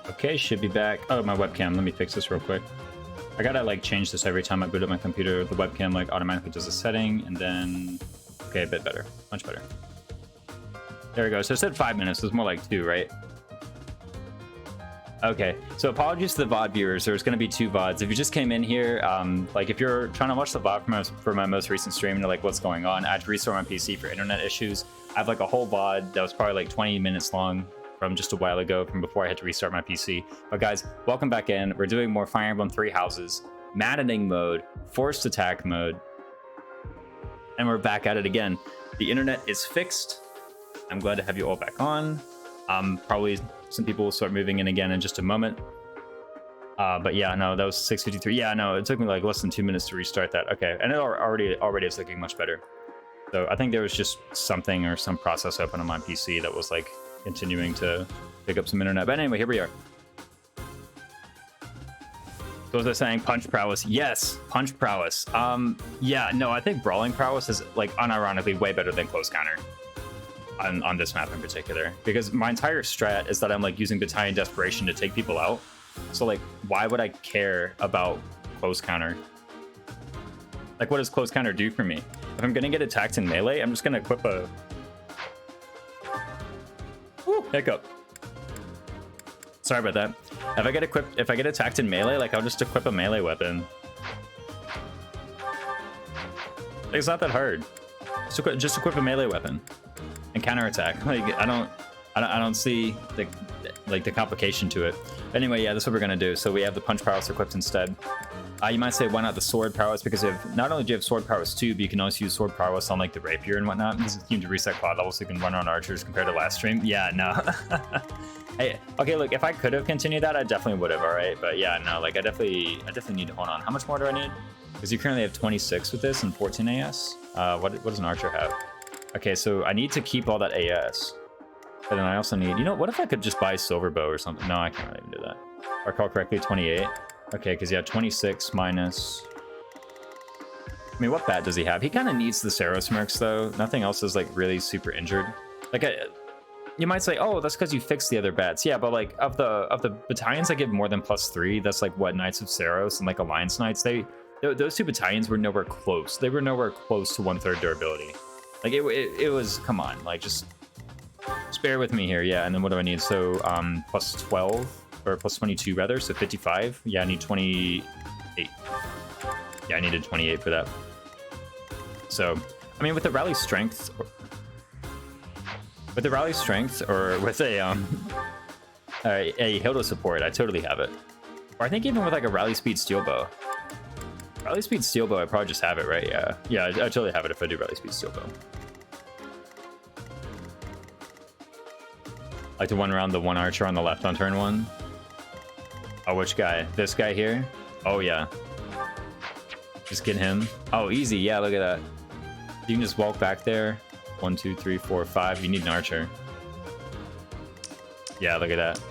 Okay, should be back. Oh, my webcam. Let me fix this real quick. I gotta like change this every time I boot up my computer. The webcam like automatically does a setting, and then okay, a bit better, much better. There we go. So it said 5 minutes. It's more like 2, right? Okay. So apologies to the VOD viewers. There's going to be 2 VODs. If you just came in here, like if you're trying to watch the VOD for my most recent stream, and you're like, what's going on? I had to restore my PC for internet issues. I have like a whole VOD that was probably like 20 minutes long from just a while ago, from before I had to restart my PC. But guys, welcome back in. We're doing more Fire Emblem 3 Houses, maddening mode, forced attack mode, and we're back at it again. The internet is fixed. I'm glad to have you all back on. Probably some people will start moving in again in just a moment. But yeah, no, that was 6:53. Yeah, no, it took me like less than 2 minutes to restart that. Okay, and it already is looking much better. So I think there was just something or some process open on my PC that was like continuing to pick up some internet. But anyway, here we are. So was I saying punch prowess? Yes, punch prowess. Yeah, no, I think brawling prowess is like unironically way better than close counter on this map in particular, because my entire strat is that I'm like using battalion desperation to take people out. So like, why would I care about close counter? Like, what does close counter do for me? If I'm gonna get attacked in melee, I'm just gonna equip a hiccup. Sorry about that. If I get attacked in melee, like I'll just equip a melee weapon. It's not that hard. Just equip a melee weapon and counterattack. Like I don't see the complication to it. Anyway, yeah, that's what we're gonna do. So we have the punch prowess equipped instead. You might say, why not the sword prowess? Because if not only do you have sword prowess 2, but you can also use sword prowess on like the rapier and whatnot. This is team to reset quad level, so you can run on archers compared to last stream. Yeah, no. Hey, okay, look, if I could have continued that, I definitely would have. All right, but yeah, no, like I definitely need to hold on. How much more do I need? Because you currently have 26 with this and 14 AS. What does an archer have? Okay, so I need to keep all that AS. But then I also need, you know, what if I could just buy silver bow or something? No, I can't really even do that. If I recall correctly, 28. Okay, because yeah, 26 minus. I mean, what bat does he have? He kind of needs the Sero Smirks though. Nothing else is like really super injured. Like you might say, oh, that's because you fixed the other bats. Yeah, but like of the battalions that give more than +3, that's like what, Knights of Seros and like Alliance Knights. Those 2 battalions were nowhere close. They were nowhere close to 1/3 durability. Like it was, come on, like just bear with me here. Yeah, and then what do I need? So +12 or +22 rather, so 55. Yeah, I need 28. Yeah, I needed 28 for that. So I mean, with the rally strength or with a Hilda support, I totally have it. Or I think even with like a rally speed steel bow. Rally speed steel bow, I probably just have it, right? Yeah, I totally have it if I do rally speed steel bow. Like to one round the one archer on the left on turn 1. Oh, which guy? This guy here? Oh yeah. Just get him. Oh, easy. Yeah, look at that. You can just walk back there. 1, 2, 3, 4, 5. You need an archer. Yeah, look at that.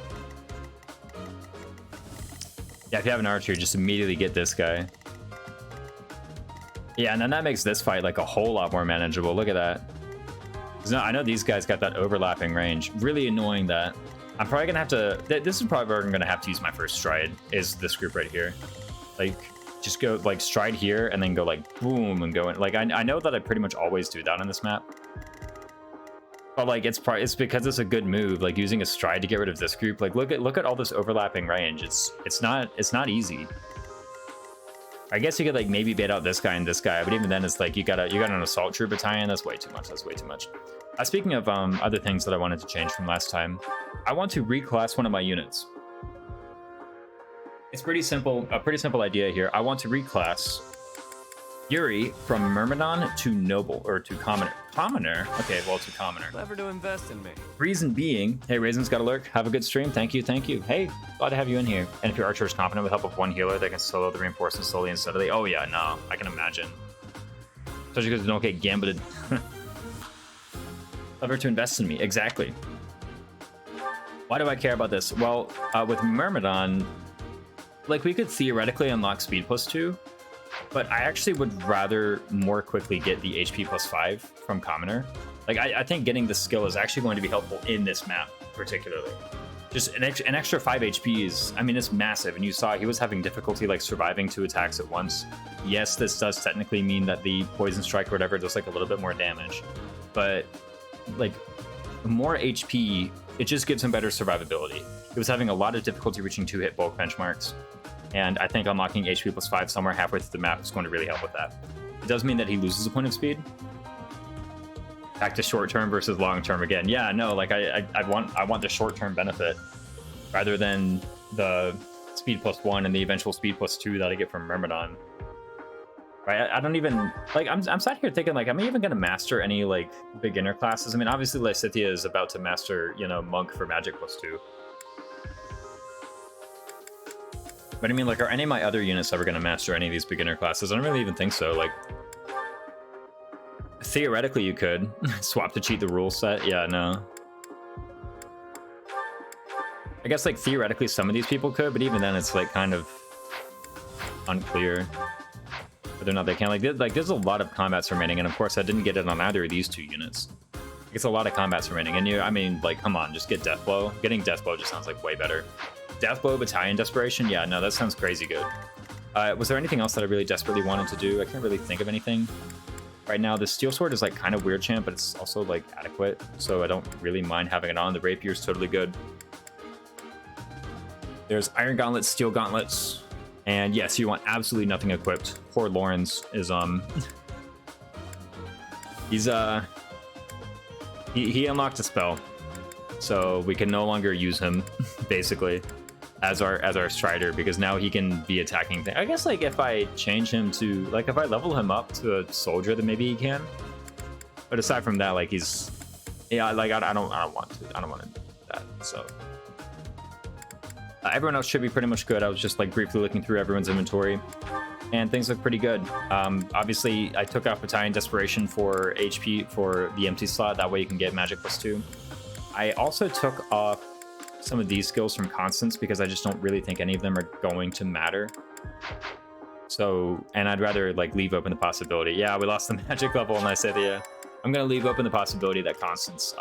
Yeah, if you have an archer, just immediately get this guy. Yeah, and then that makes this fight like a whole lot more manageable. Look at that. No, I know these guys got that overlapping range. Really annoying that. I'm probably gonna have to. This is probably where I'm gonna have to use my first stride. Is this group right here? Like, just go like stride here and then go like boom and go in. Like I know that I pretty much always do that on this map. But like it's because it's a good move. Like using a stride to get rid of this group. Like look at all this overlapping range. It's not easy. I guess you could like maybe bait out this guy and this guy, but even then it's like you got an assault troop battalion. That's way too much. That's way too much. Speaking of other things that I wanted to change from last time, I want to reclass one of my units. It's pretty simple. A pretty simple idea here. I want to reclass Yuri from Myrmidon to Noble, or to Commoner. Commoner? Okay, well, to Commoner. Clever to invest in me. Reason being, hey, Raisins got a lurk. Have a good stream. Thank you, thank you. Hey, glad to have you in here. And if your archer is competent with help of one healer, they can solo the reinforcements slowly and steadily. Oh yeah, no, I can imagine. Especially because they don't get gambited. Clever to invest in me, exactly. Why do I care about this? Well, with Myrmidon, like we could theoretically unlock speed +2, but I actually would rather more quickly get the HP +5 from Commoner. Like I think getting the skill is actually going to be helpful in this map particularly. just an extra 5 HP is, I mean, it's massive. And you saw he was having difficulty like surviving 2 attacks at once. Yes, this does technically mean that the poison strike or whatever does like a little bit more damage, but like more HP, it just gives him better survivability. He was having a lot of difficulty reaching 2-hit bulk benchmarks, and I think unlocking HP plus 5 somewhere halfway through the map is going to really help with that. It does mean that he loses a point of speed. Back to short term versus long term again. Yeah, no, like I want the short term benefit rather than the speed plus 1 and the eventual speed plus 2 that I get from Myrmidon. Right? I don't even like. I'm sat here thinking like, am I even gonna master any like beginner classes? I mean, obviously Lysithea is about to master, you know, Monk for Magic plus 2. But I mean, like, are any of my other units ever gonna master any of these beginner classes? I don't really even think so. Like, theoretically, you could swap to cheat the rule set. Yeah, no. I guess, like, theoretically, some of these people could, but even then, it's, like, kind of unclear whether or not they can. Like, there's a lot of combats remaining, and of course, I didn't get it on either of these 2 units. It's a lot of combats remaining, and I mean, like, come on, just get Deathblow. Getting Deathblow just sounds, like, way better. Deathblow, Battalion Desperation? Yeah, no, that sounds crazy good. Was there anything else that I really desperately wanted to do? I can't really think of anything. Right now, the Steel Sword is like kind of weird champ, but it's also like adequate, so I don't really mind having it on. The Rapier is totally good. There's Iron Gauntlets, Steel Gauntlets, and yes, you want absolutely nothing equipped. Poor Lawrence is he's he unlocked a spell, so we can no longer use him basically as our Strider, because now he can be attacking things. I guess like if I change him to like if I level him up to a soldier, then maybe he can. But aside from that, like he's like I don't want to do that. So everyone else should be pretty much good. I was just like briefly looking through everyone's inventory, and things look pretty good. Obviously, I took off Battalion Desperation for HP for the empty slot. That way you can get Magic plus 2. I also took off some of these skills from Constants because I just don't really think any of them are going to matter. So, and I'd rather like leave open the possibility. Yeah, we lost the magic level in Lysithea. I'm gonna leave open the possibility that Constants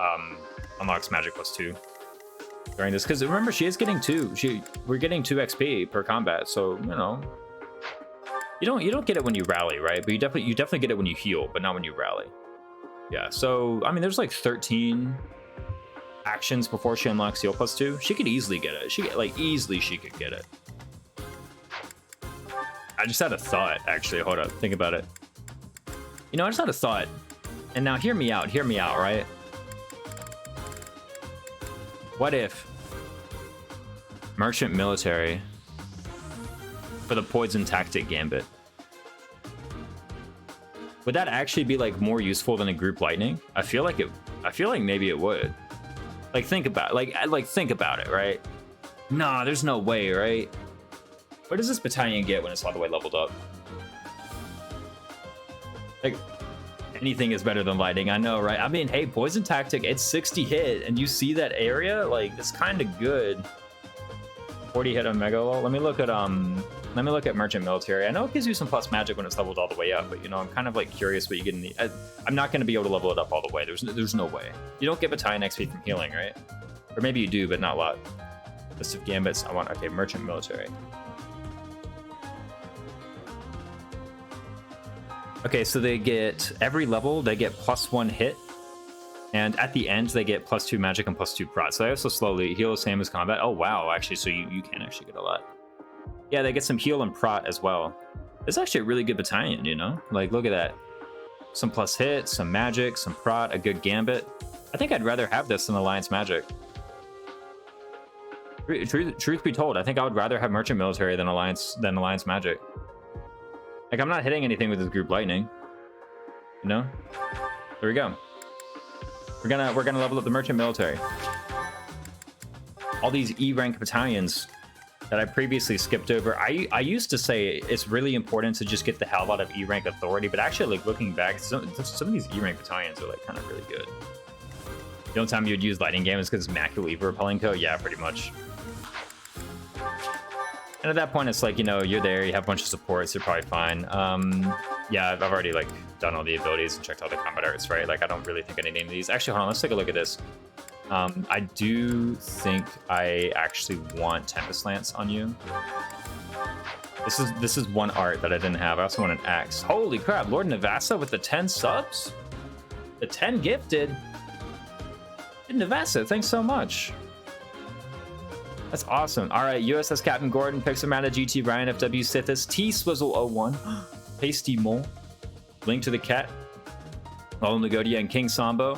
unlocks Magic plus 2 during this, because remember, she is getting 2. We're getting 2 XP per combat, so you know, you don't get it when you rally, right? But you definitely get it when you heal, but not when you rally. Yeah, so I mean, there's like 13 actions before she unlocks heal plus 2. She could easily get it. She could get it. I just had a thought, actually. Hold up, think about it. You know, I just had a thought, and now hear me out, right? What if Merchant Military for the Poison Tactic Gambit? Would that actually be like more useful than a Group Lightning? I feel like maybe it would. Like think about it, right? Nah, there's no way, right? What does this battalion get when it's all the way leveled up? Like, anything is better than lightning, I know, right? I mean, hey, Poison Tactic, it's 60 hit, and you see that area? Like, it's kind of good. 40 hit on Megalo. Let me look at Merchant Military. I know it gives you some plus magic when it's leveled all the way up, but you know, I'm kind of like curious what you get in the... I'm not going to be able to level it up all the way. There's no way. You don't get battalion XP from healing, right? Or maybe you do, but not a lot. List of gambits. I want, okay, Merchant Military. Okay, so they get, every level, they get +1 hit. And at the end, they get +2 magic and +2 prot. So they also slowly heal the same as combat. Oh, wow, actually, so you can actually get a lot. Yeah, they get some heal and prot as well. It's actually a really good battalion, you know? Like, look at that. Some plus hit, some magic, some prot, a good gambit. I think I'd rather have this than Alliance Magic. Truth be told, I think I would rather have Merchant Military than Alliance Magic. Like, I'm not hitting anything with this Group Lightning. You know? There we go. We're gonna level up the Merchant Military. All these E rank battalions that I previously skipped over. I used to say it's really important to just get the hell out of E rank authority, but actually, like, looking back, some of these E rank battalions are like kind of really good. The only time you'd use Lightning Game is because it's Macula Eva repelling code. Yeah, pretty much. And at that point, it's like, you know, you're there, you have a bunch of supports, you're probably fine. Yeah, I've already, like, done all the abilities and checked all the combat arts, right? Like, I don't really think I need any of these. Actually, hold on, let's take a look at this. I do think I actually want Tempest Lance on you. This is one art that I didn't have. I also want an axe. Holy crap, Lord Navassa with the 10 subs? The 10 gifted? Navassa, thanks so much. That's awesome. All right, USS Captain Gordon, Pixelmata, GT Ryan, FW Sithis, T Swizzle 01, Pasty Mole, Link to the Cat, Lolo Nagodia, and King Sambo.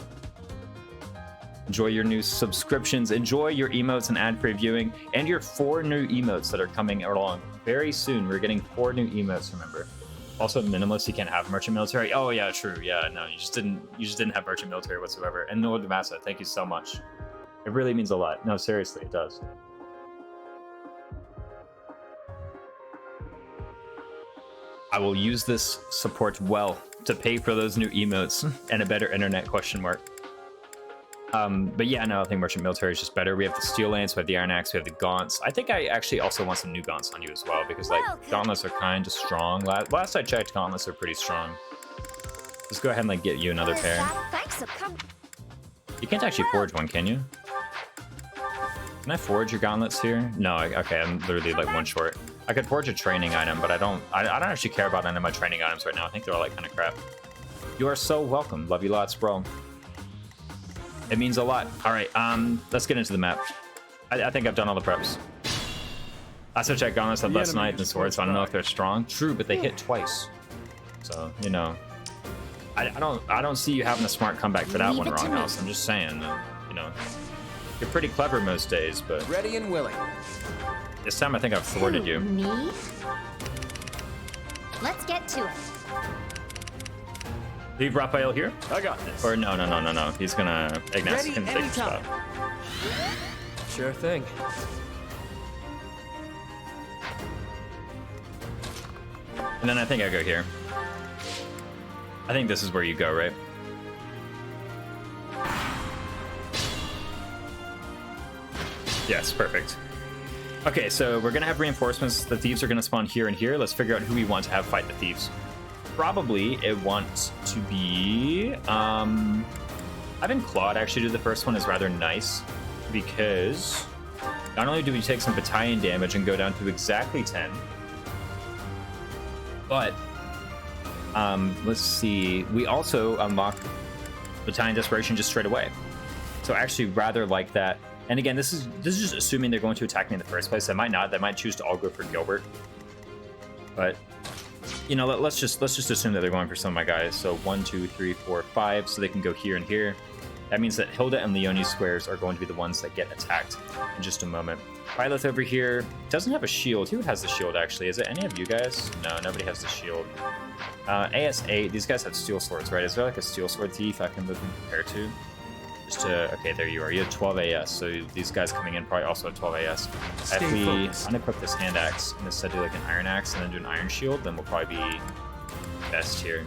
Enjoy your new subscriptions. Enjoy your emotes and ad-free viewing, and your 4 new emotes that are coming along very soon. We're getting 4 new emotes, remember. Also, minimalist, you can't have merchant military. Oh yeah, true. Yeah, no, you just didn't have merchant military whatsoever. And Lord Massa, thank you so much. It really means a lot. No, seriously, it does. I will use this support well to pay for those new emotes and a better internet question mark. But yeah, no, I think merchant military is just better. We have the steel lance, we have the iron axe, we have the gaunts. I think I actually also want some new gaunts on you as well, because like gauntlets are kind of strong. Last I checked, gauntlets are pretty strong. Let's go ahead and like get you another pair. You can't actually forge one, can you? Can I forge your gauntlets here? No, okay, I'm literally like one short. I could forge a training item, but I don't actually care about any of my training items right now. I think they're all like kind of crap. You are so welcome. Love you lots, bro. It means a lot. All right, let's get into the map. I think I've done all the preps. I still check gauntlets have less knife than swords, so I don't know if they're strong. True, but they hit twice. So, you know. I don't see you having a smart comeback for that one, Wrong House. I'm just saying, you know. You're pretty clever most days, but ready and willing. This time I think I've thwarted you. Me? Let's get to it. Leave Raphael here? I got this. Or no. He's gonna Ignace can take the spot. Sure thing. And then I think I go here. I think this is where you go, right? Yes, perfect. Okay, so we're gonna have reinforcements. The thieves are gonna spawn here and here. Let's figure out who we want to have fight the thieves. Probably it wants to be having Claude actually do the first one is rather nice, because not only do we take some battalion damage and go down to exactly 10, but let's see, we also unlock battalion desperation just straight away. So I actually rather like that. And again, this is just assuming they're going to attack me in the first place. They might not. They might choose to all go for Gilbert. But you know, let's just assume that they're going for some of my guys. So 1, 2, 3, 4, 5, so they can go here and here. That means that Hilda and Leonie's squares are going to be the ones that get attacked in just a moment. Byleth over here doesn't have a shield. Who has the shield actually? Is it any of you guys? No, nobody has the shield. AS8, these guys have steel swords, right? Is there like a steel sword thief I can move and compare to? Just to, okay, there you are. You have 12 AS, so these guys coming in probably also have 12 AS. If we unequip this hand axe and instead do like an iron axe and then do an iron shield, then we'll probably be best here.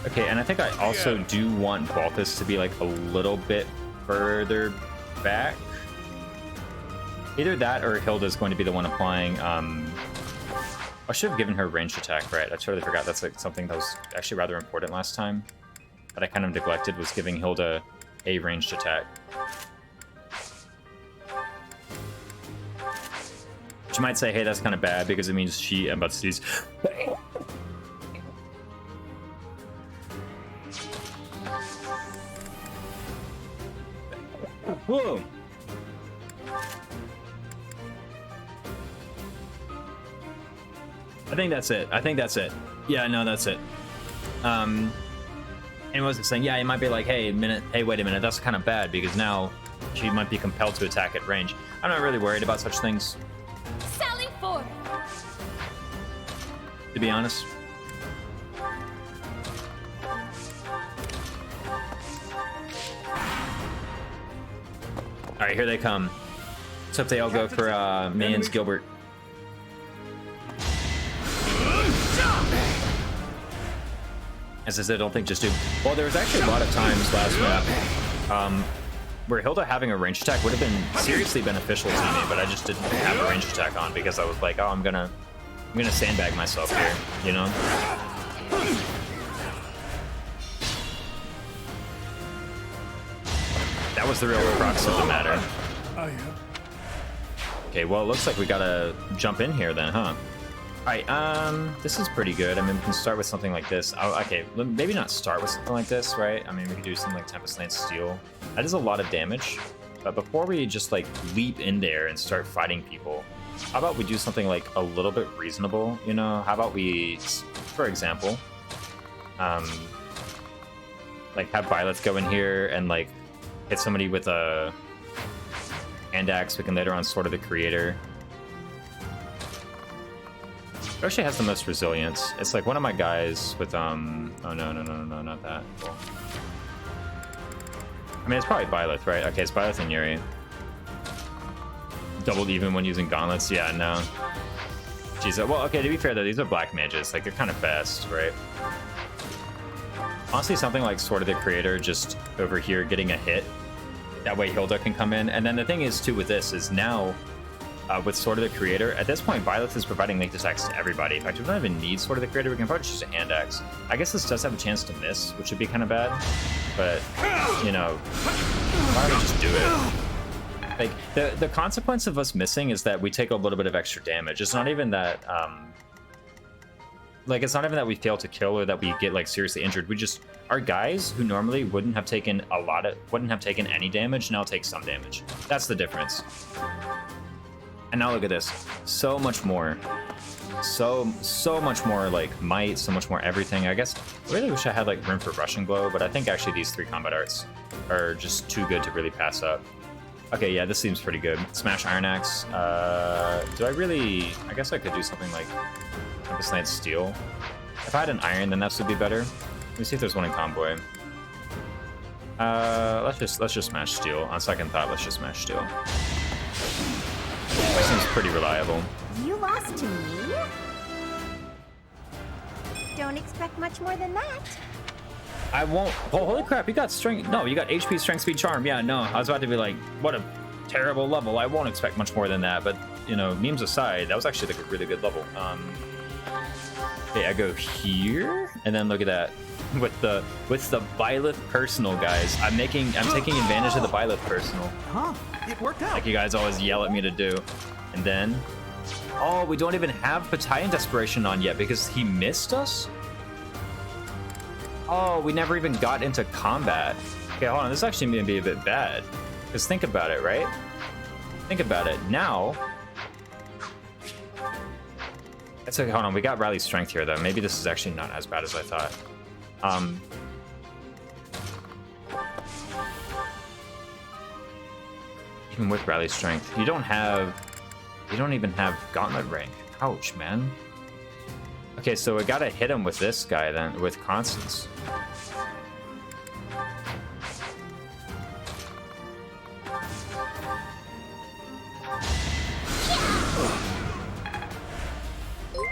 Okay, and I think I also do want Balthus to be like a little bit further back. Either that or Hilda's going to be the one applying. I should have given her ranged attack, right? I totally forgot. That's like something that was actually rather important last time, but I kind of neglected, was giving Hilda a ranged attack. She might say, hey, that's kind of bad because it means she embodies. Whoa! I think that's it. Yeah, no, that's it. And was it saying, yeah, it might be like, hey, wait a minute, that's kind of bad because now she might be compelled to attack at range. I'm not really worried about such things, Sally forward. to be honest. All right, here they come. Except they all go for Man's Gilbert. As I said, I don't think just do. Well, there was actually a lot of times last map where Hilda having a range attack would have been seriously beneficial to me, but I just didn't have a range attack on because I was like, oh, I'm gonna sandbag myself here, you know? That was the real crux of the matter. Oh, yeah. Okay, well, it looks like we gotta jump in here then, huh? Alright, this is pretty good. I mean, we can start with something like this. Oh, okay, maybe not start with something like this, right? I mean, we could do something like Tempest Lance Steel. That is a lot of damage. But before we just, like, leap in there and start fighting people, how about we do something, like, a little bit reasonable, you know? How about we, for example, like, have Violet go in here and, like, hit somebody with a hand axe. We can later on Sword of the Creator. It actually has the most resilience. It's like one of my guys with oh no, not that. Cool. I mean, it's probably Byleth, right? Okay, it's Byleth and Yuri. Doubled even when using gauntlets. Yeah, no. Jeez. Well, okay, to be fair though, these are black mages. Like, they're kind of fast, right? Honestly, something like Sword of the Creator just over here getting a hit. That way Hilda can come in. And then the thing is too with this is now with Sword of the Creator, at this point Byleth is providing linked attacks to everybody. In fact, we don't even need Sword of the Creator, we can probably just use a hand axe. I guess this does have a chance to miss, which would be kind of bad. But, you know, why don't we just do it? Like, the consequence of us missing is that we take a little bit of extra damage. It's not even that, like, it's not even that we fail to kill or that we get, like, seriously injured. We just, our guys who normally wouldn't have taken any damage now take some damage. That's the difference. And now look at this. So much more. So much more, like, might, so much more everything. I guess I really wish I had, like, room for Russian Glow, but I think actually these 3 combat arts are just too good to really pass up. Okay, yeah, this seems pretty good. Smash Iron Axe. Do I really... I guess I could do something like Tempest Lance Steel. If I had an Iron, then that would be better. Let me see if there's one in Convoy. Let's just smash Steel. On second thought, let's just smash Steel. That seems pretty reliable. You lost to me? Don't expect much more than that. I won't. Oh, holy crap! You got strength. No, you got HP, strength, speed, charm. Yeah, no. I was about to be like, what a terrible level. I won't expect much more than that. But you know, memes aside, that was actually like a really good level. Okay, I go here, and then look at that. With the Byleth personal, guys. I'm taking advantage of the Byleth personal. Huh? It worked out. Like you guys always yell at me to do. And then, oh, we don't even have Battalion Desperation on yet because he missed us. Oh, we never even got into combat. Okay, hold on. This is actually going to be a bit bad. Because think about it, right? Think about it. Now, it's okay. Hold on. We got Rally Strength here, though. Maybe this is actually not as bad as I thought. Even with Rally Strength, you don't even have Gauntlet rank. Ouch, man. Okay, so we gotta hit him with this guy then, with Constance.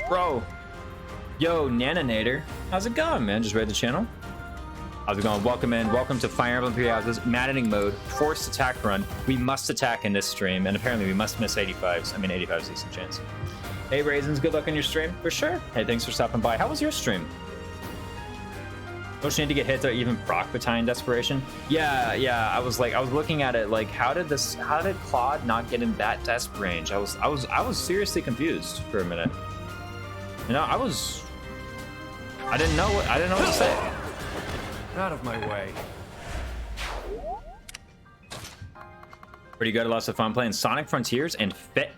Bro. Yo, Naninator. How's it going, man? Just read the channel. How's it going? Welcome in. Welcome to Fire Emblem 3 Houses Maddening mode. Forced attack run. We must attack in this stream, and apparently we must miss 85s. I mean, 85 is a decent chance. Hey, Raisins, good luck on your stream. For sure. Hey, thanks for stopping by. How was your stream? Don't you need to get hit to even proc Battalion Desperation? Yeah. I was looking at it like, how did Claude not get in that desp range? I was seriously confused for a minute. You know, I didn't know what to say. Out of my way. Pretty good. Lots of fun playing Sonic Frontiers and Fit.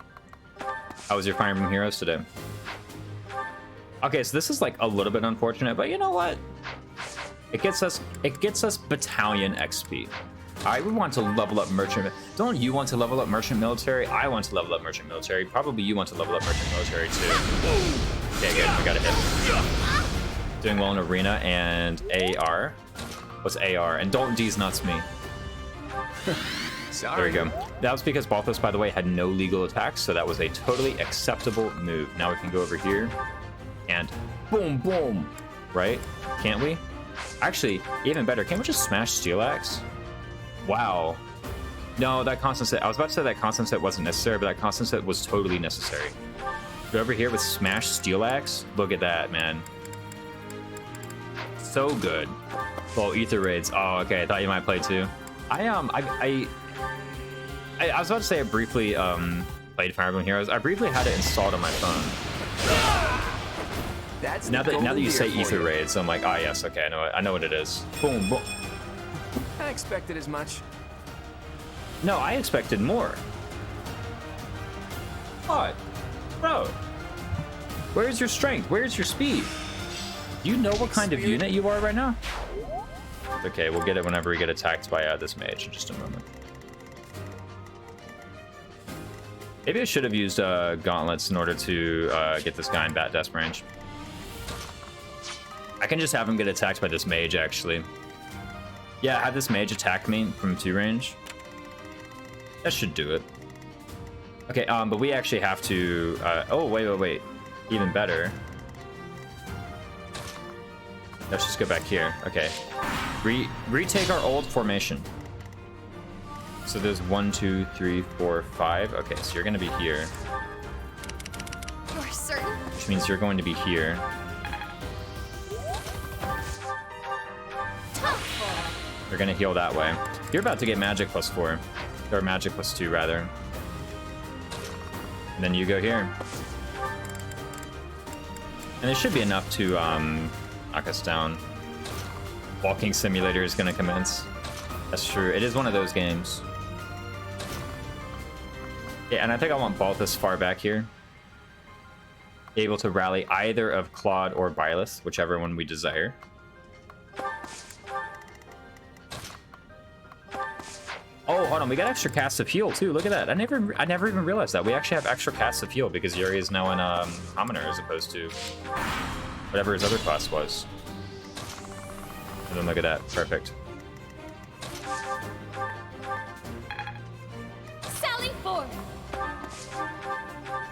How was your Fire Emblem Heroes today? Okay, so this is like a little bit unfortunate, but you know what? It gets us Battalion XP. All right, we want to level up Merchant. Don't you want to level up Merchant Military? I want to level up Merchant Military. Probably you want to level up Merchant Military too. Okay, good. We got a hit. Doing well in Arena and AR. What's AR? And don't D's nuts me. Sorry. There we go. That was because Balthus, by the way, had no legal attacks, so that was a totally acceptable move. Now we can go over here and boom, boom. Right? Can't we? Actually, even better, can't we just smash Steel Axe? Wow. No, that constant set. I was about to say that constant set wasn't necessary, but that constant set was totally necessary. Go over here with Smash Steel Axe. Look at that, man. So good. Well, Ether Raids. Oh, okay. I thought you might play too. I was about to say I briefly played Fire Emblem Heroes. I briefly had it installed on my phone. That's Now that you say Ether Raids, I'm like, ah, yes, okay, I know what it is. Boom, boom. I expected as much. No, I expected more. What? Bro, where's your strength? Where's your speed? Do you know what kind of unit you are right now? Okay, we'll get it whenever we get attacked by this mage in just a moment. Maybe I should have used gauntlets in order to get this guy in Bat Death range. I can just have him get attacked by this mage, actually. Yeah, have this mage attack me from 2 range. That should do it. Okay, but we actually have to... oh, wait. Even better. Let's just go back here. Okay. Retake our old formation. So there's 1, 2, 3, 4, 5. Okay, so you're going to be here. You're certain? Which means you're going to be here. You're going to heal that way. You're about to get magic +4. Or magic +2, rather. And then you go here. And it should be enough to knock us down. Walking Simulator is going to commence. That's true. It is one of those games. Yeah, and I think I want Balthus far back here. Able to rally either of Claude or Byleth, whichever one we desire. Oh, hold on. We got extra casts of heal too. Look at that. I never even realized that. We actually have extra casts of heal because Yuri is now in Commoner as opposed to whatever his other class was. And then look at that. Perfect. Sally forth.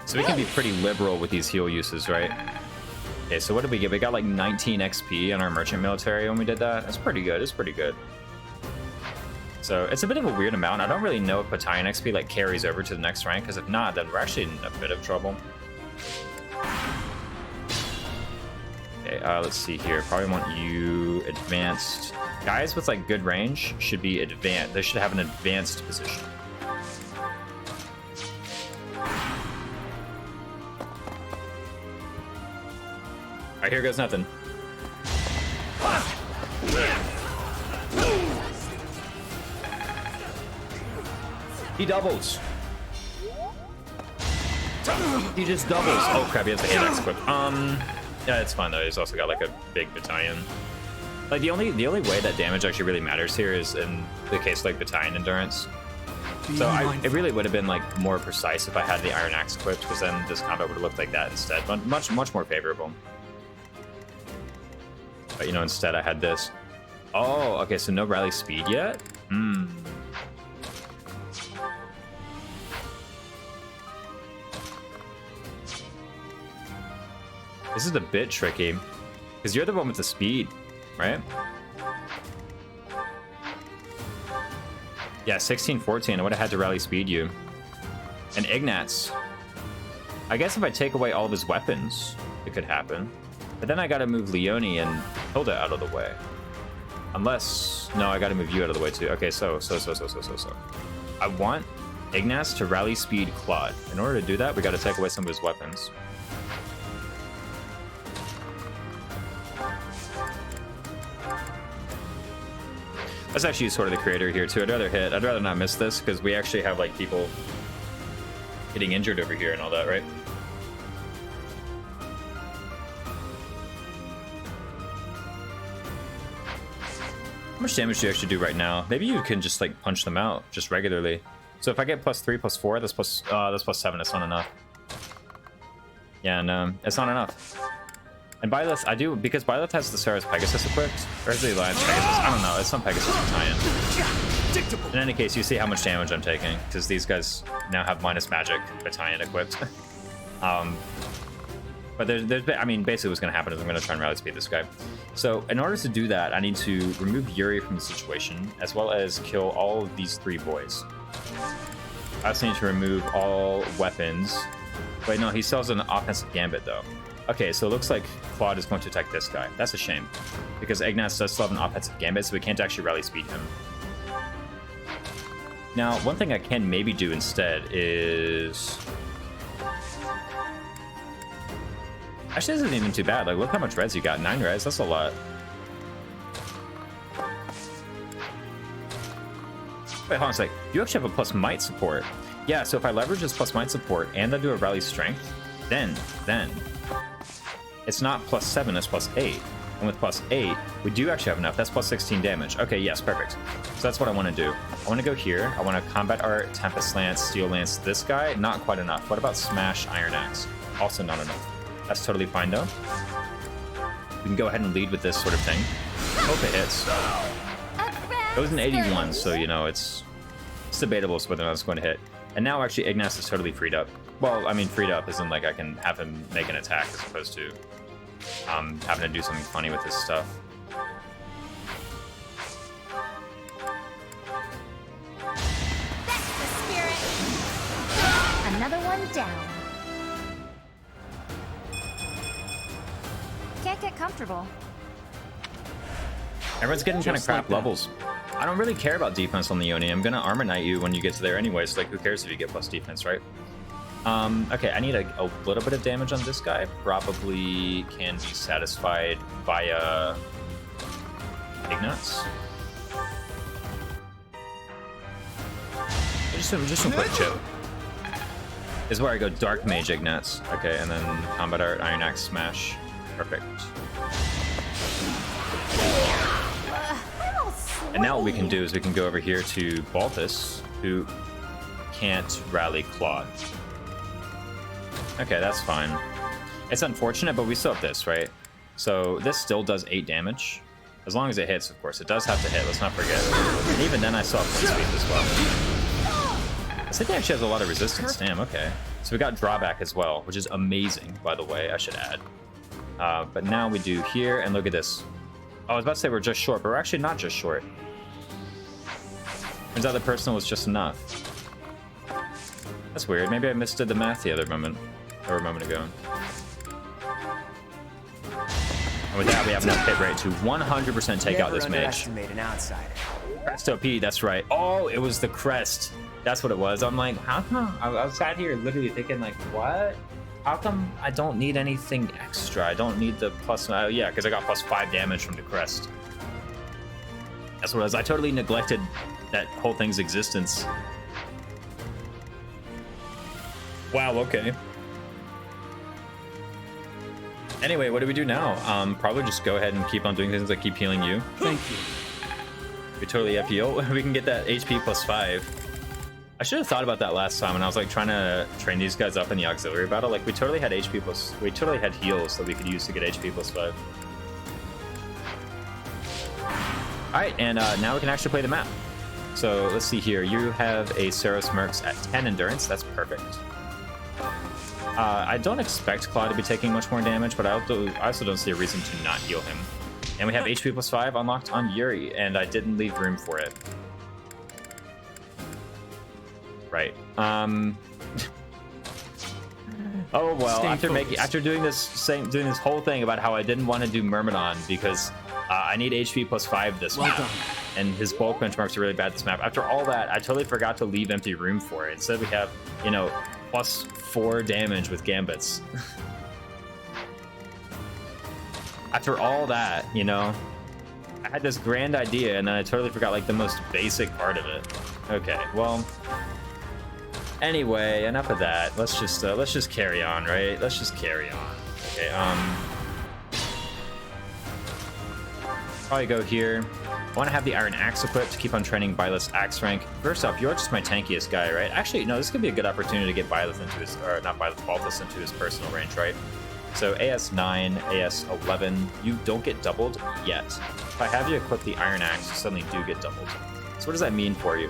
So we can be pretty liberal with these heal uses, right? Okay, so what did we get? We got like 19 XP on our merchant military when we did that. That's pretty good. It's pretty good. So it's a bit of a weird amount. I don't really know if battalion XP like carries over to the next rank, because if not, then we're actually in a bit of trouble. Okay, let's see here. Probably want you advanced. Guys with like good range should be advanced. They should have an advanced position. All right, here goes nothing. He doubles. He just doubles. Oh crap, he has the hand equip. Yeah, it's fine though. He's also got like a big battalion. Like the only way that damage actually really matters here is in the case like battalion endurance. So it really would have been like more precise if I had the Iron Axe equipped, because then this combat would have looked like that instead. But much more favorable. But you know, instead I had this. Oh, okay, so no rally speed yet? This is a bit tricky, because you're the one with the speed, right? Yeah, 16, 14, I would have had to rally speed you. And Ignatz. I guess if I take away all of his weapons, it could happen. But then I gotta move Leone and Hilda out of the way. Unless, no, I gotta move you out of the way too. Okay, so. I want Ignatz to rally speed Claude. In order to do that, we gotta take away some of his weapons. Let's actually use Sword of the Creator here too. I'd rather not miss this, because we actually have like people getting injured over here and all that, right? How much damage do you actually do right now? Maybe you can just like punch them out just regularly. So if I get +3, +4, that's +7. That's not enough. Yeah, no, it's not enough. And Byleth, I do, because Byleth has the Sarah's Pegasus equipped, or is the Alliance Pegasus? I don't know, it's some Pegasus battalion. In any case, you see how much damage I'm taking, because these guys now have minus magic battalion equipped. But I mean, basically what's going to happen is I'm going to try and rally speed this guy. So in order to do that, I need to remove Yuri from the situation, as well as kill all of these 3 boys. I also need to remove all weapons. Wait, no, he still has an offensive gambit though. Okay, so it looks like Claude is going to attack this guy. That's a shame, because Ignaz does still have an offensive gambit, so we can't actually rally speed him. Now, one thing I can maybe do instead is... Actually, this isn't even too bad. Like, look how much res you got. 9 res, that's a lot. Wait, hold on a sec. You actually have a plus might support. Yeah, so if I leverage this plus might support and I do a rally strength, then it's not plus 7, it's plus 8. And with plus 8, we do actually have enough. That's plus 16 damage. Okay, yes, perfect. So that's what I want to do. I want to go here. I want to combat art, Tempest Lance, Steel Lance this guy. Not quite enough. What about Smash, Iron Axe? Also not enough. That's totally fine though. We can go ahead and lead with this sort of thing. Hope it hits. It was an 81, so you know it's debatable as whether or not it's going to hit. And now actually Ignaz is totally freed up. Well, I mean freed up isn't like I can have him make an attack as opposed to having to do something funny with this stuff. That's the spirit. Another one down. Can't get comfortable. Everyone's getting kind of crap levels. I don't really care about defense on the Yoni. I'm gonna Armor Knight you when you get to there anyway, so like who cares if you get plus defense, right? Okay, I need a little bit of damage on this guy. Probably can be satisfied via Ignaz. Just some quick chip. This is where I go Dark Mage Ignaz. Okay, and then Combat Art, Iron Axe, Smash. Perfect. And now what we can do is we can go over here to Balthus, who can't rally Claude. Okay, that's fine. It's unfortunate, but we still have this, right? So this still does 8 damage. As long as it hits, of course. It does have to hit, let's not forget. And even then I still have point speed as well. This thing actually has a lot of resistance, damn, okay. So we got drawback as well, which is amazing, by the way, I should add. But now we do here, and look at this. Oh, I was about to say we're just short, but we're actually not just short. Turns out the personal was just enough. That's weird. Maybe I misdid the math the other moment, or a moment ago. And with that, we have enough hit rate to 100% take out this mage. Underestimate an outsider. Crest OP, that's right. Oh, it was the crest. That's what it was. I'm like, how come? I was sat here literally thinking, like, what? How come I don't need anything extra? I don't need the plus... yeah, because I got plus 5 damage from the crest. That's what it was. I totally neglected that whole thing's existence. Wow, okay. Anyway, what do we do now? Probably just go ahead and keep on doing things like keep healing you. Thank you. We totally have heal. We can get that HP plus 5. I should have thought about that last time when I was like trying to train these guys up in the auxiliary battle. Like we totally had HP plus, we totally had heals that we could use to get HP plus 5. All right, and now we can actually play the map. So let's see here. You have a Saros Mercs at 10 endurance. That's perfect. I don't expect Claude to be taking much more damage, but I also don't see a reason to not heal him. And we have HP plus 5 unlocked on Yuri, and I didn't leave room for it. Right. Oh well. After doing this whole thing about how I didn't want to do Myrmidon because I need HP plus 5 this map, and his bulk benchmarks are really bad this map. After all that, I totally forgot to leave empty room for it. Instead, we have, you know, plus 4 damage with gambits. After all that, you know, I had this grand idea, and then I totally forgot like the most basic part of it. Okay, well. Anyway, enough of that. Let's just carry on, right? Let's just carry on. Okay, probably go here. I want to have the Iron Axe equipped to keep on training Byleth's Axe rank. First off, you're just my tankiest guy, right? Actually, no, this could be a good opportunity to get Byleth into his, or not Byleth, Balthus into his personal range, right? So AS9, AS11, you don't get doubled yet. If I have you equip the Iron Axe, you suddenly do get doubled. So what does that mean for you?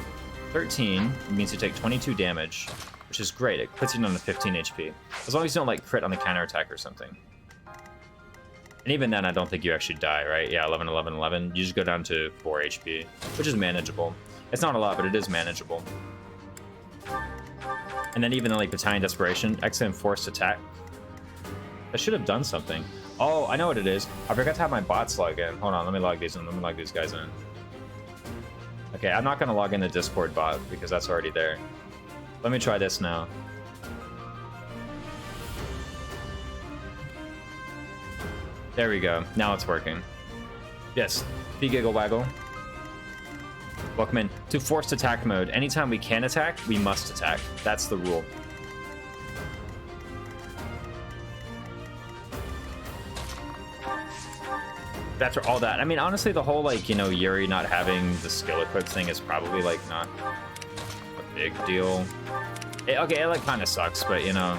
13 means you take 22 damage, which is great. It puts you on the 15 HP. As long as you don't like crit on the counterattack or something. And even then, I don't think you actually die, right? Yeah, 11, 11, 11. You just go down to 4 HP, which is manageable. It's not a lot, but it is manageable. And then even like Battalion Desperation, excellent forced attack. I should have done something. Oh, I know what it is. I forgot to have my bots log in. Hold on, let me log these in. Let me log these guys in. Okay, I'm not gonna log in the Discord bot because that's already there. Let me try this now. There we go. Now it's working. Yes, Giggle Waggle. Welcome in to forced attack mode. Anytime we can attack, we must attack. That's the rule. After all that, I mean, honestly, the whole, like, you know, Yuri not having the skill equipped thing is probably, like, not a big deal. Okay, it, like, kind of sucks, but, you know.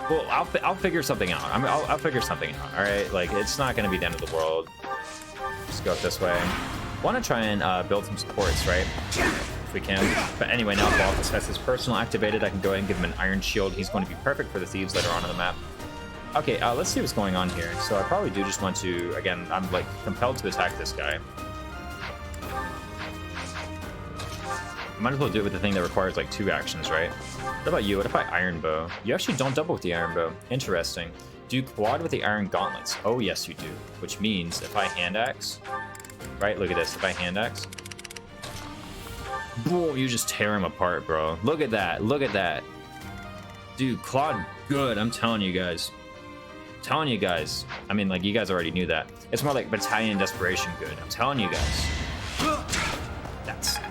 Well, I'll figure something out. I mean, I'll figure something out, all right? Like, it's not going to be the end of the world. Just go up this way. Want to try and build some supports, right? If we can. But anyway, now Balthus has his personal activated. I can go ahead and give him an Iron Shield. He's going to be perfect for the Thieves later on in the map. Okay, let's see what's going on here. So I probably do just want to, again, I'm like compelled to attack this guy. Might as well do it with the thing that requires like 2 actions, right? What about you? What if I Iron Bow? You actually don't double with the Iron Bow. Interesting. Do you quad with the Iron Gauntlets? Oh, yes, you do. Which means if I hand axe, right? Look at this. If I hand axe, boom, you just tear him apart, bro. Look at that. Look at that. Dude, Claude, good. I'm telling you guys. Telling you guys. I mean, like, you guys already knew that. It's more like Battalion Desperation good. I'm telling you guys.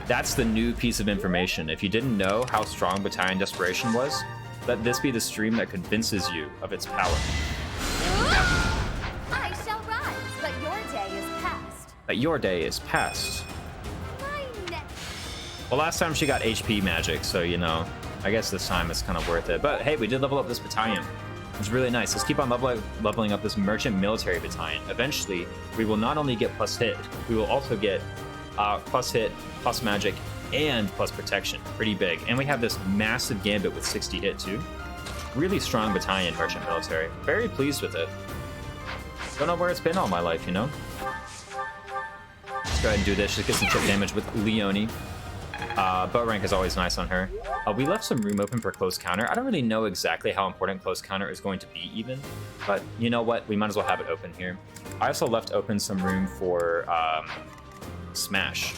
That's the new piece of information. If you didn't know how strong Battalion Desperation was, let this be the stream that convinces you of its power. I shall rise, but your day is past. But your day is past. Mine. Well, last time she got HP magic, so, you know, I guess this time it's kind of worth it. But hey, we did level up this battalion. It's really nice. Let's keep on leveling up this merchant military battalion. Eventually, we will not only get plus hit, we will also get plus hit, plus magic, and plus protection. Pretty big. And we have this massive gambit with 60 hit too. Really strong battalion, merchant military. Very pleased with it. Don't know where it's been all my life, you know? Let's go ahead and do this. Just get some chip damage with Leonie. Bow rank is always nice on her. We left some room open for close counter. I don't really know exactly how important close counter is going to be even, but you know what? We might as well have it open here. I also left open some room for smash.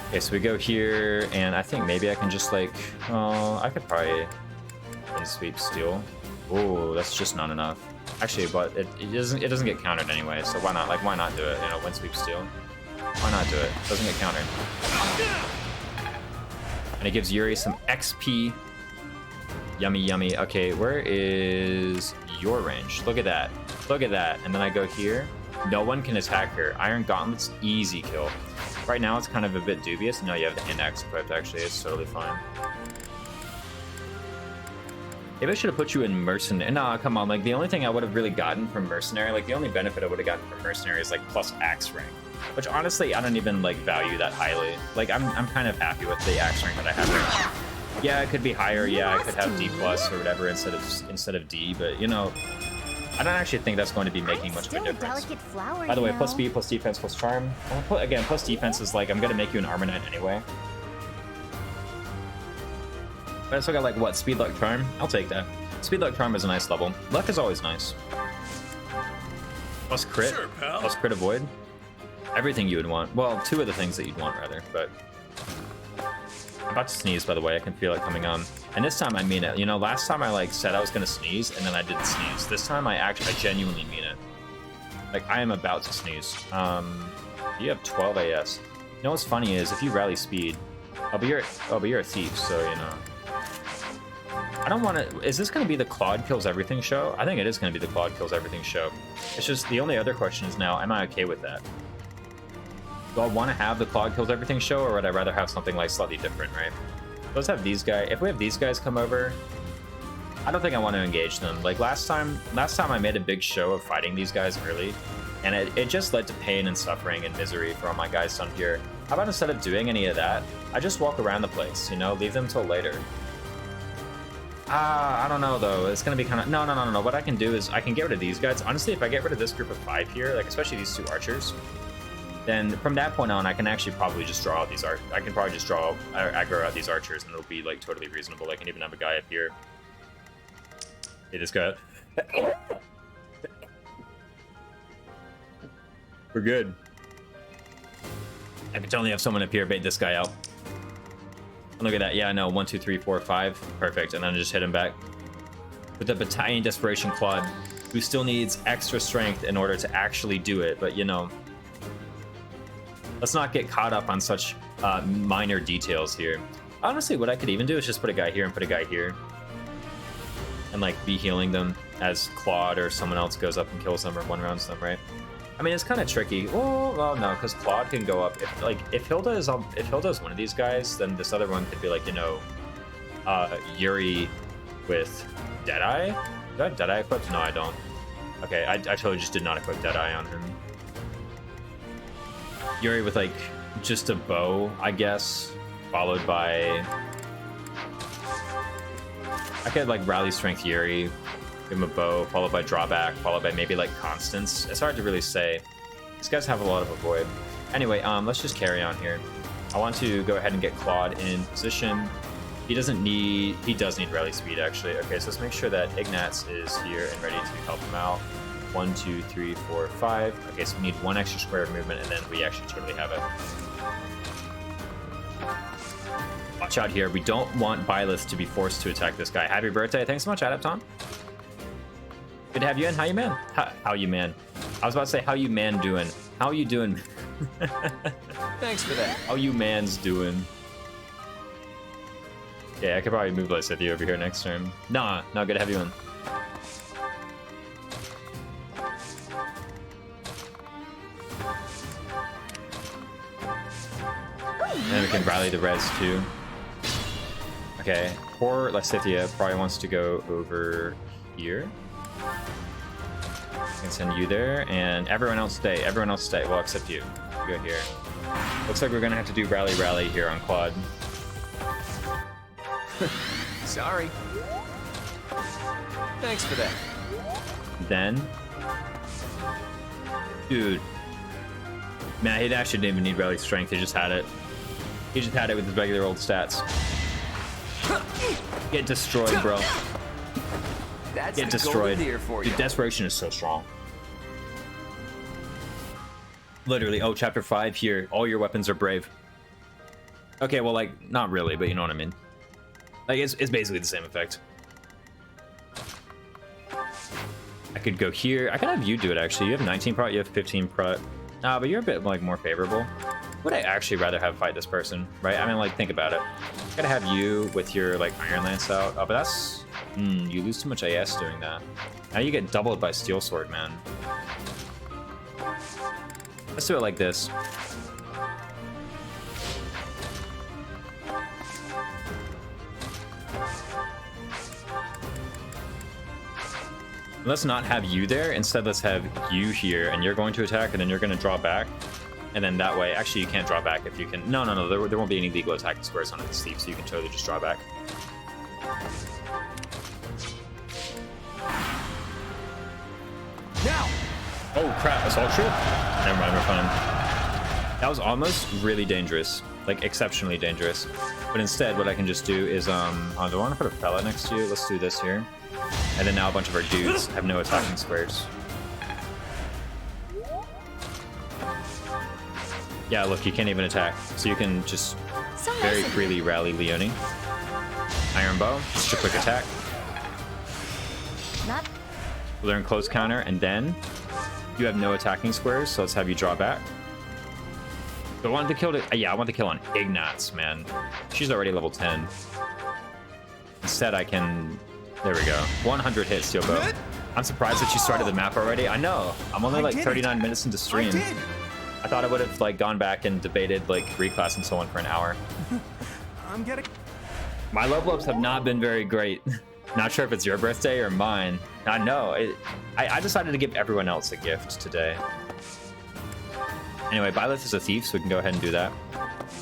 Okay, so we go here, and I think maybe I can just like, oh, I could probably sweep steal. Oh, that's just not enough. Actually, but it doesn't get countered anyway, so why not? Like, why not do it? You know, wind sweep steal. Why not do it? Doesn't get countered. And it gives Yuri some XP. Yummy, yummy. Okay, where is your range? Look at that. Look at that. And then I go here. No one can attack her. Iron Gauntlets, easy kill. Right now, it's kind of a bit dubious. No, you have the hand axe equipped, actually. It's totally fine. Maybe I should have put you in Mercenary. Nah, come on. Like, the only thing I would have really gotten from Mercenary, like, the only benefit I would have gotten from Mercenary is, like, plus axe rank. Which, honestly, I don't even, like, value that highly. Like, I'm kind of happy with the axe rank that I have right now. Yeah, it could be higher. Yeah, I could have D+ or whatever instead of D. But, you know, I don't actually think that's going to be making much of a difference. Flower, By the way, plus speed, plus defense, plus charm. Again, plus defense is, like, I'm going to make you an armor knight anyway. But I still got, like, what? Speed, luck, charm? I'll take that. Speed, luck, charm is a nice level. Luck is always nice. Plus crit. Sure, pal. Plus crit avoid. Everything you would want. Well, 2 of the things that you'd want, rather. But I'm about to sneeze, by the way. I can feel it coming on. And this time I mean it. You know, last time I, like, said I was going to sneeze, and then I didn't sneeze. This time I genuinely mean it. Like, I am about to sneeze. You have 12 AS. You know what's funny is, if you rally speed, but you're a thief, so, you know. I don't want to... Is this going to be the Claude kills everything show? I think it is going to be the Claude kills everything show. It's just the only other question is now, am I okay with that? Do I want to have the Claude kills everything show, or would I rather have something like slightly different, right? Let's have these guys... If we have these guys come over, I don't think I want to engage them. Like last time I made a big show of fighting these guys early, and it just led to pain and suffering and misery for all my guys down here. How about instead of doing any of that, I just walk around the place, you know, leave them till later. I don't know though. It's gonna be kind of no. What I can do is I can get rid of these guys. Honestly, if I get rid of this group of 5 here, like especially these 2 archers, then from that point on, I can actually probably just draw out these I can probably just aggro out these archers, and it'll be like totally reasonable. I can even have a guy up here. Hey, this guy. We're good. I can totally have someone up here bait this guy out. Look at that. Yeah, I know. 1, 2, 3, 4, 5. Perfect. And then just hit him back with the Battalion Desperation Claude, who still needs extra strength in order to actually do it. But you know, let's not get caught up on such minor details here. Honestly, what I could even do is just put a guy here and put a guy here, and like be healing them as Claude or someone else goes up and kills them or one-rounds them, right? I mean, it's kind of tricky. Well, no, because Claude can go up. If Hilda is one of these guys, then this other one could be like, you know, Yuri with Deadeye. Do I have Deadeye equipped? No, I don't. Okay, I totally just did not equip Deadeye on him. Yuri with like just a bow, I guess, followed by. I could like rally strength Yuri. Give him a bow, followed by drawback, followed by maybe like Constance. It's hard to really say. These guys have a lot of avoid. Anyway, let's just carry on here. I want to go ahead and get Claude in position. He does need rally speed actually. Okay, so let's make sure that Ignatz is here and ready to help him out. 1, 2, 3, 4, 5. Okay, so we need 1 extra square of movement, and then we actually totally have it. Watch out here. We don't want Byleth to be forced to attack this guy. Happy birthday. Thanks so much, Adapton. Good to have you in. How you man? How you man? I was about to say, how you man doing? How you doing? Thanks for that. How you man's doing? Yeah, I could probably move Lysithia over here next turn. Nah, good to have you in. And we can rally the res too. Okay, poor Lysithia probably wants to go over here. I can send you there, and everyone else stay. Everyone else stay. Well, except you. You go here. Looks like we're gonna have to do rally here on Claude. Sorry. Thanks for that. Then, dude, man, he actually didn't even need rally strength. He just had it. He just had it with his regular old stats. Get destroyed, bro. That's Get the destroyed. golden deer for you. Dude, desperation is so strong. Literally. Oh, chapter 5 here. All your weapons are brave. Okay, well, like, not really, but you know what I mean. Like, it's basically the same effect. I could go here. I could have you do it, actually. You have 19 prot, you have 15 prot. Nah, but you're a bit, like, more favorable. Would I actually rather have fight this person, right? I mean, like, think about it. Gotta have you with your, like, Iron Lance out. Oh, but that's... you lose too much AS doing that. Now you get doubled by Steel Sword, man. Let's do it like this. Let's not have you there. Instead, let's have you here, and you're going to attack, and then you're going to draw back. And then that way, actually, you can't draw back if you can. No, there won't be any legal attacking squares on it sleeve, so you can totally just draw back. Now! Oh crap, that's all true? Never mind, we're fine. That was almost really dangerous, like exceptionally dangerous. But instead, what I can just do is, do I want to put a fella next to you? Let's do this here. And then now a bunch of our dudes have no attacking squares. Yeah, look, you can't even attack. So you can just very freely rally Leonie. Iron Bow, just a quick attack. Learn close counter, and then you have no attacking squares, so let's have you draw back. I wanted to kill I want to kill on Ignatz, man. She's already level 10. Instead, I can... There we go. 100 hit Steel Bow. I'm surprised that you started the map already. I know. I'm only like 39 minutes into stream. I thought I would have like gone back and debated like reclass and so on for an hour. I'm getting... My level ups have not been very great. Not sure if it's your birthday or mine. I know. I decided to give everyone else a gift today. Anyway, Byleth is a thief, so we can go ahead and do that.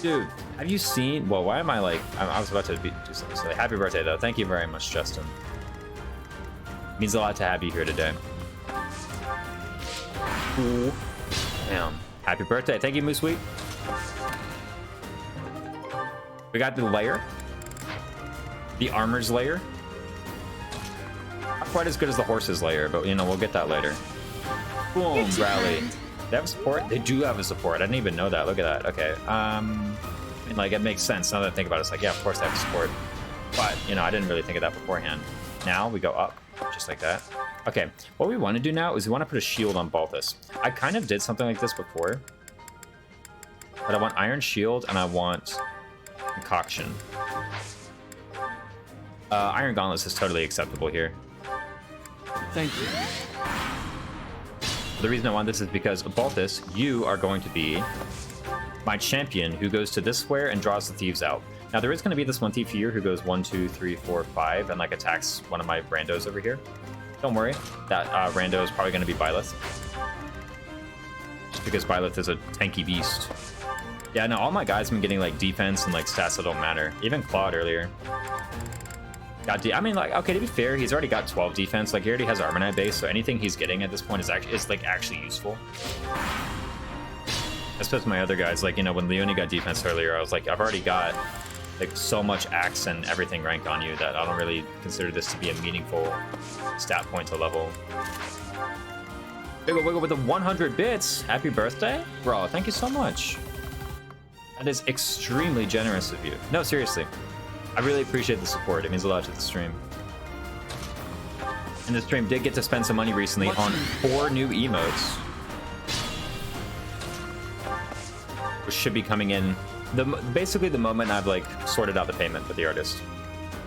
Dude, have you seen... Well, why am I like... I was about to do something silly. Happy birthday, though. Thank you very much, Justin. Means a lot to have you here today. Ooh. Damn. Happy birthday. Thank you, Moose Sweet. We got the layer. The armor's layer. Not quite as good as the horse's layer, but you know, we'll get that later. Boom, rally. They have a support? They do have a support. I didn't even know that. Look at that. Okay. I mean, like, it makes sense. Now that I think about it, it's like, yeah, of course they have a support. But, you know, I didn't really think of that beforehand. Now we go up, just like that. Okay, what we want to do now is we want to put a shield on Balthus. I kind of did something like this before. But I want Iron Shield and I want Concoction. Iron Gauntlets is totally acceptable here. Thank you. The reason I want this is because, Balthus, you are going to be my champion who goes to this square and draws the thieves out. Now, there is going to be this one thief here who goes 1, 2, 3, 4, 5 and, like, attacks one of my randos over here. Don't worry, that rando is probably going to be Byleth. Just because Byleth is a tanky beast. Yeah, no, all my guys have been getting, like, defense and, like, stats that don't matter. Even Claude earlier. I mean, like, okay, to be fair, he's already got 12 defense. Like, he already has Armor Knight base, so anything he's getting at this point is actually useful. Especially my other guys, like, you know, when Leone got defense earlier, I was like, I've already got, like, so much axe and everything rank on you that I don't really consider this to be a meaningful stat point to level. Wiggle Wiggle with the 100 bits. Happy birthday? Bro, thank you so much. That is extremely generous of you. No, seriously. I really appreciate the support. It means a lot to the stream. And the stream did get to spend some money recently on 4 new emotes, which should be coming in basically the moment I've, like, sorted out the payment for the artist.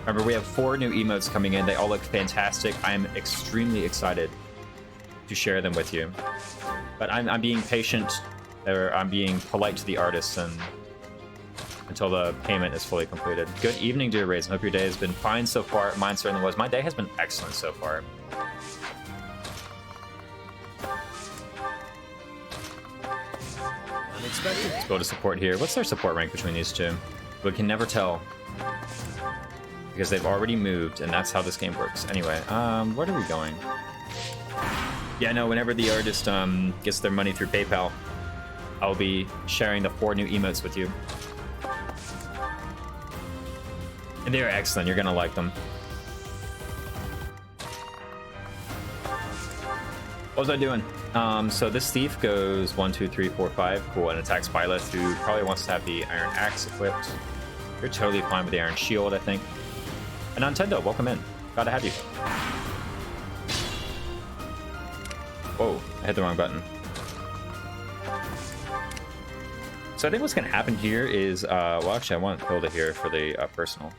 Remember, we have 4 new emotes coming in. They all look fantastic. I am extremely excited to share them with you. But I'm being patient, or I'm being polite to the artists and until the payment is fully completed. Good evening, dear Raisin. Hope your day has been fine so far. Mine certainly was. My day has been excellent so far. Unexpected. Let's go to support here. What's their support rank between these two? We can never tell because they've already moved, and that's how this game works. Anyway, where are we going? Yeah, no, whenever the artist gets their money through PayPal, I'll be sharing the 4 new emotes with you. And they are excellent. You're going to like them. What was I doing? So this thief goes 1, 2, 3, 4, 5. Cool. And attacks Byleth, who probably wants to have the Iron Axe equipped. You're totally fine with the Iron Shield, I think. And Nintendo, welcome in. Glad to have you. Whoa, I hit the wrong button. So I think what's going to happen here is, well, actually, I want Hilda here for the personal.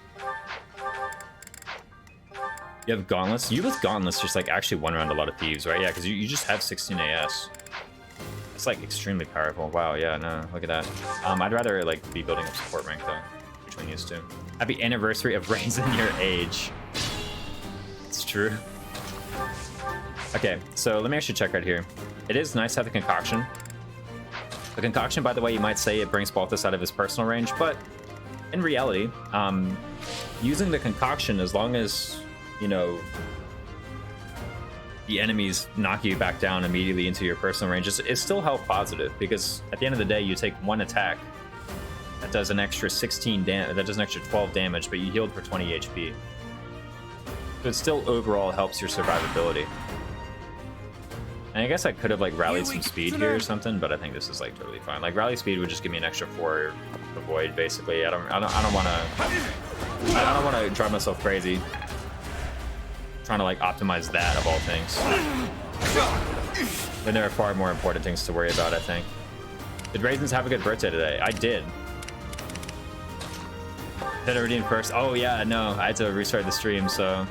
You have Gauntlets. You with Gauntlets just, like, actually won around a lot of thieves, right? Yeah, because you just have 16 AS. It's, like, extremely powerful. Wow, yeah, no, look at that. I'd rather, like, be building up support rank, though, between these two. Happy anniversary of Raisin your age. It's true. Okay, so let me actually check right here. It is nice to have the Concoction. The Concoction, by the way, you might say it brings Balthus out of his personal range, but in reality, using the Concoction, as long as, you know, the enemies knock you back down immediately into your personal range, is still health positive, because at the end of the day, you take 1 attack that does an extra 16 damage, that does an extra 12 damage, but you healed for 20 HP. So it still overall helps your survivability. And I guess I could have, like, rallied some speed here or something, but I think this is, like, totally fine. Like, rally speed would just give me an extra 4 avoid, basically. I don't want to drive myself crazy trying to, like, optimize that of all things. Then there are far more important things to worry about, I think. Did Raisins have a good birthday today? I did. Did I redeem first? Oh yeah, no, I had to restart the stream, so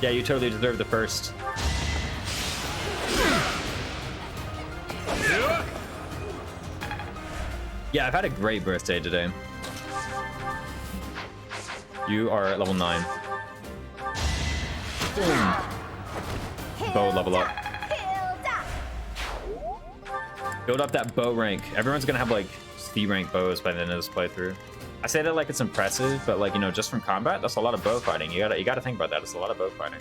yeah, you totally deserve the first. Yeah, I've had a great birthday today. You are at level 9. Boom. Bow level up. Build up that bow rank. Everyone's gonna have, like, C rank bows by the end of this playthrough. I say that like it's impressive, but, like, you know, just from combat, that's a lot of bow fighting. You gotta think about that. It's a lot of bow fighting.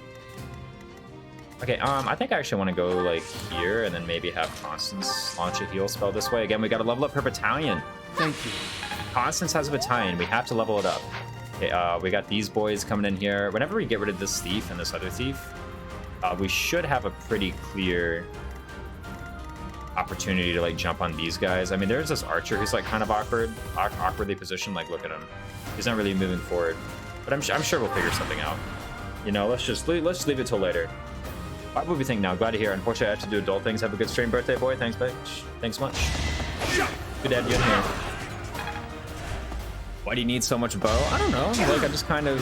Okay, I think I actually want to go like here and then maybe have Constance launch a heal spell this way. Again, we got to level up her battalion. Thank you. Constance has a battalion. We have to level it up. Okay, we got these boys coming in here. Whenever we get rid of this thief and this other thief, we should have a pretty clear opportunity to like jump on these guys. I mean, there's this archer who's like kind of awkwardly positioned. Like, look at him. He's not really moving forward. But I'm sure we'll figure something out. You know, let's leave it till later. Why would we think now? Glad to hear. Unfortunately, I have to do adult things. Have a good stream, birthday boy. Thanks, bitch. Thanks much. Good to have you in here. Why do you need so much bow? I don't know. Like, I just kind of,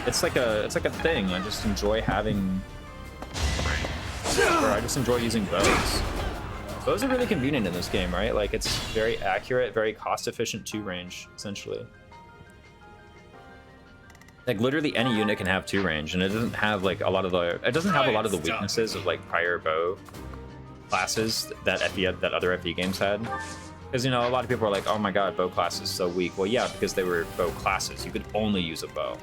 it's like a thing. I just enjoy having, or I just enjoy using bows. Bows are really convenient in this game, right? Like, it's very accurate, very cost-efficient 2-range, essentially. Like, literally any unit can have 2-range, and it doesn't have like a lot of the weaknesses of like prior bow classes that other FE games had. Because, you know, a lot of people are like, oh my god, bow class is so weak. Well, yeah, because they were bow classes. You could only use a bow.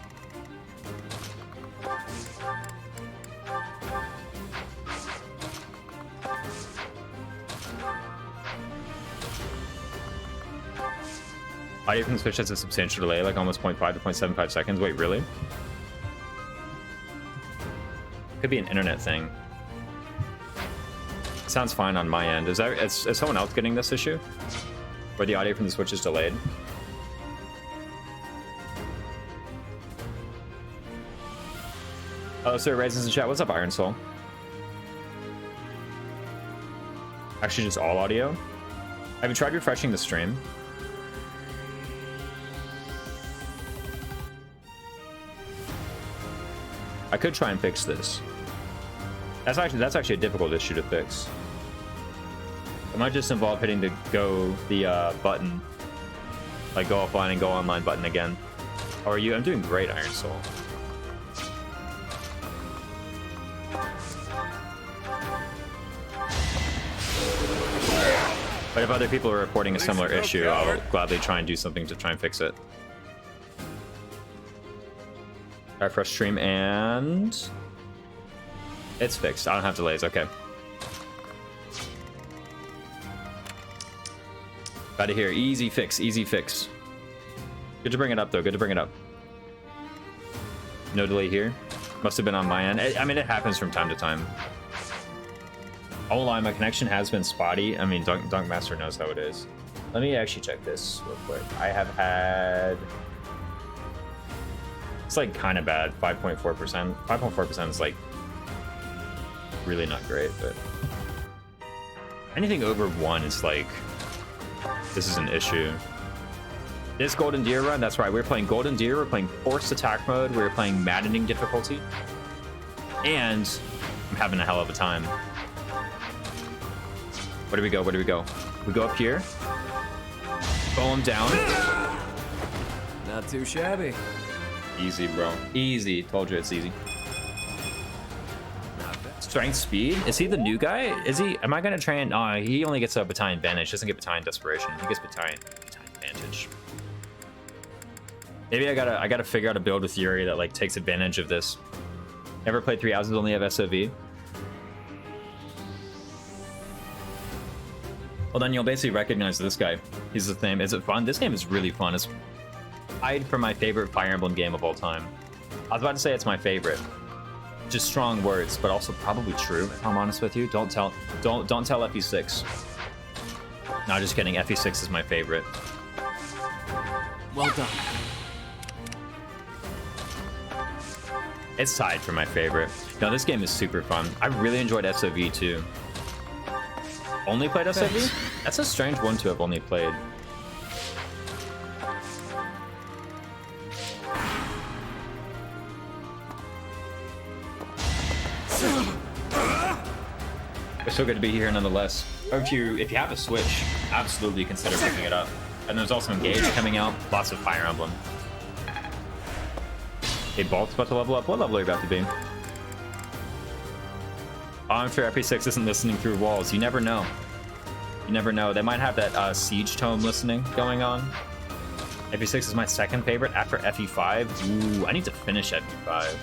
Audio from the Switch has a substantial delay, like almost 0.5 to 0.75 seconds. Wait, really? Could be an internet thing. Sounds fine on my end. Is someone else getting this issue? Where the audio from the Switch is delayed? Oh, sir, Raisins in chat. What's up, Iron Soul? Actually, just all audio? Have you tried refreshing the stream? I could try and fix this. That's actually a difficult issue to fix. It might just involve hitting the button, like go offline and go online button again. How are you? I'm doing great, Iron Soul. But if other people are reporting a similar issue, I'll gladly try and do something to try and fix it. Alright, fresh stream, and it's fixed. I don't have delays. Okay. Got it here. Easy fix. Easy fix. Good to bring it up, though. Good to bring it up. No delay here. Must have been on my end. I mean, it happens from time to time. I won't lie, my connection has been spotty. I mean, Dunk Master knows how it is. Let me actually check this real quick. I have had... It's like kind of bad, 5.4%. 5.4% is like really not great, but anything over 1 is like, this is an issue. This Golden Deer run, that's right, we're playing Golden Deer, we're playing Forced Attack mode, we're playing Maddening difficulty, and I'm having a hell of a time. Where do we go? Where do we go? We go up here, bow him down. Not too shabby. Easy, bro. Easy. Told you it's easy. Strength, speed. Is he the new guy? Is he? Am I gonna train? Oh, he only gets a battalion advantage. Doesn't get battalion desperation. He gets battalion advantage. Maybe I gotta figure out a build with Yuri that like takes advantage of this. Never played 3 houses, only have SOV. Well, then you'll basically recognize this guy. He's the thing. Is it fun? This game is really fun. It's tied for my favorite Fire Emblem game of all time. I was about to say it's my favorite. Just strong words, but also probably true, if I'm honest with you. Don't tell FE6. No, just kidding. FE6 is my favorite. Well done. It's tied for my favorite. No, this game is super fun. I really enjoyed SOV too. Only played SOV? Thanks. That's a strange one to have only played. It's so good to be here nonetheless. Or if you have a Switch, absolutely consider picking it up. And there's also Engage coming out, lots of Fire Emblem. Hey, Bolt's about to level up. What level are you about to be? Oh, I'm sure FE6 isn't listening through walls. You never know. You never know. They might have that Siege Tome listening going on. FE6 is my second favorite after FE5. Ooh, I need to finish FE5.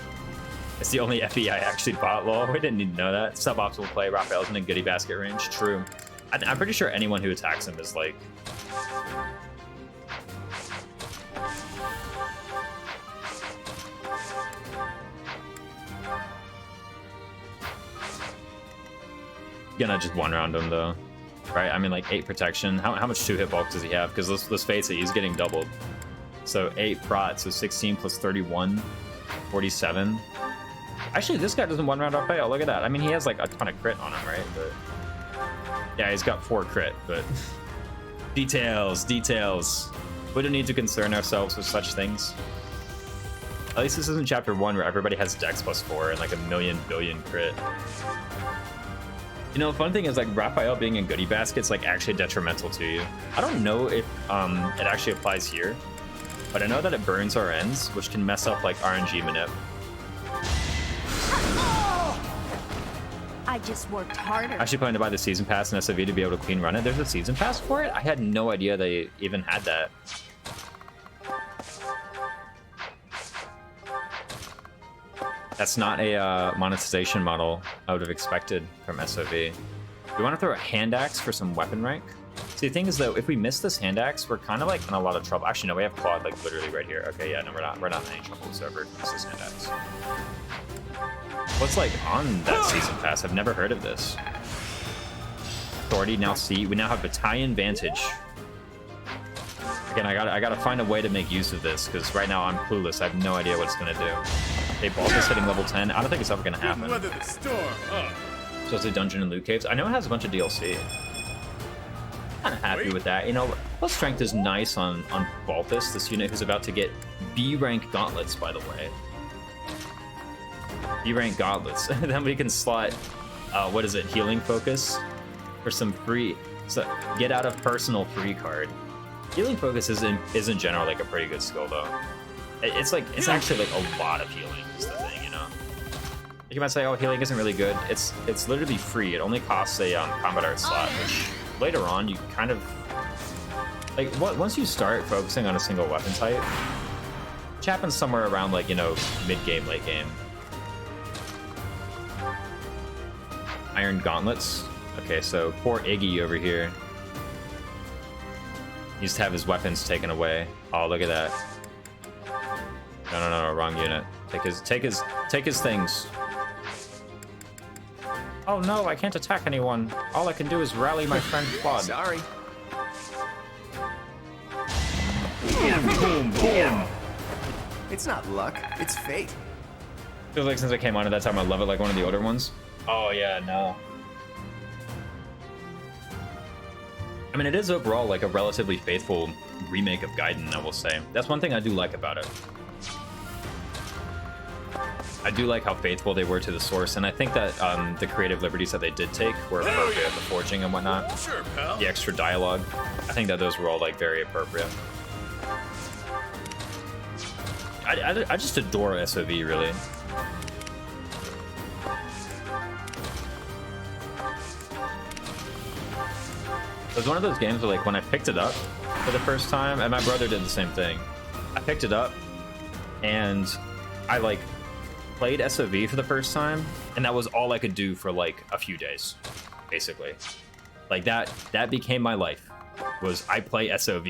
It's the only FE I actually bought. Lol, we didn't need to know that. Suboptimal play. Raphael's in a goodie basket range. True. I'm pretty sure anyone who attacks him is like. Gonna just one round him though, right? I mean, like 8 protection. How much 2-hit bulk does he have? Because let's face it, he's getting doubled. So 8 prot, so 16 plus 31, 47. Actually, this guy doesn't one round off fail. Look at that. I mean, he has like a ton of crit on him, right? But yeah, he's got 4 crit. But details. We don't need to concern ourselves with such things. At least this isn't chapter 1 where everybody has dex plus 4 and like a million billion crit. You know, the fun thing is like Raphael being in goodie baskets like actually detrimental to you. I don't know if it actually applies here, but I know that it burns our ends, which can mess up like RNG manip. I just worked harder. I actually plan to buy the season pass in SOV to be able to clean run it. There's a season pass for it? I had no idea they even had that. That's not a monetization model I would have expected from SOV. We want to throw a hand axe for some weapon rank. See, the thing is though, if we miss this hand axe, we're kind of like in a lot of trouble. Actually, no, we have Claude like literally right here. Okay, yeah, no, we're not in any trouble whatsoever if we miss this hand axe. What's like on that season pass? I've never heard of this. Authority, now C. We now have battalion vantage. Again, I gotta find a way to make use of this because right now I'm clueless. I have no idea what it's gonna do. Okay, Baltus hitting level 10. I don't think it's ever gonna happen. Weather the storm. So it's a dungeon and loot caves. I know it has a bunch of DLC. Kind of happy with that. You know, plus strength is nice on Baltus, this unit who's about to get B rank gauntlets, by the way. B rank gauntlets. Then we can slot, what is it, healing focus for some free. So get out of personal free card. Healing focus is in general like a pretty good skill though. It's actually like a lot of healing is the thing, you know. You might say, oh, healing isn't really good. It's literally free. It only costs a combat art slot, which later on you kind of like once you start focusing on a single weapon type, which happens somewhere around like, you know, mid game, late game. Iron gauntlets. Okay, so poor Iggy over here. He used to have his weapons taken away. Oh, look at that. No, wrong unit. Take his things. Oh no, I can't attack anyone. All I can do is rally my friend Claude. Sorry. Boom, boom. It's not luck, it's fate. Feels like since I came on at that time, I love it like one of the older ones. Oh yeah, no. I mean, it is overall like a relatively faithful remake of Gaiden, I will say. That's one thing I do like about it. I do like how faithful they were to the source, and I think that the creative liberties that they did take were appropriate, the forging and whatnot. Sure, pal. The extra dialogue. I think that those were all like very appropriate. I just adore SOV, really. It was one of those games where, like, when I picked it up for the first time, and my brother did the same thing. I picked it up, and I, like, played SOV for the first time, and that was all I could do for, like, a few days, basically. Like, that became my life, was I play SOV.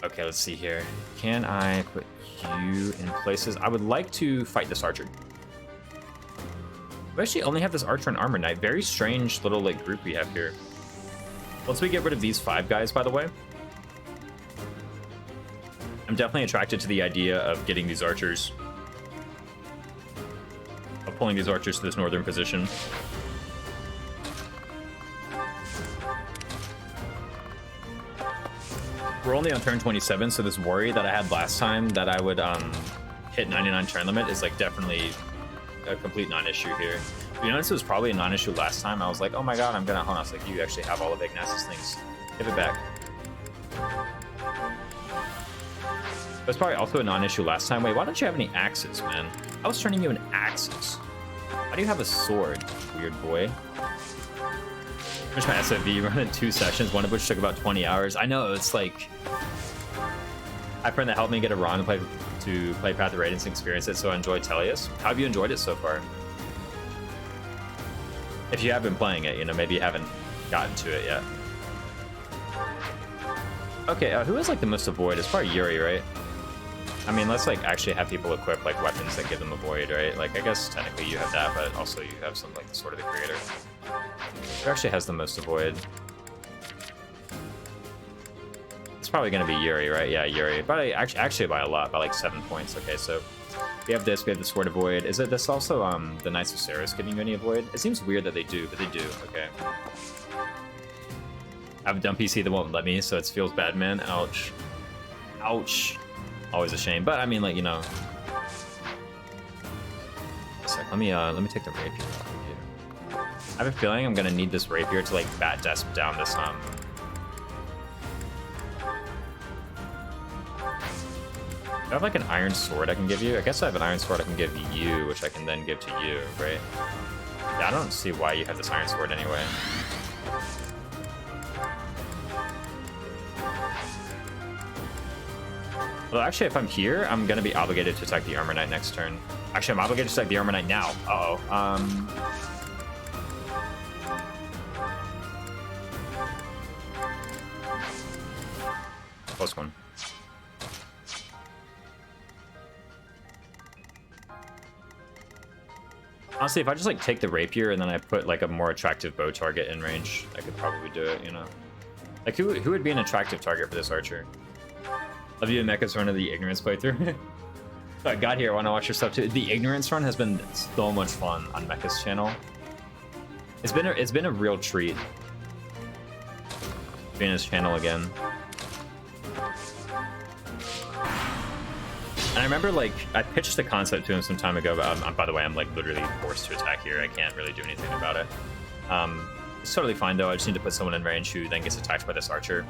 Okay, let's see here. Can I put you in places? I would like to fight this archer. We actually only have this archer and armor knight. Very strange little like group we have here. Once we get rid of these 5 guys, by the way, I'm definitely attracted to the idea of getting these archers, of pulling these archers to this northern position. We're only on turn 27, so this worry that I had last time that I would hit 99 turn limit is like definitely a complete non-issue here. To be honest, it was probably a non-issue last time. I was like, oh my god, I'm gonna hold on. I was like, you actually have all of Ignaz's things. Give it back. It was probably also a non-issue last time. Wait, why don't you have any axes, man? I was turning you in axes. Why do you have a sword, weird boy? Finished my SOV run in 2 sessions, one of which took about 20 hours. I know, it's like... I have a friend that helped me get a run and play for to play Path of Radiance and experience it, so I enjoy Tellius. How have you enjoyed it so far? If you have been playing it, you know, maybe you haven't gotten to it yet. Okay, who has like the most avoid? It's probably Yuri, right? I mean, let's like actually have people equip like weapons that give them avoid, right? Like, I guess technically you have that, but also you have some like the Sword of the Creator. Who actually has the most avoid? It's probably gonna be Yuri, right? Yeah, Yuri. But actually by a lot, by like 7 points. Okay, so we have this. We have the Sword of Void. Is it this also the Knights of Ceres giving you any avoid? It seems weird that they do, but they do. Okay. I have a dumb PC that won't let me, so it feels bad, man. Ouch. Ouch. Always a shame, but I mean, like, you know. A sec. Let me take the rapier off of you. I have a feeling I'm gonna need this rapier to like bat desk down this Do I have like an iron sword I can give you? I guess I have an iron sword I can give you, which I can then give to you, right? Yeah, I don't see why you have this iron sword anyway. Well, actually, if I'm here, I'm gonna be obligated to attack the Armor Knight next turn. Actually, I'm obligated to attack the Armor Knight now. Close one. Honestly, if I just like take the rapier and then I put like a more attractive bow target in range, I could probably do it, you know? Like, who would be an attractive target for this archer? Love you and Mecha's run of the Ignorance playthrough. So I got here, I want to watch your stuff too. The Ignorance run has been so much fun on Mecha's channel. It's been a real treat being his channel again. And I remember, like, I pitched the concept to him some time ago, but by the way, I'm like literally forced to attack here. I can't really do anything about it. It's totally fine though. I just need to put someone in range who then gets attacked by this archer.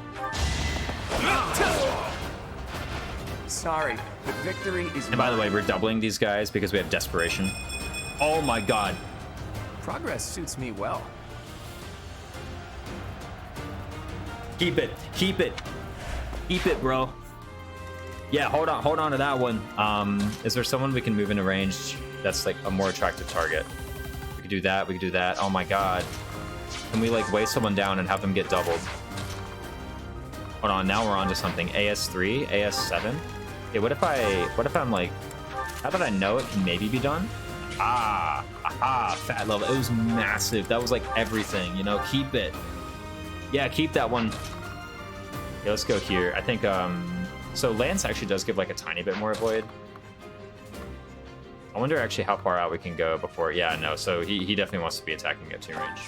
Sorry, but victory is. And by the way, we're doubling these guys because we have desperation. Oh my god. Progress suits me well. Keep it, keep it, keep it, bro. Yeah, hold on to that one. Is there someone we can move into range that's like a more attractive target? We could do that. We could do that. Oh my god. Can we like weigh someone down and have them get doubled? Hold on. Now we're on to something. AS3, AS7. Okay, what if I'm like, how that I know it can maybe be done? Fat level. It was massive. That was like everything, you know. Keep it. Yeah, keep that one. Okay, let's go here. I think so Lance actually does give like a tiny bit more void. I wonder actually how far out we can go before. Yeah, no. So he definitely wants to be attacking at 2 range.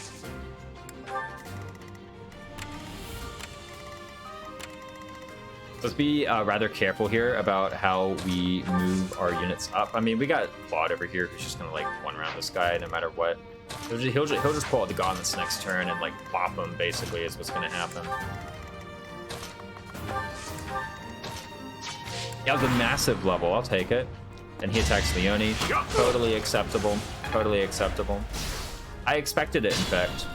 Let's be rather careful here about how we move our units up. I mean, we got Claude over here who's just gonna like one round this guy no matter what. He'll just pull out the gauntlets next turn and like bop him. Basically, is what's gonna happen. Yeah, the massive level. I'll take it. And he attacks Leone. Totally acceptable. Totally acceptable. I expected it, in fact.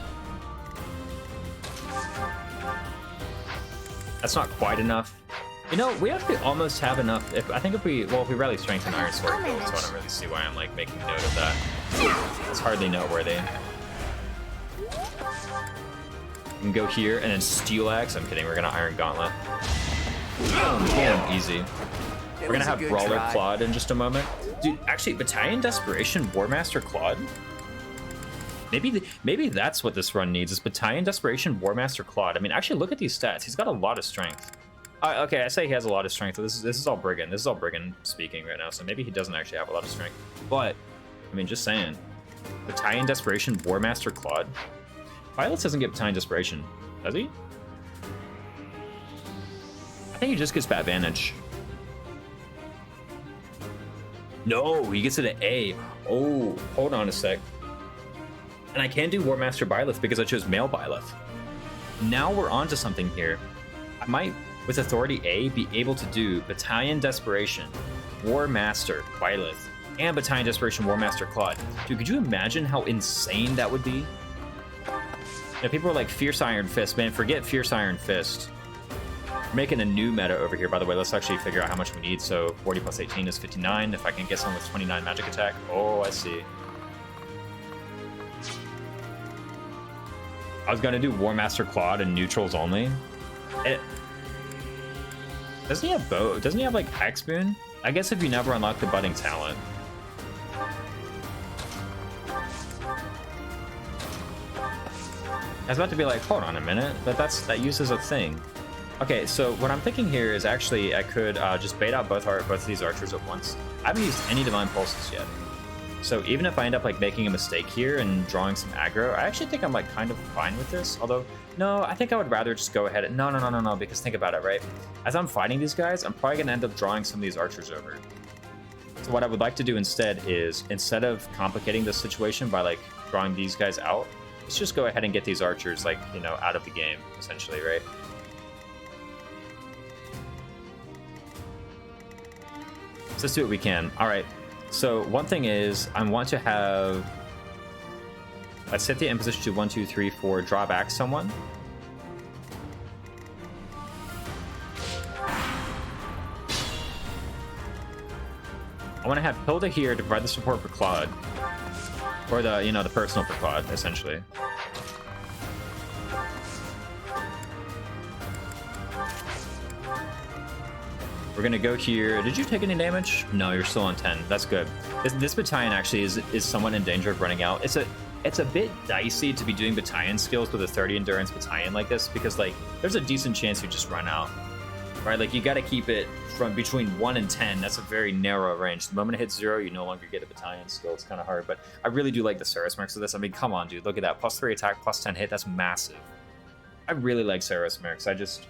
That's not quite enough. You know, we actually almost have enough. I think if we rally strength and Iron Sword build, so I don't really see why I'm like making note of that. It's hardly noteworthy. We can go here and then Steel Axe. I'm kidding. We're gonna Iron Gauntlet. Boom, easy. We're gonna have Brawler Claude in just a moment. Dude, actually, Battalion Desperation Warmaster Claude? Maybe that's what this run needs, is Battalion Desperation Warmaster Claude. I mean, actually, look at these stats. He's got a lot of strength. Okay, I say he has a lot of strength. This is all Brigand. This is all Brigand speaking right now, so maybe he doesn't actually have a lot of strength. But, I mean, just saying. Battalion Desperation Warmaster Claude. Violets doesn't get Battalion Desperation, does he? I think he just gets Bat Vantage. No, he gets it at A. Oh, hold on a sec. And I can do Warmaster Byleth because I chose male Byleth. Now we're on to something here. I might, with Authority A, be able to do Battalion Desperation, Warmaster Byleth, and Battalion Desperation Warmaster Claude. Dude, could you imagine how insane that would be? Now, people are like, Fierce Iron Fist. Man, forget Fierce Iron Fist. Making a new meta over here, by the way. Let's actually figure out how much we need. So 40 plus 18 is 59. If I can get someone with 29 magic attack. Oh, I see. I was gonna do War Master Claude and neutrals only. Doesn't he have bow? Doesn't he have like Axe Boon? I guess if you never unlock the budding talent. I was about to be like, hold on a minute, but that uses a thing. Okay, so what I'm thinking here is actually I could just bait out both of these archers at once. I haven't used any divine pulses yet. So even if I end up like making a mistake here and drawing some aggro, I actually think I'm like kind of fine with this. Although, no, I think I would rather just go ahead and no, because think about it, right? As I'm fighting these guys, I'm probably gonna end up drawing some of these archers over. So what I would like to do instead is, instead of complicating the situation by like drawing these guys out, let's just go ahead and get these archers like, you know, out of the game, essentially, right? So let's do what we can. All right. So one thing is, I want to have, let's set the imposition to 1, 2, 3, 4, draw back someone. I want to have Hilda here to provide the support for Claude. Or the, you know, the personal for Claude, essentially. We're gonna go here. Did you take any damage? No, you're still on 10. That's good. This battalion actually is somewhat in danger of running out. It's a bit dicey to be doing battalion skills with a 30 endurance battalion like this, because like there's a decent chance you just run out, right? Like you got to keep it from between 1 and 10. That's a very narrow range. The moment it hits 0, you no longer get a battalion skill. It's kind of hard, but I really do like the Saros Mercs of this. I mean, come on, dude, look at that. +3 attack, +10 hit. That's massive. I really like Saros Mercs. I just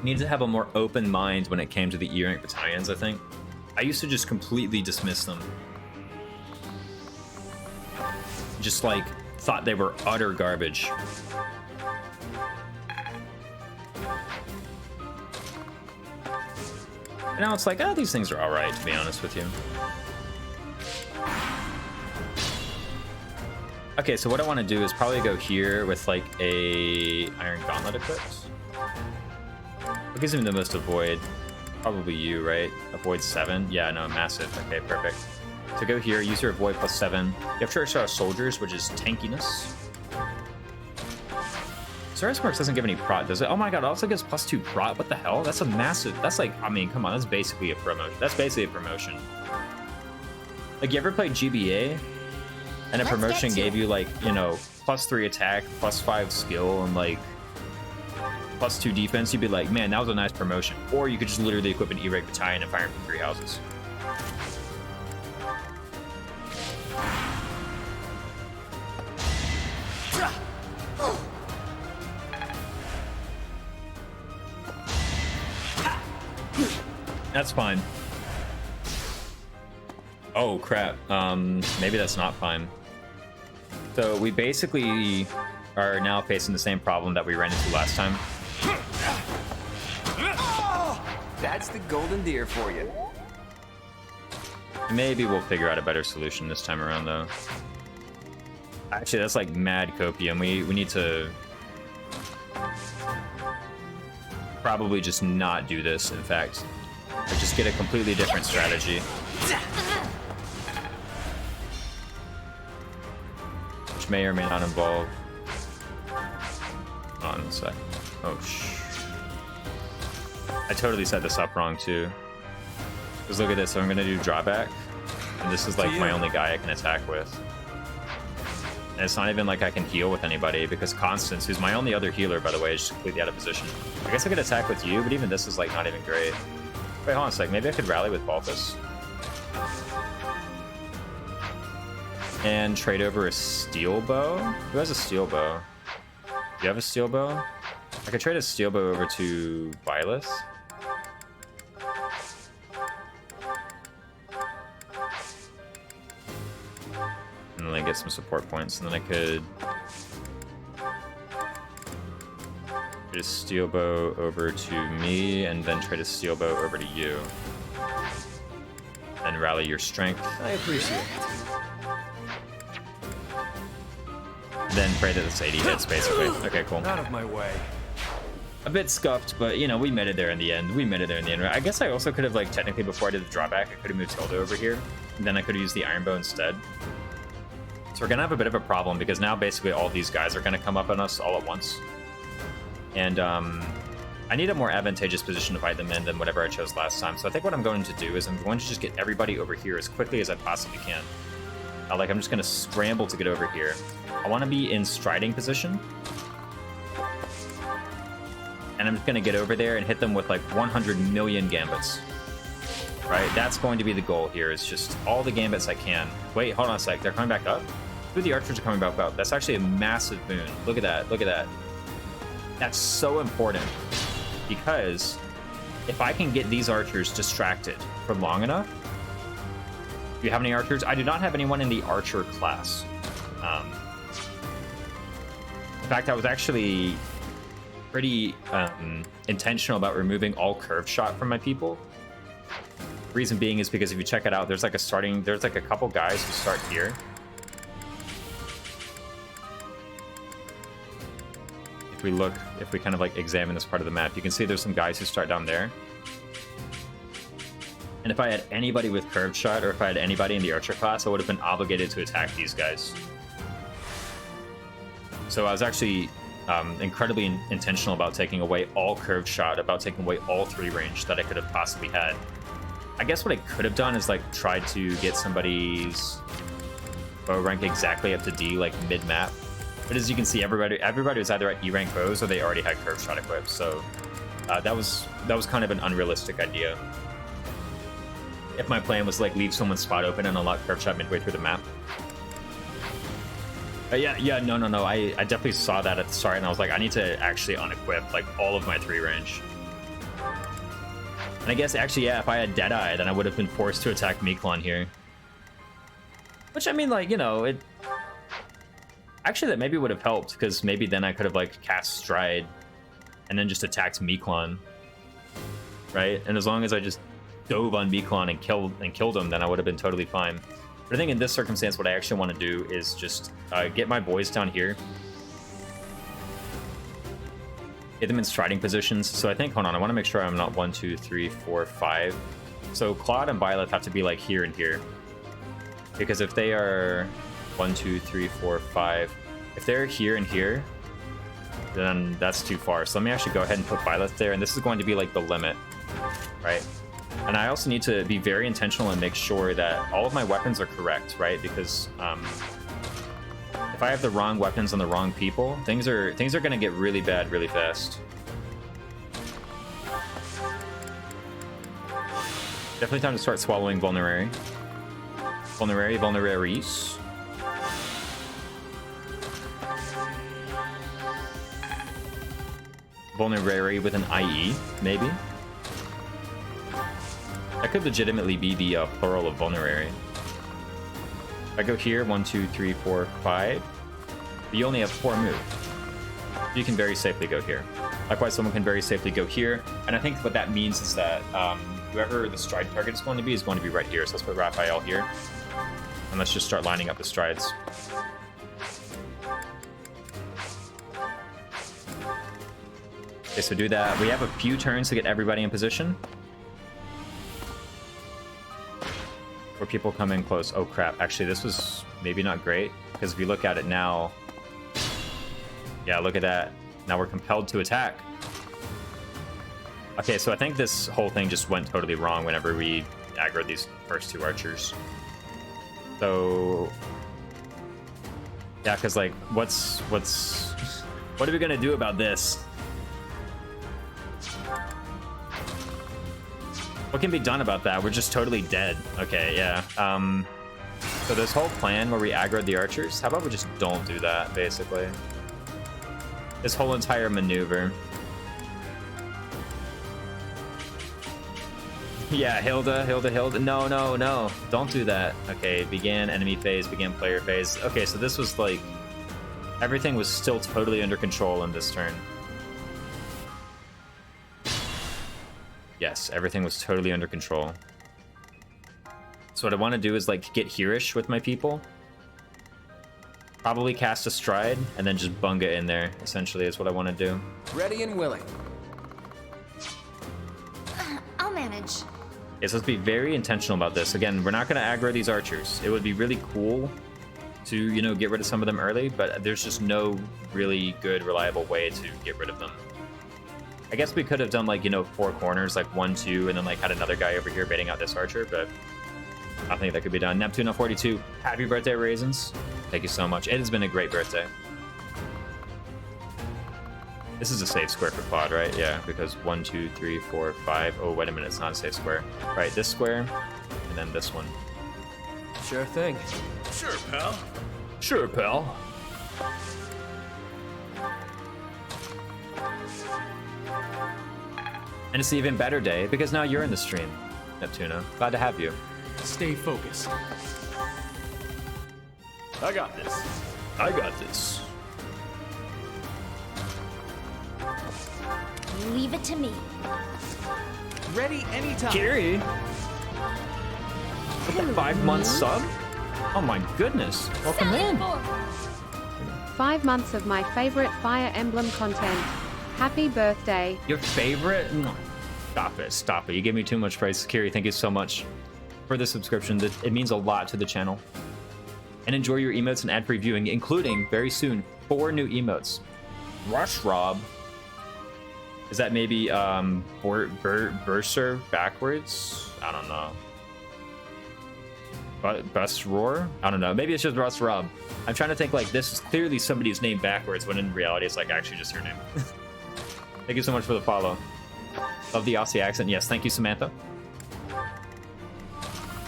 need to have a more open mind when it came to the E rank battalions, I think. I used to just completely dismiss them. Just like thought they were utter garbage. And now it's like, oh, these things are alright, to be honest with you. Okay, so what I want to do is probably go here with like a Iron Gauntlet equipped. What gives him the most avoid? Probably you, right? Avoid 7. Yeah, no, massive. Okay, perfect. So go here, use your avoid +7. You have Church Star Soldiers, which is tankiness. Saros Mercs doesn't give any prot, does it? Oh my god, it also gives +2 prot. What the hell? That's a massive. That's like, I mean, come on, that's basically a promotion. That's basically a promotion. Like, you ever played GBA? And a promotion gave you, like, you know, +3 attack, +5 skill, and like +2 defense, you'd be like, man, that was a nice promotion. Or you could just literally equip an E-Rank battalion and fire from 3 houses. That's fine. Oh crap. Maybe that's not fine. So we basically are now facing the same problem that we ran into last time. That's the golden deer for you. Maybe we'll figure out a better solution this time around, though. Actually, that's like mad copium. We need to probably just not do this, in fact. Or just get a completely different strategy. Which may or may not involve... on a sec. Oh, I totally set this up wrong, too. Because look at this, so I'm going to do drawback. And this is like my only guy I can attack with. And it's not even like I can heal with anybody, because Constance, who's my only other healer, by the way, is just completely out of position. I guess I could attack with you, but even this is like not even great. Wait, hold on a sec. Maybe I could rally with Balthus. And trade over a steel bow? Who has a steel bow? Do you have a steel bow? I could trade a steel bow over to Byleth. And then I get some support points, and then I could trade a steel bow over to me, and then trade a steel bow over to you. And rally your strength. I appreciate it. then pray that this 80 hits, basically. Okay, cool. Out of my way. A bit scuffed, but you know, we made it there in the end. I guess I also could have, like, technically before I did the drawback, I could have moved Hilda over here. And then I could have used the Iron Bow instead. So we're gonna have a bit of a problem because now basically all these guys are gonna come up on us all at once. And I need a more advantageous position to fight them in than whatever I chose last time. So I think what I'm going to do is I'm going to just get everybody over here as quickly as I possibly can. Like, I'm just gonna scramble to get over here. I want to be in striding position. And I'm just gonna get over there and hit them with like 100 million gambits. Right, that's going to be the goal here, is just all the gambits I can. Wait, hold on a sec, they're coming back up? Who the archers are coming back up? That's actually a massive boon. Look at that, look at that. That's so important, because if I can get these archers distracted for long enough. Do you have any archers? I do not have anyone in the archer class. In fact, I was actually pretty intentional about removing all curved shot from my people. Reason being is because if you check it out, there's like a couple guys who start here. If we kind of like examine this part of the map, you can see there's some guys who start down there. And if I had anybody with curved shot, or if I had anybody in the archer class, I would have been obligated to attack these guys. So I was actually incredibly intentional about taking away all curved shot, about taking away all 3 range that I could have possibly had. I guess what I could have done is like tried to get somebody's bow rank exactly up to D, like mid-map. But as you can see, everybody was either at E rank bows or they already had curved shot equipped. So that was kind of an unrealistic idea. If my plan was like leave someone's spot open and unlock curved shot midway through the map. No. I definitely saw that at the start, and I was like, I need to actually unequip like all of my 3 range. And I guess actually, yeah, if I had Deadeye, then I would have been forced to attack Miquelon here. Which, I mean, like, you know, it actually that maybe would have helped, because maybe then I could have like cast Stride and then just attacked Miquelon, right? And as long as I just dove on Miquelon and killed him, then I would have been totally fine. But I think in this circumstance, what I actually want to do is just get my boys down here. Get them in striding positions. So I think, hold on, I want to make sure I'm not 1, 2, 3, 4, 5. So Claude and Byleth have to be like here and here. Because if they are 1, 2, 3, 4, 5, if they're here and here, then that's too far. So let me actually go ahead and put Byleth there, and this is going to be like the limit, right? And I also need to be very intentional and make sure that all of my weapons are correct, right? Because if I have the wrong weapons on the wrong people, things are going to get really bad really fast. Definitely time to start swallowing Vulnerary. Vulneraries. Vulnerary with an IE, maybe. That could legitimately be the plural of Vulnerary. If I go here, 1, 2, 3, 4, 5. But you only have 4 moves. You can very safely go here. Likewise, someone can very safely go here. And I think what that means is that whoever the stride target is going to be right here. So let's put Raphael here. And let's just start lining up the strides. Okay, so do that. We have a few turns to get everybody in position. Where people come in close. Oh crap, actually this was maybe not great, because if you look at it now, yeah, look at that. Now we're compelled to attack. Okay, so I think this whole thing just went totally wrong whenever we aggroed these first 2 archers. So yeah, because like what are we gonna do about this? What can be done about that? We're just totally dead. Okay, yeah. So this whole plan where we aggroed the archers, how about we just don't do that, basically? This whole entire maneuver. Yeah, Hilda. No. Don't do that. Okay, began enemy phase, began player phase. Okay, so this was like... everything was still totally under control in this turn. Yes, everything was totally under control. So what I want to do is like get here-ish with my people. Probably cast a stride and then just bunga in there, essentially, is what I want to do. Ready and willing. I'll manage. Yeah, so let's be very intentional about this. Again, we're not going to aggro these archers. It would be really cool to, you know, get rid of some of them early, but there's just no really good, reliable way to get rid of them. I guess we could have done, like, you know, 4 corners, like 1, 2, and then, like, had another guy over here baiting out this archer, but I think that could be done. Neptune42, happy birthday, Raisins. Thank you so much. It has been a great birthday. This is a safe square for pod, right? Yeah, because 1, 2, 3, 4, 5. Oh, wait a minute, it's not a safe square. Right, this square, and then this one. Sure thing. Sure, pal. Sure, pal. And it's an even better day because now you're in the stream, Neptuna. Glad to have you. Stay focused. I got this. I got this. Leave it to me. Ready anytime. Kiri! With the 5-month sub? Oh my goodness. Welcome in. 5 months of my favorite Fire Emblem content. Happy birthday. Your favorite? No. Stop it. Stop it. You gave me too much praise. Kiri, thank you so much for the subscription. It means a lot to the channel. And enjoy your emotes and ad-free viewing, including, very soon, 4 new emotes. Rush Rob. Is that maybe Burser backwards? I don't know. Bus Roar? I don't know. Maybe it's just Rush Rob. I'm trying to think, like, this is clearly somebody's name backwards, when in reality it's like actually just your name. Thank you so much for the follow. Love the Aussie accent. Yes, thank you, Samantha.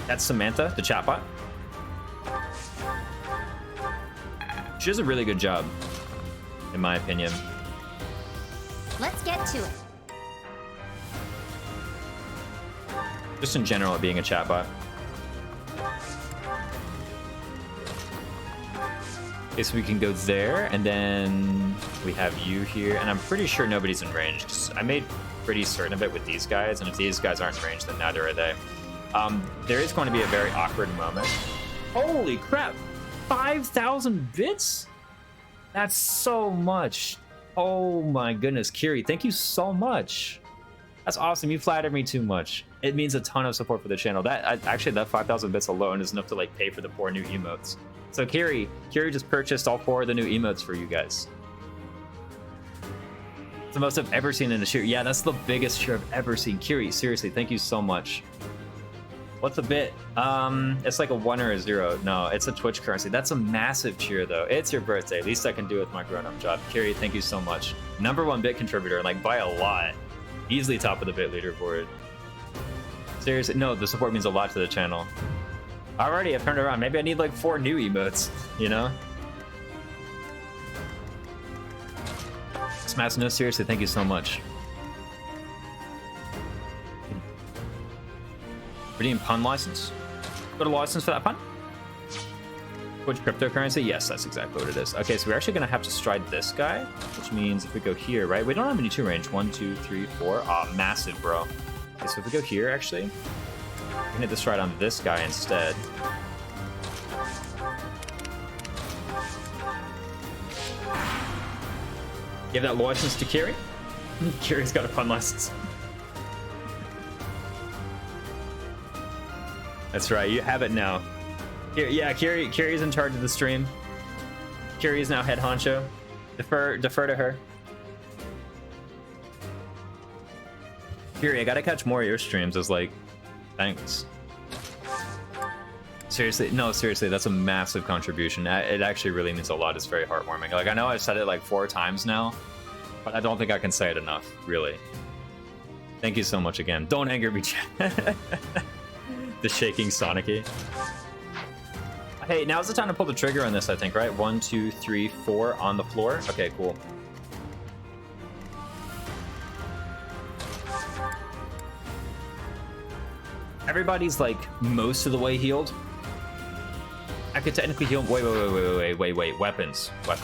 That's Samantha, the chatbot. She does a really good job, in my opinion. Let's get to it. Just in general, at being a chatbot. Okay, so we can go there, and then we have you here, and I'm pretty sure nobody's in range, because I made pretty certain of it with these guys, and if these guys aren't in range, then neither are they. There is going to be a very awkward moment. Holy crap! 5,000 bits? That's so much. Oh my goodness, Kiri, thank you so much. That's awesome. You flattered me too much. It means a ton of support for the channel. Actually, that 5,000 bits alone is enough to like pay for the 4 new emotes. So Kiri just purchased all 4 of the new emotes for you guys. It's the most I've ever seen in a cheer. Yeah, that's the biggest cheer I've ever seen. Kiri, seriously, thank you so much. What's a bit? It's like a 1 or a 0. No, it's a Twitch currency. That's a massive cheer, though. It's your birthday. Least I can do with my grown-up job. Kiri, thank you so much. #1 bit contributor, like by a lot. Easily top of the bit leaderboard. Seriously, no, the support means a lot to the channel. Alrighty, I've turned around. Maybe I need like 4 new emotes, you know? Smash, no, seriously, thank you so much. Redeem pun license. Got a license for that pun? Which cryptocurrency? Yes, that's exactly what it is. Okay, so we're actually gonna have to stride this guy, which means if we go here, right? We don't have any 2 range. 1, 2, 3, 4. Ah, massive, bro. Okay, so if we go here, actually, we can hit the stride on this guy instead. Give that license to Kiri. Kiri's got a pun license. That's right, you have it now. Yeah, Kiri's in charge of the stream. Kiri is now head honcho. Defer to her. Kiri, I gotta catch more of your streams as like, thanks. Seriously, no, seriously, that's a massive contribution. It actually really means a lot. It's very heartwarming. Like, I know I've said it like 4 times now, but I don't think I can say it enough, really. Thank you so much again. Don't anger me, chat. The shaking Sonic-y. Hey, now's the time to pull the trigger on this, I think, right? 1, 2, 3, 4 on the floor. Okay, cool. Everybody's like most of the way healed. I could technically heal. Wait. Weapons. All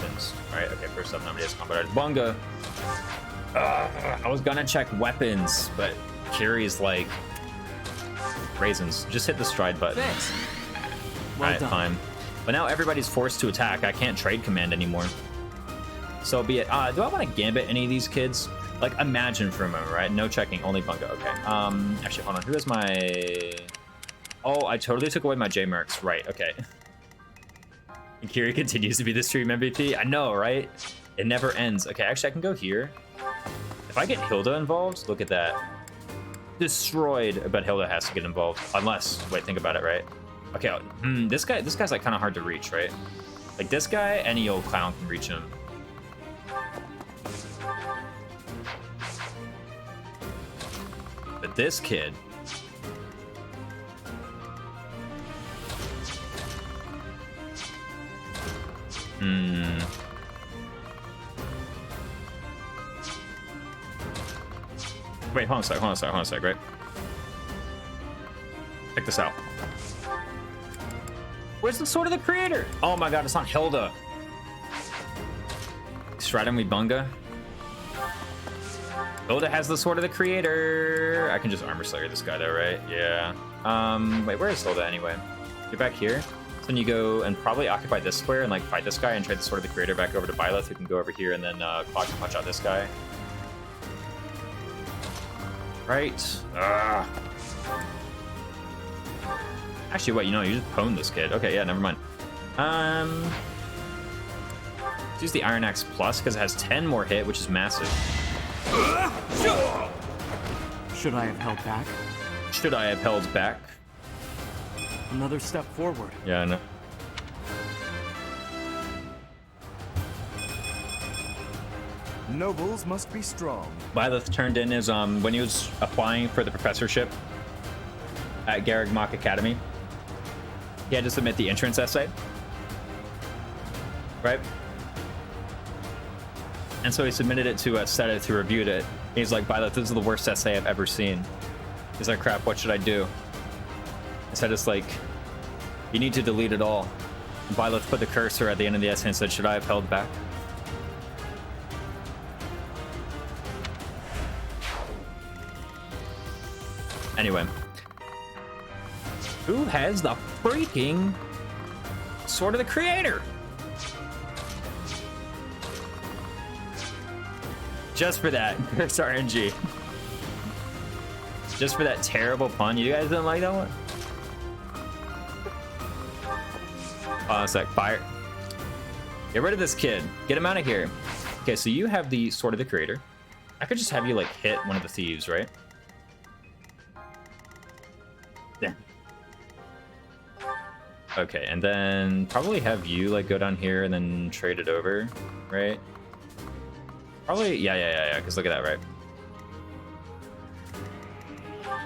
right. Okay. First up, nobody has combat. Bunga. I was gonna check weapons, but Kiri's like Raisins. Just hit the stride button. Thanks. Well Alright, done. fine. But now everybody's forced to attack. I can't trade command anymore. So be it. Do I want to gambit any of these kids? Like, imagine for a moment, right? No checking, only bunga. Okay. Actually, hold on. Who is my... Oh, I totally took away my J-Mercs. Right, okay. And Kiri continues to be the stream MVP. I know, right? It never ends. Okay, actually, I can go here. If I get Hilda involved, look at that. Destroyed. I bet Hilda has to get involved. Unless, wait, think about it, right? Okay, this guy's like kind of hard to reach, right? Like this guy, any old clown can reach him. But this kid... Wait, hold on a sec, right? Check this out. Where's the Sword of the Creator? Oh my god, it's not Hilda. Striding with bunga. Hilda has the Sword of the Creator. I can just Armor Slayer this guy though, right? Yeah. Wait, where is Hilda anyway? Get back here. So then you go and probably occupy this square and like fight this guy and trade the Sword of the Creator back over to Byleth, who can go over here and then Claw can punch out this guy. Right. Actually, wait, you know, you just pwned this kid. Okay, yeah, never mind. Let's use the Iron Axe Plus because it has 10 more hit, which is massive. Should I have held back? Should I have held back? Another step forward. Yeah, I know. Nobles must be strong. Byleth turned in his, when he was applying for the professorship at Garreg Mach Academy, he had to submit the entrance essay, right? And so he submitted it to Seta, who reviewed it. He's like, Byleth, this is the worst essay I've ever seen. He's like, crap, what should I do? And Seta's like, you need to delete it all. And Byleth put the cursor at the end of the essay and said, should I have held back? Anyway, who has the freaking Sword of the Creator? Just for that, curse RNG. Just for that terrible pun. You guys didn't like that one? Oh, it's like fire. Get rid of this kid. Get him out of here. Okay, so you have the Sword of the Creator. I could just have you like hit one of the thieves, right? Yeah. Okay, and then probably have you like go down here and then trade it over, right? Probably, yeah, because look at that, right?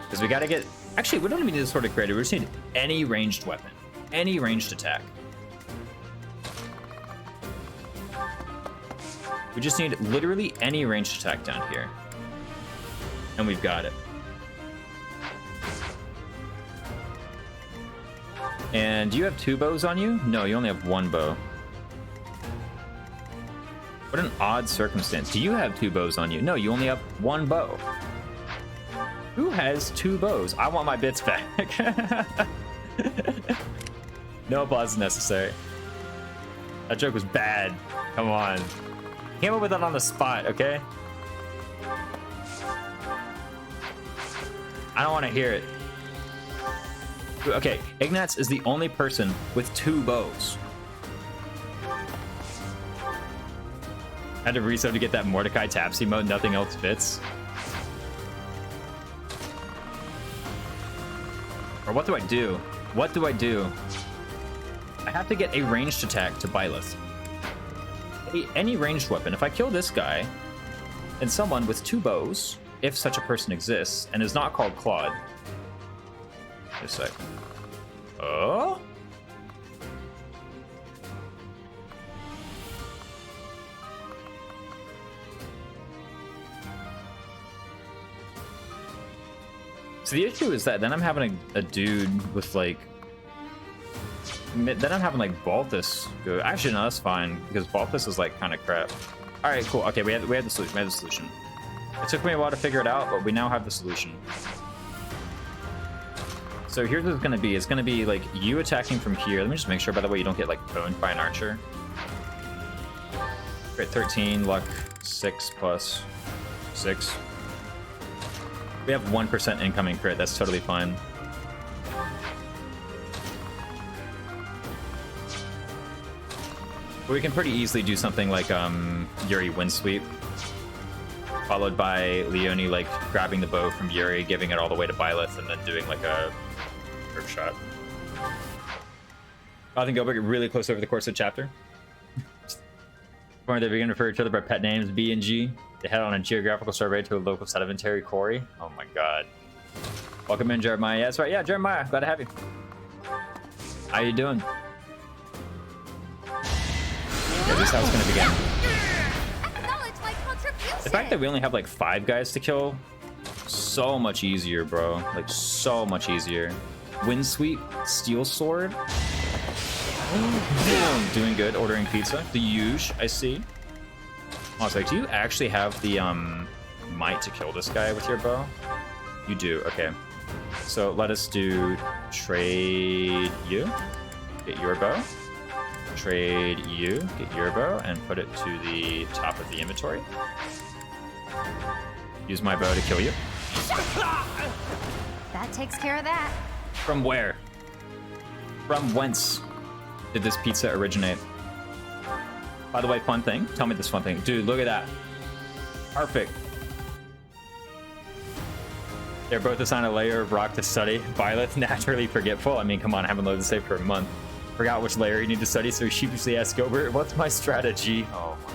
Because we gotta get, actually, we don't even need the Sword of Creator, we just need any ranged weapon, any ranged attack. We just need literally any ranged attack down here. And we've got it. And do you have 2 bows on you? No, you only have 1 bow. What an odd circumstance. Do you have 2 bows on you? No, you only have 1 bow. Who has 2 bows? I want my bits back. No applause is necessary. That joke was bad. Come on. Came up with that on the spot, okay? I don't want to hear it. Okay, Ignatz is the only person with 2 bows. Had to reset to get that Mordecai Tapsy mode, nothing else fits. Or what do I do? What do I do? I have to get a ranged attack to Byleth. Any ranged weapon. If I kill this guy, and someone with 2 bows, if such a person exists, and is not called Claude. Just a sec. Oh? So the issue is that then I'm having a dude with like, then I'm having like Balthus go. Actually, no, that's fine because Balthus is like kind of crap. All right, cool. Okay, we have the solution. We have the solution. It took me a while to figure it out, but we now have the solution. So here's what it's gonna be. It's gonna be like you attacking from here. Let me just make sure, by the way, you don't get like boned by an archer. Crit 13, luck 6 plus 6. We have 1% incoming crit. That's totally fine. But we can pretty easily do something like Yuri wind sweep, followed by Leonie like grabbing the bow from Yuri, giving it all the way to Byleth, and then doing like a curve shot. I think Gilbert get really close over the course of the chapter. They begin to refer to each other by pet names B and G. They head on a geographical survey to a local sedimentary quarry. Oh my god. Welcome in, Jeremiah. Yeah, that's right. Yeah, Jeremiah. Glad to have you. How you doing? Yeah, this is how it's going to begin. Acknowledge my contribution. The fact that we only have like 5 guys to kill, so much easier, bro. Like, so much easier. Wind sweep, steel sword. Doing good, ordering pizza. The huge, I see. I was like, do you actually have the might to kill this guy with your bow? You do, okay. So let us do trade you, get your bow. Trade you, get your bow, and put it to the top of the inventory. Use my bow to kill you. That takes care of that. From where? From whence did this pizza originate? By the way, fun thing. Tell me this fun thing. Dude, look at that. Perfect. They're both assigned a layer of rock to study. Byleth, naturally forgetful. I mean, come on, I haven't loaded the save for a month. Forgot which layer you need to study, so he sheepishly asked Gilbert, what's my strategy? Oh my god.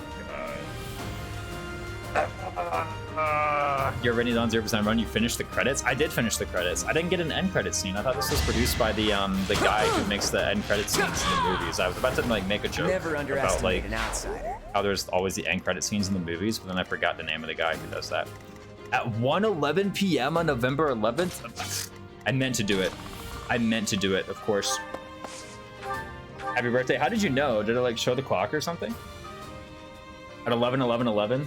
You're already on 0% run. You finished the credits? I did finish the credits. I didn't get an end credit scene. I thought this was produced by the guy who makes the end credit scenes in the movies. I was about to like make a joke Never about underestimate like an outsider. how there's always the end credit scenes in the movies, but then I forgot the name of the guy who does that. At 1:11 p.m. on November 11th, I meant to do it. I meant to do it, of course. Happy birthday. How did you know? Did it like show the clock or something? At 11:11:11?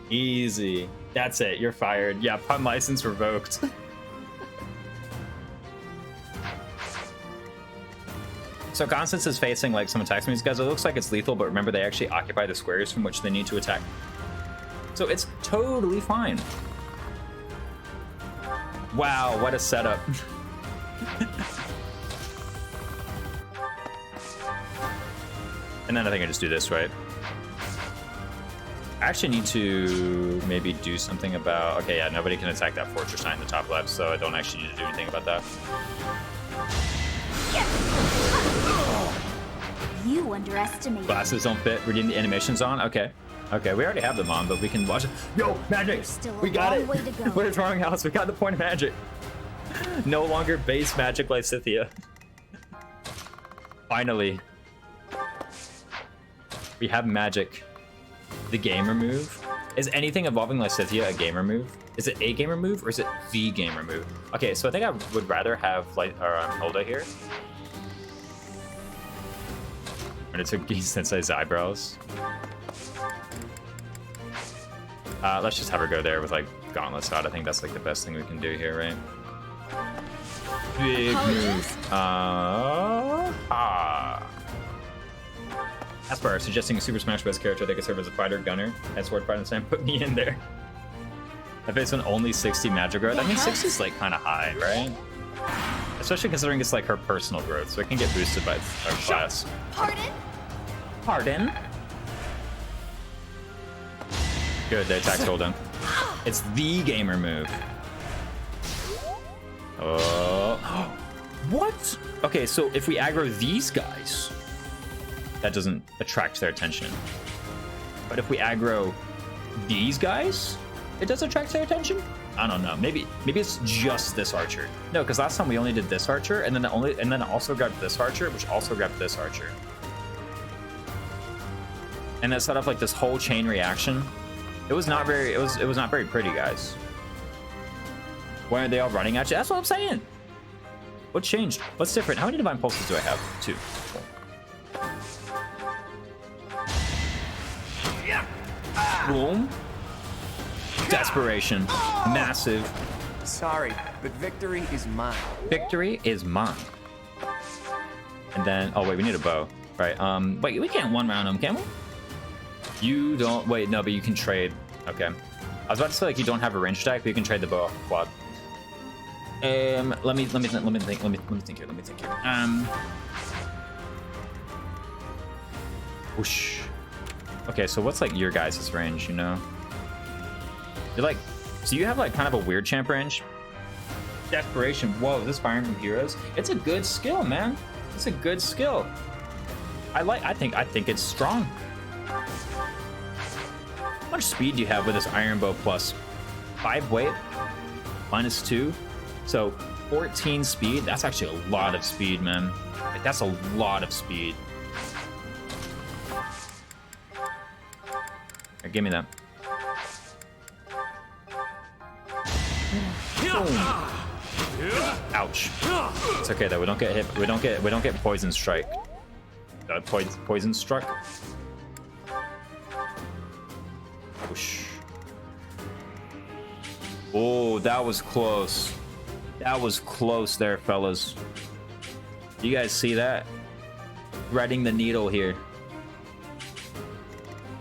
Easy. That's it. You're fired. Yeah, pun license revoked. So Constance is facing like some attacks from these guys. It looks like it's lethal, but remember they actually occupy the squares from which they need to attack. So it's totally fine. Wow, what a setup. And then I think I just do this, right? I actually need to maybe do something about... Okay, yeah, nobody can attack that fortress sign in the top left, so I don't actually need to do anything about that. You underestimated. Glasses don't fit. Redeem the animations on? Okay. Okay, we already have them on, but we can watch it. Yo, magic! Still a We got long it! way to go. What is wrong, Alice? We got the point of magic. No longer base magic like Scythia. Finally. We have magic. The gamer move. Is anything involving Lysithia a gamer move? Is it a gamer move or is it the gamer move? Okay, so I think I would rather have Hilda here. And it took Sensei's eyebrows. Let's just have her go there with like gauntlets out. I think that's like the best thing we can do here, right? Big move. Aspar suggesting a Super Smash Bros. Character that could serve as a fighter, gunner, and sword fighter and Sam. Put me in there. I face on only 60 magic growth. I mean, 60 is like kind of high, right? Especially considering it's like her personal growth, so it can get boosted by our class. Pardon? Pardon? Good, the attack's hold in. It's the gamer move. Oh. What? Okay, so if we aggro these guys, that doesn't attract their attention. But if we aggro these guys, it does attract their attention? I don't know. Maybe it's just this archer. No, because last time we only did this archer, and then it also grabbed this archer, which also grabbed this archer. And that set up like this whole chain reaction. It was not very pretty, guys. Why aren't they all running at you? That's what I'm saying. What changed? What's different? How many divine pulses do I have? 2. Boom. Desperation. Massive. Sorry, but victory is mine. Victory is mine. And then, oh wait, we need a bow, right? Wait, we can't one round him, can we? You don't. Wait, no, but you can trade. Okay. I was about to say like you don't have a range attack, but you can trade the bow off the quad. Let me think here. Whoosh. Okay, so what's like your guys' range? You know, you're like, so you have like kind of a weird champ range. Desperation. Whoa, is this firing from heroes? It's a good skill, man. It's a good skill. I think it's strong. How much speed do you have with this iron bow plus 5 weight minus 2? So 14 speed. That's actually a lot of speed, man. Like, that's a lot of speed. Here, give me that. Boom. Ouch. It's okay though. We don't get hit. We don't get poison strike. Poison struck. Whoosh. Oh, that was close. That was close there, fellas. You guys see that? Threading the needle here.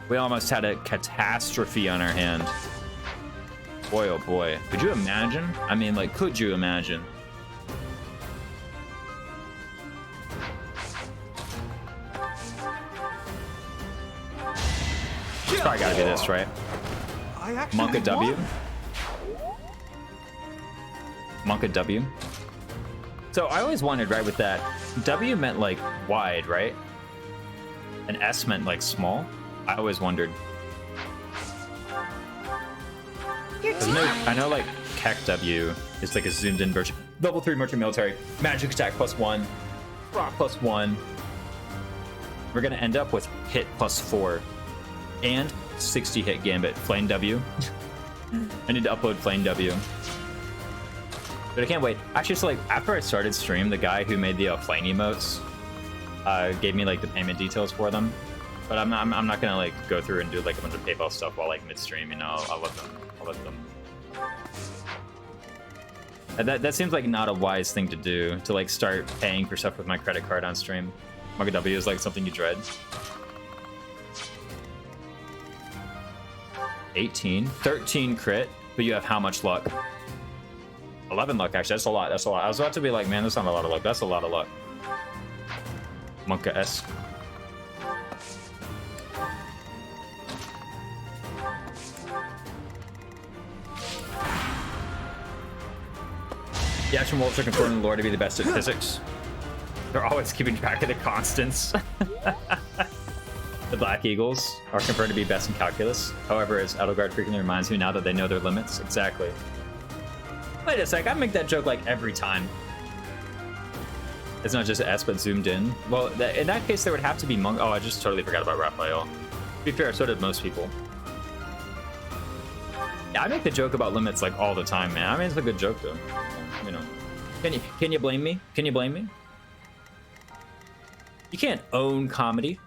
We almost had a catastrophe on our hand. Boy, oh boy. Could you imagine? I mean, like, could you imagine? It's probably gotta be this, right? Monk a W. Monk a W. So I always wondered, right, with that, W meant like wide, right? And S meant like small. I always wondered. I know like Keck W is like a zoomed in version. Level 3 merchant military, magic attack +1, rock +1. We're gonna end up with hit +4 and 60 hit gambit. Flame W. I need to upload Flame W. But I can't wait. Actually, so like after I started stream, the guy who made the flame emotes gave me like the payment details for them. But I'm not gonna like go through and do like a bunch of PayPal stuff while like midstream. You know, I'll let them. And that seems like not a wise thing to do, to like start paying for stuff with my credit card on stream. Mugga W is like something you dread. 18, 13 crit, but you have how much luck? 11 luck, actually. That's a lot. That's a lot. I was about to be like, man, that's not a lot of luck. That's a lot of luck. Monka S. The action wolves are confirmed in the lore to be the best at physics. They're always keeping track of the constants. The Black Eagles are confirmed to be best in calculus. However, as Edelgard frequently reminds me now that they know their limits. Exactly. Wait a sec, I make that joke like every time. It's not just S, but zoomed in. Well, in that case, there would have to be Monk. Oh, I just totally forgot about Raphael. To be fair, so did most people. Yeah, I make the joke about limits like all the time, man. I mean, it's a good joke though. You know, can you blame me? Can you blame me? You can't own comedy.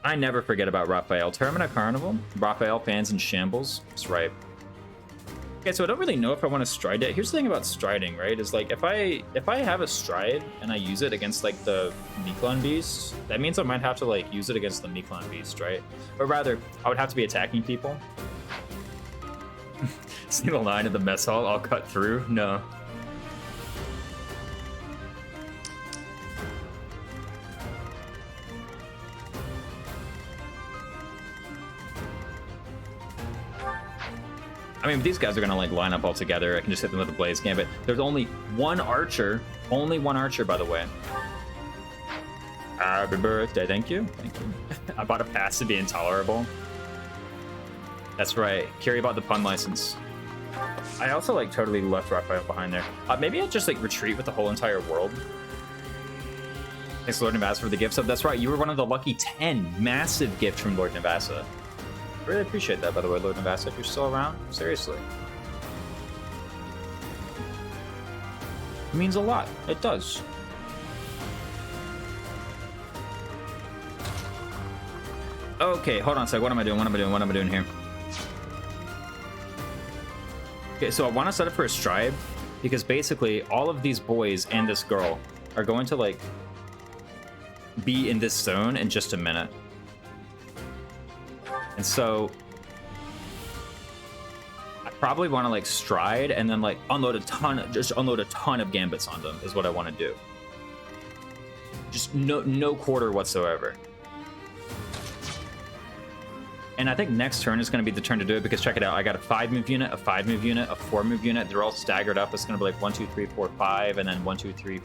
I never forget about Raphael. Termina Carnival. Raphael fans in shambles. That's right. Okay, so I don't really know if I want to stride it. Here's the thing about striding, right? Is like if I have a stride and I use it against like the Miklon beast, that means I might have to like use it against the Miklon beast, right? Or rather, I would have to be attacking people. See the line of the mess hall? I'll cut through. No. I mean, these guys are gonna like line up all together. I can just hit them with a Blaze Gambit. There's only one archer. Only one archer, by the way. Happy birthday. Thank you. Thank you. I bought a pass to be intolerable. That's right. Carrie bought the pun license. I also like totally left Raphael behind there. Maybe I'll just like retreat with the whole entire world. Thanks, Lord Navassa, for the gift sub. That's right. You were one of the lucky 10. Massive gift from Lord Navassa. Really appreciate that, by the way, Lord Navassa, if you're still around. Seriously. It means a lot. It does. Okay, hold on a sec. What am I doing? What am I doing here? Okay, so I want to set up for a stride because basically all of these boys and this girl are going to like be in this zone in just a minute. And so I probably want to like stride and then like unload a ton of gambits on them is what I want to do. Just no quarter whatsoever. And I think next turn is going to be the turn to do it because check it out. I got a 5-move unit, a 5-move unit, a 4-move unit. They're all staggered up. It's going to be like 1, 2, 3, 4, 5, and then 1, 2, 3.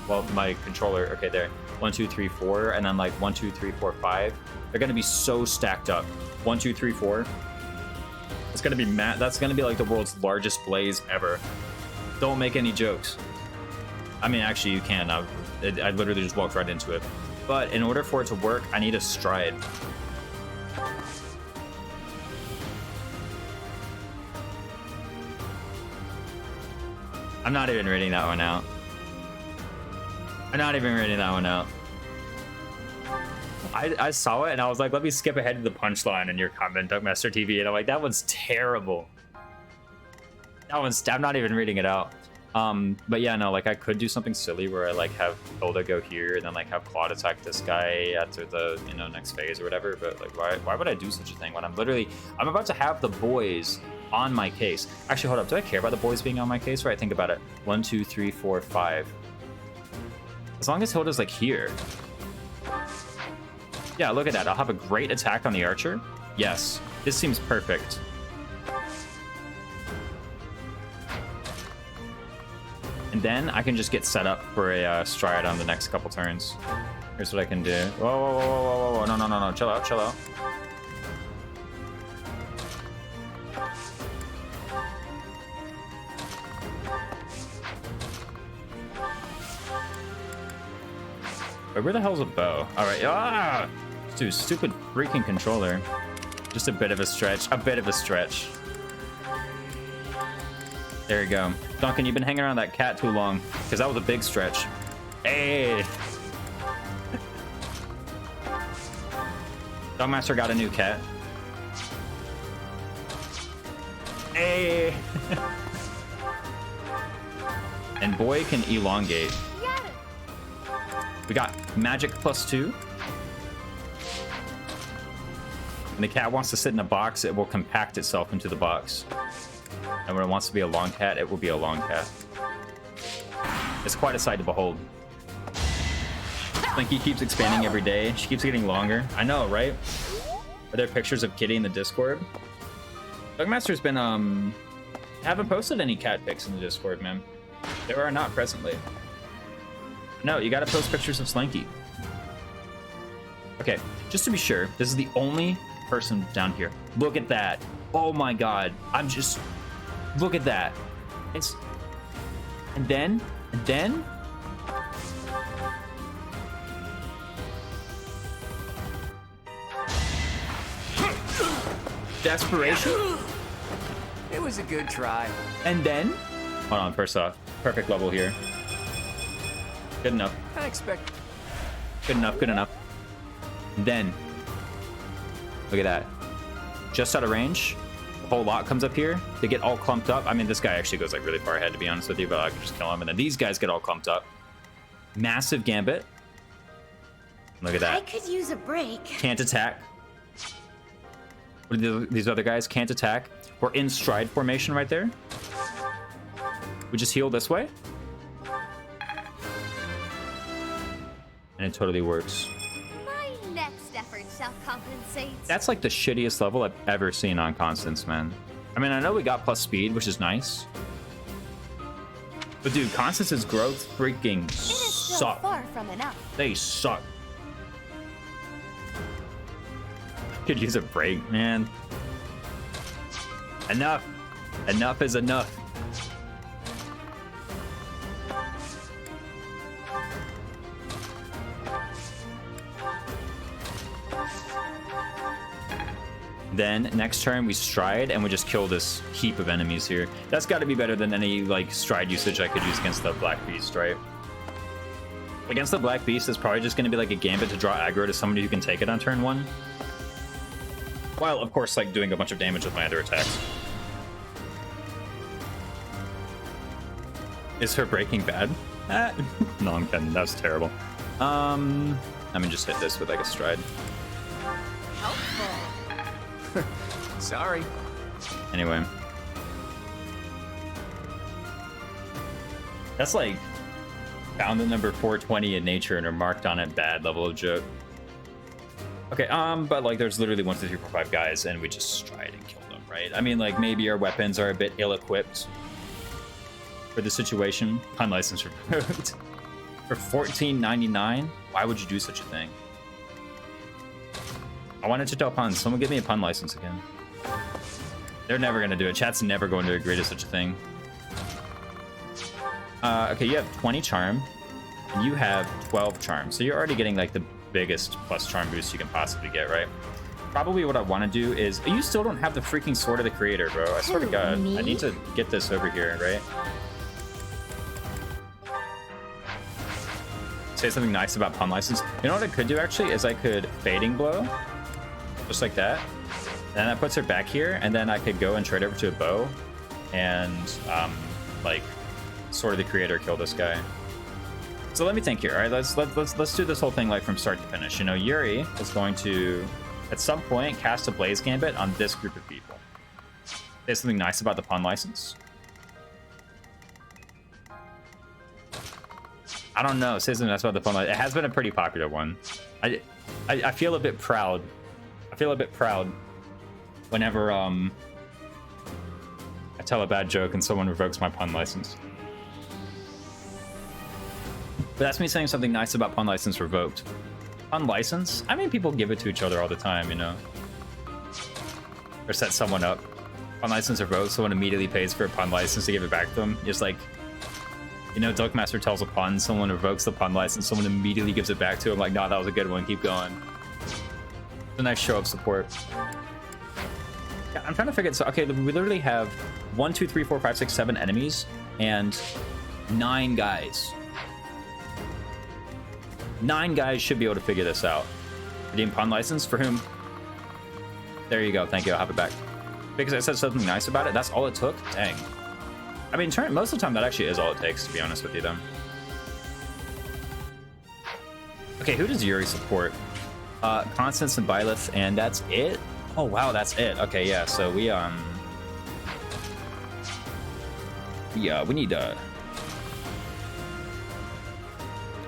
Well, my controller, okay, there. 1, 2, 3, 4, and then like 1, 2, 3, 4, 5. They're going to be so stacked up. 1, 2, 3, 4. It's going to be that's going to be like the world's largest blaze ever. Don't make any jokes. I mean, actually, you can. I literally just walked right into it. But in order for it to work, I need a stride. I'm not even reading that one out. I'm not even reading that one out. I saw it and I was like, let me skip ahead to the punchline in your comment, Duckmaster TV, and I'm like, that one's terrible. I'm not even reading it out. But yeah, no, like I could do something silly where I like have Hilda go here and then like have Claude attack this guy after the next phase or whatever. But like, why would I do such a thing when I'm about to have the boys on my case? Actually, hold up. Do I care about the boys being on my case? Right, think about it. 1, 2, 3, 4, 5. As long as Hilda's like here. Yeah, look at that. I'll have a great attack on the archer. Yes, this seems perfect. And then I can just get set up for a stride on the next couple turns. Here's what I can do. Whoa, whoa, whoa, whoa, whoa, whoa. No. Chill out, chill out. Wait, where the hell's a bow? All right. Ah! Dude, stupid freaking controller. Just a bit of a stretch. A bit of a stretch. There you go. Duncan, you've been hanging around that cat too long, because that was a big stretch. Hey! Dogmaster got a new cat. Hey! And boy can elongate. We got magic +2. When the cat wants to sit in a box, it will compact itself into the box. And when it wants to be a long cat, it will be a long cat. It's quite a sight to behold. Slinky keeps expanding every day. She keeps getting longer. I know, right? Are there pictures of Kitty in the Discord? Dogmaster's been, haven't posted any cat pics in the Discord, man. There are not presently. No, you gotta post pictures of Slinky. Okay, just to be sure, this is the only person down here. Look at that. Oh my god. Look at that. And then desperation. It was a good try. And then, hold on, first off, perfect level here. Good enough. I expect. Good enough, good enough. And then, look at that. Just out of range. A whole lot comes up here. They get all clumped up. I mean, this guy actually goes like really far ahead, to be honest with you, but I can just kill him. And then these guys get all clumped up. Massive gambit. Look at that. I could use a break. Can't attack. What are these other guys? Can't attack. We're in stride formation right there. We just heal this way. And it totally works. My next effort shall compensate. That's like the shittiest level I've ever seen on Constance, man. I mean, I know we got plus speed, which is nice. But dude, Constance's growth freaking It is still suck. far from enough. They suck. Could use a break, man. Enough. Enough is enough. Then next turn we stride and we just kill this heap of enemies here. That's got to be better than any like stride usage I could use against the Black Beast, right? Against the Black Beast, it's probably just going to be like a gambit to draw aggro to somebody who can take it on turn 1. While of course like doing a bunch of damage with my other attacks. Is her breaking bad? No, I'm kidding. That was terrible. Let me just hit this with like a stride. Sorry. Anyway. That's like found the number 420 in nature and are marked on it bad level of joke. Okay, but like there's literally 1, 2, 3, 4, 5 guys and we just stride and kill them, right? I mean, like maybe our weapons are a bit ill-equipped for the situation. Pun license revoked. For $14.99? Why would you do such a thing? I wanted to tell puns. Someone give me a pun license again. They're never gonna do it. Chat's never going to agree to such a thing. Okay, you have 20 charm, and you have 12 charm. So you're already getting like the biggest plus charm boost you can possibly get, right? Probably what I want to do is... You still don't have the freaking Sword of the Creator, bro. I swear to God. I need to get this over here, right? Say something nice about pun license. You know what I could do, actually, is I could Fading Blow. Just like that. And then that puts her back here, and then I could go and trade over to a bow. And, like... Sword of the Creator kill this guy. So let me think here. All right, let's do this whole thing like from start to finish. You know, Yuri is going to at some point cast a Blaze Gambit on this group of people. Say something nice about the pun license. I don't know. Say something nice about the pun license. It has been a pretty popular one. I feel a bit proud. I feel a bit proud whenever I tell a bad joke and someone revokes my pun license. But that's me saying something nice about pun license revoked. Pun license? I mean, people give it to each other all the time, you know? Or set someone up. Pun license revoked, someone immediately pays for a pun license to give it back to them. Just like, you know, Duckmaster tells a pun, someone revokes the pun license, someone immediately gives it back to him, like, nah, that was a good one, keep going. It's a nice show of support. Yeah, I'm trying to figure it out. Okay, we literally have 1, 2, 3, 4, 5, 6, 7 enemies, and 9 guys. 9 guys should be able to figure this out. Redeem pun license for whom? There you go. Thank you. I'll have it back. Because I said something nice about it. That's all it took? Dang. I mean, most of the time, that actually is all it takes, to be honest with you, though. Okay, who does Yuri support? Constance and Byleth, and that's it? Oh, wow, that's it. Okay, yeah, so we need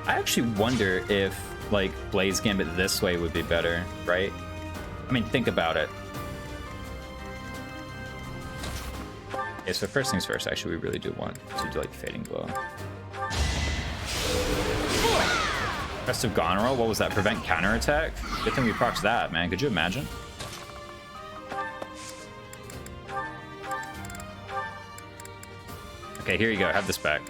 I actually wonder if, like, Blaze Gambit this way would be better, right? I mean, think about it. Okay, so first things first, actually, we really do want to do, like, Fading Blow. Crest of Goneril, what was that? Prevent counterattack? Good thing we procced that, man. Could you imagine? Okay, here you go. Have this back.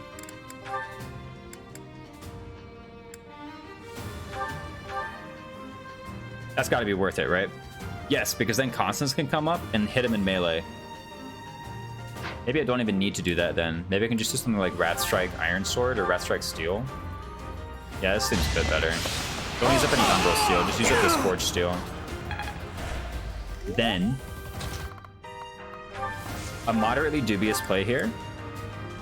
That's got to be worth it, right? Yes, because then Constance can come up and hit him in melee. Maybe I don't even need to do that then. Maybe I can just do something like Rat Strike Iron Sword or Rat Strike Steel. Yeah, this seems a bit better. Don't use up any Umbral Steel, just use up the Scorch Steel. Then, a moderately dubious play here.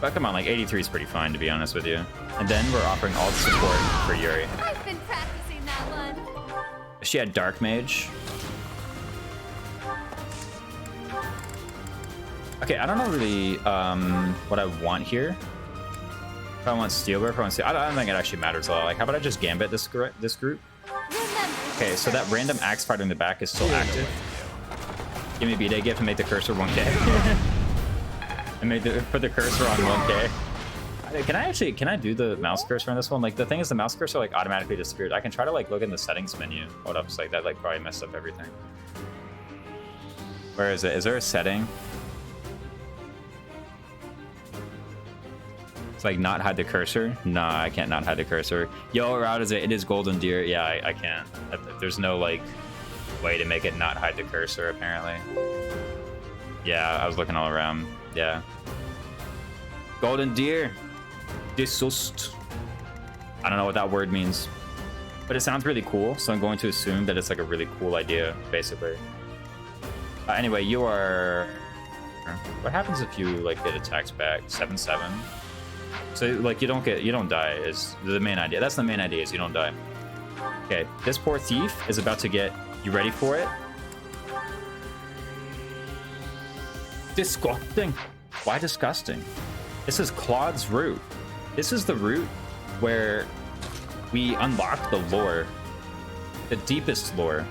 But come on, like 83 is pretty fine, to be honest with you. And then we're offering all the support for Yuri. I've been practicing that one. She had Dark Mage. Okay, I don't know really what I want here. If I want Steelbear, if I want Steel, I don't think it actually matters a lot. Like, how about I just Gambit this group? Okay, so that random Axe Fighter in the back is still active. Give me a B-Day gift and make the cursor 1K. And put the cursor on 1K. Can I do the mouse cursor on this one? Like, the thing is, the mouse cursor like automatically disappeared. I can try to like look in the settings menu. Hold up, like that like probably messed up everything. Where is it? Is there a setting? It's like not hide the cursor. Nah, I can't not hide the cursor. Yo, or out is it? It is Golden Deer. Yeah, I can't. There's no like way to make it not hide the cursor apparently. Yeah, I was looking all around. Yeah. Golden Deer. Disust. I don't know what that word means, but it sounds really cool, so I'm going to assume that it's like a really cool idea, basically. Anyway, you are... What happens if you like get attacked back? 7/7? So like you don't die is the main idea. That's the main idea, is you don't die. Okay, this poor thief is about to get, you ready for it? Disgusting. Why disgusting? This is Claude's route. This is the route where we unlock the lore, the deepest lore.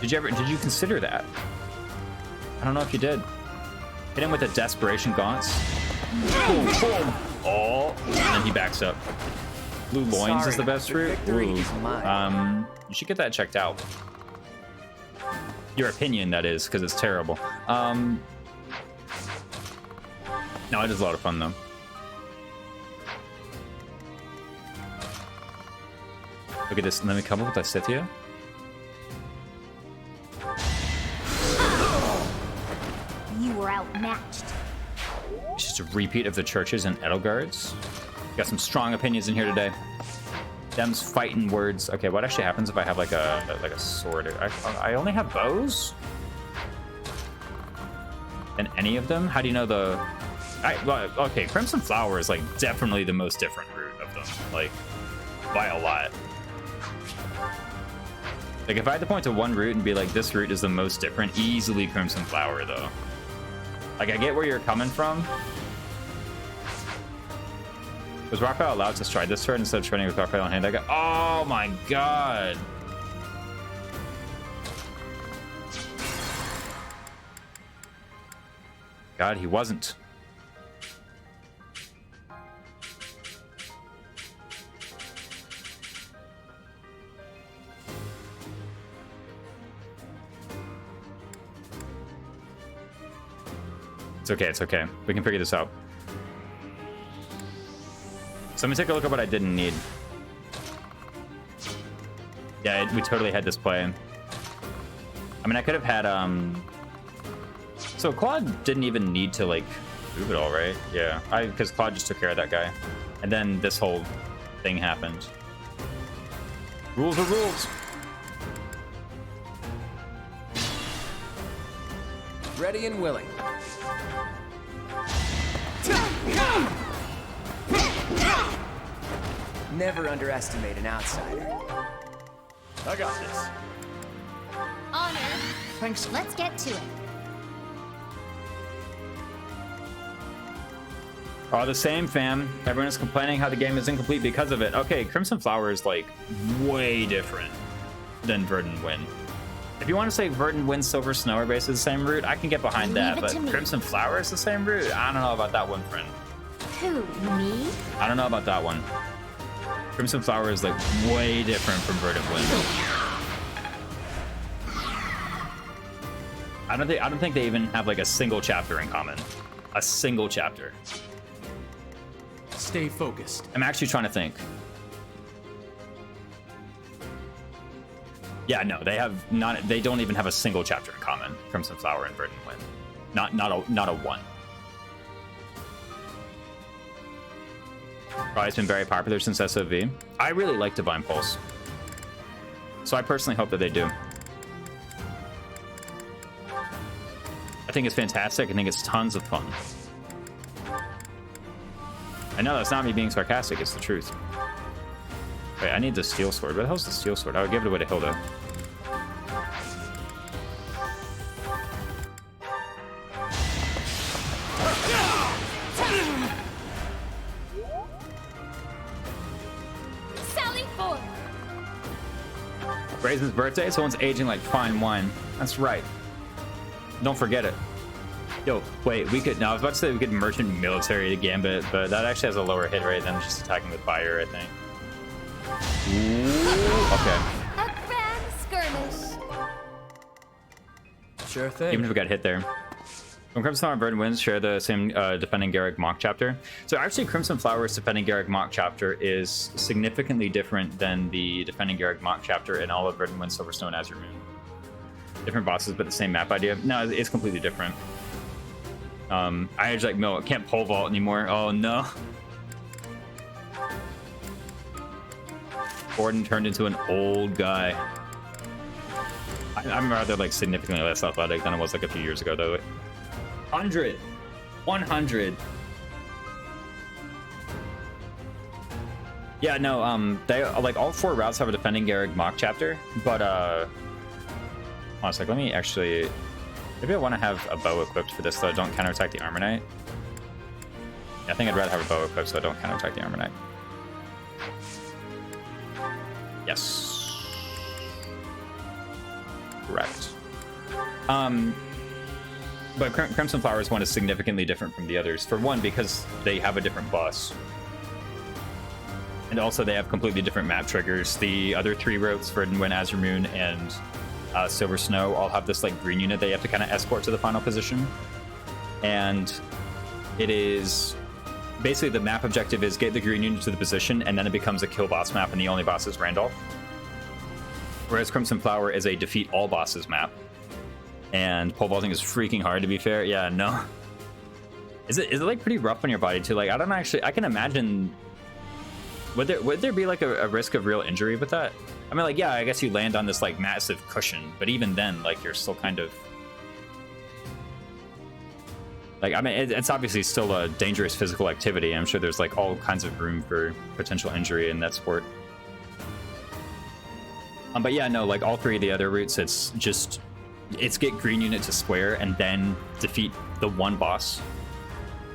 Did you consider that? I don't know if you did. Hit him with a desperation gaunts. Boom, boom. Oh, and then he backs up. Blue loins is the best route. Ooh. You should get that checked out. Your opinion, that is, because it's terrible. No, it is a lot of fun though. Look at this. Let me come up with a Scythia. You were outmatched. It's just a repeat of the churches and Edelgards. Got some strong opinions in here today. Them's fighting words. Okay, what actually happens if I have like a sword? I only have bows? And any of them? How do you know the... well, okay, Crimson Flower is like definitely the most different route of them. Like, by a lot. Like, if I had to point to one route and be like, this route is the most different, easily Crimson Flower, though. Like, I get where you're coming from. Was Raphael allowed to stride this turn instead of striding with Raphael in hand? I got, oh my god. God, he wasn't. It's okay, it's okay. We can figure this out. So let me take a look at what I didn't need. Yeah, we totally had this play. I mean, I could have had, So Claude didn't even need to, like, move it all, right? Yeah, because Claude just took care of that guy. And then this whole thing happened. Rules are rules. Ready and willing. Never underestimate an outsider. I got this. Honor. Thanks. Let's get to it. All the same, fam. Everyone is complaining how the game is incomplete because of it. Okay, Crimson Flower is, like, way different than Verdant Wind. If you want to say Verdant Wind, Silver Snow are basically the same route, I can get behind that, but Crimson Flower is the same route? I don't know about that one, friend. Who, me? I don't know about that one. Crimson Flower is, like, way different from Verdant Wind. I don't think they even have, like, a single chapter in common. A single chapter. Stay focused. I'm actually trying to think. Yeah, no, they don't even have a single chapter in common. Crimson Flower and Verdant Wind. Not a one. Probably it's been very popular since SOV. I really like Divine Pulse. So I personally hope that they do. I think it's fantastic. I think it's tons of fun. I know that's not me being sarcastic, it's the truth. Wait, I need the steel sword. Where the hell's the steel sword? I would give it away to Hilda. Sally forth. Raisin's birthday, someone's aging like fine wine. That's right. Don't forget it. Yo, wait, we could, no, I was about to say we could merchant military to Gambit, but that actually has a lower hit rate than just attacking with fire, I think. Ooh, okay. A grand skirmish. Sure thing. Even if we got hit there. When Crimson Flower and Verdant Winds share the same Defending Garrick Mock chapter. So actually Crimson Flower's Defending Garrick Mock chapter is significantly different than the Defending Garrick Mock chapter in all of Verdant Wind, Silverstone, and Azure Moon. Different bosses, but the same map idea. No, it's completely different. I was like, no, I can't pole vault anymore. Oh no. Gordon turned into an old guy. I'm rather like significantly less athletic than I was like a few years ago though. 100. 100. Yeah, no, they like all 4 routes have a defending Garrick mock chapter, but hold on a sec, let me actually, maybe I want to have a bow equipped for this so I don't counterattack the Armor Knight. Yeah, I think I'd rather have a bow equipped so I don't counterattack the Armor Knight. Yes. Correct. But Crimson Flowers one is significantly different from the others. For one, because they have a different boss. And also they have completely different map triggers. The other 3 routes, Verdunwin, Azure Moon, and Silver Snow, all have this like green unit they have to kind of escort to the final position. And it is basically the map objective is get the green unit to the position, and then it becomes a kill boss map, and the only boss is Randolph. Whereas Crimson Flower is a defeat all bosses map. And pole vaulting is freaking hard, to be fair. Yeah, no. Is it like pretty rough on your body too? Like, I don't actually, I can imagine, would there be like a risk of real injury with that? I mean, like, yeah, I guess you land on this like massive cushion, but even then, like, you're still kind of, like, I mean, it's obviously still a dangerous physical activity. I'm sure there's like all kinds of room for potential injury in that sport. But yeah, no, like all 3 of the other routes, it's get green unit to square and then defeat the one boss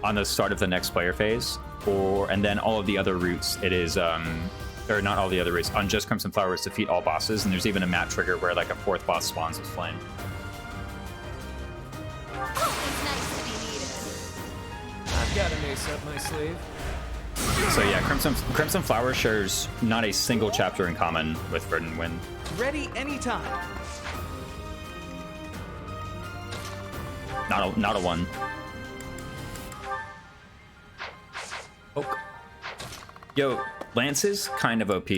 on the start of the next player phase, and then all of the other routes, it is or not all the other routes, on just Crimson Flowers defeat all bosses, and there's even a map trigger where like a 4th boss spawns with flame. Always nice to be needed. I've got an ace up my sleeve. So yeah, Crimson Flower shares not a single chapter in common with Verdunwin. Ready anytime. Not a one. Oak. Yo, Lance is kind of OP.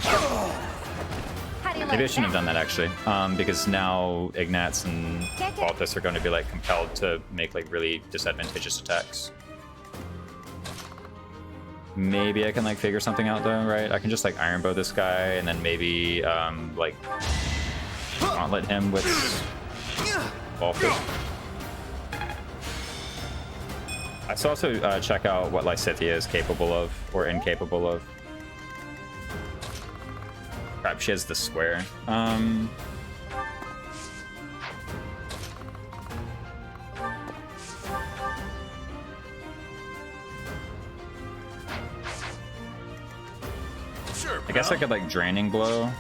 How do you like Maybe I shouldn't have that? done that actually, because now Ignatz and Balthus are going to be like compelled to make like really disadvantageous attacks. Maybe I can like figure something out though, right? I can just like Iron Bow this guy and then maybe like gauntlet him with Balthus. I should also check out what Lysithea is capable of or incapable of. Crap, she has the square. Sure, I guess I could like Draining Blow.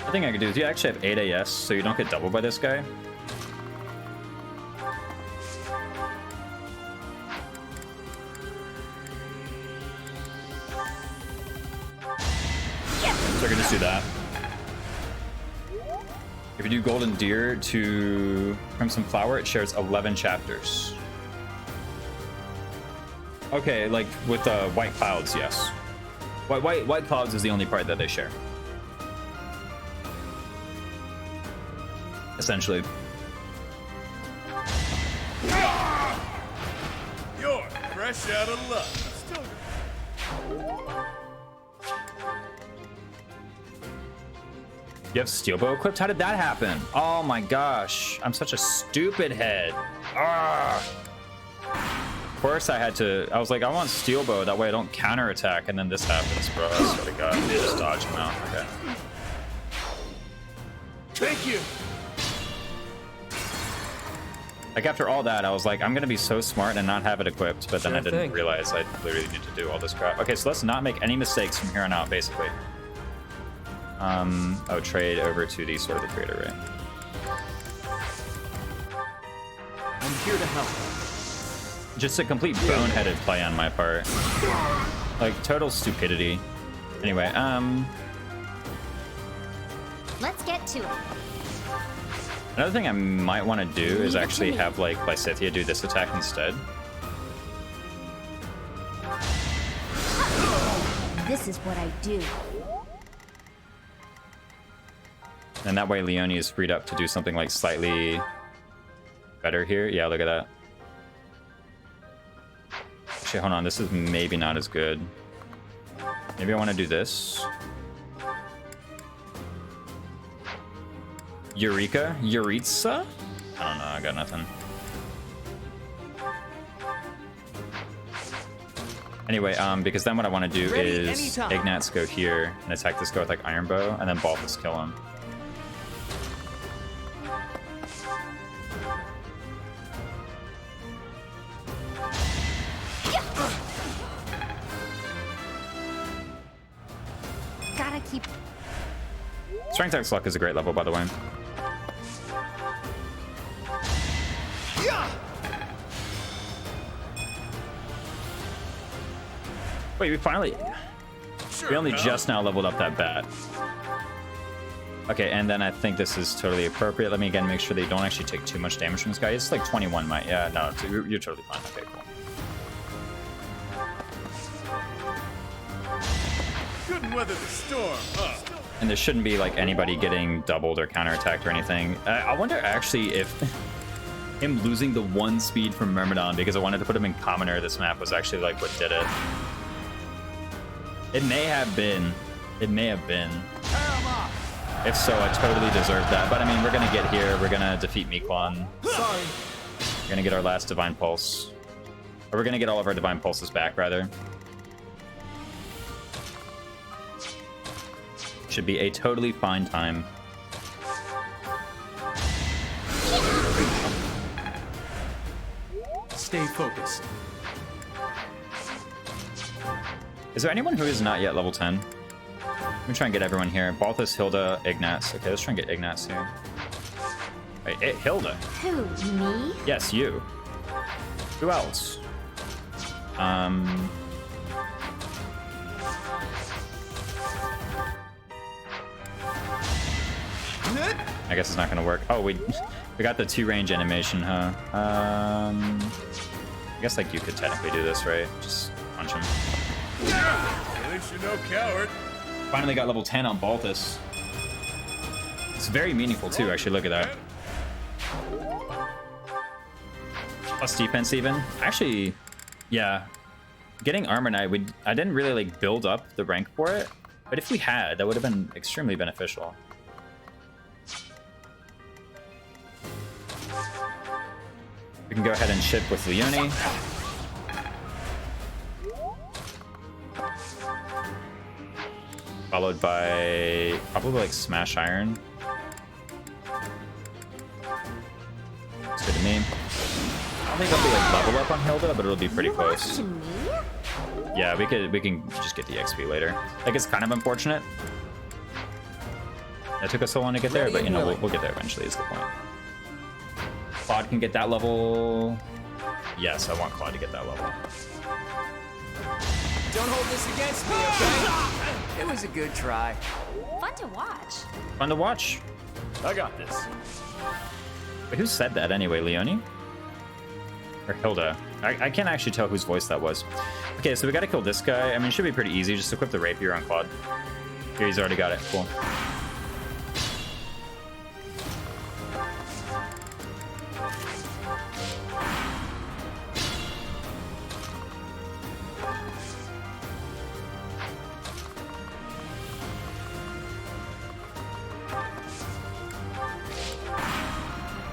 I think I could do is you actually have 8 AS, so you don't get doubled by this guy. So I can just do that. If you do Golden Deer to Crimson Flower, it shares 11 chapters. Okay, like with White Clouds, yes. White Clouds is the only part that they share. Essentially. You're fresh out of luck. Still You have Steel Bow equipped? How did that happen? Oh my gosh. I'm such a stupid head. Ah. Of course I had to. I was like, I want Steel Bow. That way I don't counterattack. And then this happens, bro. I swear to God. They just dodge him out. Okay. thank you. Like after all that, I was like, I'm going to be so smart and not have it equipped. But then Sure I didn't thing. realize I literally need to do all this crap. Okay, so let's not make any mistakes from here on out, basically. Oh, trade over to the Sword of the Creator, right? I'm here to help. Just a complete boneheaded play on my part. Like, total stupidity. Anyway, Let's get to it. another thing I might want to do is actually have, like, Lysithea do this attack instead. This is what I do. And that way Leone is freed up to do something, like, slightly better here. Yeah, look at that. Actually, hold on. This is maybe not as good. Maybe I want to do this. Yuritsa? I don't know, I got nothing. Anyway, because then what I want to do Ready is anytime. Ignatz go here and attack this guy with like Iron Bow, and then Balthus kill him. Gotta keep. Strength X Luck is a great level, by the way. Wait, we finally... Sure, We only pal. just now leveled up that bat. Okay, and then I think this is totally appropriate. Let me again make sure they don't actually take too much damage from this guy. It's like 21 might. Yeah, no, you're totally fine. Okay, cool. Couldn't weather the storm, huh? And there shouldn't be like anybody getting doubled or counterattacked or anything. I wonder actually if him losing the 1 speed from Myrmidon because I wanted to put him in commoner this map was actually like what did it. It may have been. It may have been. If so, I totally deserved that. But I mean, we're gonna get here. We're gonna defeat Miquon. Sorry. We're gonna get our last Divine Pulse. Or we're gonna get all of our Divine Pulses back, rather. Should be a totally fine time. Stay focused. Is there anyone who is not yet level 10? Let me try and get everyone here. Balthus, Hilda, Ignatz. Okay, let's try and get Ignatz here. Wait, Hilda? Who, me? Yes, you. Who else? I guess it's not gonna work. Oh, we got the 2-range animation, huh? I guess like you could technically do this, right? Just punch him. At least you're no coward. Finally got level 10 on Balthus. It's very meaningful too, actually. Look at that. Plus defense even. Actually, yeah. Getting Armor Knight, I didn't really like build up the rank for it, but if we had, that would have been extremely beneficial. We can go ahead and ship with Leone. Followed by probably like Smash Iron. It's good to me. I don't think I'll be like level up on Hilda, but it'll be pretty close. Watching me? Yeah, we can just get the XP later. Like it's kind of unfortunate. It took us so long to get there, but you know we'll get there eventually. Is the point. Claude can get that level. Yes, I want Claude to get that level. Don't hold this against me, okay? It was a good try. Fun to watch. Fun to watch. I got this. Wait, who said that anyway, Leone? Or Hilda? I can't actually tell whose voice that was. Okay, so we gotta kill this guy. I mean, it should be pretty easy. Just equip the rapier on Claude. Here, he's already got it. Cool.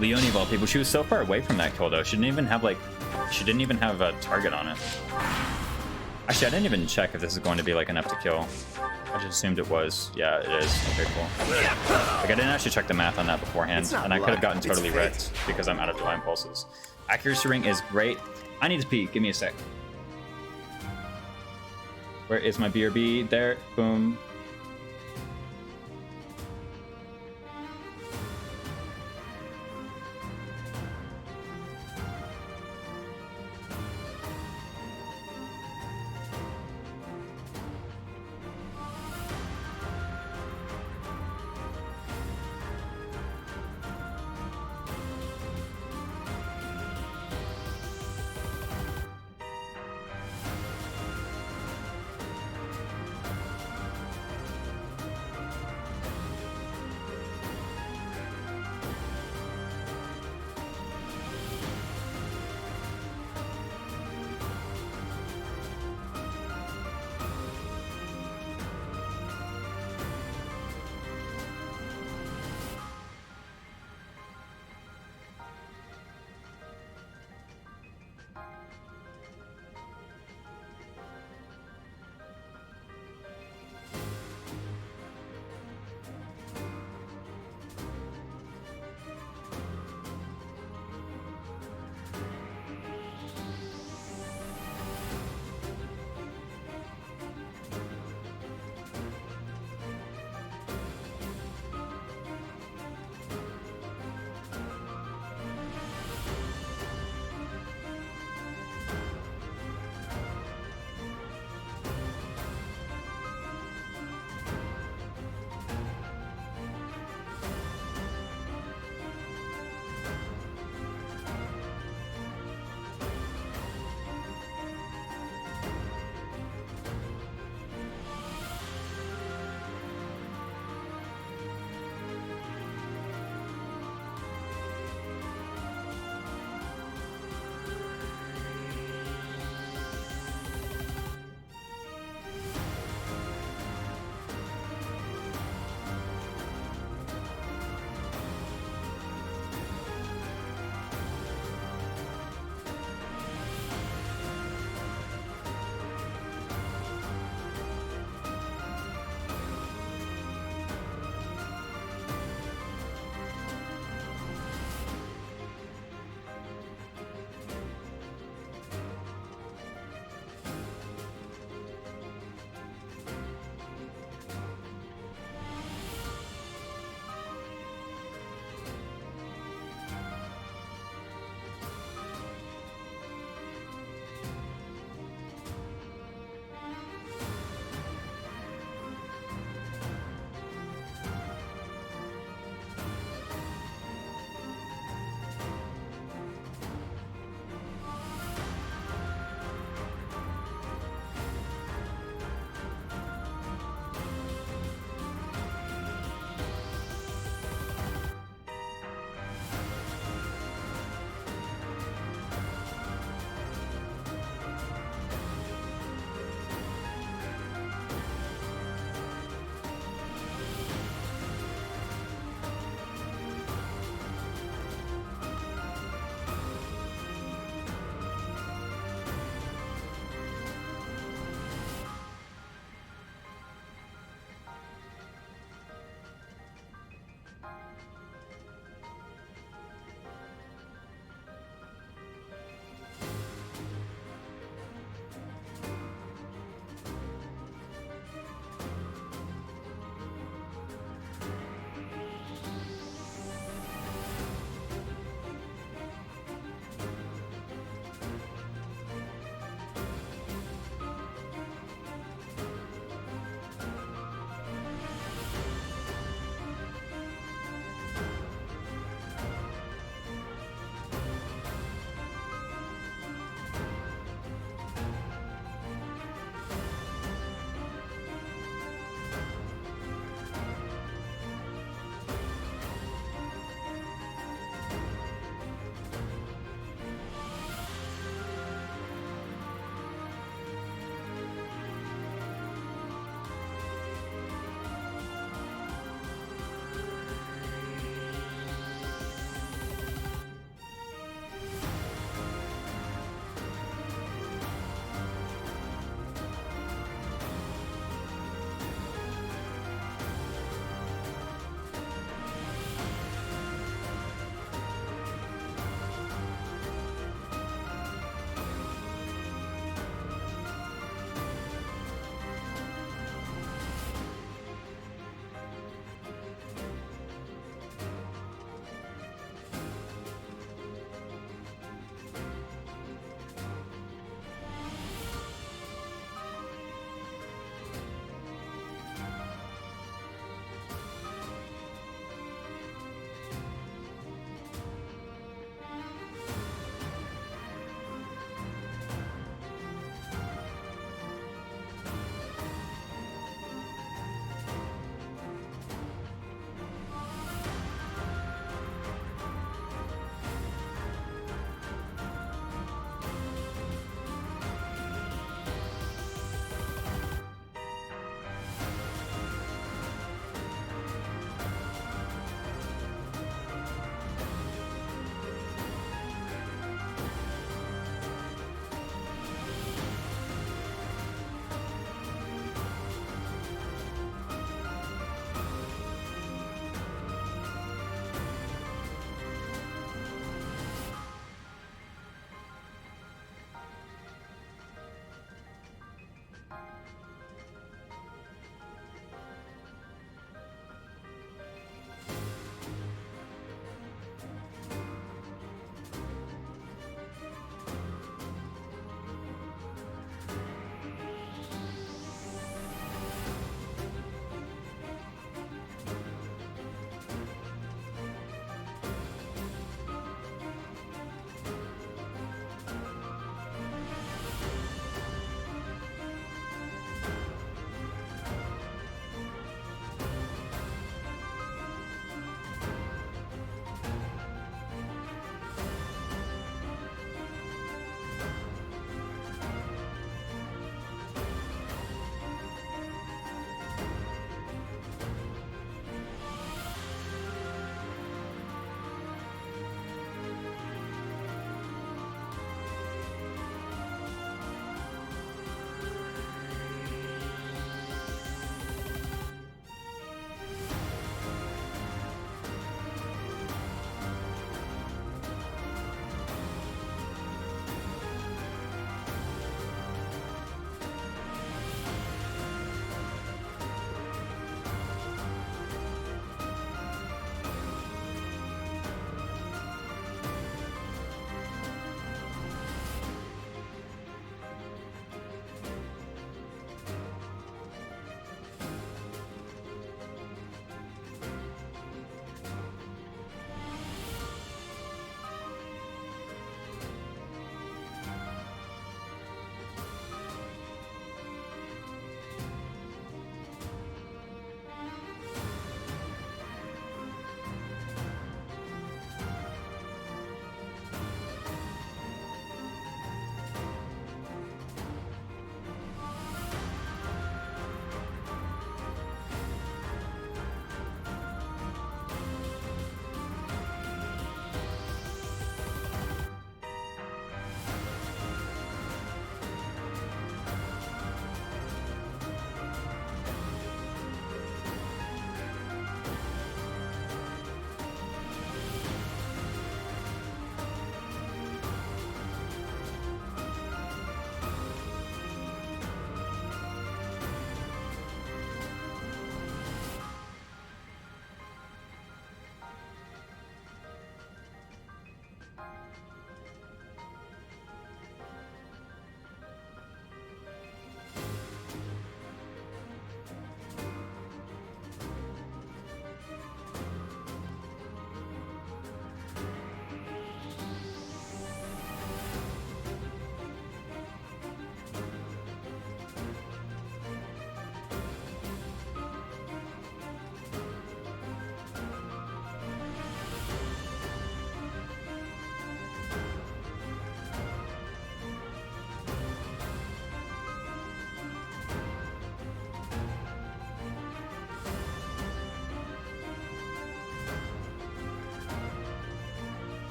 Leone of all people, she was so far away from that kill though. She didn't even have a target on it. Actually, I didn't even check if this is going to be like enough to kill. I just assumed it was. Yeah, it is. Okay, cool. Like I didn't actually check the math on that beforehand, It's not and I could have luck, gotten it's totally fate. wrecked because I'm out of Divine Pulses. Accuracy ring is great. I need to pee. Give me a sec. Where is my BRB? There. Boom.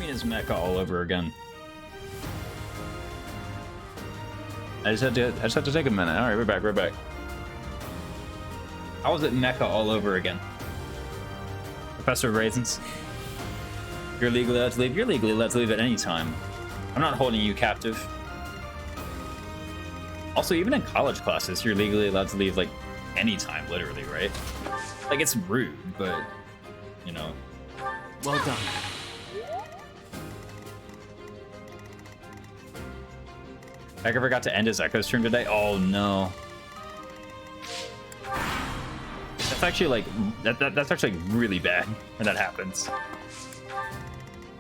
mean it's mecha all over again? I just had to take a minute. All right, we're back. How was it mecha all over again? Professor Raisins? You're legally allowed to leave. You're legally allowed to leave at any time. I'm not holding you captive. Also, even in college classes, you're legally allowed to leave like anytime, literally, right? Like it's rude, but you know. Well done. Hacker forgot to end his Echo stream today. Oh no. That's actually like that's actually really bad when that happens.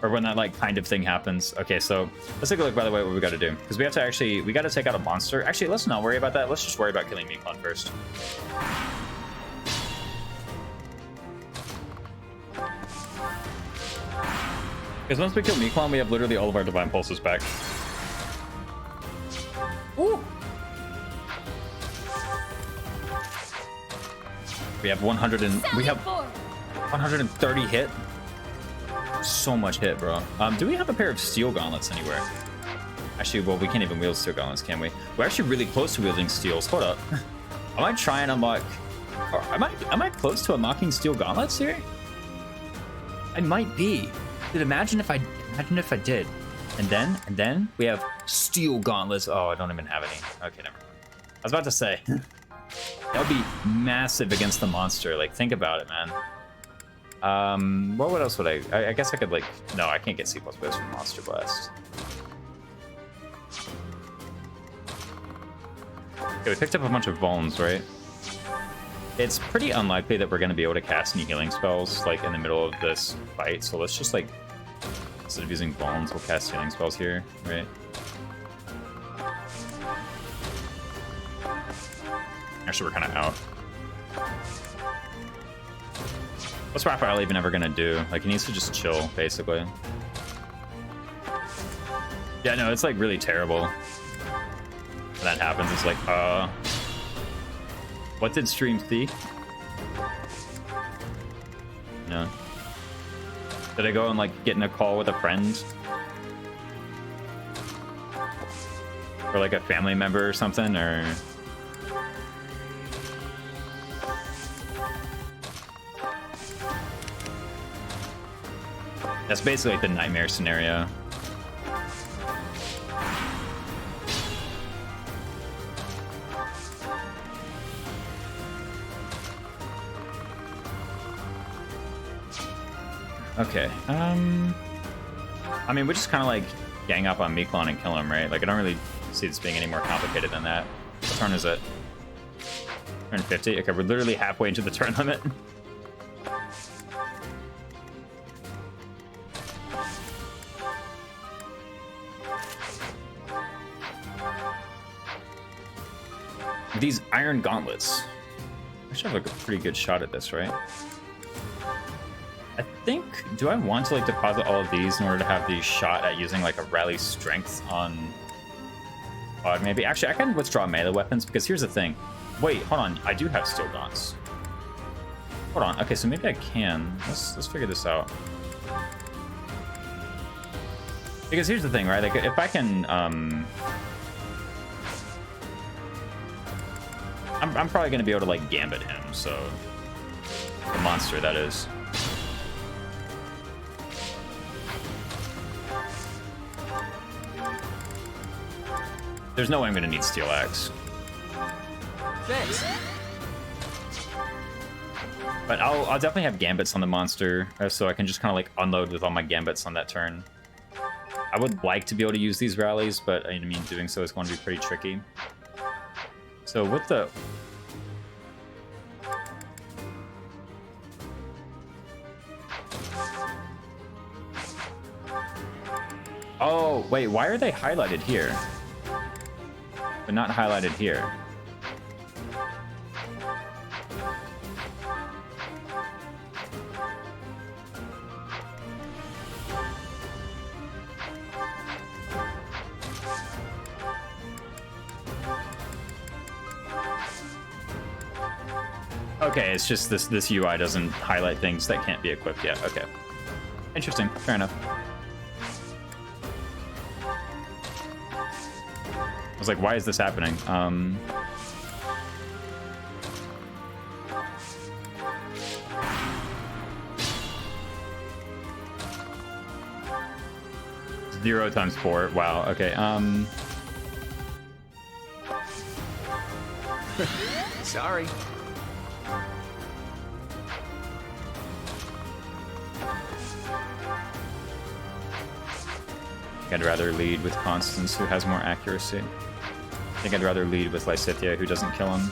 Or when that like kind of thing happens. Okay, so let's take a look by the way what we gotta do. Because we have to we gotta take out a monster. Actually, let's not worry about that. Let's just worry about killing Meeklon first. Because once we kill Meeklon, we have literally all of our divine pulses back. Ooh. We have 130 hit. So much hit, bro. Do we have a pair of steel gauntlets anywhere? Actually, well, we can't even wield steel gauntlets, can we? We're actually really close to wielding steels. Hold up. I might try and unlock. Or am I close to unlocking steel gauntlets here? I might be. Dude, imagine if I did. And then we have steel gauntlets. Oh, I don't even have any. Okay, never mind. I was about to say that would be massive against the monster. Like, think about it, man. What else would I guess I could like, no, I can't get C++ from Monster Blast. Okay, we picked up a bunch of bones, right? It's pretty unlikely that we're going to be able to cast any healing spells like in the middle of this fight, so let's just like, instead of using bones, we'll cast healing spells here, right? Actually, we're kind of out. What's Raphael even ever gonna do? Like, he needs to just chill, basically. Yeah, no, it's like really terrible when that happens. It's like, what did stream see? No. Did I go and like get in a call with a friend? Or like a family member or something, or... That's basically like the nightmare scenario. Okay, I mean, we just kind of like gang up on Meeklon and kill him, right? Like, I don't really see this being any more complicated than that. What turn is it? Turn 50? Okay, we're literally halfway into the turn limit. These iron gauntlets. I should have like a pretty good shot at this, right? I think, do I want to like deposit all of these in order to have the shot at using like a rally strength on Quad maybe? Actually, I can withdraw melee weapons because here's the thing. Wait, hold on. I do have steel gaunts. Hold on. Okay, so maybe I can. Let's figure this out. Because here's the thing, right? Like if I can, I'm probably going to be able to, like, gambit him, so... The monster, that is. There's no way I'm going to need Steel Axe. Thanks. But I'll definitely have gambits on the monster, so I can just kind of, like, unload with all my gambits on that turn. I would like to be able to use these rallies, but, I mean, doing so is going to be pretty tricky. So with the... Oh, wait, why are they highlighted here? But not highlighted here. Okay, it's just this UI doesn't highlight things that can't be equipped yet. Okay. Interesting. Fair enough. was like, why is this happening? Zero times 4. Wow. Okay. Sorry. I'd rather lead with Constance, who has more accuracy. I think I'd rather lead with Lysithia, who doesn't kill him.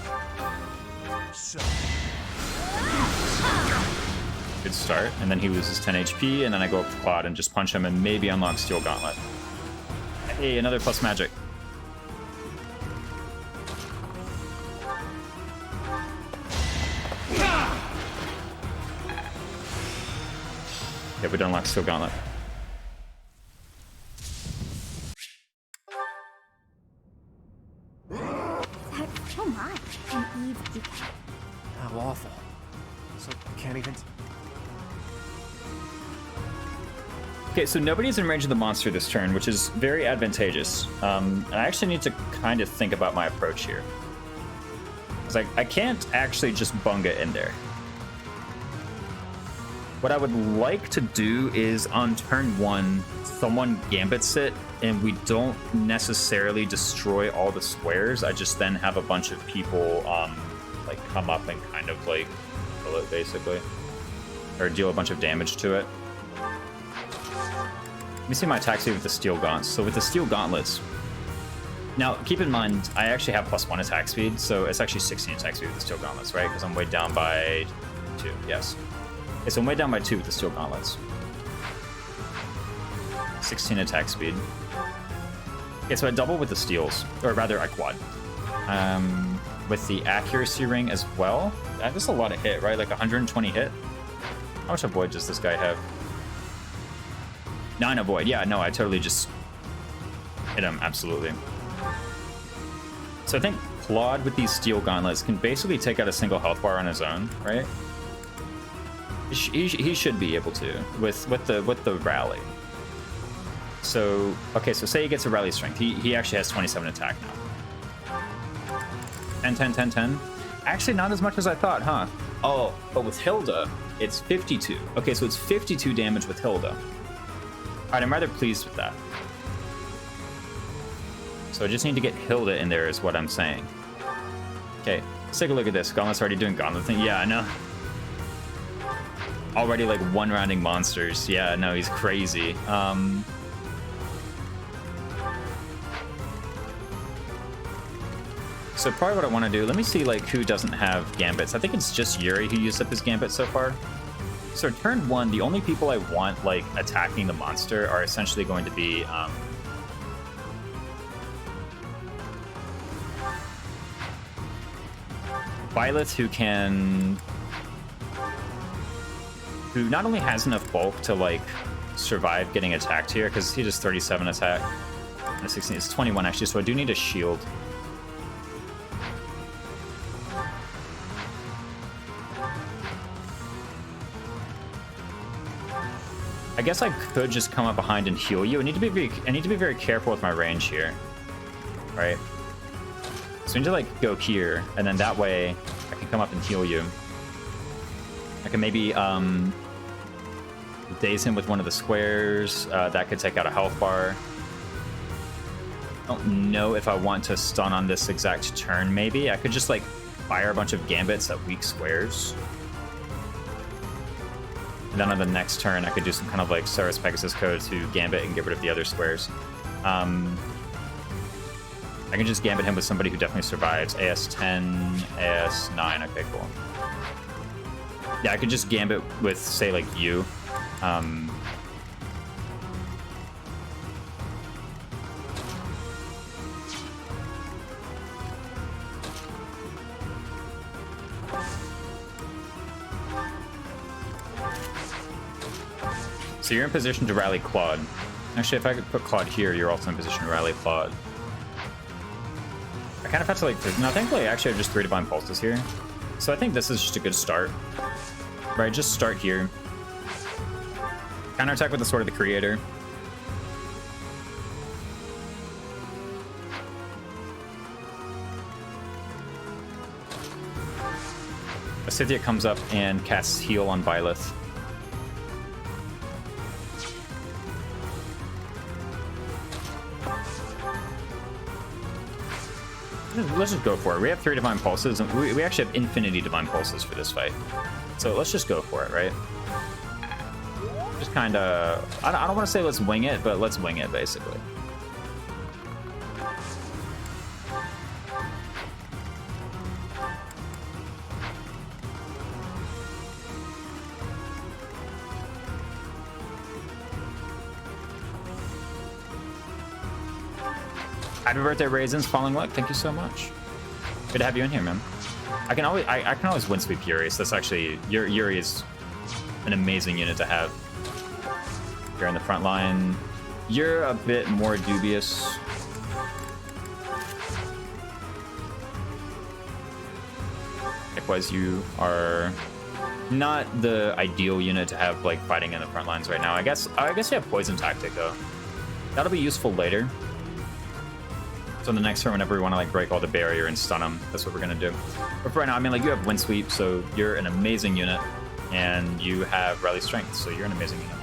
Good start, and then he loses 10 HP, and then I go up to Claude and just punch him and maybe unlock Steel Gauntlet. Hey, another plus magic. Yeah, we don't unlock Steel Gauntlet. That's so much. And Eve, How awful. So I can't even... Okay, so nobody's in range of the monster this turn, which is very advantageous. And I actually need to kind of think about my approach here. Because I can't actually just bunga in there. What I would like to do is on turn 1, someone gambits it, and we don't necessarily destroy all the squares. I just then have a bunch of people like come up and kind of like kill it basically, or deal a bunch of damage to it. Let me see my attack speed with the Steel Gaunts. So with the Steel Gauntlets, now keep in mind I actually have +1 attack speed, so it's actually 16 attack speed with the Steel Gauntlets, right? Because I'm weighed down by 2. Yes. Okay, so I'm weighed down by 2 with the Steel Gauntlets. 16 attack speed. Okay, so I double with the steels, or rather I quad. With the accuracy ring as well. That's a lot of hit, right? Like 120 hit. How much avoid does this guy have? 9 avoid. Yeah, no, I totally just hit him, absolutely. So I think Claude with these Steel Gauntlets can basically take out a single health bar on his own, right? He should be able to with the rally. So okay, so say he gets a rally strength. He actually has 27 attack now. 10, 10, 10, 10. Actually, not as much as I thought, huh? Oh, but with Hilda, it's 52. Okay, so it's 52 damage with Hilda. All right, I'm rather pleased with that. So I just need to get Hilda in there is what I'm saying. Okay, let's take a look at this. Gauntlet's already doing Gauntlet thing. Yeah, I know. Already like one-rounding monsters. Yeah, no, he's crazy. So probably what I want to do, let me see like who doesn't have gambits. I think it's just Yuri who used up his gambit so far. So turn 1, the only people I want like attacking the monster are essentially going to be Violet, who not only has enough bulk to like survive getting attacked here, because he does 37 attack and a 16, it's 21 actually, so I do need a shield. I guess I could just come up behind and heal you. I need to be very careful with my range here. Right? So I need to like go here, and then that way I can come up and heal you. I can maybe daze him with one of the squares. That could take out a health bar. I don't know if I want to stun on this exact turn, maybe. I could just like fire a bunch of gambits at weak squares. And then on the next turn, I could do some kind of like Ceres Pegasus code to gambit and get rid of the other squares. I can just gambit him with somebody who definitely survives. AS10, AS9. Okay, cool. Yeah, I could just gambit with, say, like you. So you're in position to rally Claude. Actually, if I could put Claude here, you're also in position to rally Claude. I kind of have to like... No, thankfully, actually, I have just 3 Divine Pulses here. So I think this is just a good start. Right, just start here. Counterattack with the Sword of the Creator. Cynthia comes up and casts heal on Byleth. Let's just go for it. We have 3 Divine Pulses, and we actually have infinity Divine Pulses for this fight. So let's just go for it, right? Just kind of... I don't want to say let's wing it, but let's wing it, basically. Happy birthday, Raisins. Falling luck. Thank you so much. Good to have you in here, man. I can always win sweep Yuri. So that's actually Yuri is an amazing unit to have. You're in the front line. You're a bit more dubious. Likewise, you are not the ideal unit to have like fighting in the front lines right now. I guess you have Poison Tactic though. That'll be useful later. So in the next turn, whenever we want to like break all the barrier and stun them, that's what we're gonna do. But for right now, I mean, like you have Wind Sweep, so you're an amazing unit, and you have Rally Strength, so you're an amazing unit.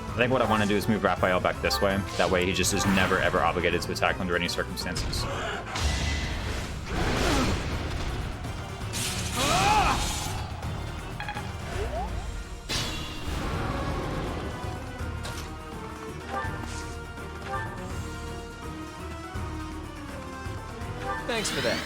I think what I want to do is move Raphael back this way. That way, he just is never ever obligated to attack under any circumstances. Thanks for that.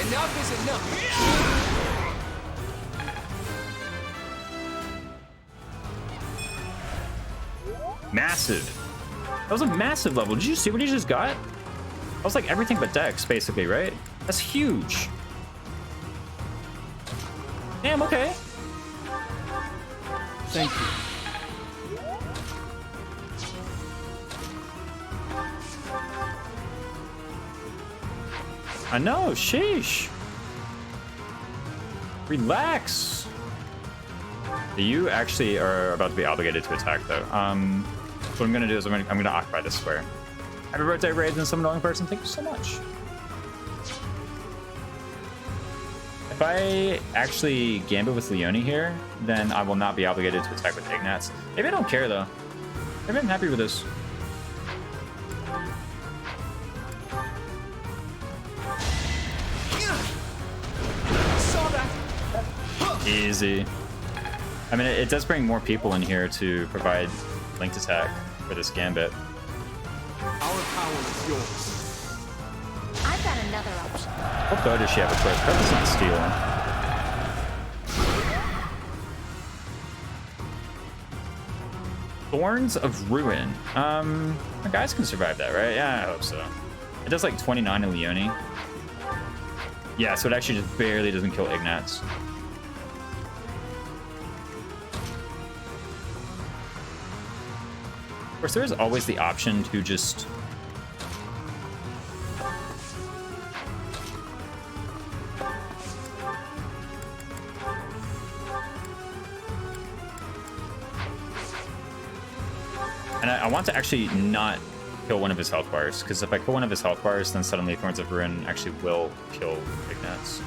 Enough is enough. Massive. That was a massive level. Did you see what he just got? That was like everything but Dex, basically, right? That's huge. Damn, okay. Thank you. I know, sheesh. Relax. You actually are about to be obligated to attack, though. What I'm gonna do is I'm gonna occupy this square. Happy birthday, Raiden, some annoying person. Thank you so much. If I actually gambit with Leone here, then I will not be obligated to attack with Ignats. Maybe I don't care, though. Maybe I'm happy with this. Easy. I mean, it does bring more people in here to provide linked attack for this gambit. Our power is yours. I've got another option. What bow does she have equipped? That does not steal. Thorns of Ruin. My guys can survive that, right? Yeah, I hope so. It does like 29 in Leone. Yeah, so it actually just barely doesn't kill Ignats. Of course, there is always the option to just... And I want to actually not kill one of his health bars, because if I kill one of his health bars, then suddenly Thorns of Ruin actually will kill Ignats.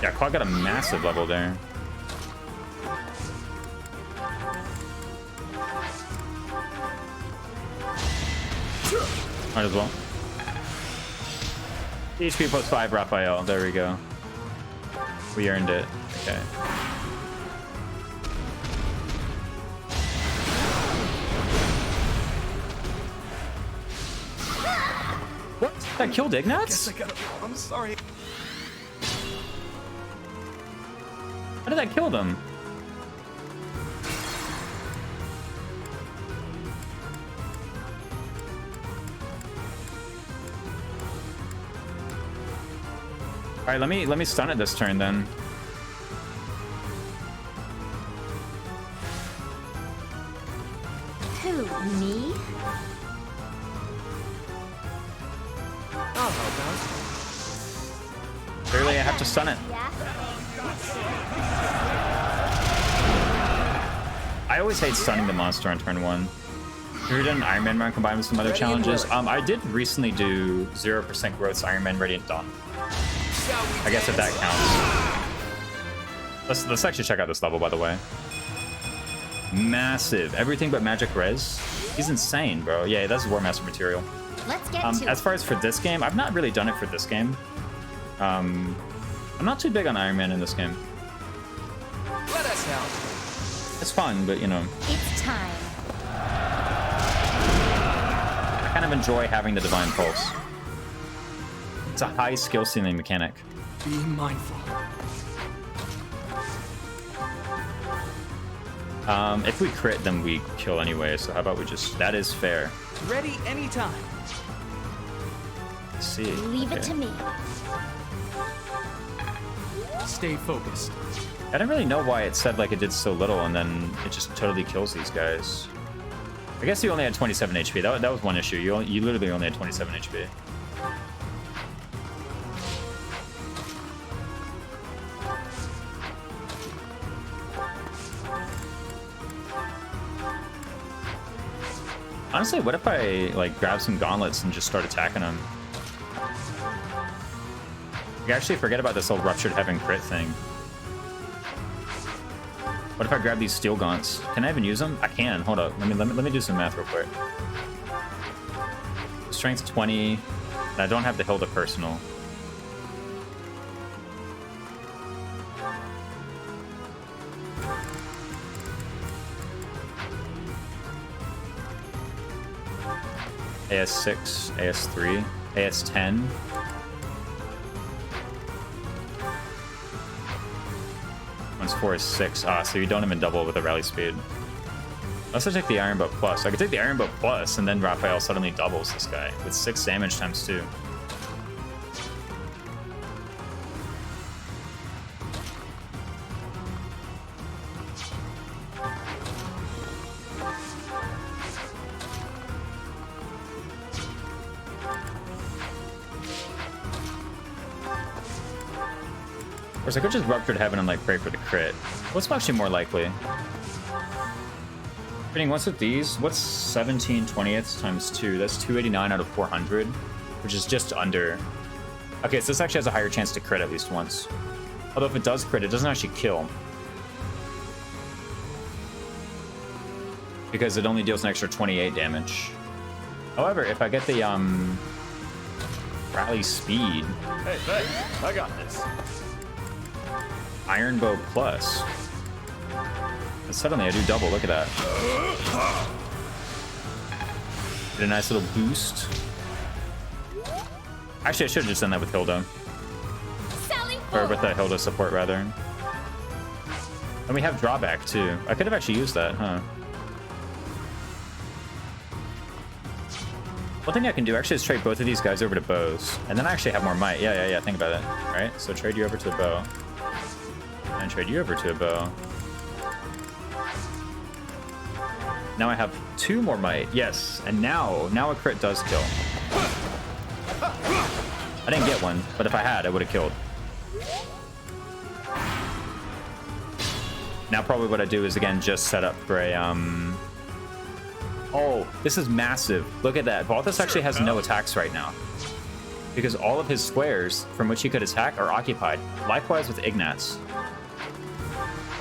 Yeah, Claw got a massive level there. Might as well. HP plus 5, Raphael. There we go. We earned it. Okay. What? That killed Ignatz? I'm sorry. How did that kill them? All right, let me stun it this turn then. Who, me? I'll help out. Clearly, I have to stun it. Yeah. I always hate stunning the monster on turn 1. Have you ever done an Iron Man run combined with some other Ready challenges? and I did recently do 0% growth Iron Man Radiant Dawn. I guess if that counts. Let's actually check out this level, by the way. Massive. Everything but magic res. He's insane, bro. Yeah, that's War Master material. Let's get to As far as for this game, I've not really done it for this game. I'm not too big on Iron Man in this game. Let us help. It's fun, but you know, It's time. I kind of enjoy having the Divine Pulse. It's a high skill ceiling mechanic. Be mindful. If we crit, then we kill anyway, so how about we just... That is fair. Ready anytime. Let's see. Leave it to me. Stay focused. I didn't really know why it said like it did so little, and then it just totally kills these guys. I guess you only had 27 HP. That was one issue. You literally only had 27 HP. Honestly, what if I like grab some gauntlets and just start attacking them? I actually forget about this old Ruptured Heaven crit thing. What if I grab these steel gaunts? Can I even use them? I can. Hold up. Let me do some math real quick. Strength 20. And I don't have the Hilda personal. AS6, AS3, AS10. One's 4 is 6. Ah, so you don't even double with a rally speed. Let's take the Iron Bow Plus. I could take the Iron Bow Plus, and then Raphael suddenly doubles this guy with 6 damage times 2. Of course, I could just Ruptured Heaven and like pray for the crit. What's actually more likely? What's with these? What's 17/20ths times 2? That's 289 out of 400, which is just under. Okay, so this actually has a higher chance to crit at least once. Although if it does crit, it doesn't actually kill. Because it only deals an extra 28 damage. However, if I get the rally speed... Hey, thanks. I got this. Iron Bow Plus. And suddenly I do double, look at that. Get a nice little boost. Actually, I should have just done that with Hilda. Sally Or with the Hilda support, rather. And we have drawback, too. I could have actually used that, huh? One thing I can do actually is trade both of these guys over to bows. And then I actually have more might. Yeah, think about it. Alright, so trade you over to a bow. And trade you over to a bow. Now I have 2 more might. Yes, and now a crit does kill. I didn't get one, but if I had, I would have killed. Now probably what I do is, again, just set up for a, Oh, this is massive. Look at that. Balthus actually has no attacks right now. because all of his squares from which he could attack are occupied. Likewise with Ignatz.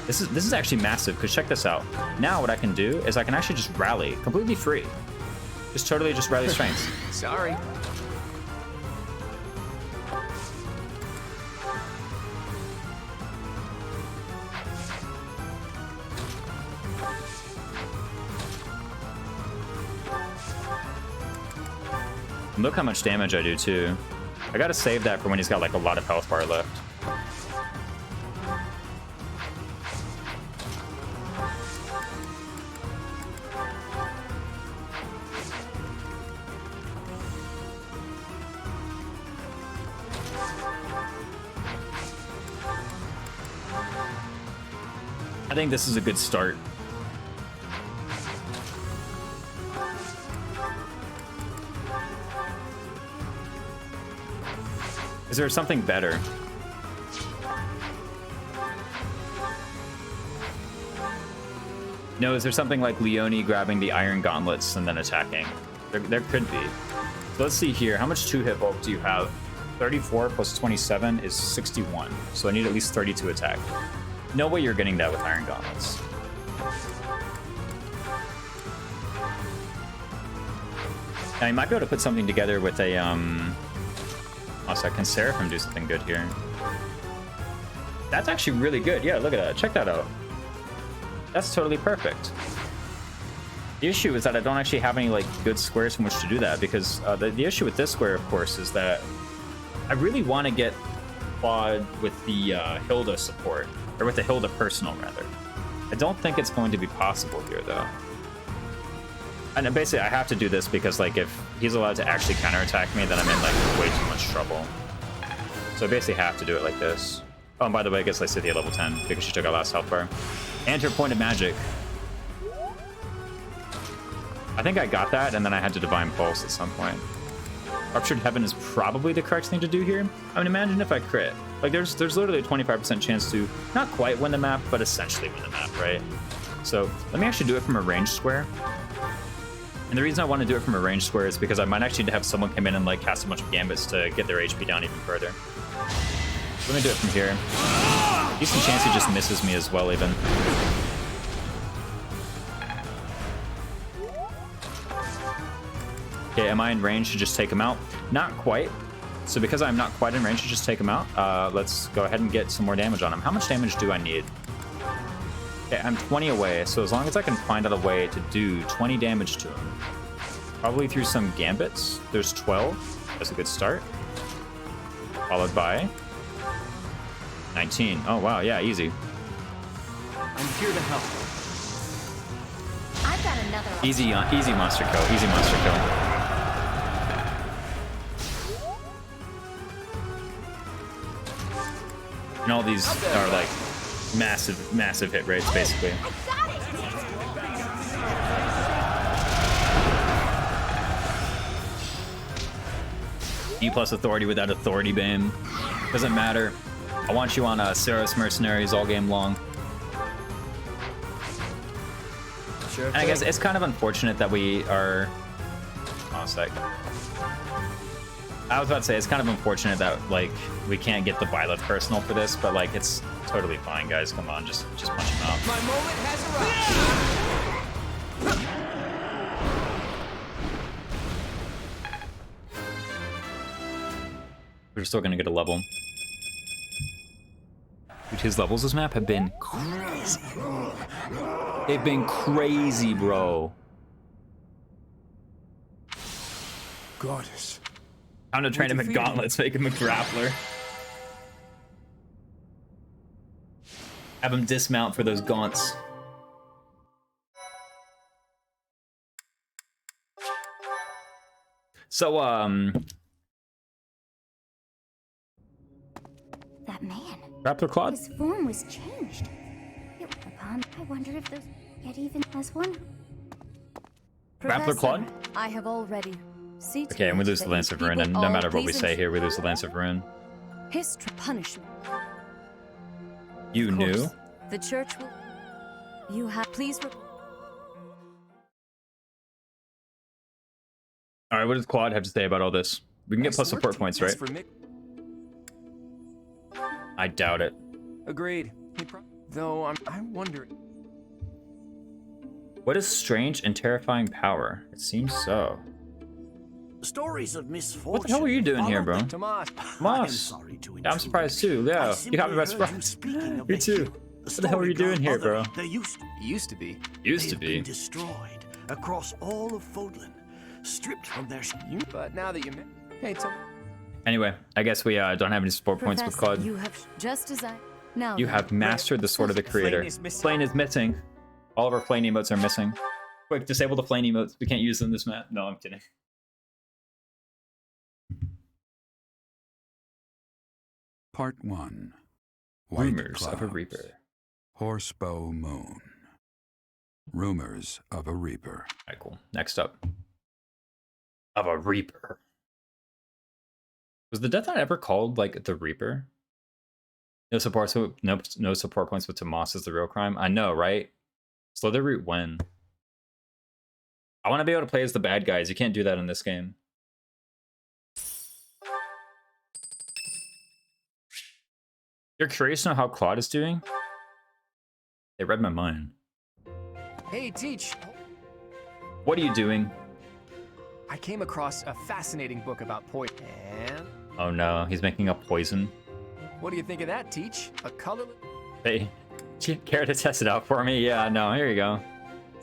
This is actually massive, because check this out. Now what I can do is I can actually just rally, completely free. Just totally just rally strengths. Sorry. And look how much damage I do too. I gotta save that for when he's got like a lot of health bar left. I think this is a good start. Is there something better? No, is there something like Leone grabbing the iron gauntlets and then attacking? There could be. So let's see here. How much 2-hit bulk do you have? 34 plus 27 is 61. So I need at least 30 to attack. No way you're getting that with iron gauntlets. Now you might be able to put something together with a also, can Seraphim do something good here? That's actually really good. Yeah, look at that. Check that out. That's totally perfect. The issue is that I don't actually have any like good squares from which to do that, because the issue with this square, of course, is that I really want to get Claude with the Hilda support, or with the Hilda personal rather. I don't think it's going to be possible here though. And basically, I have to do this because, like, if he's allowed to actually counterattack me, then I'm in, like, way too much trouble. So I basically have to do it like this. Oh, and by the way, I guess Lycidia level 10, because she took our last health bar. And her point of magic. I think I got that, and then I had to Divine Pulse at some point. Ruptured Heaven is probably the correct thing to do here. I mean, imagine if I crit. Like, there's literally a 25% chance to not quite win the map, but essentially win the map, right? So let me actually do it from a ranged square. And the reason I want to do it from a range square is because I might actually have someone come in and like cast a bunch of gambits to get their HP down even further. Let me do it from here. Decent chance he just misses me as well even. Okay, am I in range to just take him out? Not quite. So because I'm not quite in range to just take him out, let's go ahead and get some more damage on him. How much damage do I need? Okay, I'm 20 away, so as long as I can find out a way to do 20 damage to him, probably through some gambits. There's 12. That's a good start. Followed by 19. Oh, wow. Yeah, easy. I'm here to help. I've got another. Easy monster kill. Easy monster kill. And all these are like massive hit rates, basically. E plus authority without authority bane. Doesn't matter. I want you on Saros Mercenaries all game long. Sure. And I guess it's kind of unfortunate that we are... Oh, a sec. I was about to say, it's kind of unfortunate that, like, we can't get the Violet personal for this, but, like, it's totally fine, guys. Come on, just punch him out. My moment has arrived. We're still gonna get a level. Dude, his levels this map have been crazy. They've been crazy, bro. Goddess. Time to train him at gauntlets, make him a grappler. Have him dismount for those gaunts. So, That man. Grappler Claude? His form was changed. I wonder if those yet even as one. Grappler Claude? I have already. Okay, and we lose the Lance of Ruin, and no matter what we say here, we lose the Lance of Ruin. History punishment. You Of knew? course, the church will. You have. Please. Alright, what does Claude have to say about all this? We can get Nice plus work, support team. points, As right? for Mick, I doubt it. agreed. Though I'm wondering. What is strange and terrifying power? It seems so. Stories of misfortune. What the hell are you doing here, bro? Tomas, I'm Moss. sorry to Yeah, I'm intrude. surprised too. I Yeah, you simply got me by heard you surprise. speaking of Me the too. hill. What the hell are you doing here, bro? There used used to be. Used to they've been be. destroyed across all of Fodlan, stripped from their. But now that you hey, Tom. Anyway, I guess we don't have any support points with Professor, Claude. you have just as I. Now You then. have mastered the Sword of the Creator. Flame is missing. All of our flame emotes are missing. Quick, disable the flame emotes. We can't use them this map. No, I'm kidding. Part 1. Rumors of a Reaper. Horsebow Moon. Rumors of a Reaper. Alright, cool. Next up. Of a Reaper. Was the Death Knight ever called, like, the Reaper? No support, so no support points with Tomas is the real crime. I know, right? Slow the root when? I want to be able to play as the bad guys. You can't do that in this game. You're curious to know how Claude is doing? They read my mind. Hey, Teach. What are you doing? I came across a fascinating book about poison. And Oh no, he's making up poison. what do you think of that, Teach? A colorless. Hey, do you care to test it out for me? Yeah, no, here you go.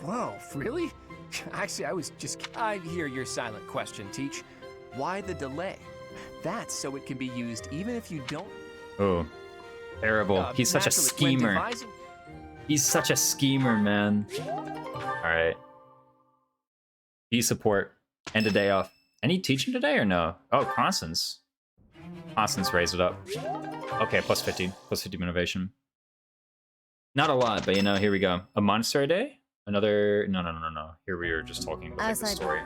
Whoa, really? Actually, I hear your silent question, Teach. Why the delay? That's so it can be used even if you don't. Oh, terrible. He's such a naturally, when schemer. devising- He's such a schemer, man. Alright. P support. End a day off. Any teaching today or no? Oh, Constance. Constance raised it up. Okay, plus 50. Plus 50 motivation. Not a lot, but you know, here we go. A monastery day? Another... No. Here we are just talking about like, the story.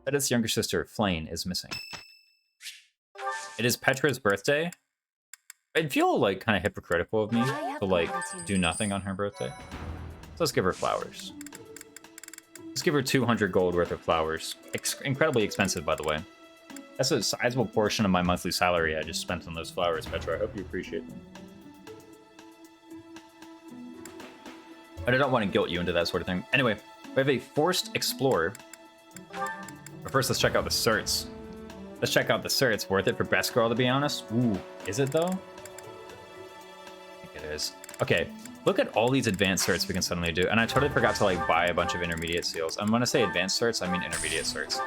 Edith's younger sister, Flane, is missing. It is Petra's birthday. I'd feel like kind of hypocritical of me to like do nothing on her birthday. So let's give her flowers. Let's give her 200 gold worth of flowers. Incredibly expensive, by the way. That's a sizable portion of my monthly salary I just spent on those flowers, Petra. I hope you appreciate them. But I don't want to guilt you into that sort of thing. Anyway, we have a forced explorer. But first, let's check out the certs. Let's check out the certs. Worth it for best girl, to be honest. Ooh, is it though? I think it is. Okay, look at all these advanced certs we can suddenly do. And I totally forgot to like buy a bunch of intermediate seals. And when I say advanced certs, I mean intermediate certs.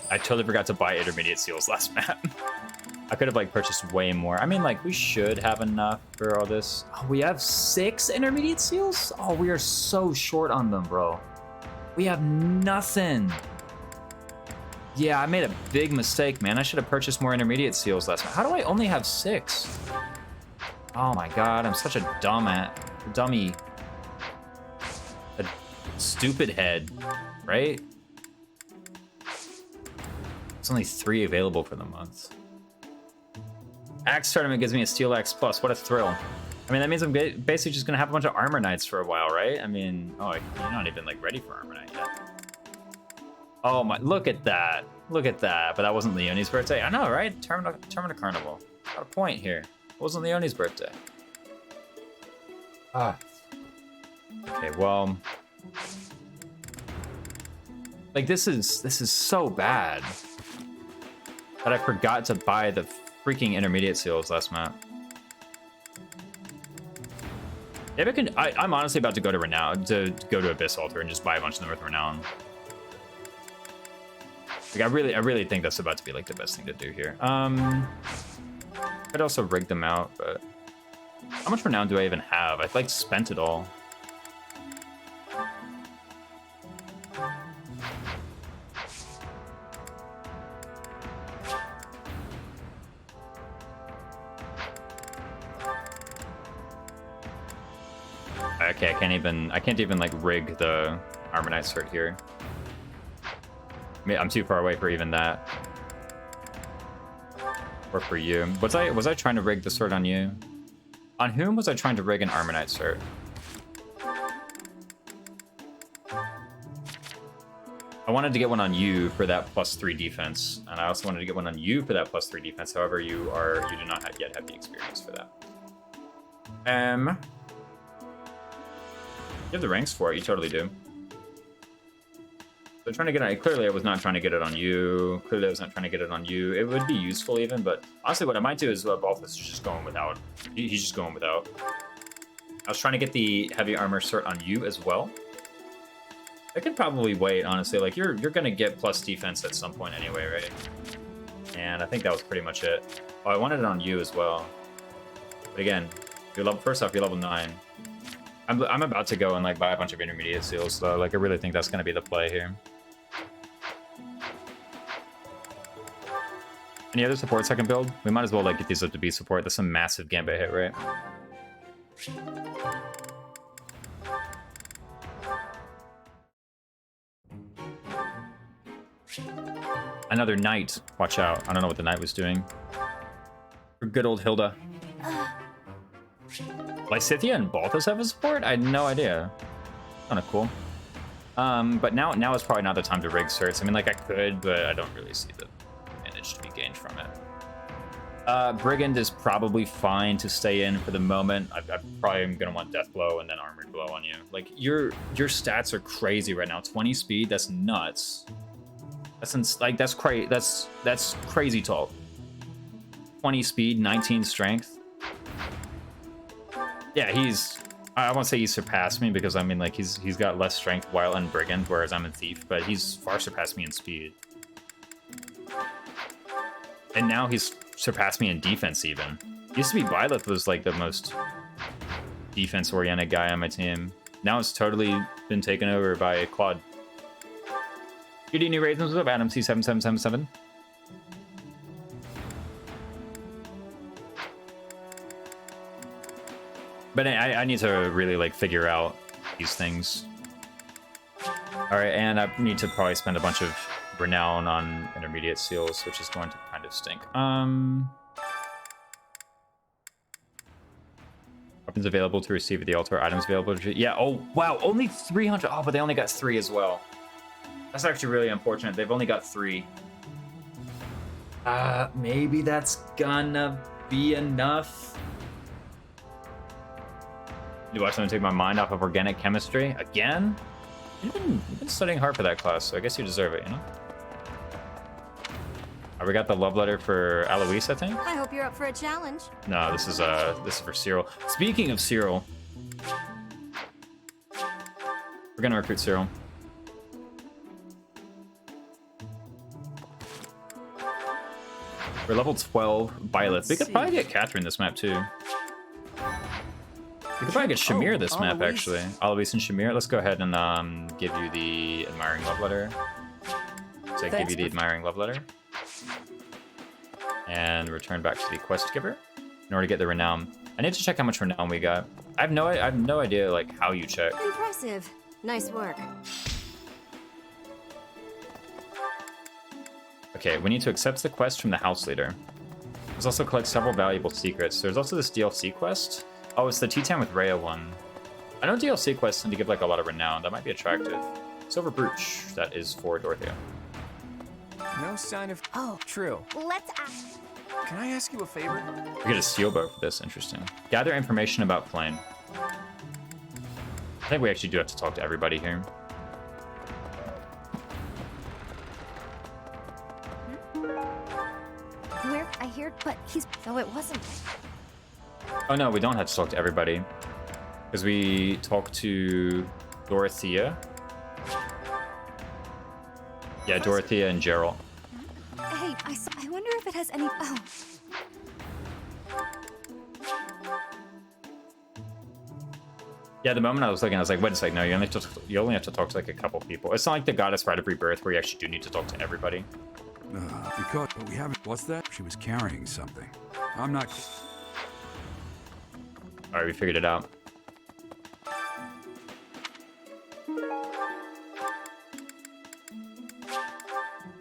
I totally forgot to buy intermediate seals last map. I could have like purchased way more. I mean, like we should have enough for all this. Oh, we have 6 intermediate seals? Oh, we are so short on them, bro. We have nothing. Yeah, I made a big mistake, man. I should have purchased more intermediate seals last map. How do I only have 6? Oh my god, I'm such a dummy. A stupid head, right? There's only 3 available for the month. Axe tournament gives me a steel axe plus. What a thrill. I mean, that means I'm basically just gonna have a bunch of armor knights for a while, right? I mean, oh, you're not even like ready for armor knight yet. Oh my, look at that. Look at that. But that wasn't Leonie's birthday. I know, right? Termina Carnival. Got a point here. It wasn't Leonie's birthday. Ah. Okay, well. Like this is so bad that I forgot to buy the freaking intermediate seals last map. Maybe I can. I'm honestly about to go to Renown to go to Abyss Altar and just buy a bunch of them with Renown. Like I really think that's about to be like the best thing to do here. I'd also rig them out, but how much Renown do I even have? I've like spent it all. Okay, I can't even like rig the Armor Knight cert here. I'm too far away for even that. Or for you. Was I trying to rig the cert on you? On whom was I trying to rig an Armor Knight cert? I wanted to get one on you for that +3 defense, and I also wanted to get one on you for that +3 defense. However, you do not yet have the experience for that. You have the ranks for it. You totally do. So trying to get it. Clearly, I was not trying to get it on you. Clearly, I was not trying to get it on you. It would be useful even, but honestly, what I might do is Balthus is just going without. He's just going without. I was trying to get the heavy armor cert on you as well. I could probably wait, honestly. Like you're gonna get plus defense at some point anyway, right? And I think that was pretty much it. Oh, I wanted it on you as well. But again, you're level. First off, you're level 9. I'm about to go and like buy a bunch of intermediate seals, so like I really think that's gonna be the play here. Any other supports I can build? We might as well like get these up to be support. That's a massive gambit hit, right? Another knight. Watch out. I don't know what the knight was doing. For good old Hilda. Lysithia and Balthus have a support? I had no idea. Kind of cool. But now is probably not the time to rig certs. I mean, like I could, but I don't really see the advantage to be gained from it. Brigand is probably fine to stay in for the moment. I probably am gonna want Death Blow and then Armored Blow on you. Like your stats are crazy right now. 20 speed, that's nuts. That's crazy tall. 20 speed, 19 strength. Yeah, I won't say he's surpassed me because I mean like he's got less strength while in Brigand, whereas I'm in Thief, but he's far surpassed me in speed. And now he's surpassed me in defense even. Used to be Byleth was like the most defense-oriented guy on my team. Now it's totally been taken over by Claude. GD New Raisins, what's up, Adam C7777? But I need to really like figure out these things. All right, and I need to probably spend a bunch of renown on intermediate seals, which is going to kind of stink. Weapons available to receive at the altar. Items available to... Yeah, oh, wow, only 300. Oh, but they only got 3 as well. That's actually really unfortunate. They've only got 3. Maybe that's gonna be enough. Do I want to take my mind off of organic chemistry again? You've been studying hard for that class, so I guess you deserve it, you know? We got the love letter for Alois, I think. I hope you're up for a challenge. No, this is for Cyril. Speaking of Cyril, we're gonna recruit Cyril. We're level 12 Byleth. We could probably get Catherine this map too. We could probably get Shamir this map, actually. Alois and Shamir. Let's go ahead and give you the admiring love letter. So I give you the admiring love letter. And return back to the quest giver in order to get the renown. I need to check how much renown we got. I have no idea like how you check. Impressive. Nice work. Okay, we need to accept the quest from the house leader. There's also collect several valuable secrets. There's also this DLC quest. Oh, it's the Tea Time with Rhea one. I know DLC quests tend to give like a lot of renown. That might be attractive. Silver Brooch. That is for Dorothea. No sign of... Oh, true. Let's ask. Can I ask you a favor? We get a steel bow for this. Interesting. Gather information about Plane. I think we actually do have to talk to everybody here. Where I hear, but he's. Oh, it wasn't. Oh no, we don't have to talk to everybody. Because we talk to Dorothea. Yeah, Dorothea and Gerald. Hey, I wonder if it has any. Oh. Yeah, the moment I was looking, I was like, wait a second, no, you only have to talk to like a couple people. It's not like the Goddess Rite of Rebirth where you actually do need to talk to everybody. Because we haven't. What's that? She was carrying something. I'm not. All right, we figured it out.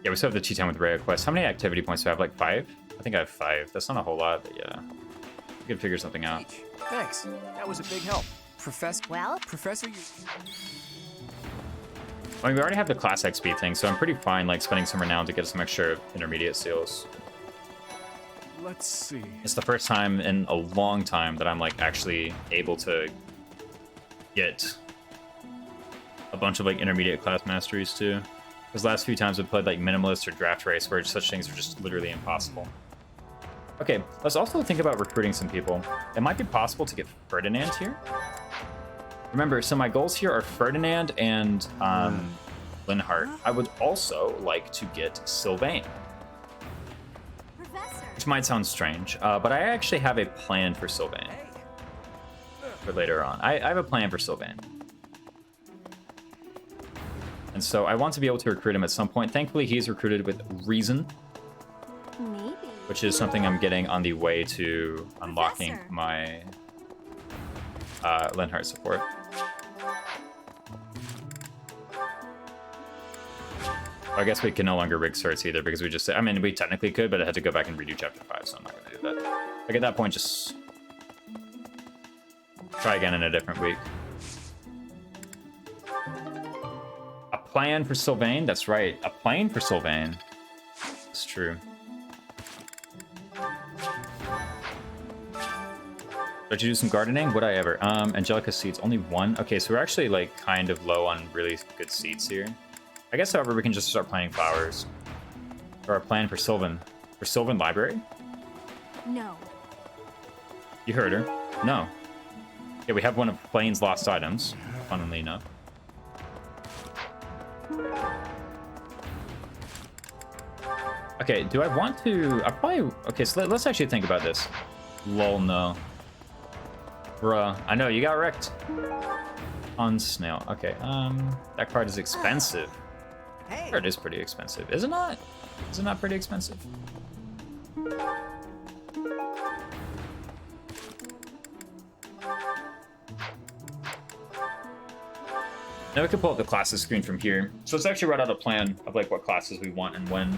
Yeah, we still have the Tea Time with Rhea quest. How many activity points do I have? Like 5? I think I have 5. That's not a whole lot, but yeah. We could figure something out. Thanks. That was a big help. Professor... Well? Professor... I mean, we already have the class XP thing, so I'm pretty fine, like, spending some renown to get some extra intermediate seals. Let's see. It's the first time in a long time that I'm, like, actually able to get a bunch of, like, intermediate class masteries, too. Because last few times I've played, like, minimalist or draft race, where such things are just literally impossible. Okay, let's also think about recruiting some people. It might be possible to get Ferdinand here. Remember, so my goals here are Ferdinand and Linhart. I would also like to get Sylvain, Professor. which might sound strange, but I actually have a plan for Sylvain for later on. I have a plan for Sylvain. And so I want to be able to recruit him at some point. Thankfully, he's recruited with Reason, Maybe. which is something I'm getting on the way to unlocking Professor. my Linhart support. I guess we can no longer rig certs either because we just, I mean, we technically could, but I had to go back and redo chapter 5, so I'm not going to do that. Like at that point, just try again in a different week. A plan for Sylvain? That's right, a plane for Sylvain. It's true. Did you do some gardening? Would I ever? Angelica seeds, only one? Okay, so we're actually like kind of low on really good seeds here. I guess, however, we can just start planting flowers. Or a plan for Sylvan. For Sylvan Library? No. You heard her. No. Yeah, we have one of Plane's lost items, funnily enough. Okay, do I want to... I probably... Okay, so let's actually think about this. Lol, no. Bruh, I know, you got wrecked. On Snail. Okay, that card is expensive. That card is pretty expensive. Is it not? Is it not pretty expensive? Now we can pull up the classes screen from here. So let's actually write out a plan of like what classes we want and when.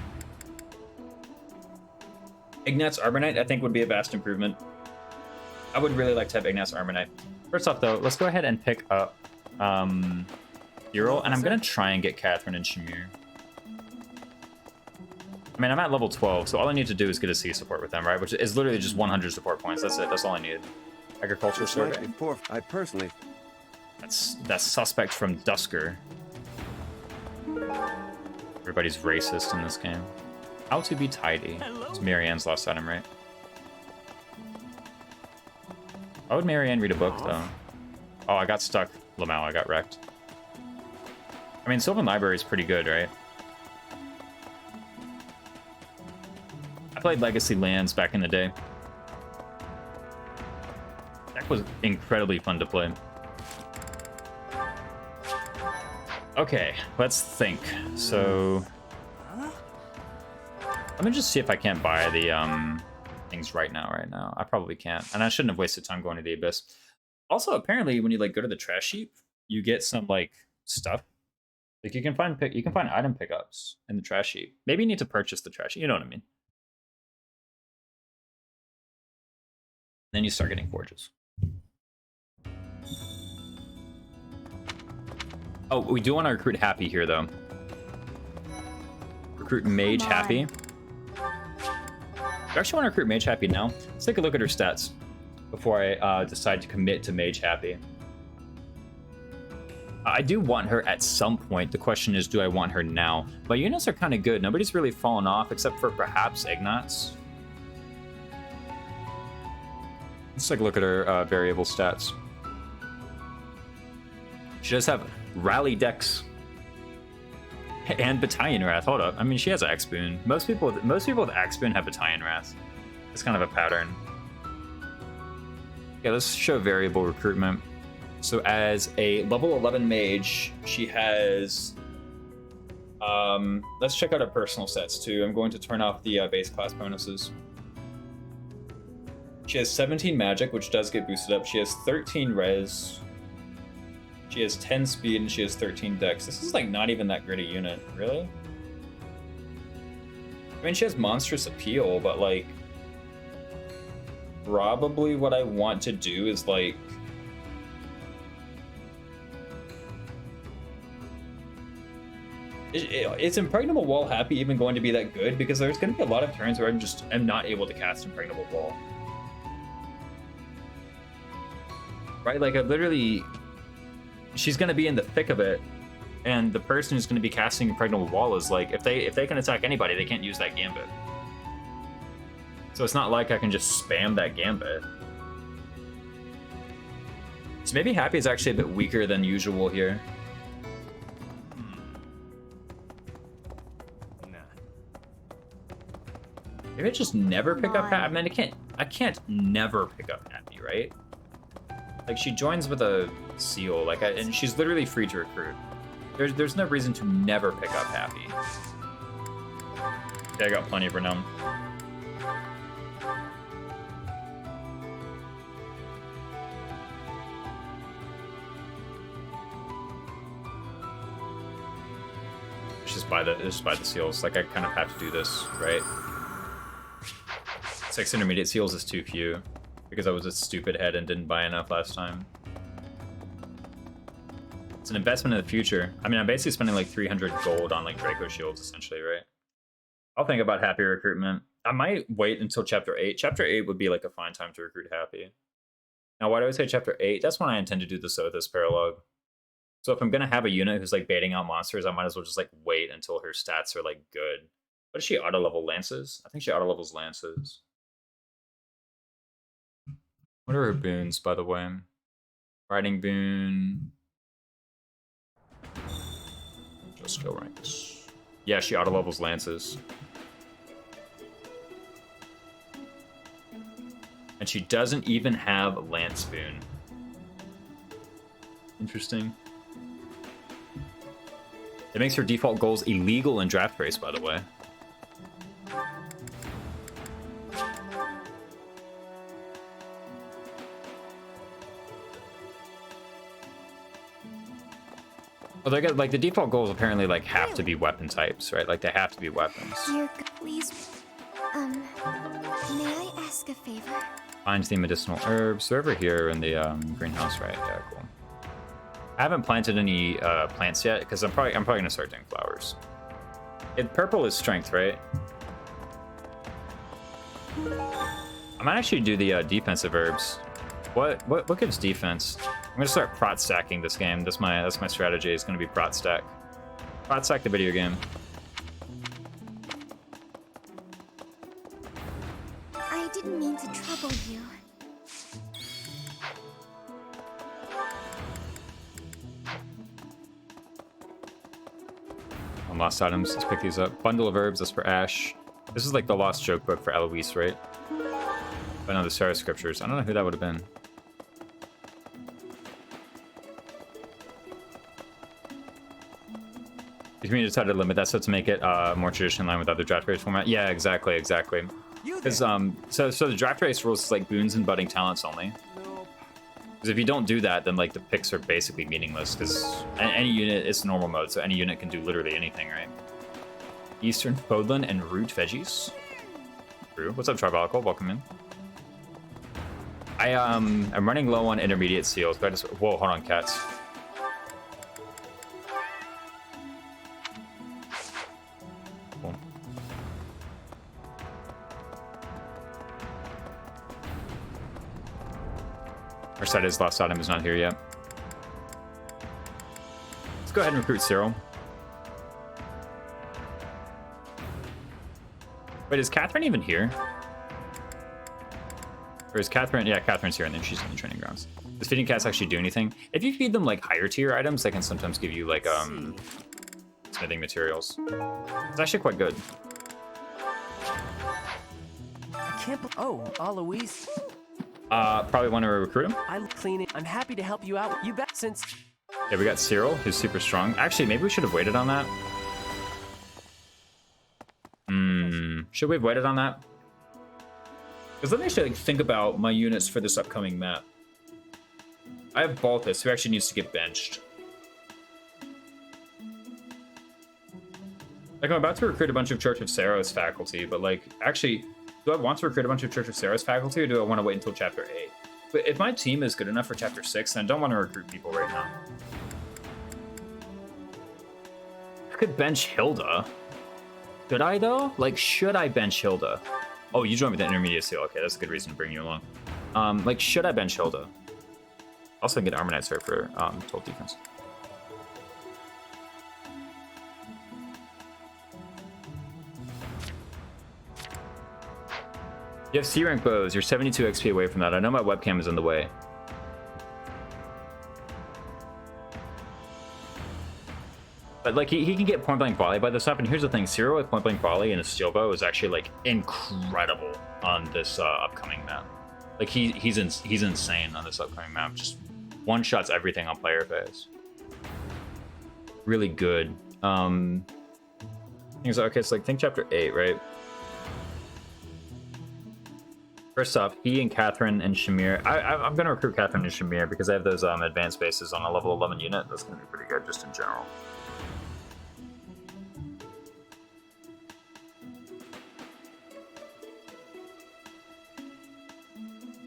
Ignat's Arbonite, I think, would be a vast improvement. I would really like to have Ignat's Arbonite. First off, though, let's go ahead and pick up Ural, and I'm going to try and get Catherine and Shamir. I mean, I'm at level 12, so all I need to do is get a C support with them, right? Which is literally just 100 support points. That's it. That's all I need. Agriculture survey. I personally... That's suspect from Dusker. Everybody's racist in this game. How to be tidy. It's Marianne's lost item, right? Why would Marianne read a book, though? Oh, I got stuck. Lamau, I got wrecked. I mean, Sylvan Library is pretty good, right? I played Legacy Lands back in the day. That was incredibly fun to play. Okay, let's think. So... let me just see if I can't buy the, things right now. I probably can't, and I shouldn't have wasted time going to the Abyss. Also, apparently, when you like go to the trash heap, you get some like stuff. Like you can find item pickups in the trash heap. Maybe you need to purchase the trash heap. You know what I mean? Then you start getting forges. Oh, we do want to recruit Happy here, though. Recruit Mage Happy. I actually want to recruit Mage Happy now. Let's take a look at her stats before I decide to commit to Mage Happy. I do want her at some point. The question is, do I want her now? My units are kind of good. Nobody's really fallen off except for perhaps Ignatz. Let's take a look at her variable stats. She does have Rally Dex and Battalion Wrath. Hold up. I mean, she has an X-Boon. Most people with X-Boon have Battalion Wrath. It's kind of a pattern. Okay, let's show variable recruitment. So as a level 11 mage, she has... let's check out her personal sets too. I'm going to turn off the base class bonuses. She has 17 magic, which does get boosted up. She has 13 res. She has 10 speed and she has 13 dex. This is like not even that great a unit, really? I mean, she has monstrous appeal, but like... probably what I want to do is like... Is Impregnable Wall Happy even going to be that good? Because there's going to be a lot of turns where I'm not able to cast Impregnable Wall. Right? Like, I literally... She's going to be in the thick of it, and the person who's going to be casting Impregnable Wall is like, if they can attack anybody, they can't use that Gambit. So it's not like I can just spam that Gambit. So maybe Happy is actually a bit weaker than usual here. Maybe I just never pick up Happy. I mean, I can't never pick up Happy, right? Like, she joins with a seal, like, and she's literally free to recruit. There's no reason to never pick up Happy. Yeah, I got plenty of Renown. Just buy the seals. Like, I kind of have to do this, right? 6 intermediate seals is too few because I was a stupid head and didn't buy enough last time. It's an investment in the future. I mean, I'm basically spending like 300 gold on like Draco shields essentially, right? I'll think about Happy recruitment. I might wait until chapter 8. Chapter 8 would be like a fine time to recruit Happy. Now, why do I say chapter 8? That's when I intend to do the Sothis paralogue. So if I'm gonna have a unit who's like baiting out monsters, I might as well just like wait until her stats are like good. What does she auto level? Lances? I think she auto levels Lances. What are her boons, by the way? Riding boon. Just skill ranks. Yeah, she auto levels Lances. And she doesn't even have Lance boon. Interesting. It makes her default goals illegal in draft race, by the way. Well, they got like the default goals apparently like have to be weapon types, right? Like they have to be weapons. Dear God, please, may I ask a favor? Find the medicinal herbs. They're over here in the greenhouse, right? Yeah, cool. I haven't planted any plants yet because I'm probably gonna start doing flowers. Purple is strength, right? I might actually do the defensive herbs. What gives defense? I'm gonna start prot stacking this game. That's my strategy. It's gonna be prot stack. Prot stack the video game. I didn't mean to trouble you. Lost items. Let's pick these up. Bundle of herbs. That's for Ash. This is like the lost joke book for Eloise, right? But no, the Sarah scriptures. I don't know who that would have been. The community decided to limit that so to make it more traditional in line with other draft race format. Yeah, exactly. Because so the draft race rules is like boons and budding talents only. Because if you don't do that, then like the picks are basically meaningless. Because any unit, it's normal mode, so any unit can do literally anything, right? Eastern Podlin and root veggies. True. What's up, Tribalical? Welcome in. I'm running low on intermediate seals, but I just whoa, hold on, cats. Cool. Our side is lost item is not here yet. Let's go ahead and recruit Cyril. Wait, is Catherine even here? Or is Catherine? Yeah, Catherine's here, and then she's in the training grounds. Does feeding cats actually do anything? If you feed them like higher tier items, they can sometimes give you like smithing materials. It's actually quite good. I can't. Oh, Alois. Probably want to recruit him. I'm cleaning. I'm happy to help you out. You bet. Since. Yeah, we got Cyril, who's super strong. Actually, maybe we should have waited on that. Should we have waited on that? Because let me actually think about my units for this upcoming map. I have Balthus, who actually needs to get benched. Like, I'm about to recruit a bunch of Church of Saros faculty, but like, actually, do I want to recruit a bunch of Church of Saros faculty, or do I want to wait until Chapter 8? But if my team is good enough for Chapter 6, then I don't want to recruit people right now. could bench Hilda. Should I though? Like, should I bench Hilda? Oh, you joined with the intermediate seal. Okay, that's a good reason to bring you along. Like, should I bench Hilda? Also get Armor Knight's here for 12 defense. You have C rank bows. You're 72 XP away from that. I know my webcam is in the way. But like he can get point blank volley by this stuff. And here's the thing: Zero with point blank volley and a steel bow is actually like incredible on this upcoming map. Like he's insane on this upcoming map. Just one shots everything on player phase. Really good. Okay, so like think chapter 8, right? First off, he and Catherine and Shamir. I'm gonna recruit Catherine and Shamir because I have those advanced bases on a level 11 unit. That's gonna be pretty good just in general.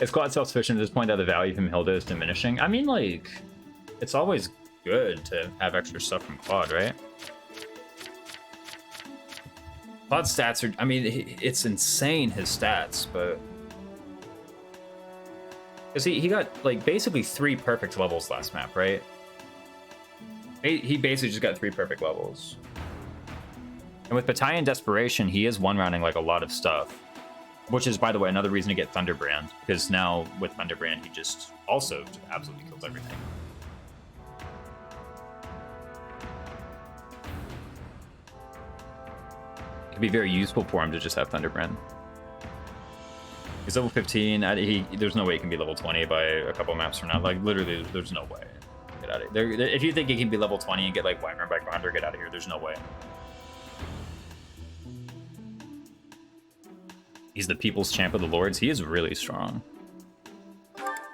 Is Claude self-sufficient at this point that the value from Hilda is diminishing? I mean, like, it's always good to have extra stuff from Claude, right? Claude's stats are, I mean, it's insane, his stats, but... Because he got, like, basically 3 perfect levels last map, right? He basically just got 3 perfect levels. And with Battalion Desperation, he is one-rounding, like, a lot of stuff. Which is, by the way, another reason to get Thunderbrand, because now with Thunderbrand, he just also absolutely kills everything. It could be very useful for him to just have Thunderbrand. He's level 15. There's no way he can be level 20 by a couple maps from now. Like, literally, there's no way. Get out of here. If you think he can be level 20 and get, like, Wyvern by Grinder, get out of here. There's no way. He's the people's champ of the lords. He is really strong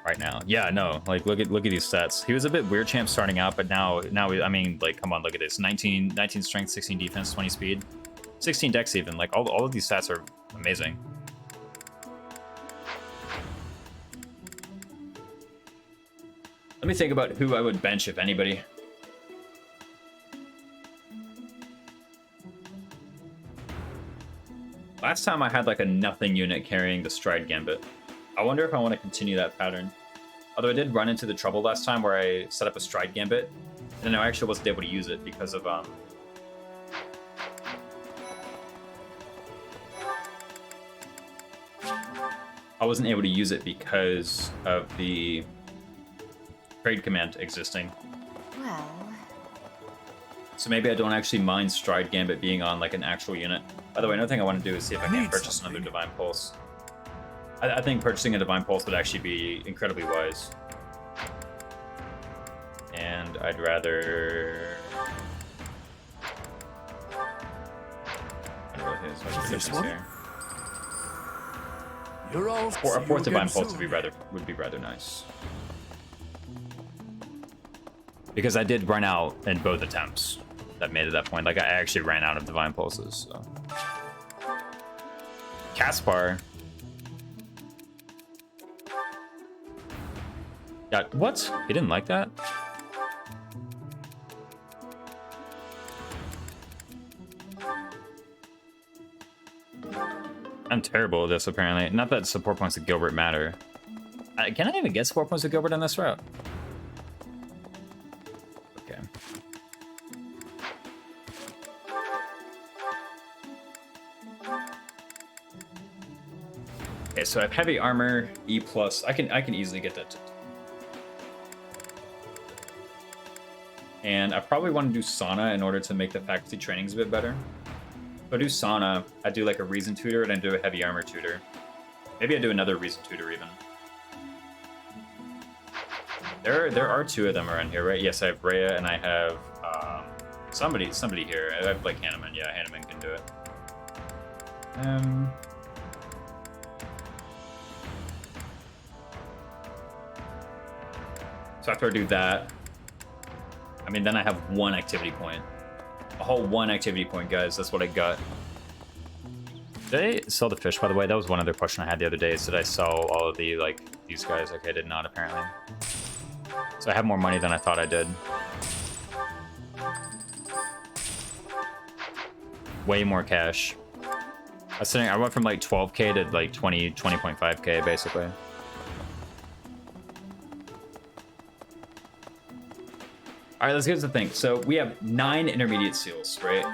right now. Yeah, no, like look at these stats. He was a bit weird champ starting out, but now I mean, like, come on, look at this: 19 strength, 16 defense, 20 speed, 16 dex even. Like all of these stats are amazing. Let me think about who I would bench if anybody. Last time I had like a nothing unit carrying the Stride Gambit. I wonder if I want to continue that pattern. Although I did run into the trouble last time where I set up a Stride Gambit, and I actually wasn't able to use it because of I wasn't able to use it because of the trade command existing. Well... So maybe I don't actually mind Stride Gambit being on like an actual unit. By the way, another thing I want to do is see if I can purchase another Divine Pulse. I think purchasing a Divine Pulse would actually be incredibly wise. And I'd rather... I don't really think there's much of a difference here. You're all A fourth Divine Pulse would be rather nice. Because I did run out in both attempts that made it that point. Like, I actually ran out of Divine Pulses, so... Caspar. Got what? He didn't like that? I'm terrible at this, apparently. Not that support points of Gilbert matter. Can I even get support points of Gilbert on this route? Okay. Okay, so I have heavy armor, E+. I can easily get that. And I probably want to do Sauna in order to make the faculty trainings a bit better. If I do Sauna, I do like a Reason Tutor, and I do a Heavy Armor Tutor. Maybe I do another Reason Tutor even. There are 2 of them around here, right? Yes, I have Rhea and I have somebody here. I have like Hanneman. Yeah, Hanneman can do it. So after I do that, I mean, then I have 1 activity point. A whole 1 activity point, guys. That's what I got. Did I sell the fish, by the way? That was one other question I had the other day. Is did I sell all of the, like, these guys? Okay, I did not, apparently. So I have more money than I thought I did. way more cash. I went from like 12k to like 20.5k basically. All right, let's get to the thing. So we have 9 intermediate seals, right?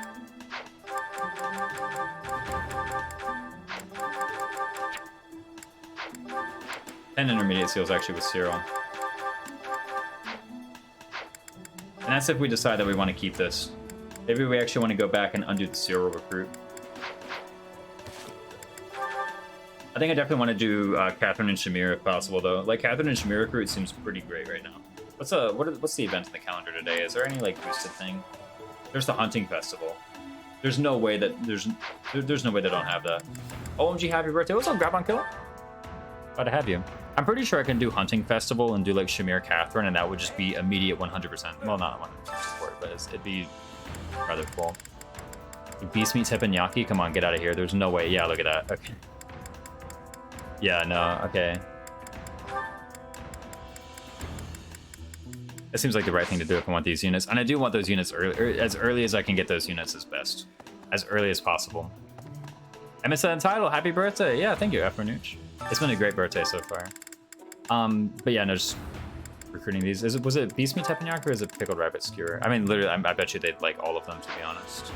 And intermediate seals actually with Cyril. And that's if we decide that we want to keep this. Maybe we actually want to go back and undo the Cyril recruit. I think I definitely want to do Catherine and Shamir if possible, though. Like, Catherine and Shamir recruit seems pretty great right now. What's the event in the calendar today? Is there any like boosted thing? There's the hunting festival. There's no way that there's no way they don't have that. OMG, happy birthday! What's up, Grab on Killer? Glad to have you. I'm pretty sure I can do hunting festival and do like Shamir Catherine, and that would just be immediate 100%. Well, not 100% support, but it'd be rather cool. Beast meat teppanyaki. Come on, get out of here. There's no way. Yeah, look at that. Okay. Yeah, no. Okay. It seems like the right thing to do if I want these units. And I do want those units early, as early as I can get those units is best. As early as possible. MSN title, happy birthday. Yeah, thank you, Afronooch. It's been a great birthday so far. But yeah, no, just recruiting these. Was it Beast Meat Teppanyaki or is it Pickled Rabbit Skewer? I mean, literally, I bet you they'd like all of them, to be honest.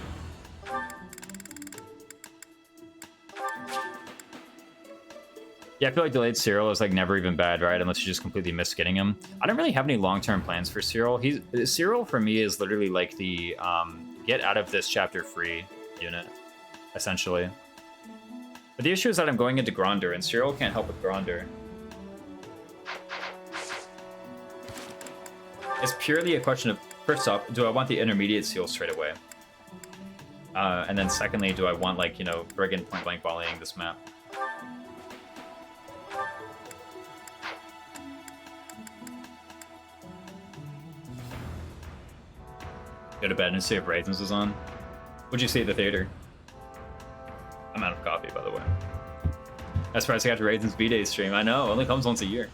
Yeah, I feel like delayed Cyril is like never even bad, right? Unless you just completely miss getting him. I don't really have any long-term plans for Cyril. Cyril for me is literally like the get out of this chapter free unit, essentially. But the issue is that I'm going into Gronder, and Cyril can't help with Gronder. It's purely a question of, first off, do I want the intermediate seal straight away? And then secondly, do I want, like, you know, Brigand point-blank volleying this map? Go to bed and see if Raisins is on. What'd you see at the theater? I'm out of coffee, by the way. That's surprised I got to Raisins B-Day stream. I know, only comes once a year.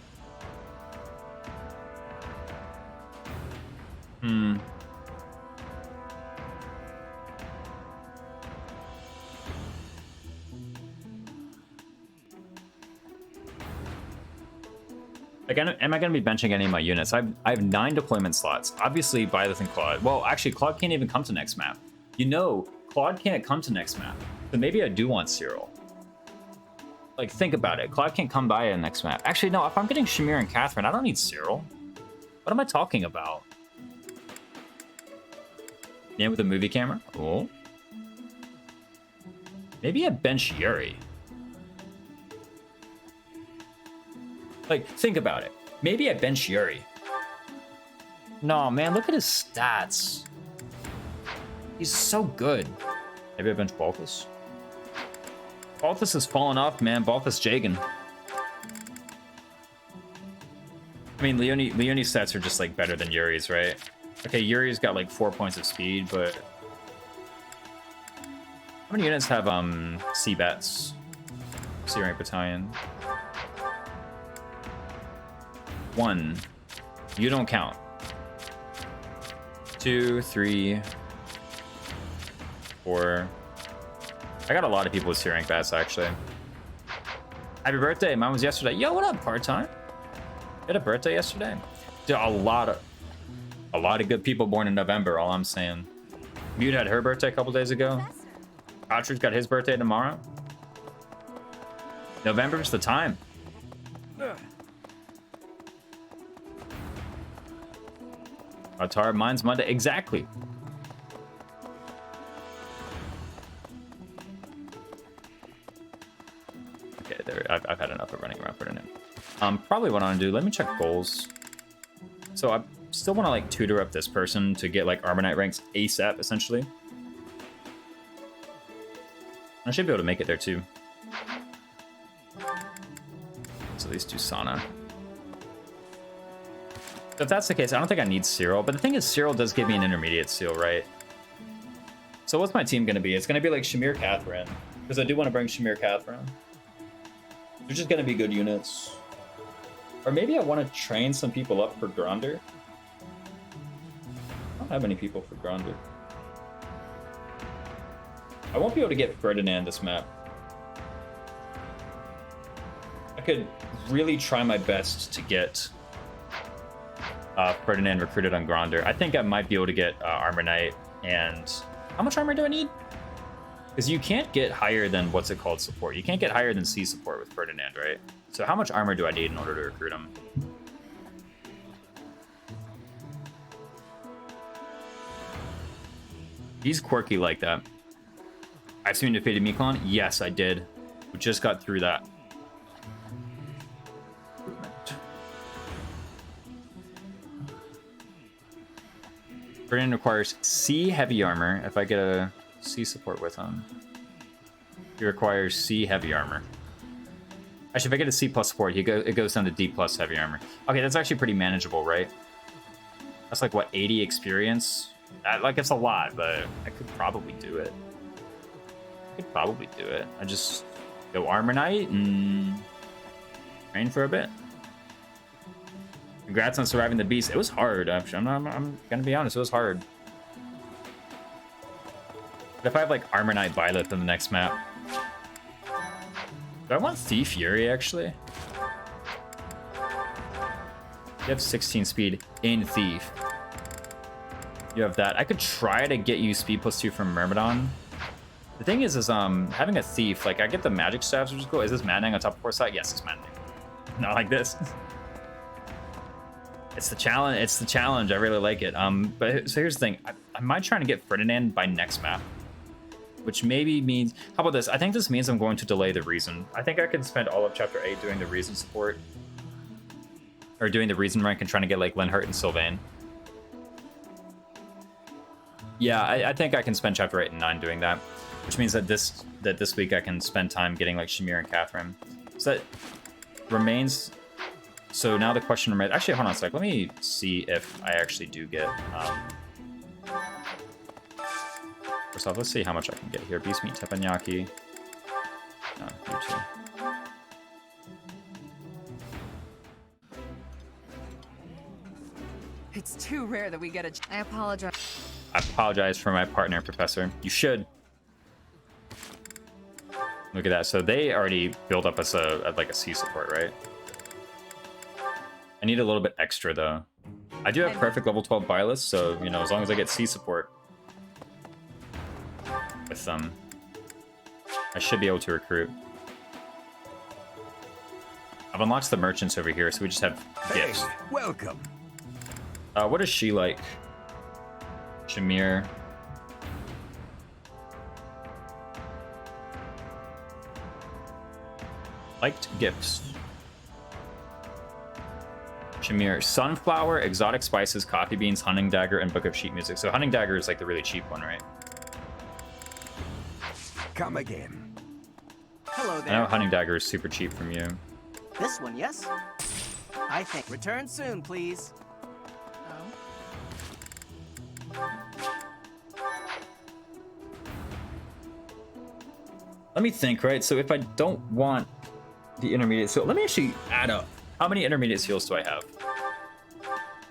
Like, am I going to be benching any of my units? I have 9 deployment slots. Obviously, Byleth and Claude. Well, actually, Claude can't even come to next map. You know, Claude can't come to next map. So maybe I do want Cyril. Like, think about it. Claude can't come by in next map. Actually, no, if I'm getting Shamir and Catherine, I don't need Cyril. What am I talking about? Yeah, with a movie camera? Oh. Maybe I bench Yuri. Like, think about it. Maybe I bench Yuri. No, man, look at his stats. He's so good. Maybe I bench Balthus. Balthus has fallen off, man. Balthus Jagan. I mean, Leonie's stats are just, like, better than Yuri's, right? Okay, Yuri's got, like, 4 points of speed, but... How many units have, C-Bats? C-Rank Battalion. 1. You don't count. 2, 3, 4. I got a lot of people with C-Rank Bats, actually. Happy birthday. Mine was yesterday. Yo, what up, part-time? You had a birthday yesterday? Dude, a lot of good people born in November, all I'm saying. Mute had her birthday a couple days ago. Patrid's got his birthday tomorrow. November's the time. Atar, mine's Monday. Exactly. Okay, there. I've had enough of running around for tonight. Probably what I want to do. Let me check goals. So I still want to like tutor up this person to get like Armor Knight ranks ASAP, essentially. I should be able to make it there too. So these two Sana. If that's the case, I don't think I need Cyril. But the thing is, Cyril does give me an intermediate seal, right? So what's my team going to be? It's going to be like Shamir Catherine. Because I do want to bring Shamir Catherine. They're just going to be good units. Or maybe I want to train some people up for Gronder. I don't have any people for Gronder. I won't be able to get Ferdinand this map. I could really try my best to get Ferdinand recruited on Gronder. I think I might be able to get Armor Knight. And how much armor do I need? Because you can't get higher than, what's it called, support. You can't get higher than C support with Ferdinand, right? So how much armor do I need in order to recruit him? He's quirky like that. I've seen defeated Miklon? Yes, I did. We just got through that. Ferdinand requires C heavy armor. If I get a C support with him, he requires C heavy armor. Actually, if I get a C plus support, it goes down to D plus heavy armor. Okay, that's actually pretty manageable, right? That's like, what, 80 experience? Like, it's a lot, but I could probably do it. I just go Armor Knight and train for a bit. Congrats on surviving the beast. It was hard. I'm gonna be honest, it was hard. But if I have like Armor Knight Byleth in the next map, do I want Thief Yuri actually? You have 16 speed in Thief. You have that. I could try to get you speed +2 from Myrmidon. The thing is having a Thief, like I get the magic staffs, which is cool. Is this Manning on top of foresight? Yes, it's Manning. Not like this. It's the challenge. It's the challenge. I really like it. But so here's the thing. I might try to get Ferdinand by next map, which maybe means. How about this? I think this means I'm going to delay the Reason. I think I can spend all of Chapter 8 doing the Reason support, or doing the Reason rank and trying to get like Lenhart and Sylvain. Yeah, I think I can spend Chapter 8 and 9 doing that, which means that this week I can spend time getting like Shamir and Catherine. So that remains. So now the question remains. Actually, hold on a sec. Let me see if I actually do get. First off, let's see how much I can get here. Beast Meat Teppanyaki. No, you too. It's too rare that we get a. I apologize. I apologize for my partner, Professor. You should. Look at that. So they already built up us like a C support, right? I need a little bit extra though. I do have perfect level 12 Byleth, so you know, as long as I get C support with them, I should be able to recruit. I've unlocked the merchants over here, so we just have gifts. Hey, welcome. What is she like? Shamir. Liked gifts. Shamir. Sunflower, exotic spices, coffee beans, hunting dagger, and book of sheet music. So hunting dagger is like the really cheap one, right? Come again. Hello I there. know hunting dagger is super cheap from you. This one, yes? I think. Return soon, please. Let me think, right? So if I don't want the intermediate seal, let me actually add up. How many intermediate seals do I have?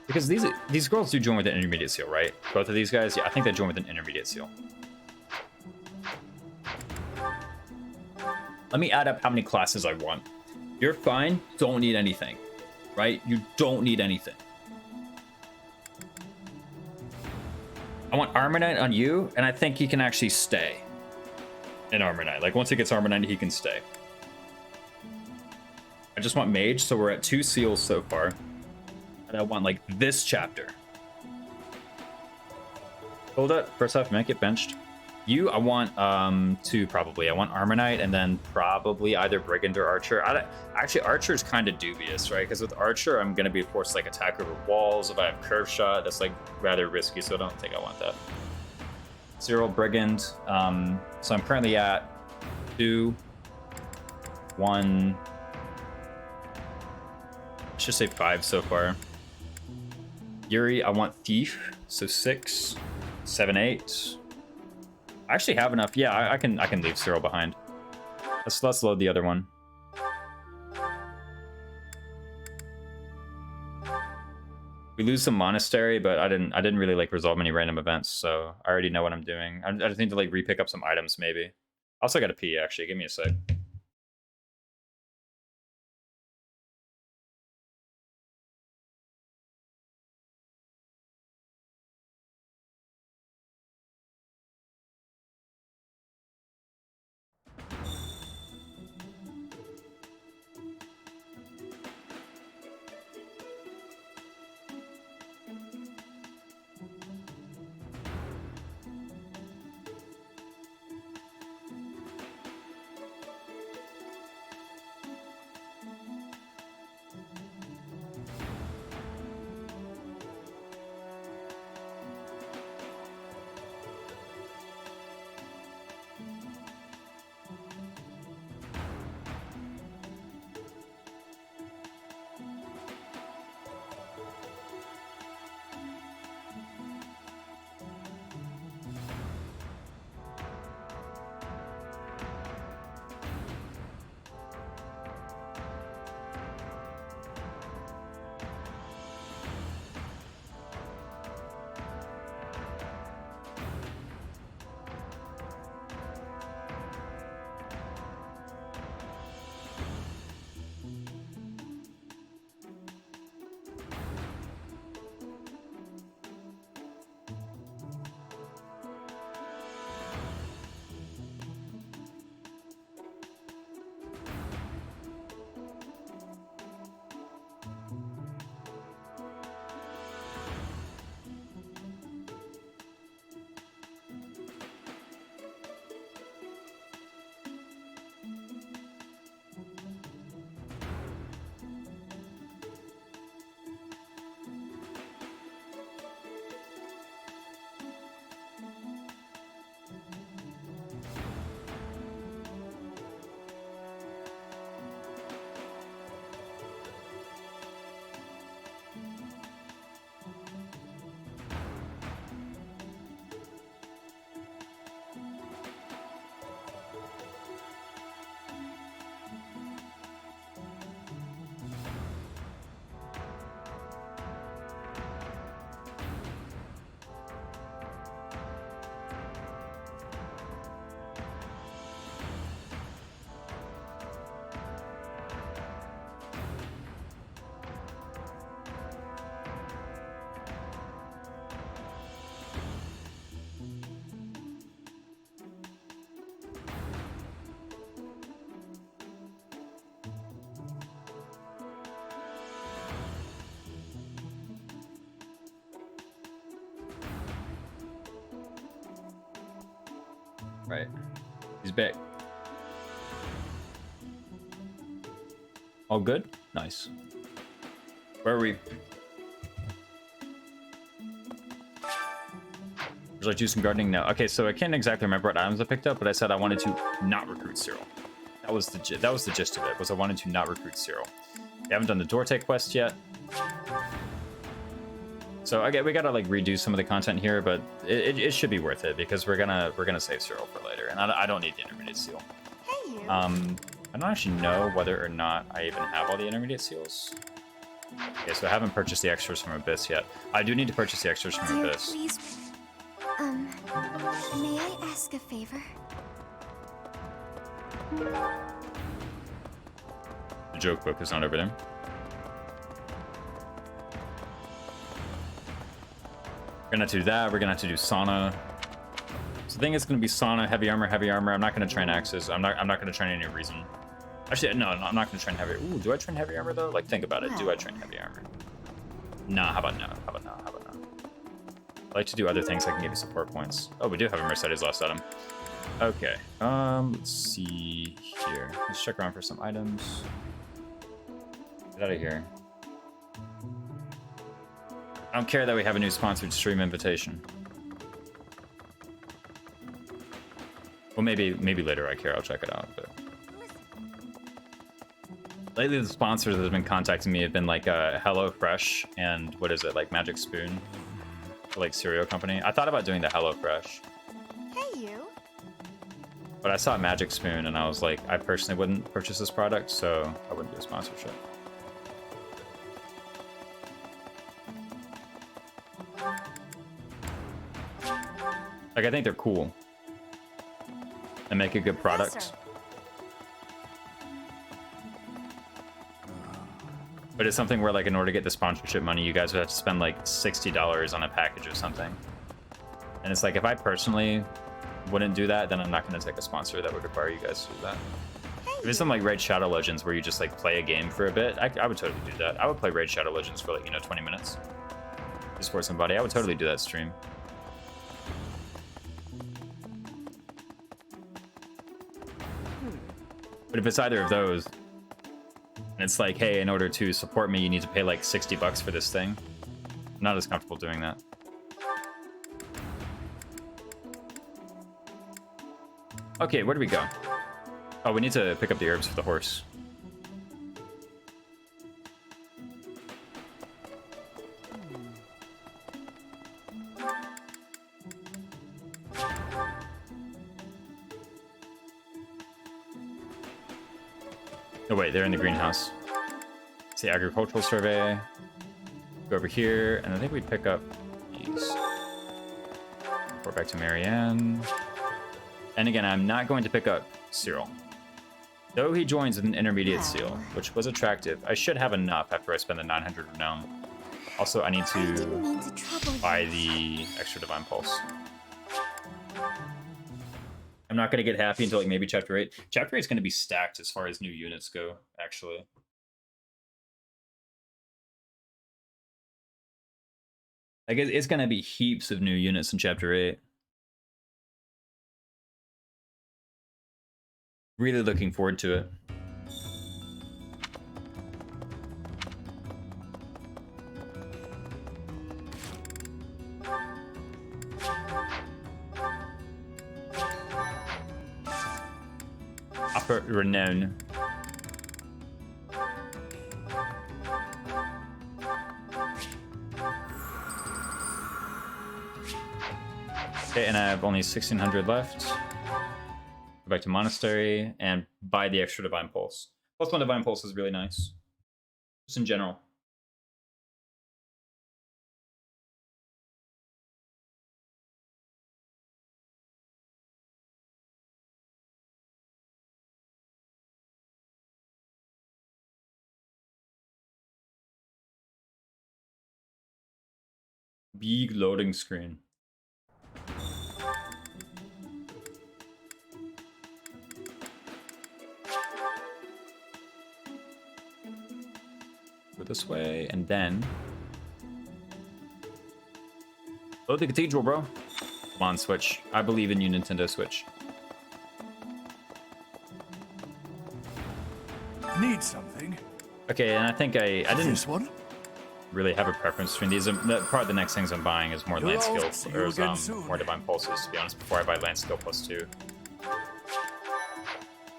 Because these girls do join with an intermediate seal, right? Both of these guys? Yeah, I think they join with an intermediate seal. Let me add up how many classes I want. You're fine. Don't need anything, right? You don't need anything. I want Armor Knight on you, and I think he can actually stay in Armor Knight. Like, once he gets Armor Knight, he can stay. I just want Mage, so we're at 2 seals so far. And I want, like, this chapter. Hold up. First off, might get benched. You, I want 2 probably. I want Armor Knight, and then probably either Brigand or Archer. Actually, Archer's kind of dubious, right? Because with Archer, I'm going to be forced to, like, attack over walls. If I have Curve Shot, that's, like, rather risky, so I don't think I want that. 0 Brigand. So I'm currently at 2, 1... I should say 5 so far. Yuri, I want Thief, so 6, 7, 8. I actually have enough. Yeah, I can leave Cyril behind. Let's load the other one. We We lose some monastery, but I didn't really like resolve any random events, so I already know what I'm doing. I just need to like re-pick up some items maybe. Also got to pee actually. Give me a sec. Right. He's back. All good? Nice. Where are we? Would you like to do some gardening? No. Okay, so I can't exactly remember what items I picked up, but I said I wanted to not recruit Cyril. That was the gist of it, was I wanted to not recruit Cyril. We haven't done the Dorte quest yet. So we gotta like redo some of the content here, but it should be worth it because we're gonna save Cyril for later, and I don't need the intermediate seal. Hey, you. I don't actually know whether or not I even have all the intermediate seals. Okay, so I haven't purchased the extras from Abyss yet. I do need to purchase the extras from Dear, Abyss. please. May I ask a favor? The joke book is not over there. We're gonna have to do that. We're gonna have to do sauna. So the thing is gonna be sauna, heavy armor, heavy armor. I'm not gonna train axes. I'm not gonna train any reason. Actually, no, I'm not gonna train heavy. Ooh, do I train heavy armor though? Like, think about it. Do I train heavy armor? Nah, how about no? How about no? How about no? I like to do other things that can give you support points. Oh, we do have a Mercedes last item. Okay. Let's see here. Let's check around for some items. Get out of here. I don't care that we have a new sponsored stream invitation. Well, maybe later I care. I'll check it out. But lately, the sponsors that have been contacting me have been like HelloFresh and what is it, like Magic Spoon, like cereal company. I thought about doing the HelloFresh. Hey, you. But I saw Magic Spoon and I was like, I personally wouldn't purchase this product, so I wouldn't do a sponsorship. Like, I think they're cool. They make a good product. Yes, sir. But it's something where, like, in order to get the sponsorship money, you guys would have to spend like $60 on a package or something. And it's like, if I personally wouldn't do that, then I'm not going to take a sponsor that would require you guys to do that. If it's something like Raid Shadow Legends where you just like play a game for a bit, I would totally do that. I would play Raid Shadow Legends for like, 20 minutes. To support somebody. I would totally do that stream. But if it's either of those, and it's like, hey, in order to support me, you need to pay like $60 for this thing. I'm not as comfortable doing that. Okay, where do we go? Oh, we need to pick up the herbs for the horse. Oh wait, they're in the greenhouse. It's the agricultural survey. Go over here, and I think we pick up these. Report back to Marianne. And again, I'm not going to pick up Cyril. Though he joins with an intermediate seal, which was attractive. I should have enough after I spend the 900 renown. Also, I need to buy the extra divine pulse. I'm not going to get happy until like maybe chapter 8. Chapter 8 is going to be stacked as far as new units go, actually. Like, it's going to be heaps of new units in chapter 8. Really looking forward to it. Upper renown. Okay, and I have only 1600 left. Go back to monastery and buy the extra divine pulse. Plus one divine pulse is really nice. Just in general. Big loading screen. Go this way, and then load the cathedral, bro. Come on, Switch. I believe in you, Nintendo Switch. Need something. Okay, and I think I didn't This one? really have a preference between these. Part of the next things I'm buying is more land skill, See you or again soon. more divine pulses, to be honest, before I buy land skill +2.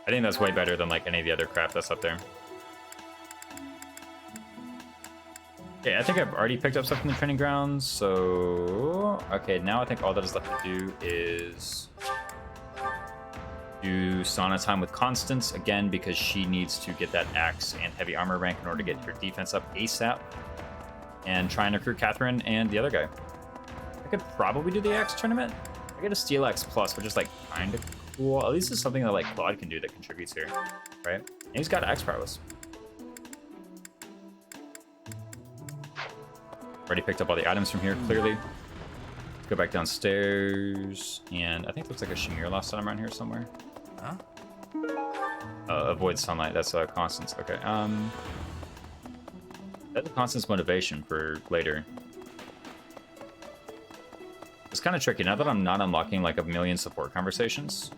I think that's way better than like any of the other crap that's up there. Okay, I think I've already picked up stuff from the training grounds, so... Okay, now I think all that is left to do is... do sauna time with Constance, again, because she needs to get that axe and heavy armor rank in order to get her defense up ASAP. And try and recruit Catherine and the other guy. I could probably do the axe tournament. I get a steel axe plus, which is like kind of cool. At least it's something that like Claude can do that contributes here, right? And he's got axe prowess. Already picked up all the items from here, clearly. Go back downstairs, and I think it looks like a Shamir last item around here somewhere. Huh? Avoid sunlight, that's Constance, okay. That's a Constance motivation for later. It's kind of tricky, now that I'm not unlocking like a million support conversations.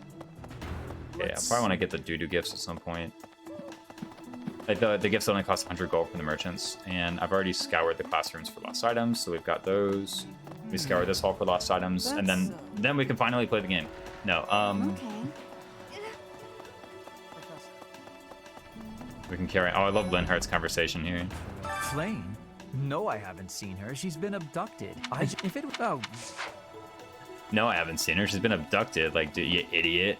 Yeah, I probably want to get the doo-doo gifts at some point. Like the gifts only cost 100 gold from the merchants, and I've already scoured the classrooms for lost items, so we've got those. We scour this hall for lost items, and then we can finally play the game. No, Okay. we can carry. Oh, I love Linhart's conversation here. Flame? No, I haven't seen her. She's been abducted. If it oh, No, I haven't seen her. She's been abducted. Like, dude, you idiot.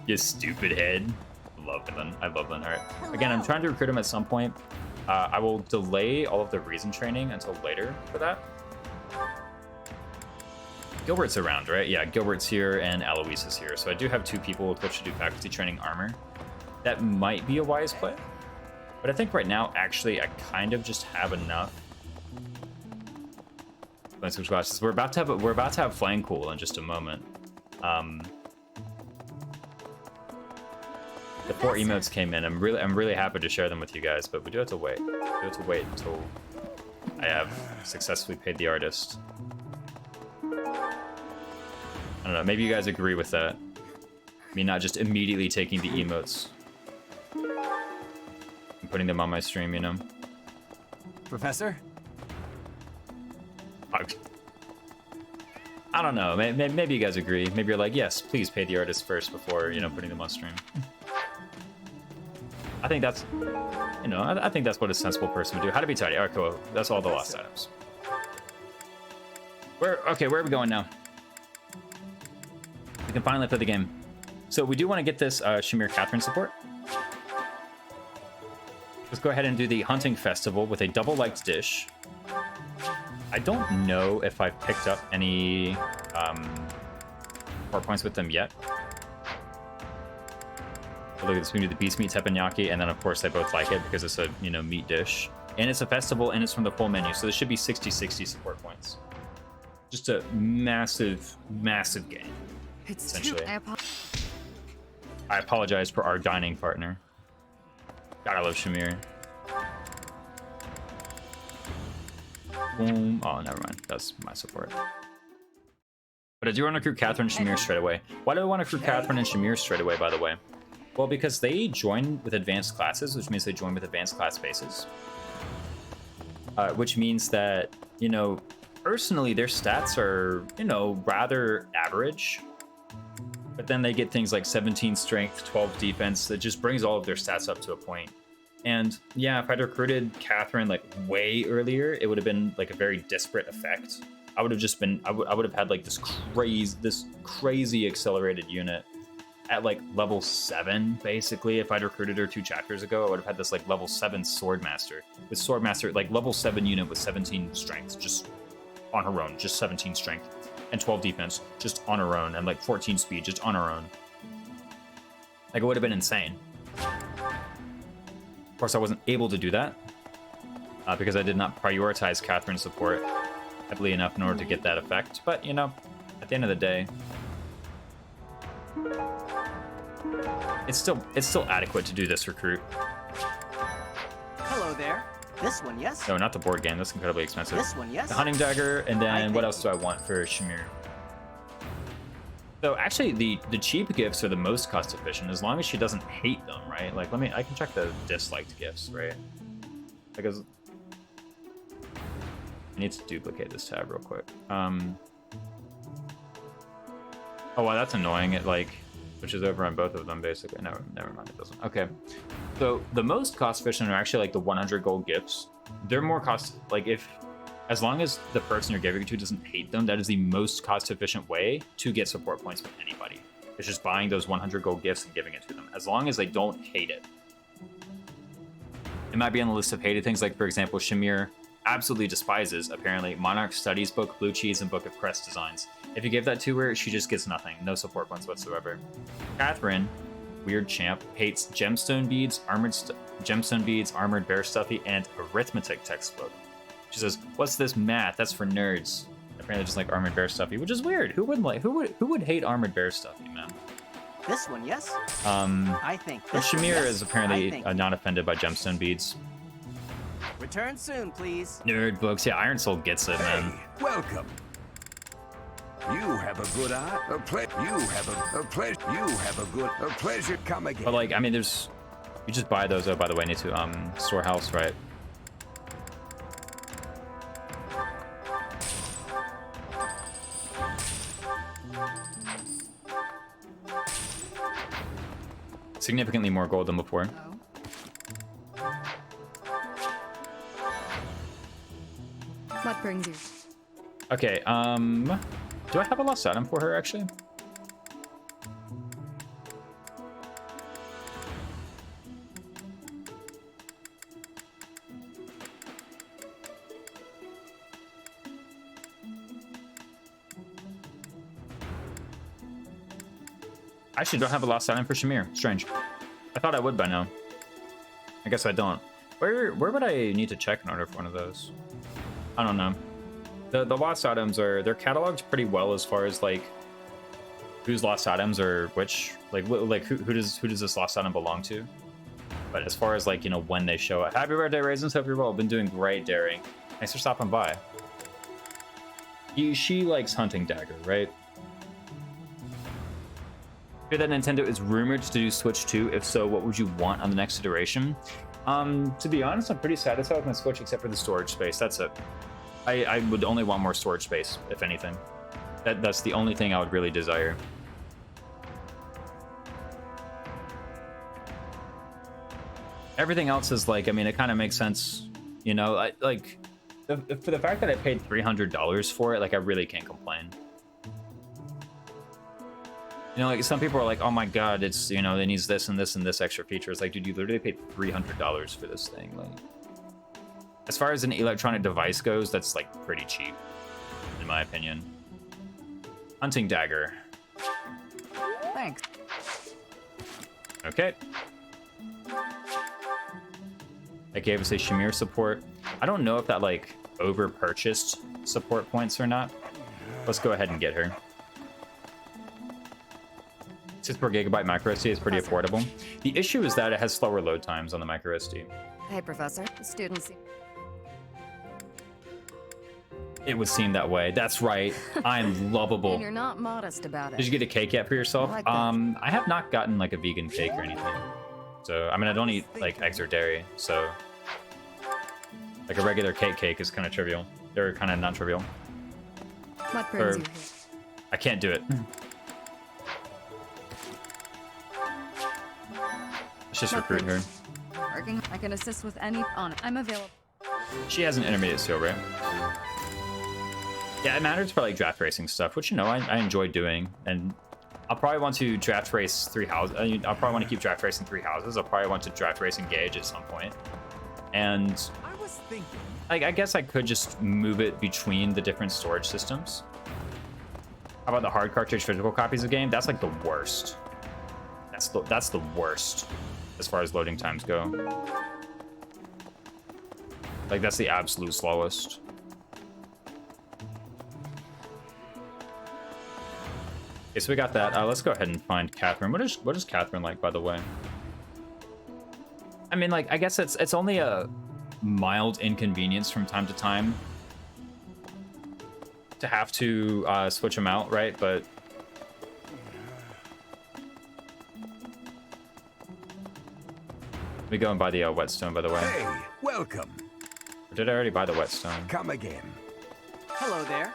You stupid head. I love Linhart. Again, I'm trying to recruit him at some point. I will delay all of the reason training until later for that. Gilbert's around, right? Yeah, Gilbert's here and Eloise is here. So I do have 2 people with which to do faculty training armor. That might be a wise play. But I think right now, actually, I kind of just have enough. Let's switch watches. We're about to have Flying Cool in just a moment. The 4 emotes came in. I'm really happy to share them with you guys, but we do have to wait. We have to wait until I have successfully paid the artist. I don't know, maybe you guys agree with that. Me not just immediately taking the emotes and putting them on my stream, you know? Professor? I don't know, maybe you guys agree. Maybe you're like, yes, please pay the artist first before, you know, putting them on stream. I think that's, you know, I think that's what a sensible person would do. How to be tidy. Alright, cool. That's all the lost items. Okay, where are we going now? We can finally play the game. So we do want to get this Shamir Catherine support. Let's go ahead and do the Hunting Festival with a double-liked dish. I don't know if I've picked up any power points with them yet. But look at this, we do the beast meat teppanyaki, and then of course they both like it because it's a, you know, meat dish. And it's a festival, and it's from the full menu, so there should be 60-60 support points. Just a massive, massive gain, essentially. I apologize for our dining partner. God, I love Shamir. Boom. Oh, never mind. That's my support. But I do want to recruit Catherine and Shamir straight away. Why do I want to recruit Catherine and Shamir straight away, by the way? Well, because they join with advanced classes, which means they join with advanced class bases. Which means that, you know, personally, their stats are, you know, rather average. But then they get things like 17 strength, 12 defense. That just brings all of their stats up to a point. And yeah, if I'd recruited Catherine like way earlier, it would have been like a very disparate effect. I would have just been, I would have had like this crazy accelerated unit at like level 7, basically. If I'd recruited her 2 chapters ago, I would have had this like level 7 Swordmaster. With Swordmaster, like level 7 unit with 17 strength, just on her own, just 17 strength. And 12 defense, just on her own. And like 14 speed, just on her own. Like it would have been insane. Of course, I wasn't able to do that. Because I did not prioritize Catherine's support heavily enough in order to get that effect. But, you know, at the end of the day, it's still adequate to do this recruit. Hello there. This one, yes? No, not the board game. That's incredibly expensive. This one, yes? The Hunting Dagger, and then what else do I want for Shamir? So actually, the cheap gifts are the most cost efficient, as long as she doesn't hate them, right? Like, I can check the disliked gifts, right? Because I need to duplicate this tab real quick. Oh wow, that's annoying. It like switches over on both of them, basically. No, never mind, it doesn't. Okay, so the most cost efficient are actually like the 100 gold gifts. They're more cost, like as long as the person you're giving it to doesn't hate them, that is the most cost efficient way to get support points with anybody. It's just buying those 100 gold gifts and giving it to them, as long as they don't hate it. It might be on the list of hated things, like for example, Shamir absolutely despises, apparently, Monarch Studies Book, Blue Cheese, and Book of Crest Designs. If you give that to her, she just gets nothing. No support points whatsoever. Catherine, weird champ, hates gemstone beads, armored bear stuffy, and arithmetic textbook. She says, "What's this math? That's for nerds." Apparently, just like armored bear stuffy, which is weird. Who would hate armored bear stuffy, man? This one, yes? I think But this one, Shamir yes? is apparently I think- not offended by gemstone beads. Return soon, please. Nerd books, yeah, Iron Soul gets it, man. Hey, welcome. You have a good eye. You have a pleasure. You have a pleasure. Come again. But like, I mean, you just buy those. Oh, by the way, I need to storehouse, right? Significantly more gold than before. What brings you? Okay, do I have a lost item for her, actually? I actually don't have a lost item for Shamir. Strange. I thought I would by now. I guess I don't. Where would I need to check in order for one of those? I don't know. The lost items they're cataloged pretty well as far as like whose lost items or which who does this lost item belong to. But as far as like, you know, when they show up. Happy birthday, Raisins. Hope you're well. Been doing great, Derry. Thanks for stopping by. She likes hunting dagger, right? Hear that Nintendo is rumored to do Switch 2. If so, what would you want on the next iteration? To be honest, I'm pretty satisfied with my Switch except for the storage space. That's it. I would only want more storage space, if anything. That's the only thing I would really desire. Everything else is like, I mean, it kind of makes sense, you know. For the fact that I paid $300 for it, like, I really can't complain. You know, like, some people are like, oh my god, it's, you know, it needs this and this and this extra feature. It's like, dude, you literally paid $300 for this thing. Like, as far as an electronic device goes, that's, like, pretty cheap, in my opinion. Hunting dagger. Thanks. Okay. That gave us a Shamir support. I don't know if that, like, over-purchased support points or not. Let's go ahead and get her. 64 gigabyte micro SD is pretty affordable. The issue is that it has slower load times on the micro SD. Hey, Professor. Students. It would seem that way. That's right. I'm lovable. And you're not modest about it. Did you get a cake yet for yourself? I like that. I have not gotten like a vegan cake or anything. So, I mean, I don't eat like eggs or dairy. So, like a regular cake is kind of trivial. They're kind of non-trivial. What brings you here? I can't do it. Let's just recruit her. Working. I can assist with any on it. I'm available. She has an intermediate skill, right? Yeah, it matters for like draft racing stuff, which, you know, I enjoy doing. And I'll probably want to draft race 3 houses. I'll probably want to keep draft racing 3 houses. I'll probably want to draft race Engage at some point. And I was thinking. I guess I could just move it between the different storage systems. How about the hard cartridge physical copies of the game? That's like the worst. That's the worst as far as loading times go. Like, that's the absolute slowest. Okay, so we got that. Let's go ahead and find Catherine. What is Catherine like, by the way? I mean, like, I guess it's only a mild inconvenience from time to time to have to switch them out, right? But we go and buy the whetstone, by the way. Hey, welcome. Or did I already buy the whetstone? Come again. Hello there.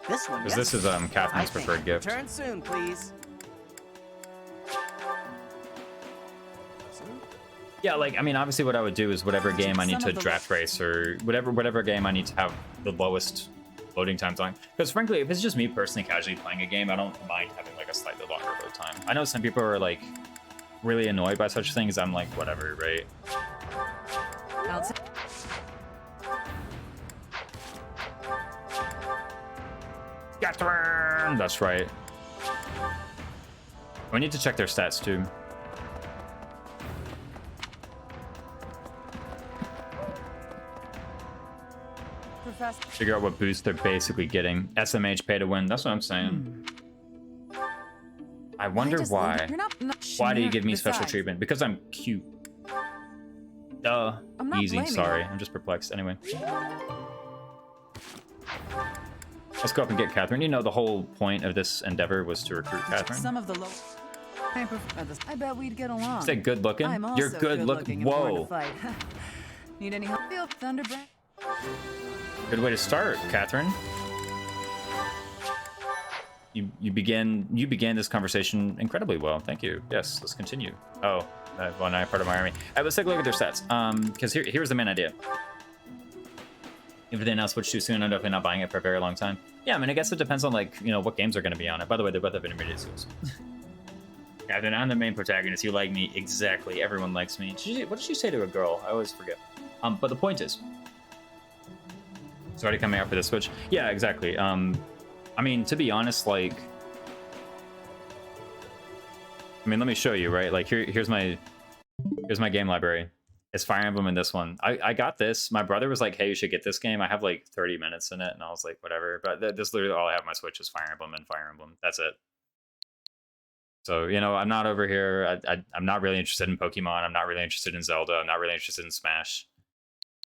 This one, Because yes? this is Catherine's preferred gift. Return soon, please. Yeah, like, I mean, obviously what I would do is whatever game I need to draft race or whatever game I need to have the lowest loading times on. Because frankly, if it's just me personally casually playing a game, I don't mind having like a slightly longer load time. I know some people are like really annoyed by such things. I'm like, whatever, right? Catherine! That's right. We need to check their stats too. Professor. Figure out what boost they're basically getting. SMH pay to win. That's what I'm saying. I wonder why. Why do you give me special treatment? Because I'm cute. Duh. I'm not Easy. blaming Sorry. you. I'm just perplexed. Anyway. Let's go up and get Catherine. You know, the whole point of this endeavor was to recruit Catherine. Some of the low. I bet we'd get along. Say good looking. I'm also You're good looking. and born to Whoa. fight. Need any help? Feel Thunderbrand. Good way to start, Catherine. You began this conversation incredibly well. Thank you. Yes, let's continue. Oh, well, now I'm part of my army. All right, let's take a look at their stats. Because here's the main idea. If they now switch too soon, I'm definitely not buying it for a very long time. Yeah, I mean, I guess it depends on, like, you know, what games are going to be on it. By the way, they both have intermediate skills. Catherine, I'm the main protagonist. You like me. Exactly. Everyone likes me. What did she say to a girl? I always forget. But the point is, it's already coming out for the Switch. Yeah, exactly. I mean, to be honest, like, I mean, let me show you, right? Like here's my game library. It's Fire Emblem in this one. I got this. My brother was like, hey, you should get this game. I have like 30 minutes in it, and I was like, whatever. But this is literally all I have on my Switch is Fire Emblem and Fire Emblem. That's it. So, you know, I'm not over here. I'm not really interested in Pokemon. I'm not really interested in Zelda. I'm not really interested in Smash.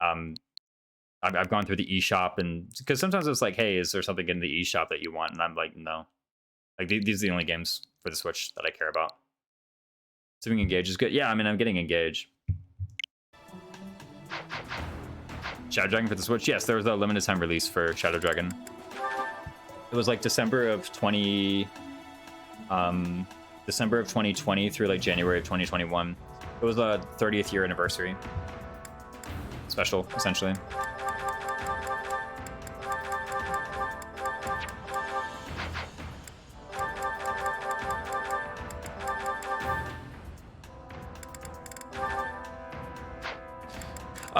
I've gone through the eShop, and because sometimes it's like, hey, is there something in the eShop that you want? And I'm like, no. Like these are the only games for the Switch that I care about. So being engaged is good. Yeah, I mean, I'm getting engaged. Shadow Dragon for the Switch. Yes, there was a limited time release for Shadow Dragon. It was like December of 2020 through like January of 2021. It was a 30th year anniversary special, essentially.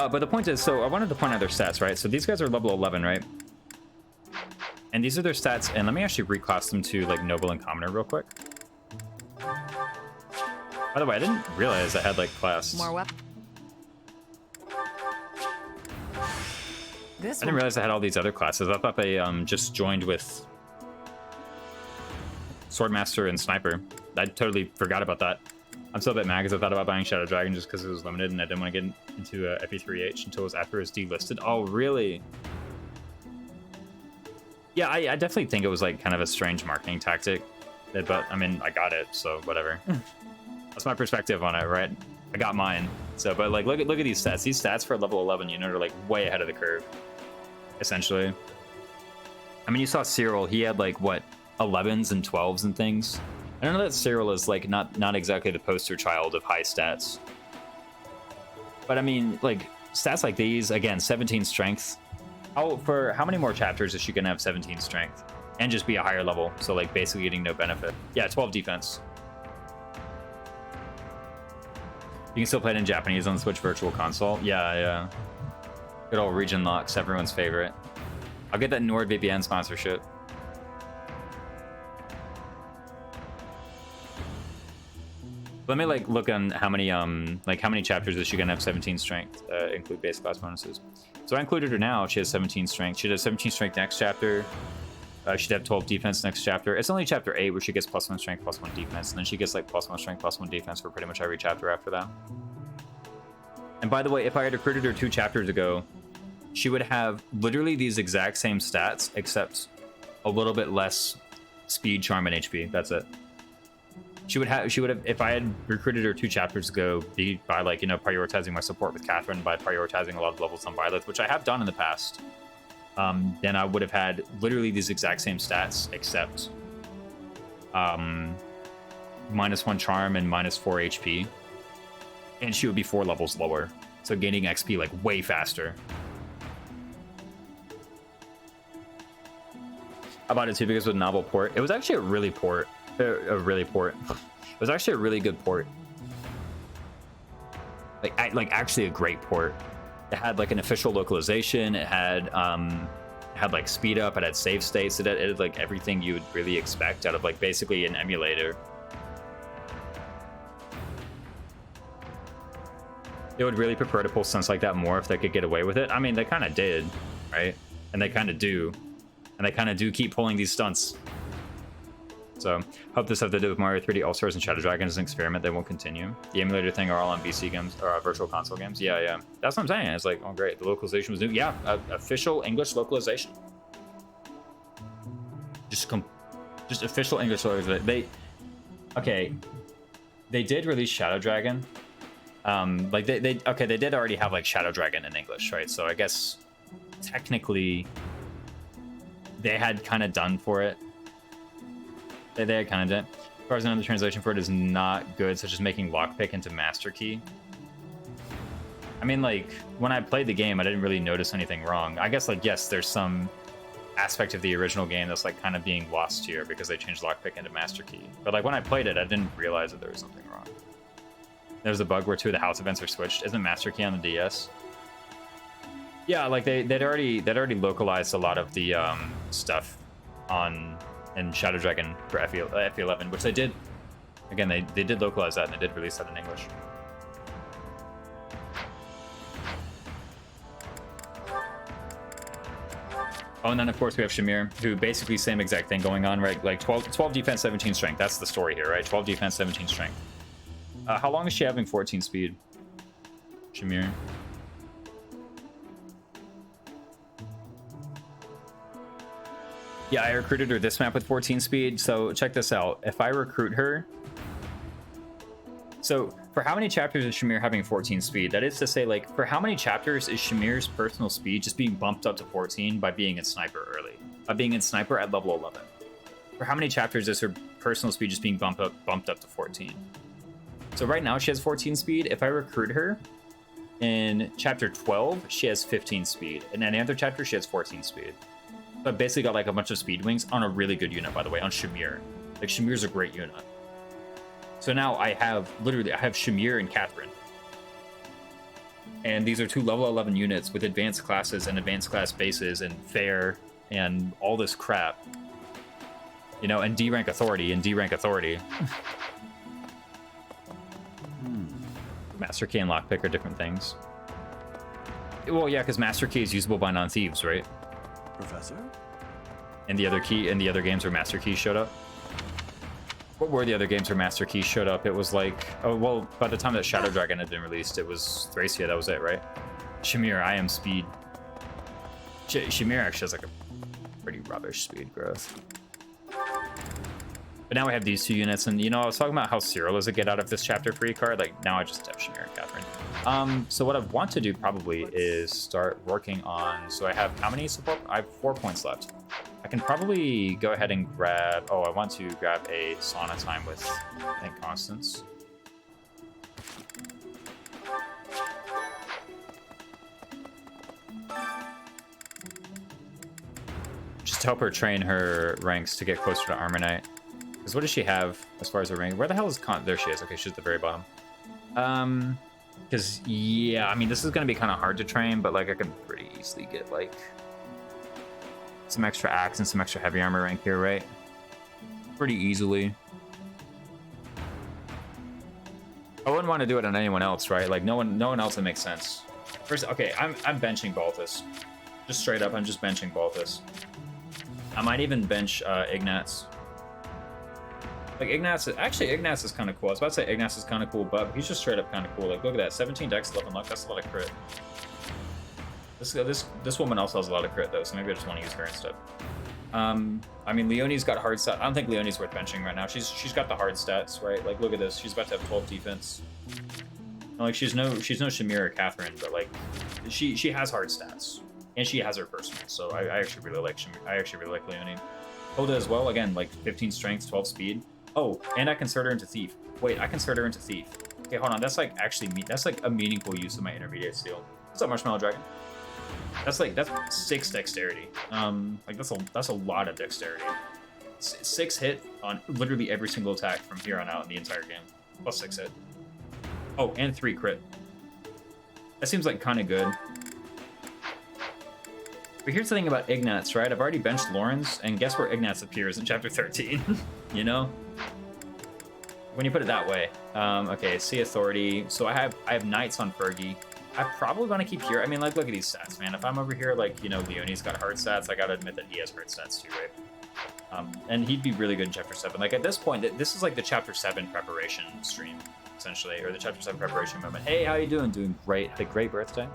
But the point is, so I wanted to point out their stats, right? So these guys are level 11, right? And these are their stats, and let me actually reclass them to like Noble and Commoner real quick. By the way, I didn't realize I had like class. More weapon. I didn't realize I had all these other classes. I thought they just joined with Swordmaster and Sniper. I totally forgot about that. I'm still a bit mad because I thought about buying Shadow Dragon just because it was limited and I didn't want to get into FE3H until it was after it was delisted. Oh, really? Yeah, I definitely think it was like kind of a strange marketing tactic. But I mean, I got it, so whatever. That's my perspective on it, right? I got mine. So, but like, look at these stats. These stats for a level 11 unit are like way ahead of the curve, essentially. I mean, you saw Cyril. He had like what 11s and 12s and things. I don't know that Cyril is like not exactly the poster child of high stats. But I mean, like stats like these, again, 17 strength. For how many more chapters is she gonna have 17 strength and just be a higher level? So like basically getting no benefit. Yeah, 12 defense. You can still play it in Japanese on the Switch Virtual Console. Yeah. Good old region locks, everyone's favorite. I'll get that NordVPN sponsorship. Let me like look on how many chapters is she gonna have 17 strength, include base class bonuses. So I included her now. She has 17 strength. She'd have 17 strength next chapter. She'd have 12 defense next chapter. It's only chapter 8 where she gets +1 strength, +1 defense, and then she gets like +1 strength, +1 defense for pretty much every chapter after that. And by the way, if I had recruited her 2 chapters ago, she would have literally these exact same stats, except a little bit less speed, charm, and HP. That's it. She would have, if I had recruited her 2 chapters ago, by like, you know, prioritizing my support with Catherine, by prioritizing a lot of levels on Violet, which I have done in the past. Then I would have had literally these exact same stats, except -1 charm and -4 HP. And she would be 4 levels lower. So gaining XP like way faster. I bought it too because it was a novel port. It was actually a really port. It was actually a really good port. Like actually a great port. It had like an official localization. It had like speed up. It had save states. It had like everything you would really expect out of like basically an emulator. They would really prefer to pull stunts like that more if they could get away with it. I mean, they kind of did, right? And they kind of do. And they kind of do keep pulling these stunts. So, hope this have to do with Mario 3D All-Stars and Shadow Dragon as an experiment that won't continue. The emulator thing are all on VC games, or virtual console games. Yeah. That's what I'm saying. It's like, oh great, the localization was new. Yeah, official English localization. Just official English localization. They did release Shadow Dragon. Like they did already have like Shadow Dragon in English, right? So I guess technically they had kind of done for it. They had kind of done. As far as another translation for it is not good, such as making lockpick into master key. I mean, like when I played the game, I didn't really notice anything wrong. I guess like yes, there's some aspect of the original game that's like kind of being lost here because they changed lockpick into master key. But like when I played it, I didn't realize that there was something wrong. There's a bug where 2 of the house events are switched. Isn't master key on the DS? Yeah, like they'd already localized a lot of the stuff in Shadow Dragon for FE11, which they did Again, they did localize that and they did release that in English. Oh, and then of course we have Shamir, who basically same exact thing going on, right? Like 12 defense, 17 strength. That's the story here, right? 12 defense, 17 strength. How long is she having 14 speed? Shamir. Yeah, I recruited her this map with 14 speed. So check this out. If I recruit her, so for how many chapters is Shamir having 14 speed? That is to say, like, for how many chapters is Shamir's personal speed just being bumped up to 14 by being in Sniper early? By being in Sniper at level 11? For how many chapters is her personal speed just being bumped up to 14? So right now she has 14 speed. If I recruit her in chapter 12, she has 15 speed. In any other chapter, she has 14 speed. So I basically got like a bunch of speed wings on a really good unit, by the way, on Shamir. Like, Shamir's a great unit. So now I have Shamir and Catherine. And these are two level 11 units with advanced classes and advanced class bases and fair and all this crap. You know, and D rank authority and D rank authority. Master Key and Lockpick are different things. Well, yeah, because Master Key is usable by non-thieves, right? Professor? And the other key in the other games where Master Key showed up? What were the other games where Master Key showed up? It was like, oh, well, by the time that Shadow Dragon had been released, it was Thracia, that was it, right? Shamir, I am speed. Shamir actually has like a pretty rubbish speed growth. But now we have these two units, and you know, I was talking about how Cyril is a get out of this chapter free card. Like, now I just have Shamir and Catherine. So what I want to do probably is start working on, so I have how many support? I have 4 points left. I can probably go ahead and grab, oh, I want to grab a sauna time with, I think, Constance. Just to help her train her ranks to get closer to Armor Knight. Because what does she have as far as her rank? Where the hell is there she is. Okay, she's at the very bottom. Because, yeah, I mean, this is going to be kind of hard to train, but, like, I can pretty easily get, like, some extra axe and some extra heavy armor rank here, right? Pretty easily. I wouldn't want to do it on anyone else, right? Like, no one else that makes sense. First, okay, I'm benching Balthus. Just straight up, I'm just benching Balthus. I might even bench Ignatz. Like, Ignatz is kind of cool. I was about to say Ignatz is kind of cool, but he's just straight up kind of cool. Like, look at that, 17 dex, 11 luck, that's a lot of crit. This woman also has a lot of crit, though, so maybe I just want to use her instead. I mean, Leonie's got hard stats. I don't think Leonie's worth benching right now. She's got the hard stats, right? Like, look at this. She's about to have 12 defense. And, like, she's no Shamir or Catherine, but, like, she has hard stats. And she has her personal, so I actually really like Shamir. I actually really like Leonie. Hoda as well, again, like 15 strength, 12 speed. Oh, and I convert her into Thief. Wait, I convert her into Thief. Okay, hold on. That's like actually that's like a meaningful use of my intermediate steel. What's up, Marshmallow Dragon? That's 6 dexterity. Like that's a lot of dexterity. 6 hit on literally every single attack from here on out in the entire game. Plus 6 hit. Oh, and 3 crit. That seems like kind of good. But here's the thing about Ignatz, right? I've already benched Lawrence, and guess where Ignatz appears in chapter 13? You know? When you put it that way. Okay, Sea Authority. So I have Knights on Fergie. I probably want to keep here. I mean, like, look at these stats, man. If I'm over here, like, you know, Leonie's got hard stats, I gotta admit that he has hard stats too, right? And he'd be really good in chapter 7. Like, at this point, this is like the chapter 7 preparation stream, essentially, or the chapter 7 preparation moment. Hey, how you doing? Doing great. Had a great birthday.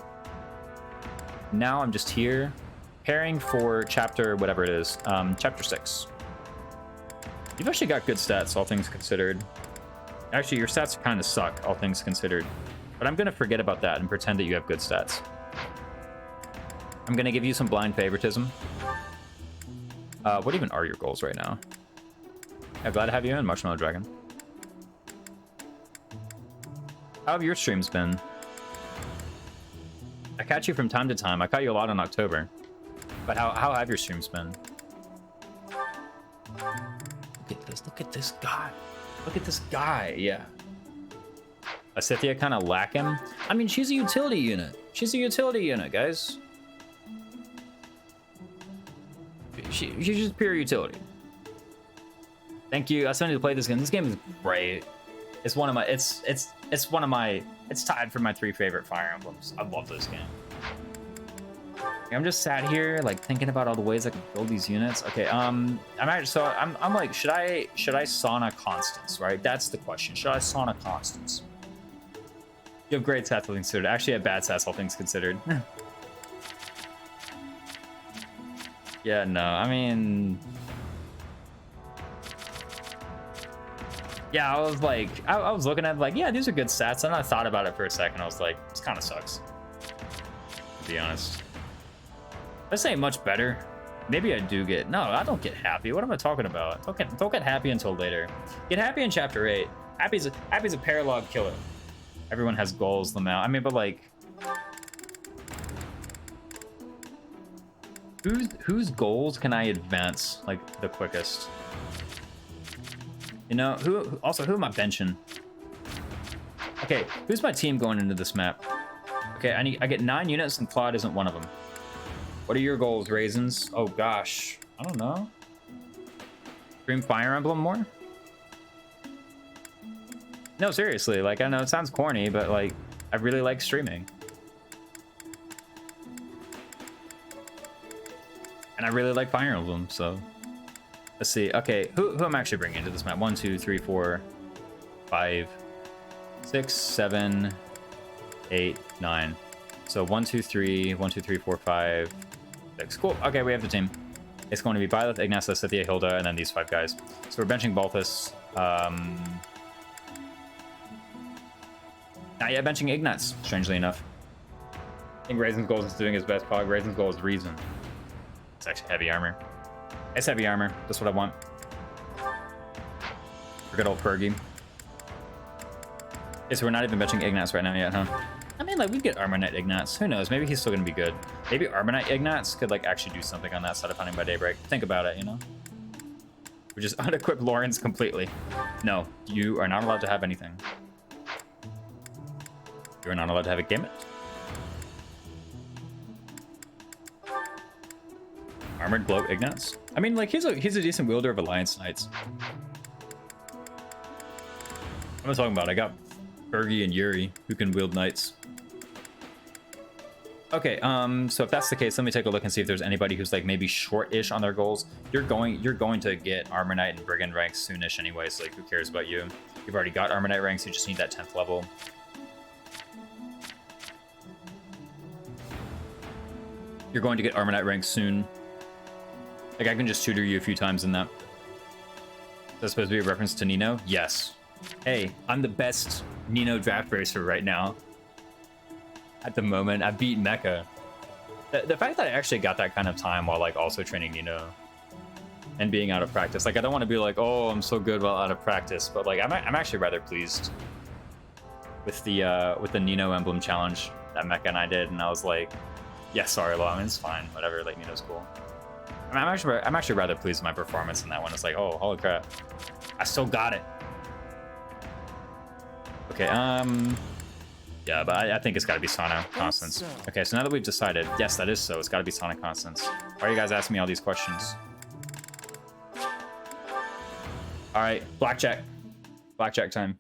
Now I'm just here, preparing for chapter, whatever it is, chapter 6. You've actually got good stats, all things considered. Actually, your stats kind of suck, all things considered. But I'm going to forget about that and pretend that you have good stats. I'm going to give you some blind favoritism. What even are your goals right now? I'm glad to have you in, Marshmallow Dragon. How have your streams been? I catch you from time to time. I caught you a lot in October. But how have your streams been? Look at this guy. Look at this guy, yeah. Asithia kind of lack him. I mean, she's a utility unit. She's a utility unit, guys. She's just pure utility. Thank you. I still need to play this game. This game is great. It's one of my. It's one of my. It's tied for my 3 favorite Fire Emblems. I love this game. I'm just sat here like thinking about all the ways I can build these units. Okay, I'm like, should I sauna Constance, right? That's the question. Should I sauna Constance? You have great stats, all things considered. Actually, I have bad stats, all things considered. Yeah, no, I mean, yeah, I was like, I was looking at like, yeah, these are good stats, and I thought about it for a second. I was like, this kind of sucks, to be honest. This ain't much better. Maybe I do get... No, I don't get happy. What am I talking about? Don't get happy until later. Get happy in chapter 8. Happy's a paralog killer. Everyone has goals, Lamau. I mean, but like... Whose goals can I advance, like, the quickest? You know, who am I benching? Okay, who's my team going into this map? Okay, I get 9 units and Claude isn't one of them. What are your goals, Raisins? Oh gosh, I don't know. Stream Fire Emblem more? No, seriously, like I know it sounds corny, but like I really like streaming. And I really like Fire Emblem, so let's see. Okay, who am I actually bringing into this map? 1, 2, 3, 4, 5, 6, 7, 8, 9. So 1, 2, 3, 1, 2, 3, 4, 5, 6. Cool. Okay, we have the team. It's going to be Byleth, Ignacia, Cynthia, Hilda, and then these 5 guys. So we're benching Balthus. Not yet benching Ignatz, strangely enough. I think Raisin's goal is doing his best. Pog. Raisin's goal is Reason. It's actually heavy armor. It's heavy armor. That's what I want. For good old Fergie. Okay, so we're not even benching Ignatz right now yet, huh? I mean, like, we get Armor Knight Ignatz. Who knows? Maybe he's still going to be good. Maybe Armor Knight Ignatz could, like, actually do something on that side of Hunting by Daybreak. Think about it, you know? We just unequip Lawrence completely. No, you are not allowed to have anything. You are not allowed to have a gimmick. Armored Bloat Ignatz. I mean, like, he's a decent wielder of Alliance Knights. What am I talking about? I got Fergie and Yuri, who can wield knights. Okay, so if that's the case, let me take a look and see if there's anybody who's like maybe short-ish on their goals. You're going to get Armor Knight and Brigand ranks soonish anyway, so like who cares about you? You've already got Armor Knight ranks, you just need that 10th level. You're going to get Armor Knight ranks soon. Like I can just tutor you a few times in that. Is that supposed to be a reference to Nino? Yes. Hey, I'm the best Nino draft racer right now. At the moment, I beat Mecha. The fact that I actually got that kind of time while like also training Nino and being out of practice, like I don't want to be like, oh, I'm so good while out of practice, but like I'm actually rather pleased with the Nino Emblem challenge that Mecha and I did, and I was like, yeah, sorry, Lo, I mean, it's fine, whatever, like Nino's cool. I mean, I'm actually rather pleased with my performance in that one. It's like, oh, holy crap, I still got it. Okay, yeah, but I think it's got to be Sana Constance. Okay, so now that we've decided, yes, that is so. It's got to be Sana Constance. Why are you guys asking me all these questions? All right, blackjack. Blackjack time.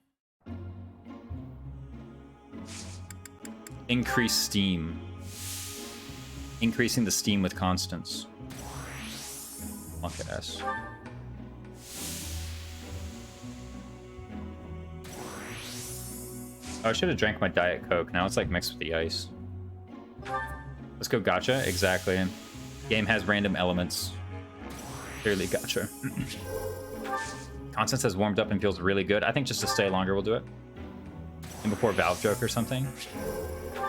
Increase steam. Increasing the steam with Constance. Look at us. Oh, I should have drank my Diet Coke. Now it's like mixed with the ice. Let's go gacha. Exactly. Game has random elements. Clearly gacha. Constance has warmed up and feels really good. I think just to stay longer we'll do it. And before Valve joke or something.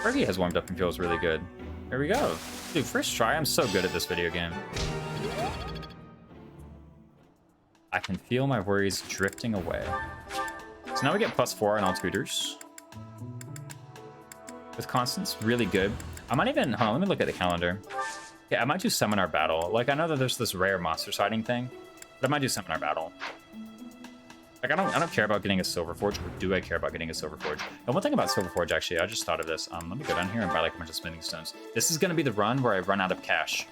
Fergie has warmed up and feels really good. Here we go. Dude, first try. I'm so good at this video game. I can feel my worries drifting away. So now we get +4 on all tutors. With Constance, really good. I might even, hold on, let me look at the calendar. Yeah, I might do Seminar Battle. Like, I know that there's this rare monster sighting thing, but I might do Seminar Battle. Like, I don't care about getting a Silver Forge, or do I care about getting a Silver Forge? And one thing about Silver Forge, actually, I just thought of this. Let me go down here and buy like a bunch of smithing stones. This is gonna be the run where I run out of cash.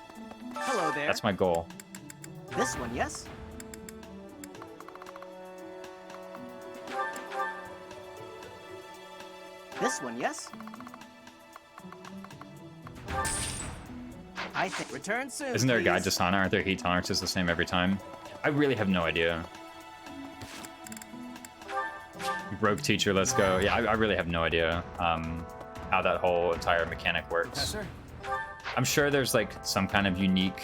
Hello there. That's my goal. This one, yes? This one, yes? I think return soon. Isn't there a guide please. to Sana? Aren't there heat tolerances the same every time? I really have no idea. Rogue teacher, let's go. Yeah, I really have no idea how that whole entire mechanic works. Professor? I'm sure there's like some kind of unique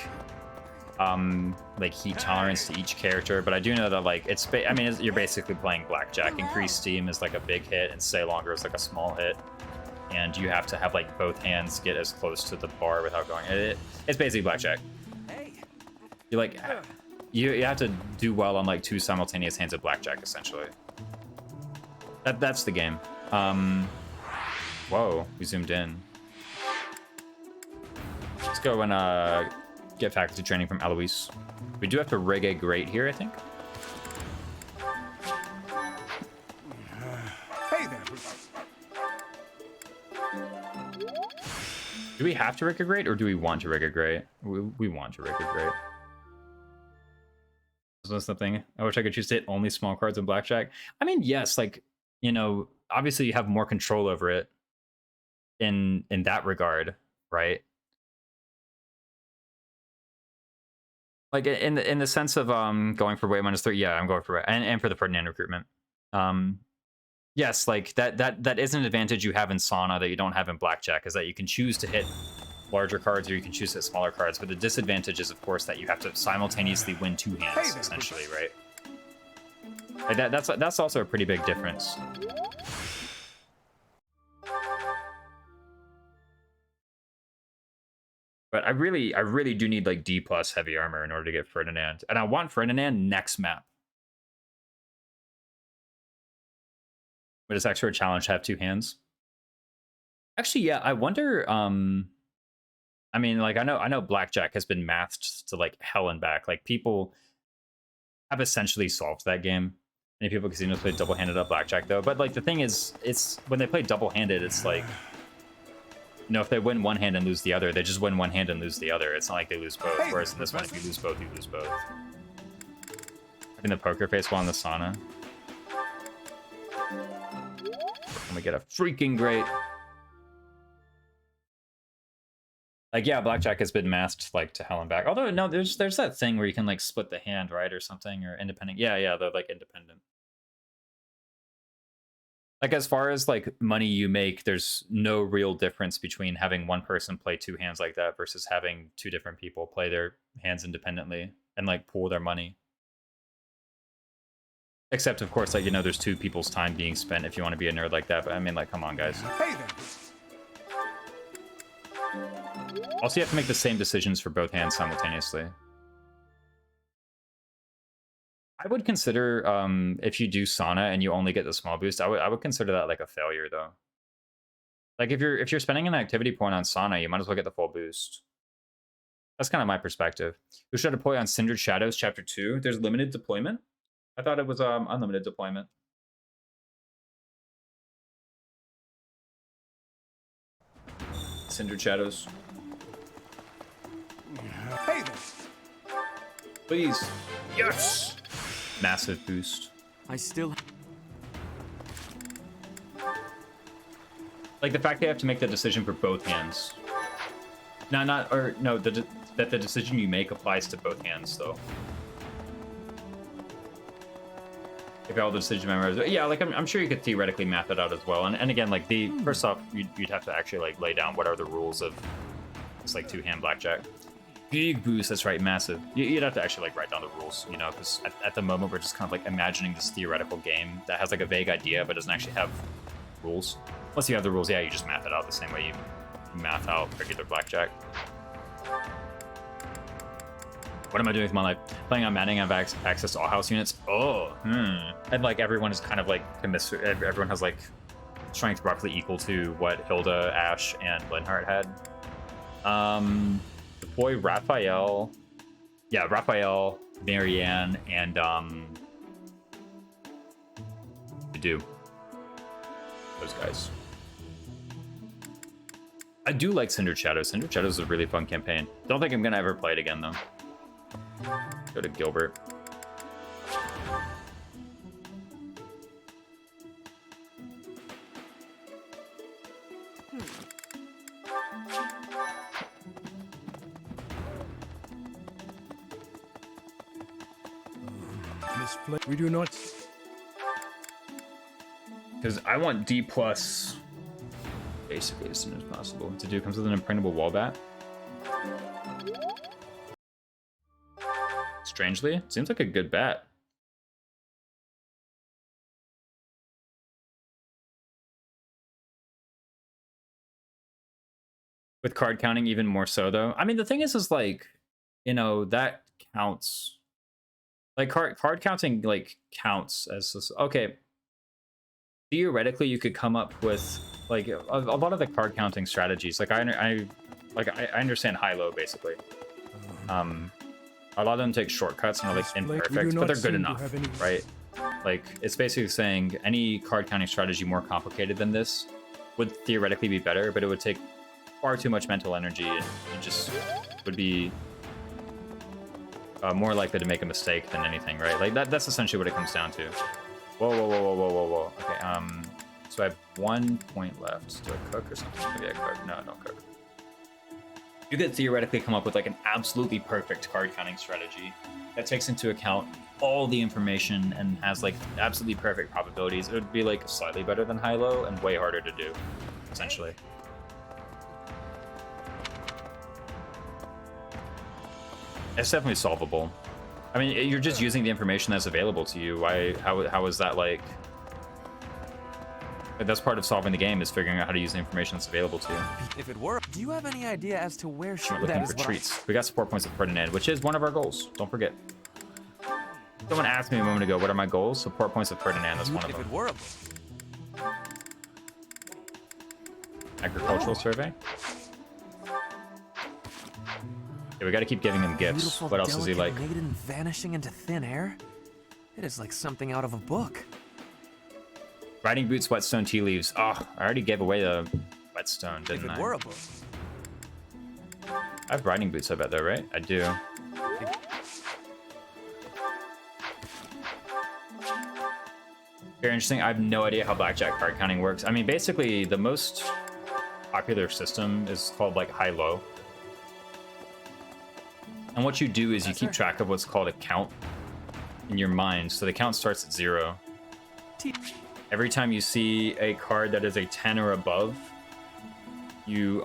like heat tolerance to each character, but I do know that like you're basically playing blackjack. Increased steam is like a big hit and stay longer is like a small hit, and you have to have like both hands get as close to the bar without going. It's basically blackjack. You like you have to do well on like 2 simultaneous hands of blackjack essentially. That's the game. Whoa, we zoomed in. Let's go and get faculty training from Eloise. We do have to rig a grate here, I think. Hey there. Do we have to rig a grate, or do we want to rig a grate? We want to rig a grate. Is this something? I wish I could choose to hit only small cards in blackjack. I mean, yes, like, you know, obviously you have more control over it in that regard, right? Like in the sense of going for weight -3, yeah, I'm going for it, and for the Ferdinand recruitment. Yes, like that is an advantage you have in Sana that you don't have in blackjack, is that you can choose to hit larger cards or you can choose to hit smaller cards, but the disadvantage is of course that you have to simultaneously win 2 hands essentially, right? Like that's also a pretty big difference. But I really do need like D+ heavy armor in order to get Ferdinand, and I want Ferdinand next map. But it's extra challenge to have 2 hands. Actually, yeah, I wonder. I mean, like I know blackjack has been mathed to like hell and back. Like people have essentially solved that game. Many people casinos play double-handed up blackjack though. But like the thing is, it's when they play double-handed, it's like, you know, if they win one hand and lose the other, they just win one hand and lose the other. It's not like they lose both. Whereas in this one, if you lose both, you lose both. Having the poker face while in the sauna. And we get a freaking great. Like, yeah, blackjack has been masked like to hell and back. Although no, there's that thing where you can like split the hand, right, or something, or independent. Yeah, they're like independent. Like as far as like money you make, there's no real difference between having one person play 2 hands like that versus having 2 different people play their hands independently and like pool their money. Except of course, like, you know, there's 2 people's time being spent if you want to be a nerd like that. But I mean, like, come on, guys. Hey there. Also, you have to make the same decisions for both hands simultaneously. I would consider, if you do Sana and you only get the small boost, I would consider that like a failure though. Like if you're spending an activity point on Sana, you might as well get the full boost. That's kind of my perspective. Who should deploy on Cindered Shadows Chapter 2? There's limited deployment. I thought it was unlimited deployment. Cindered Shadows. Hey there. Please. Yes! Massive boost. I still... Like the fact they have to make the decision for both hands. That the decision you make applies to both hands though. Like all the decision memories. Yeah, like I'm sure you could theoretically map it out as well. And again, like first off, you'd have to actually like lay down what are the rules of this like 2-hand blackjack. Big boost, that's right, massive. You'd have to actually like write down the rules, you know, because at the moment we're just kind of like imagining this theoretical game that has like a vague idea but doesn't actually have rules. Once you have the rules, yeah, you just math it out the same way you math out regular blackjack. What am I doing with my life? Playing on Manning, I have access to all house units. And like everyone is kind of like everyone has like strength roughly equal to what Hilda, Ash, and Linhardt had. Deploy Raphael. Yeah, Raphael, Marianne, and do those guys. I do like Cindered Shadows. Cindered Shadows is a really fun campaign. Don't think I'm gonna ever play it again though. Go to Gilbert. We do not. Because I want D plus basically as soon as possible. To do comes with an impregnable wall bat. Strangely, it seems like a good bat. With card counting even more so though. I mean, the thing is like, you know, that counts. Like card counting like counts as this, okay. Theoretically, you could come up with like a lot of the card counting strategies. Like I understand high-low basically. A lot of them take shortcuts and are like imperfect, but they're good enough, right? Like it's basically saying any card counting strategy more complicated than this would theoretically be better, but it would take far too much mental energy and you just would be more likely to make a mistake than anything, right? Like that's essentially what it comes down to. Whoa. Okay, so I have 1 point left. Do I cook or something? Maybe I cook. No, don't cook. You could theoretically come up with like an absolutely perfect card counting strategy that takes into account all the information and has like absolutely perfect probabilities. It would be like slightly better than high-low and way harder to do, essentially. It's definitely solvable. I mean, you're just using the information that's available to you. How is that like? That's part of solving the game, is figuring out how to use the information that's available to you. If it were, do you have any idea as to where she... We're looking for treats. We got support points of Ferdinand, which is one of our goals. Don't forget. Someone asked me a moment ago, what are my goals? Support points of Ferdinand, that's one of them. If it were... Agricultural survey. Yeah, we got to keep giving him gifts. Beautiful, what else is he like? Maiden vanishing into thin air. It is like something out of a book. Riding boots, whetstone, tea leaves. Oh, I already gave away the whetstone, didn't I? If it were a book. I have riding boots, I bet, though, right? I do. Very interesting. I have no idea how blackjack card counting works. I mean, basically, the most popular system is called like high-low. And what you do is you keep track of what's called a count in your mind. So the count starts at 0. Every time you see a card that is a 10 or above, you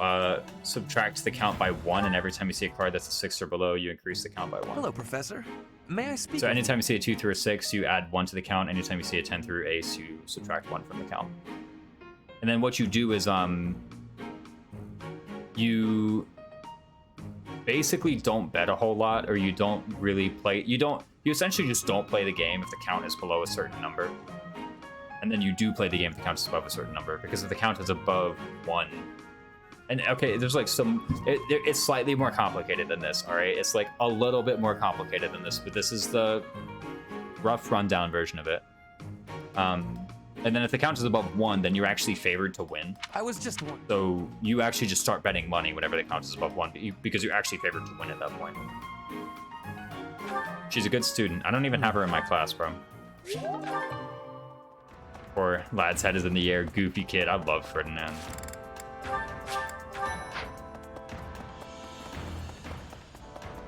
subtract the count by 1, and every time you see a card that's a 6 or below, you increase the count by 1. Hello, Professor. May I speak? So anytime you see a 2 through a 6, you add 1 to the count. Anytime you see a 10 through ace, you subtract 1 from the count. And then what you do is you basically don't bet a whole lot, or you don't really play. You essentially just don't play the game if the count is below a certain number. And then you do play the game if the count is above a certain number, because if the count is above 1, and okay, there's like it's slightly more complicated than this, all right? It's like a little bit more complicated than this, but this is the rough rundown version of it. And then if the count is above 1, then you're actually favored to win. I was just one. So you actually just start betting money whenever the count is above 1, because you're actually favored to win at that point. She's a good student. I don't even have her in my class, bro. Or lad's head is in the air, goofy kid. I love Ferdinand.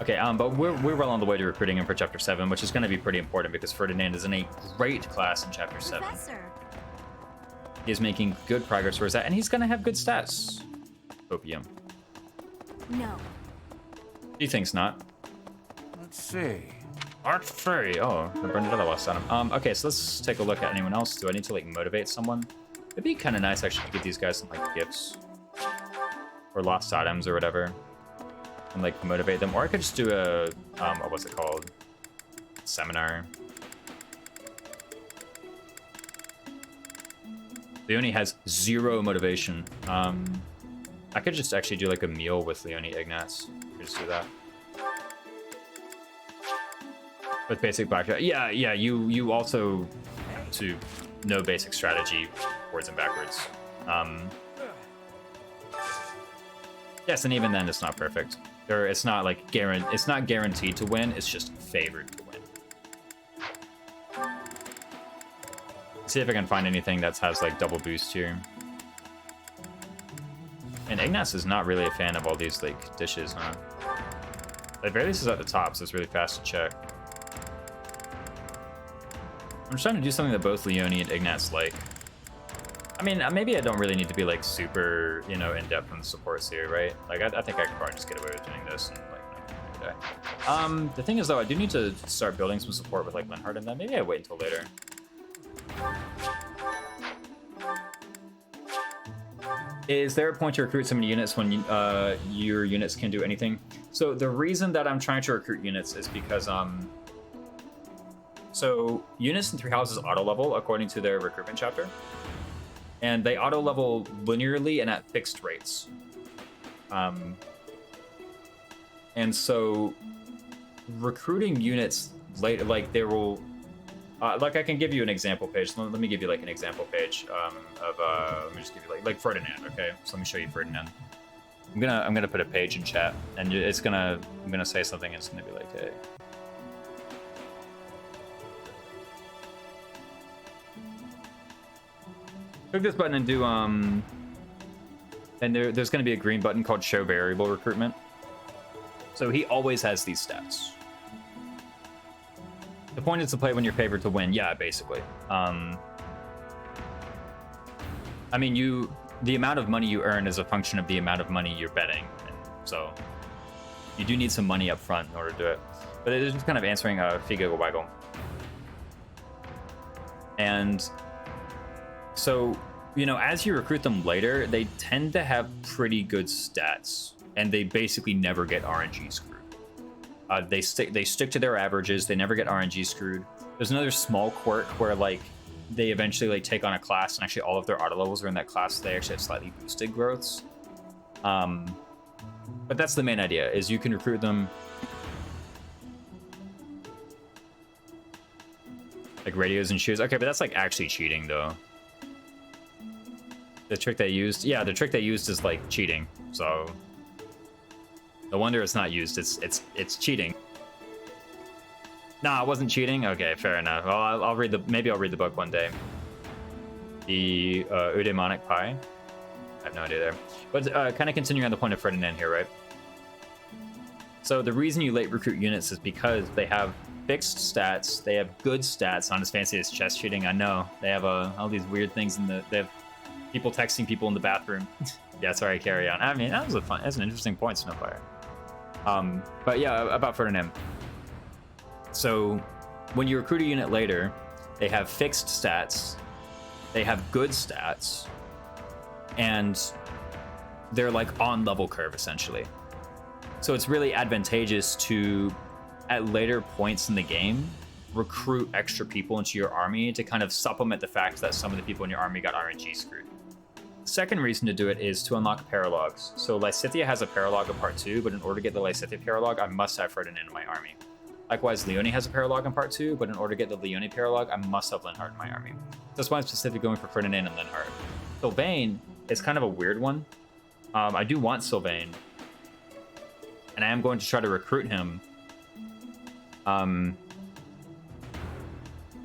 Okay, but we're well on the way to recruiting him for Chapter 7, which is going to be pretty important because Ferdinand is in a great class in Chapter 7. Professor. He is making good progress towards that, and he's going to have good stats. Opium. No. He thinks not. Let's see. Art Furry. Oh, I burned another last on him. Okay, so let's take a look at anyone else. Do I need to like motivate someone? It'd be kind of nice actually to give these guys some like gifts or lost items or whatever, and like motivate them. Or I could just do a what was it called? Seminar. Leonie has 0 motivation. I could just actually do like a meal with Leonie Ignatz. Just do that. With basic blackjack. Yeah, you also have to know basic strategy forwards and backwards. Yes, and even then it's not perfect. Or it's not like it's not guaranteed to win, it's just favored to win. See if I can find anything that has like double boost here. And Ignace is not really a fan of all these like dishes, huh? Like very least is at the top, so it's really fast to check. I'm just trying to do something that both Leone and Ignace like. I mean, maybe I don't really need to be like super, you know, in depth on the supports here, right? Like I think I could probably just get away with doing this and like okay. The thing is though, I do need to start building some support with like Linhardt and then maybe I wait until later. Is there a point to recruit so many units when your units can do anything? So the reason that I'm trying to recruit units is because so units in 3 houses auto level according to their recruitment chapter, and they auto level linearly and at fixed rates. And so recruiting units later, like they will. Like I can give you an example page. Let me give you like an example page of let me just give you like Ferdinand. Okay, so let me show you Ferdinand. I'm gonna put a page in chat, and I'm gonna say something, and it's gonna be like, hey. Click this button and do and there's gonna be a green button called Show Variable Recruitment. So he always has these stats. The point is to play when you're favored to win. Yeah, basically. I mean, the amount of money you earn is a function of the amount of money you're betting. So you do need some money up front in order to do it. But it's just kind of answering Figo Waggle. And so, you know, as you recruit them later, they tend to have pretty good stats, and they basically never get RNG screwed. They stick to their averages. They never get RNG screwed. There's another small quirk where like they eventually like take on a class, and actually all of their auto levels are in that class. So they actually have slightly boosted growths. But that's the main idea: is you can recruit them like radios and shoes. Okay, but that's like actually cheating though. The trick they used, yeah, the trick they used is like cheating. So. No wonder it's not used. It's cheating. Nah, it wasn't cheating. Okay, fair enough. Well, I'll read the book one day. The Eudaimonic Pie. I have no idea there. But kind of continuing on the point of Ferdinand here, right? So the reason you late recruit units is because they have fixed stats. They have good stats, not as fancy as chess cheating. I know they have all these weird things they have people texting people in the bathroom. Yeah, sorry, carry on. I mean, that's an interesting point, Snowfire. But yeah, about Ferdinand. So when you recruit a unit later, they have fixed stats, they have good stats, and they're like on level curve essentially. So it's really advantageous to, at later points in the game, recruit extra people into your army to kind of supplement the fact that some of the people in your army got RNG screwed. The second reason to do it is to unlock paralogs. So Lysithea has a paralog in part 2, but in order to get the Lysithea paralog, I must have Ferdinand in my army. Likewise, Leone has a paralog in part 2, but in order to get the Leone paralog, I must have Linhardt in my army. That's why I'm specifically going for Ferdinand and Linhardt. Sylvain is kind of a weird one. I do want Sylvain, and I am going to try to recruit him. But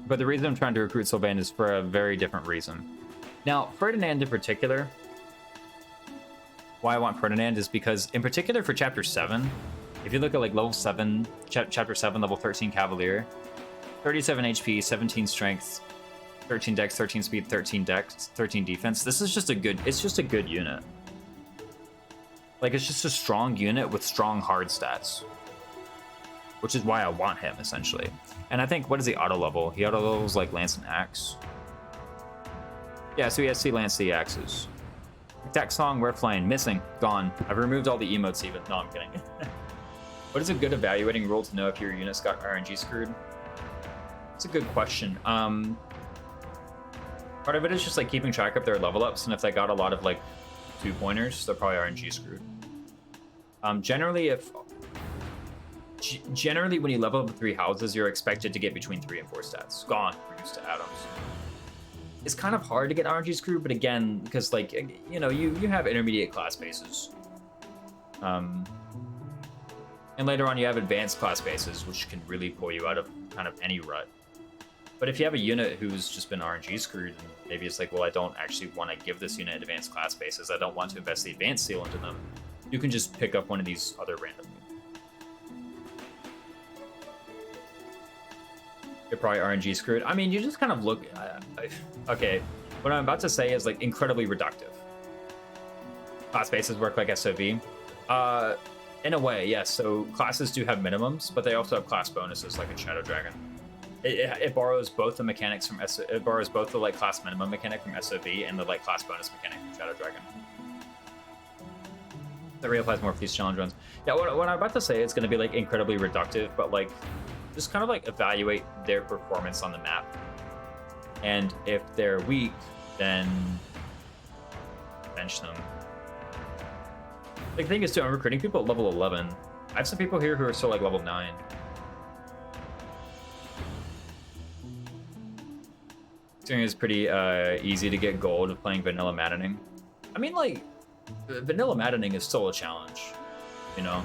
the reason I'm trying to recruit Sylvain is for a very different reason. Now, Ferdinand in particular, why I want Ferdinand is because, in particular for Chapter 7, if you look at like level 7, Chapter 7, level 13 Cavalier, 37 HP, 17 Strength, 13 Dex, 13 Speed, 13 Dex, 13 Defense, this is just a good, it's just a good unit. Like, it's just a strong unit with strong hard stats. Which is why I want him, essentially. And I think, what is the auto level? He auto levels like Lance and Axe. Yeah, so he has C Lance, C Axes. Attack song, we're flying, missing, gone. I've removed all the emotes even. No, I'm kidding. What is a good evaluating rule to know if your units got RNG screwed? It's a good question. Part of it is just like keeping track of their level ups, and if they got a lot of like 2-pointers, they're probably RNG screwed. Generally, when you level up 3 houses, you're expected to get between 3 and 4 stats. Gone, reduced to atoms. It's kind of hard to get RNG screwed, but again, because like, you know, you have intermediate class bases. And later on you have advanced class bases, which can really pull you out of kind of any rut. But if you have a unit who's just been RNG screwed, and maybe it's like, well, I don't actually want to give this unit advanced class bases, I don't want to invest the advanced seal into them, you can just pick up one of these other randomly. You're probably RNG screwed. I mean, you just kind of look... okay, what I'm about to say is like incredibly reductive. Class bases work like SOV. In a way, yes. So classes do have minimums, but they also have class bonuses like in Shadow Dragon. It borrows both the mechanics from it borrows both the like class minimum mechanic from SOV and the like class bonus mechanic from Shadow Dragon. That reapplies more for these challenge runs. Yeah, what I'm about to say is going to be like incredibly reductive, but like just kind of like evaluate their performance on the map, and if they're weak, then bench them. Like, the thing is too, I'm recruiting people at level 11. I have some people here who are still like level 9. It's pretty easy to get gold of playing vanilla maddening. I mean, like, vanilla maddening is still a challenge, you know?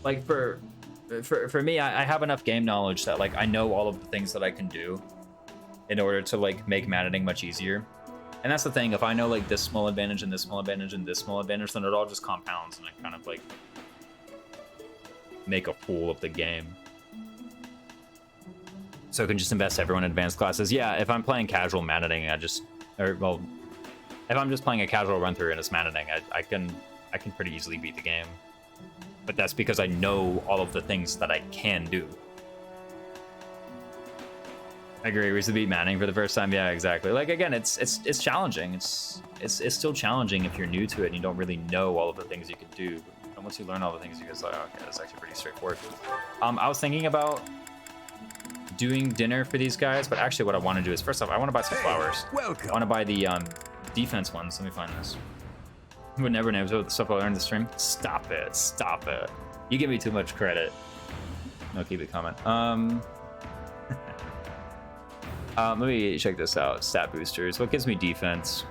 Like, for me, I have enough game knowledge that, like, I know all of the things that I can do in order to, like, make maddening much easier. And that's the thing, if I know, like, this small advantage and this small advantage and this small advantage, then it all just compounds and I kind of, like, make a fool of the game. So I can just invest everyone in advanced classes. Yeah, if I'm playing casual maddening, if I'm just playing a casual run through and it's maddening, I can pretty easily beat the game. But that's because I know all of the things that I can do. I agree. We used to beat maddening for the first time. Yeah, exactly. Like, again, it's challenging. It's still challenging if you're new to it and you don't really know all of the things you can do. But once you learn all the things, you guys like, oh, okay, that's actually pretty straightforward. I was thinking about doing dinner for these guys, but actually what I want to do is, first off, I want to buy some flowers. Welcome. I want to buy the defense ones. Let me find this. You would never know the stuff I learned in the stream. Stop it. Stop it. You give me too much credit. No, keep it coming. Let me check this out. Stat boosters. What gives me defense?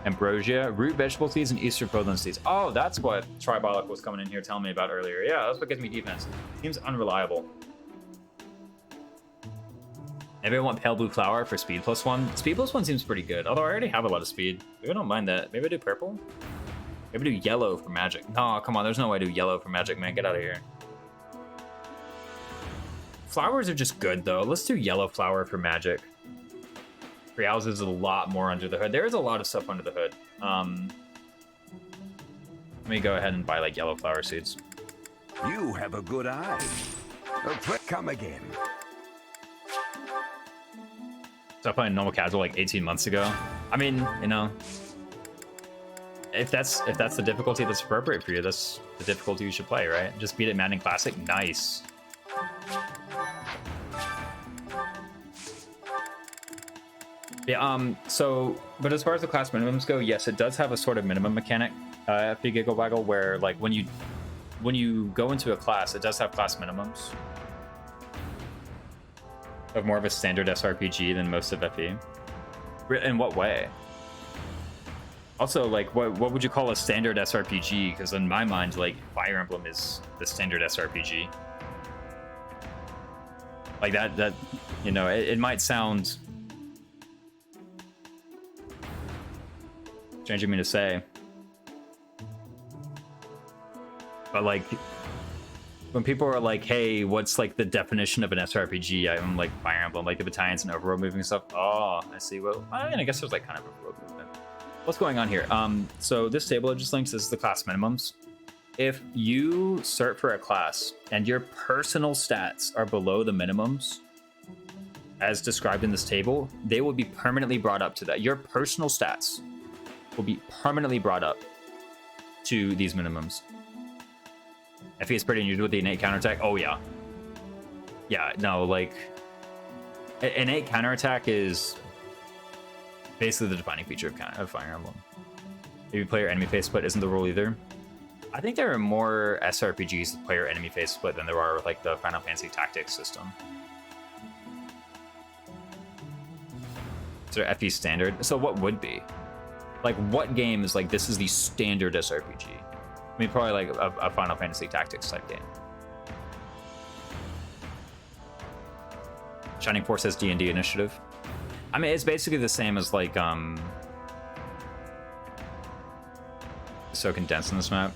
Ambrosia, root vegetable seeds, and Eastern Frozen seeds. Oh, that's what Tribolic was coming in here telling me about earlier. Yeah, that's what gives me defense. Seems unreliable. Maybe I want pale blue flower for speed +1. Speed +1 seems pretty good, although I already have a lot of speed. Maybe I don't mind that. Maybe I do purple? Maybe I do yellow for magic. No, come on, there's no way I do yellow for magic, man. Get out of here. Flowers are just good, though. Let's do yellow flower for magic. Trials is a lot more under the hood. There is a lot of stuff under the hood. Let me go ahead and buy, like, yellow flower seeds. You have a good eye. Come again. So I played normal casual like 18 months ago. I mean, you know, if that's the difficulty that's appropriate for you, that's the difficulty you should play, right? Just beat it Madden Classic. Nice. Yeah, but as far as the class minimums go, yes, it does have a sort of minimum mechanic, FP Giggle Waggle, where like when you go into a class, it does have class minimums of more of a standard SRPG than most of FE. In what way? Also, like, what would you call a standard SRPG? Because in my mind, like, Fire Emblem is the standard SRPG. Like that you know, it might sound strange of me to say, but like, when people are like, hey, what's like the definition of an SRPG? I'm like, Fire Emblem, like the battalions and overworld moving stuff. Oh, I see. Well, I mean, I guess there's like kind of a road movement. What's going on here? So this table I just linked is the class minimums. If you cert for a class and your personal stats are below the minimums, as described in this table, they will be permanently brought up to that. Your personal stats will be permanently brought up to these minimums. FE is pretty unusual with the innate counterattack. Oh yeah. Yeah, no, like, innate counterattack is basically the defining feature of Fire Emblem. If you play your enemy face split, isn't the rule either. I think there are more SRPGs that play your enemy face split than there are with like the Final Fantasy Tactics system. So FE standard. So what would be? Like, what game is like, this is the standard SRPG? I mean, probably like a Final Fantasy Tactics type game. Shining Force has D&D initiative. I mean, it's basically the same as like so condensed in this map.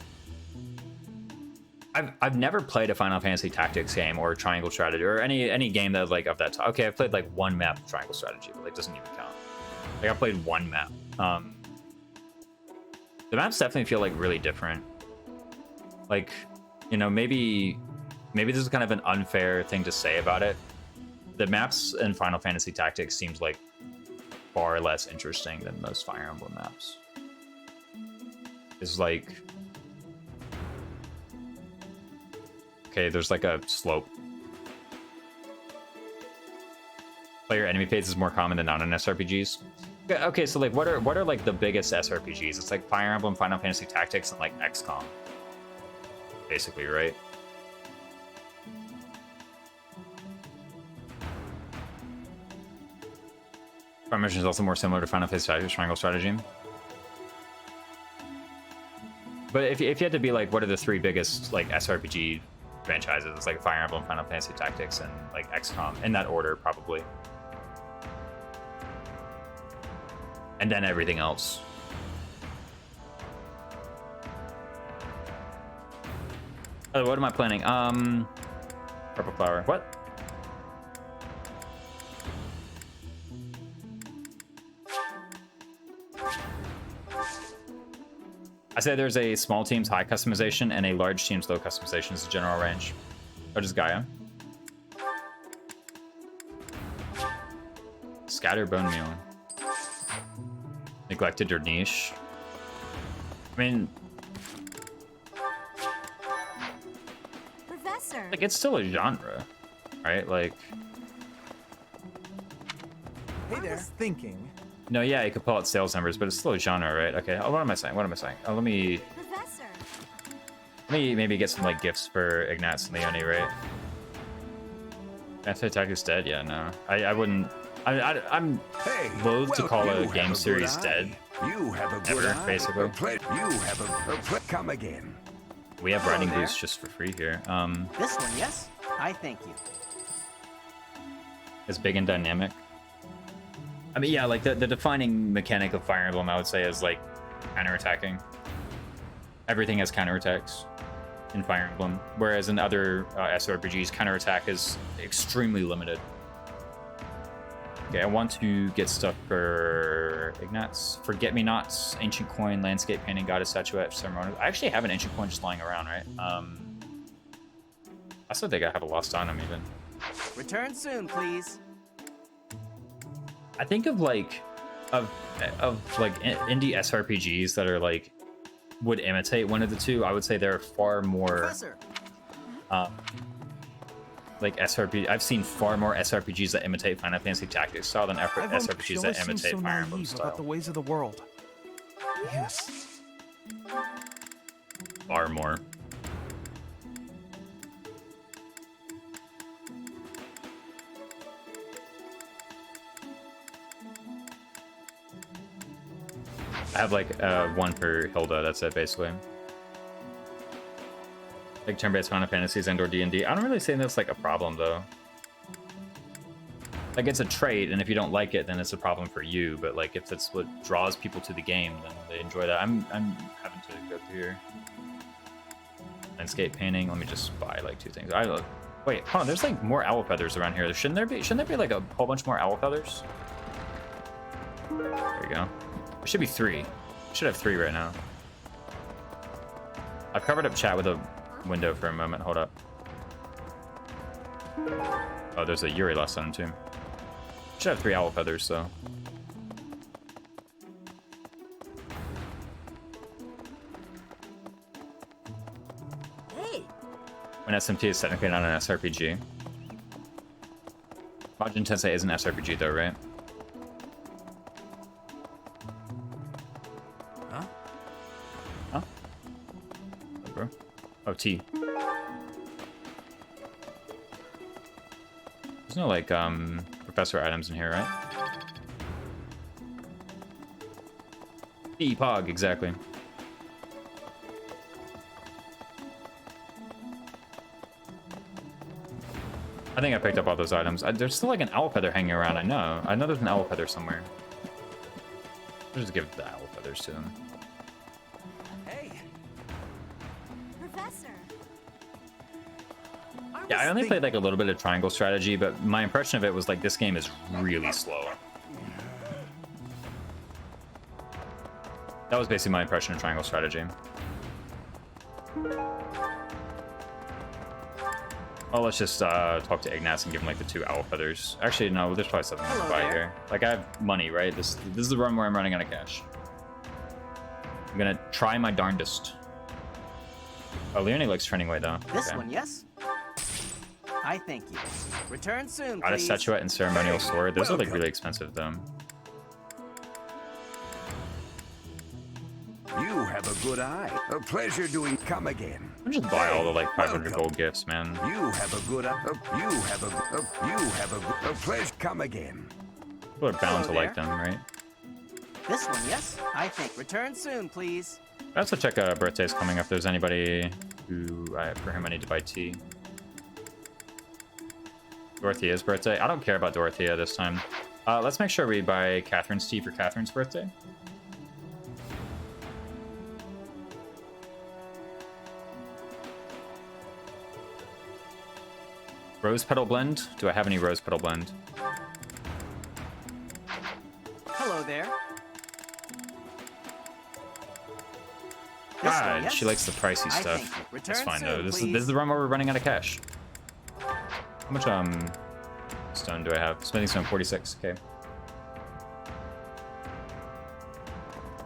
I've never played a Final Fantasy Tactics game or Triangle Strategy or any game that like of that. Okay, I've played like one map of Triangle Strategy, but like doesn't even count. Like I played one map. The maps definitely feel like really different. Like, you know, maybe this is kind of an unfair thing to say about it. The maps in Final Fantasy Tactics seems like far less interesting than most Fire Emblem maps. It's like, okay, there's like a slope. Player enemy phase is more common than non-SRPGs. Okay, so like what are like the biggest SRPGs? It's like Fire Emblem, Final Fantasy Tactics, and like XCOM. Basically, right? Fire Mission is also more similar to Final Fantasy Tactics Triangle Strategy. But if you had to be like, what are the three biggest like SRPG franchises? It's like Fire Emblem, Final Fantasy Tactics, and like XCOM in that order, probably. And then everything else. Oh, what am I planning? Purple flower. What? I said there's a small team's high customization and a large team's low customization is the general range. Oh, just Gaia. Scatter bone meal. Neglected or niche. I mean, Professor. like it's still a genre, right? Like, Hey there. Thinking. no, yeah, you could pull out sales numbers, but it's still a genre, right? Okay, oh, what am I saying? What am I saying? Oh, let me Professor. maybe get some like gifts for Ignatz and Leone, right? Anti-attack is dead. Yeah, no, I wouldn't. I'm Hey, loath to call you a have game good series eye. dead. You have a good Ever, eye. basically. You have a come again. We have Hello riding there. boosts just for free here. This one, yes? I thank you. It's big and dynamic. I mean, yeah, like the defining mechanic of Fire Emblem, I would say, is like counterattacking. Everything has counterattacks in Fire Emblem, whereas in other SRPGs, counterattack is extremely limited. Okay, I want to get stuff for Ignatz. Forget-me-nots, ancient coin, landscape painting, goddess statuette, ceremonial. I actually have an ancient coin just lying around, right? I still think I have a lost item even. Return soon, please. I think of like of like indie SRPGs that are like would imitate one of the two. I would say there are far more Professor. like SRPG. I've seen far more SRPGs that imitate Final Fantasy Tactics style than SRPGs that imitate Fire Emblem style. About the ways of the world. Yes. Far more. I have like one for Hilda. That's it, basically. Like turn-based Final Fantasies and/or D&D. I don't really say that's like a problem though. Like it's a trait, and if you don't like it, then it's a problem for you. But like if that's what draws people to the game, then they enjoy that. I'm having to go through here. Landscape painting. Let me just buy like two things. Wait, hold on. There's like more owl feathers around here. Shouldn't there be like a whole bunch more owl feathers? There you go. It should be 3. I should have 3 right now. I've covered up chat with a window for a moment. Hold up. Oh, there's a Yuri lost on him too. Should have 3 owl feathers, so. Hey. When SMT is technically not an SRPG. Majin Tensei is an SRPG though, right? Huh? What, bro? Oh, T. There's no like professor items in here, right? Pog, exactly. I think I picked up all those items. There's still like an owl feather hanging around. I know there's an owl feather somewhere. I'll just give the owl feathers to him. Hey, Professor. Yeah, I only played like a little bit of triangle strategy, but my impression of it was like this game is really slow. That was basically my impression of triangle strategy. Oh, let's just talk to Ignatz and give him like the 2 owl feathers. Actually, no, there's probably something to buy here. Like I have money, right? This is the run where I'm running out of cash. I'm gonna try my darndest. Oh, Leonie likes turning away though. this Okay. one, yes? I thank you. Return soon, Got a please. statuette and ceremonial sword. Those are like really expensive though. You have a good eye. A pleasure doing. Come again. I'll just buy all the like 500 Welcome. gold gifts, man. You have a good eye. You have a pleasure. Come again. People are bound Hello to like there. them, right? This one, yes? I think. Return soon, please. I also check birthdays coming up. If there's anybody who for whom I need to buy tea. Dorothea's birthday. I don't care about Dorothea this time. Let's make sure we buy Catherine's tea for Catherine's birthday. Rose petal blend? Do I have any rose petal blend? Hello there. This one, God, yes? she likes the pricey I stuff. thank you. That's Return fine soon, though. This please. is the run where we're running out of cash. How much stone do I have? Smithing stone 46. Okay.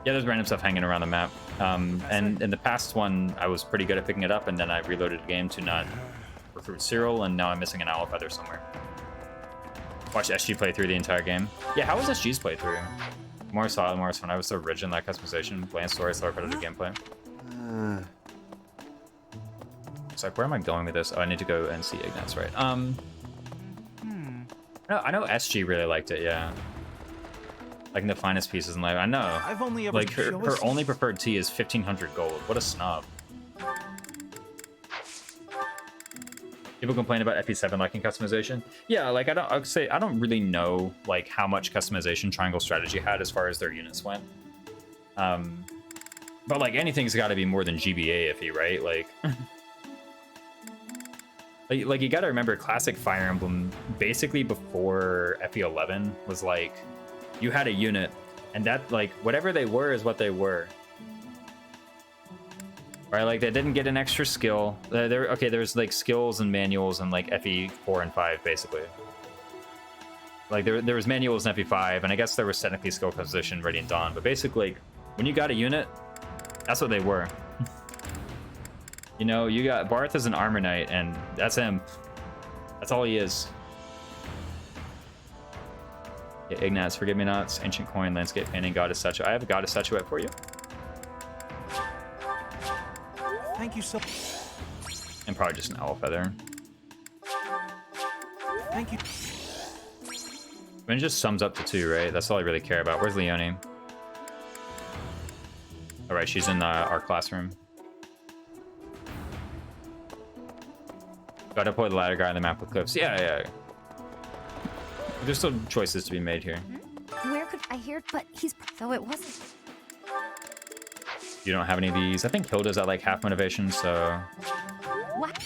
Yeah, there's random stuff hanging around the map. And in the past one, I was pretty good at picking it up, and then I reloaded the game to not recruit Cyril, and now I'm missing an owl feather somewhere. Watch SG play through the entire game. Yeah, how was SG's playthrough? More solid, more fun. I was so rigid in that customization. Bland story, slower, repetitive gameplay. It's like, where am I going with this? Oh, I need to go and see Ignatz, right? No, I know SG really liked it, yeah. Like in the finest pieces in life. I know. I've only ever Like her only preferred tea is 1500 gold. What a snob. People complain about FE7 lacking customization. Yeah, like I don't really know like how much customization Triangle Strategy had as far as their units went. But like anything's got to be more than GBA FE, right? Like, like you got to remember, classic Fire Emblem basically before FE11 was like you had a unit, and that like whatever they were is what they were. Right, like they didn't get an extra skill. There's like skills and manuals in like FE4 and 5 basically. Like there was manuals in FE5, and I guess there was technically skill composition ready and dawn. But basically, like, when you got a unit, that's what they were. You know, you got Barth as an armor knight, and that's him. That's all he is. Yeah, Ignatz, Forgive Me Nots, Ancient Coin, Landscape Painting, Goddess Statuette. I have a Goddess Statuette for you. Thank you so. And probably just an owl feather. Thank you. I mean, it just sums up to 2, right? That's all I really care about. Where's Leonie? All right, she's in our classroom. Gotta deploy the ladder guy on the map with cliffs. Yeah. There's still choices to be made here. Where could I hear? But he's so it wasn't. You don't have any of these. I think Hilda's at like half motivation, so... What?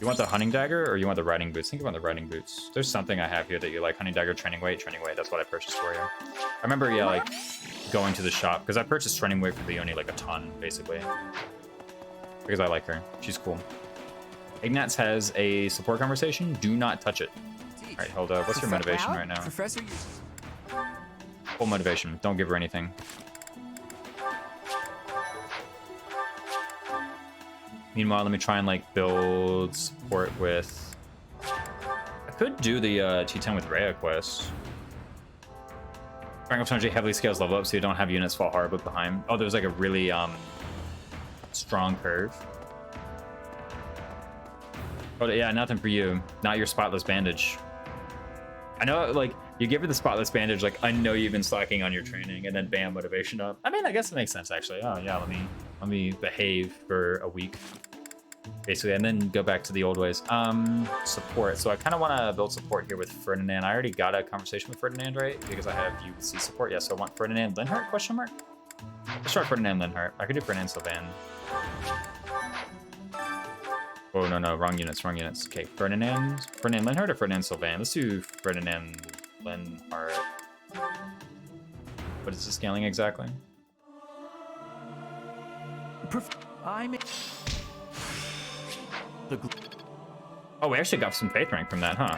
You want the hunting dagger or you want the riding boots? Think about the riding boots. There's something I have here that you like. Hunting dagger, training weight. That's what I purchased for you. I remember, yeah, like going to the shop because I purchased training weight for Leonie like a ton, basically. Because I like her. She's cool. Ignatz has a support conversation. Do not touch it. All right, Hilda, what's your motivation right now? Professor, Full motivation. Don't give her anything. Meanwhile, let me try and like build support with... I could do the T10 with Rhea quest. Triangle Strategy heavily scales level up so you don't have units fall hard but behind. Oh, there's like a really strong curve. But yeah, nothing for you. Not your spotless bandage. I know, like, you give her the spotless bandage, like, I know you've been slacking on your training, and then bam, motivation up. I mean, I guess it makes sense, actually. Oh, yeah, let me behave for a week. basically, and then go back to the old ways. Support. So I kind of want to build support here with Ferdinand. I already got a conversation with Ferdinand, right? Because I have UC support. Yeah, so I want Ferdinand Linhart, question mark? Let's try Ferdinand Linhart. I could do Ferdinand Sylvan. Oh, no, wrong units. Okay, Ferdinand Linhart or Ferdinand Sylvan? Let's do Ferdinand Linhart. What is the scaling exactly? Oh, we actually got some faith rank from that, huh?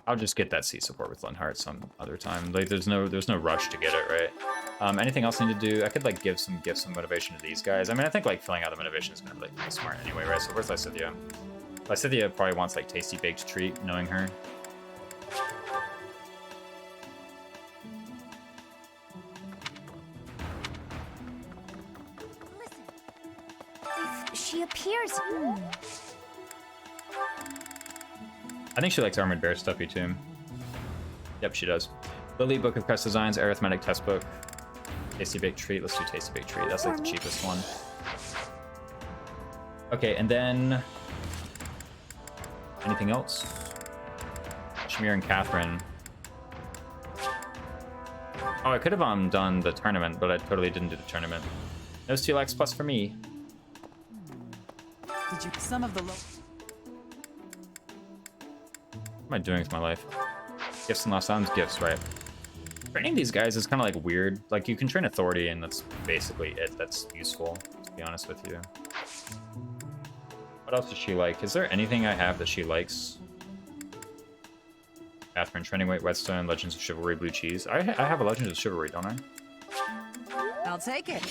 I'll just get that C support with Linhart some other time. Like, there's no rush to get it, right? Anything else I need to do? I could like give some motivation to these guys. I mean, I think like filling out the motivation is gonna be like pretty smart anyway, right? So where's Lysithia? Lysithia probably wants like tasty baked treat, knowing her. If she appears. I think she likes Armored Bear stuffy too. Yep, she does. Lily, Book of Quest Designs, Arithmetic Test Book. Tasty Baked Treat. Let's do Tasty Baked Treat. That's like the cheapest one. Okay, and then anything else? Shamir and Catherine. Oh, I could have done the tournament, but I totally didn't do the tournament. No 2 likes plus for me. Did you some of the What am I doing with my life? Gifts and lost items, gifts, right? Training these guys is kind of like weird. Like, you can train authority, and that's basically it. That's useful, to be honest with you. What else does she like? Is there anything I have that she likes? Catherine, Training Weight, Whetstone, Legends of Chivalry, Blue Cheese. I have a Legends of Chivalry, don't I? I'll take it.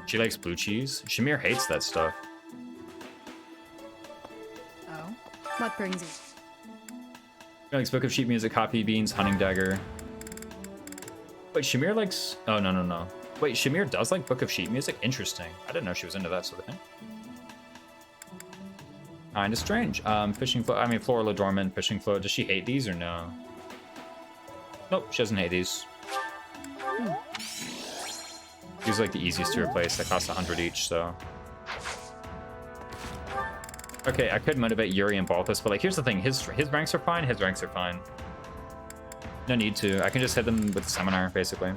She likes Blue Cheese. Shamir hates that stuff. Oh, what brings you? She likes Book of Sheet Music, Coffee Beans, Hunting Dagger. Wait, Shamir likes... Oh, no. Wait, Shamir does like Book of Sheet Music? Interesting. I didn't know she was into that sort of thing. Kinda strange. Fishing Float... I mean, Floral Adornment, Fishing Float. Does she hate these or no? Nope, she doesn't hate these. These are like the easiest to replace. That costs 100 each, so... Okay, I could motivate Yuri and Balthus, but like, here's the thing. His ranks are fine, his ranks are fine. No need to. I can just hit them with Seminar, basically.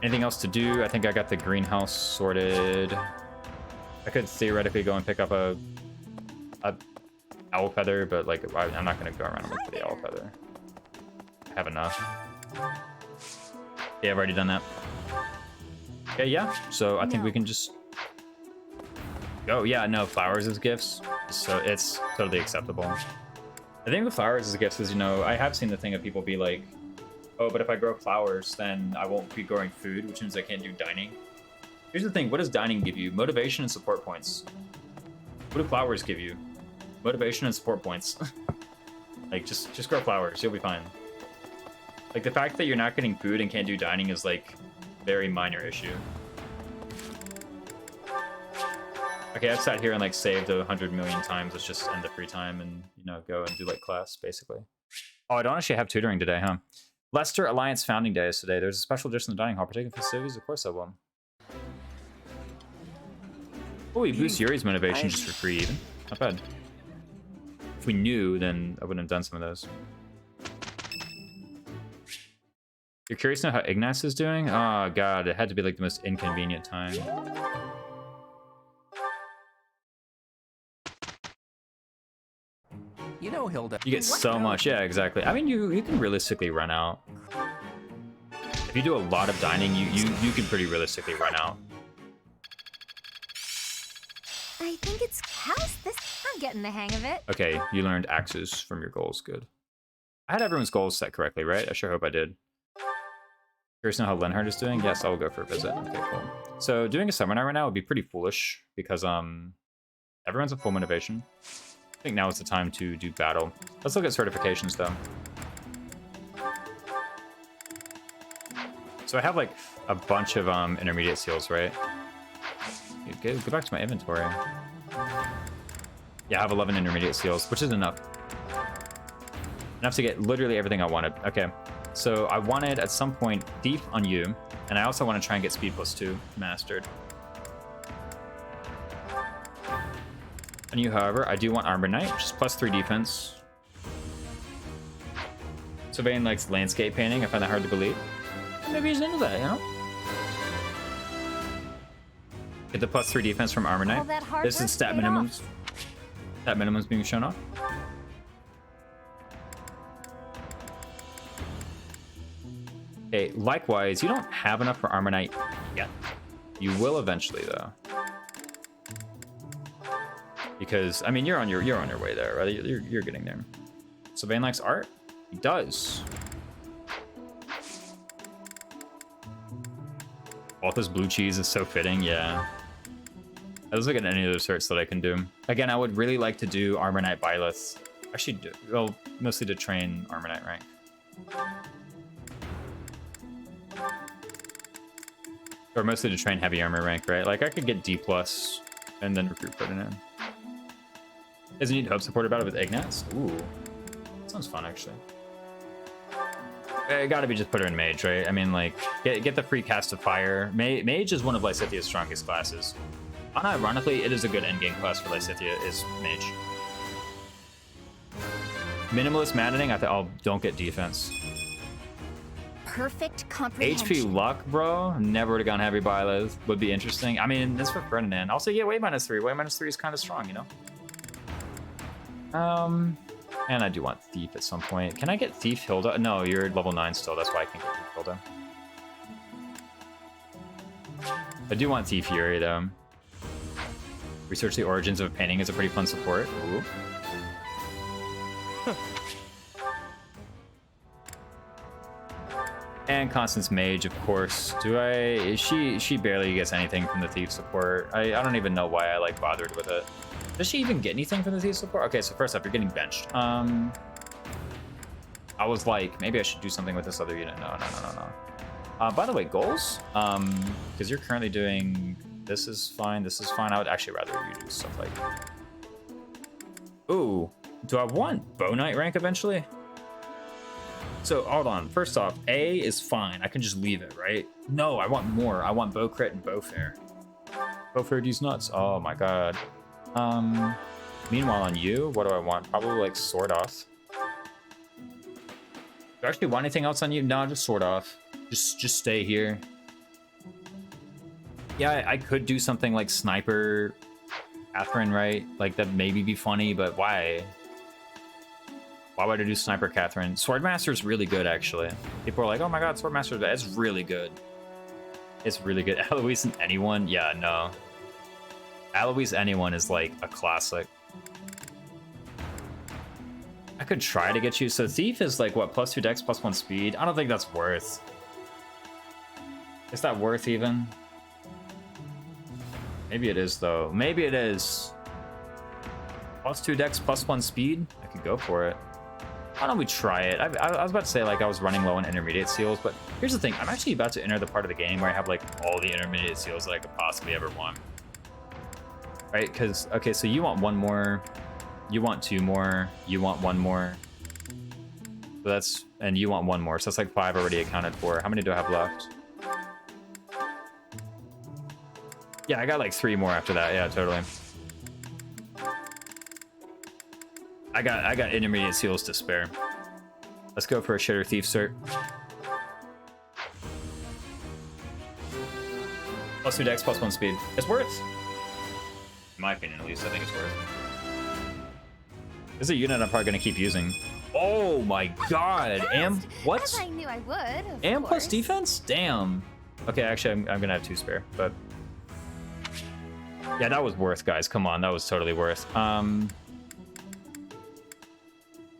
Anything else to do? I think I got the greenhouse sorted. I could theoretically go and pick up a owl feather, but like, I'm not gonna go around and look for the owl feather. I have enough. Yeah, I've already done that. Okay, yeah. So I think we can just go. Yeah, no, flowers as gifts. So it's totally acceptable. The thing with flowers as gifts is, you know, I have seen the thing of people be like, oh, but if I grow flowers, then I won't be growing food, which means I can't do dining. Here's the thing. What does dining give you? Motivation and support points. What do flowers give you? Motivation and support points. Like, just grow flowers. You'll be fine. Like, the fact that you're not getting food and can't do dining is, like, very minor issue. Okay, I've sat here and, like, saved 100 million times. Let's just end the free time and, you know, go and do, like, class, basically. Oh, I don't actually have tutoring today, huh? Leicester Alliance Founding Day is today. There's a special edition in the dining hall. Partaking festivities, of course I will. Oh, we boost Yuri's motivation just for free, even. Not bad. If we knew, then I wouldn't have done some of those. You're curious to know how Ignatz is doing? Oh, God, it had to be, like, the most inconvenient time. You know, Hilda. You get so much. Yeah, exactly. I mean, you can realistically run out. If you do a lot of dining, you can pretty realistically run out. I think it's how's this? I'm getting the hang of it. Okay, you learned axes from your goals. Good. I had everyone's goals set correctly, right? I sure hope I did. Curious to know how Lenhard is doing? Yes, I'll go for a visit. Okay, cool. So doing a seminar right now would be pretty foolish because everyone's at full motivation. I think now is the time to do battle. Let's look at certifications though. So I have like a bunch of intermediate seals, right? Go back to my inventory. Yeah, I have 11 intermediate seals, which is enough. Enough to get literally everything I wanted. Okay, so I wanted at some point Thief on you, and I also want to try and get Speed +2 mastered. On you, however, I do want Armor Knight, which is +3 defense. So Vane likes landscape painting. I find that hard to believe. Maybe he's into that, you know? Get the +3 defense from Armor Knight. This is stat minimums. Stat minimums being shown off. Okay, likewise, you don't have enough for Armor Knight yet. You will eventually, though. Because I mean, you're on your way there, right? You're getting there. So Vane likes art. He does. All this blue cheese is so fitting, yeah. Let's look at any other certs that I can do. Again, I would really like to do Armor Knight Byleth. Actually, well, mostly to train Armor Knight rank. Or mostly to train heavy armor rank, right? Like I could get D+ and then recruit Ferdinand. Doesn't need hub supported battle with Ignats? Ooh. Sounds fun, actually. It gotta be just put her in Mage, right? I mean, like, get the free cast of Fire. Mage is one of Lysithia's strongest classes. Unironically, it is a good endgame class for Lysithia, is Mage. Minimalist Maddening, don't get defense. Perfect comprehension. HP Luck, bro. Never would have gone heavy Byleth. Would be interesting. I mean, this for Ferdinand. Also, yeah, weight -3. Weight -3 is kind of strong, you know? And I do want Thief at some point. Can I get Thief Hilda? No, you're level 9 still. That's why I can't get Thief Hilda. I do want Thief Fury, though. Research the origins of painting is a pretty fun support. Ooh. And Constance Mage, of course. She barely gets anything from the Thief support. I don't even know why I like bothered with it. Does she even get anything from the Thief support? Okay, so first off, you're getting benched. I was like, maybe I should do something with this other unit. No. By the way, goals? Because you're currently doing... This is fine, this is fine. I would actually rather you do stuff like... Ooh, do I want Bow Knight rank eventually? So, hold on. First off, A is fine. I can just leave it, right? No, I want more. I want Bow Crit and Bow Fair. Bow Fair these nuts. Oh my god. Meanwhile, on you, what do I want? Probably like Sword Off. Do I actually want anything else on you? No, just Sword Off. Just stay here. Yeah, I could do something like Sniper Catherine, right? Like, that maybe be funny, but why? Why would I do Sniper Catherine? Swordmaster is really good, actually. People are like, oh my god, Swordmaster, it's really good. It's really good. Eloise and anyone? Yeah, no. Eloise anyone is like a classic. I could try to get you. So Thief is like, what, +2 dex, +1 speed? I don't think that's worth. Is that worth even? Maybe it is, though. Maybe it is. +2 dex, +1 speed? I could go for it. Why don't we try it? I was about to say, like, I was running low on intermediate seals, but here's the thing. I'm actually about to enter the part of the game where I have, like, all the intermediate seals that I could possibly ever want. Right? Because, okay, so you want 1 more. You want 2 more. You want 1 more. So that's... And you want 1 more. So that's, like, 5 already accounted for. How many do I have left? Yeah, I got, like, 3 more after that. Yeah, totally. I got intermediate seals to spare. Let's go for a Shitter Thief cert. +2 dex, +1 speed. It's worth. In my opinion, at least, I think it's worth. This is a unit I'm probably gonna keep using. Oh my god! What? As I knew I would. Am plus defense? Damn. Okay, actually, I'm gonna have 2 spare, but yeah, that was worth, guys. Come on, that was totally worth.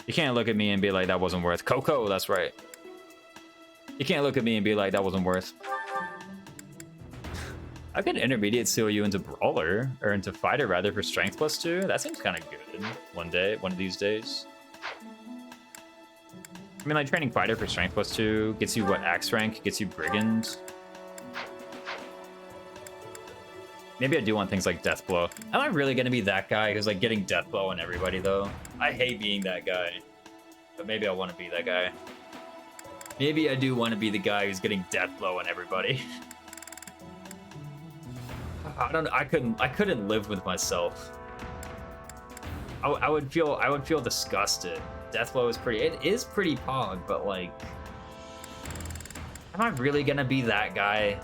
You can't look at me and be like, that wasn't worth. Coco, that's right. You can't look at me and be like, that wasn't worth. I could intermediate seal you into Brawler, or into Fighter rather, for Strength +2. That seems kind of good one of these days. I mean, like, training Fighter for Strength +2 gets you, what, Axe rank? Gets you Brigand? Maybe I do want things like Death Blow. Am I really gonna be that guy who's like getting Death Blow on everybody though? I hate being that guy. But maybe I want to be that guy. Maybe I do want to be the guy who's getting death blow on everybody. I don't. I couldn't live with myself. I would feel disgusted. Death blow is pretty. It is pretty pog, but like, am I really gonna be that guy?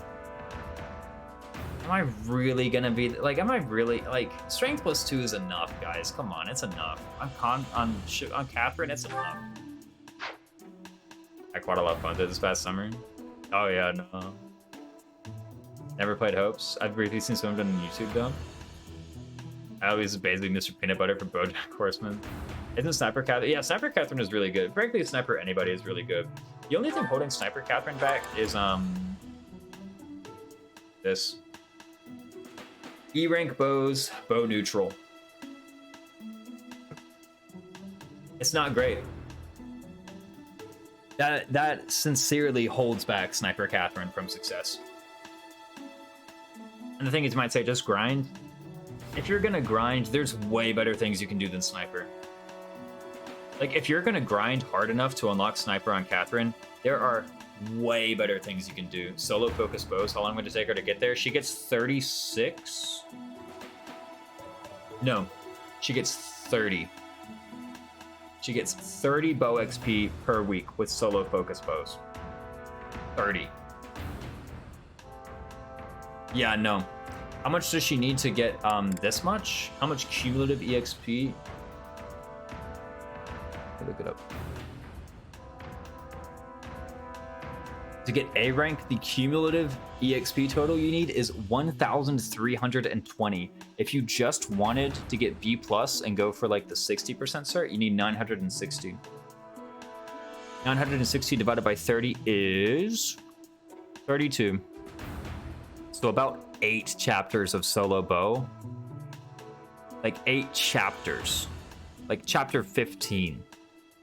Am I really gonna be like? Am I really like? Strength +2 is enough, guys. Come on, it's enough. On Catherine, it's enough. I quite a lot of fun this past summer. Oh yeah, no. Never played Hopes. I've briefly seen some of them on YouTube though. I always basically Mr. Peanut Butter for BoJack Horseman. Isn't Sniper Catherine? Yeah, Sniper Catherine is really good. Frankly, Sniper anybody is really good. The only thing holding Sniper Catherine back is this. E rank bows, bow neutral. It's not great. That sincerely holds back Sniper Catherine from success. And the thing is, you might say, just grind. If you're gonna grind, there's way better things you can do than Sniper. Like, if you're gonna grind hard enough to unlock Sniper on Catherine, there are way better things you can do. Solo focus bows, how long would it take her to get there? She gets 36? No, she gets 30. She gets 30 bow XP per week with solo focus bows. 30. Yeah, no. How much does she need to get this much? How much cumulative EXP? Look it up. To get A rank, the cumulative EXP total you need is 1,320. If you just wanted to get B+ and go for like the 60% cert, you need 960. 960 divided by 30 is 32. So about 8 chapters of solo bow. Like 8 chapters. Like chapter 15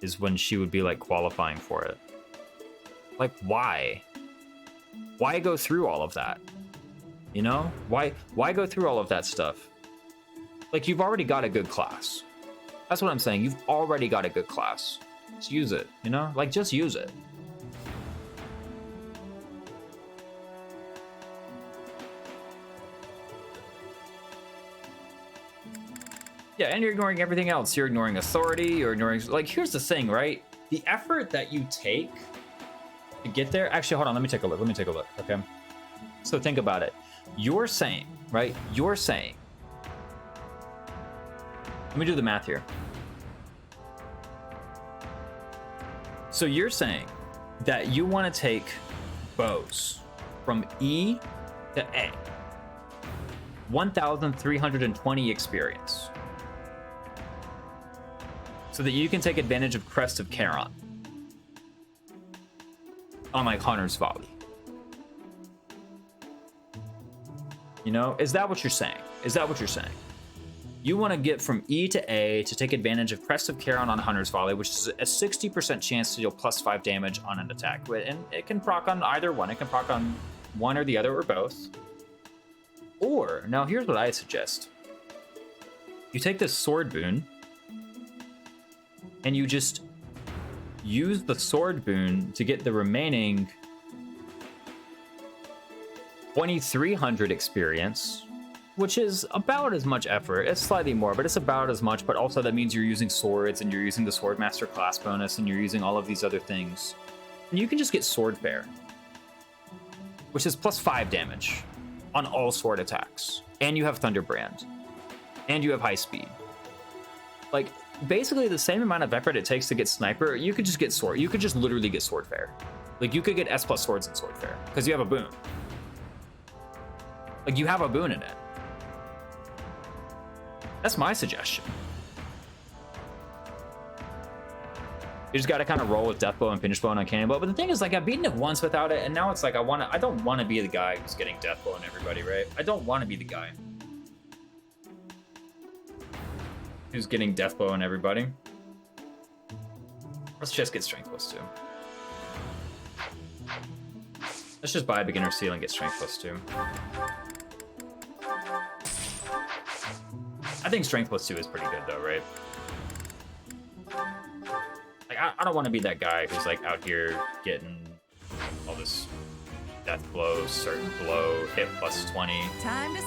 is when she would be like qualifying for it. Like, why? Why go through all of that? You know? Why go through all of that stuff? Like, you've already got a good class. That's what I'm saying. You've already got a good class. Just use it, you know? Like, just use it. Yeah, and you're ignoring everything else. You're ignoring authority, you're ignoring... Like, here's the thing, right? The effort that you take to get there... Actually, hold on, let me take a look, okay? So think about it. You're saying, right? You're saying... Let me do the math here. So you're saying that you want to take bows from E to A. 1,320 experience. So that you can take advantage of Crest of Charon on like Hunter's Volley. You know, is that what you're saying? Is that what you're saying? You want to get from E to A to take advantage of Crest of Charon on Hunter's Volley, which is a 60% chance to deal +5 damage on an attack. And it can proc on either one. It can proc on one or the other or both. Or, now here's what I suggest. You take this sword boon, and you just use the sword boon to get the remaining 2,300 experience, which is about as much effort. It's slightly more, but it's about as much, but also that means you're using swords, and you're using the Swordmaster class bonus, and you're using all of these other things. And you can just get Sword Bear, which is +5 damage on all sword attacks. And you have Thunderbrand. And you have high speed. Like, basically the same amount of effort it takes to get Sniper, you could just get Sword. You could just literally get Sword Fair. Like, you could get S+ swords in Sword Fair, because you have a boon. Like, you have a boon in it. That's my suggestion. You just gotta kind of roll with Death Blow and Finish Blow and Uncanny Blow. But the thing is, like, I've beaten it once without it, and now it's like I don't want to be the guy who's getting Death Blow on everybody, right? I don't want to be the guy who's getting Death Blow on everybody. Let's just get Strength +2. Let's just buy a beginner seal and get Strength +2. I think Strength +2 is pretty good though, right? Like, I don't want to be that guy who's like out here getting all this death blow, certain blow, hit plus 20. Time to...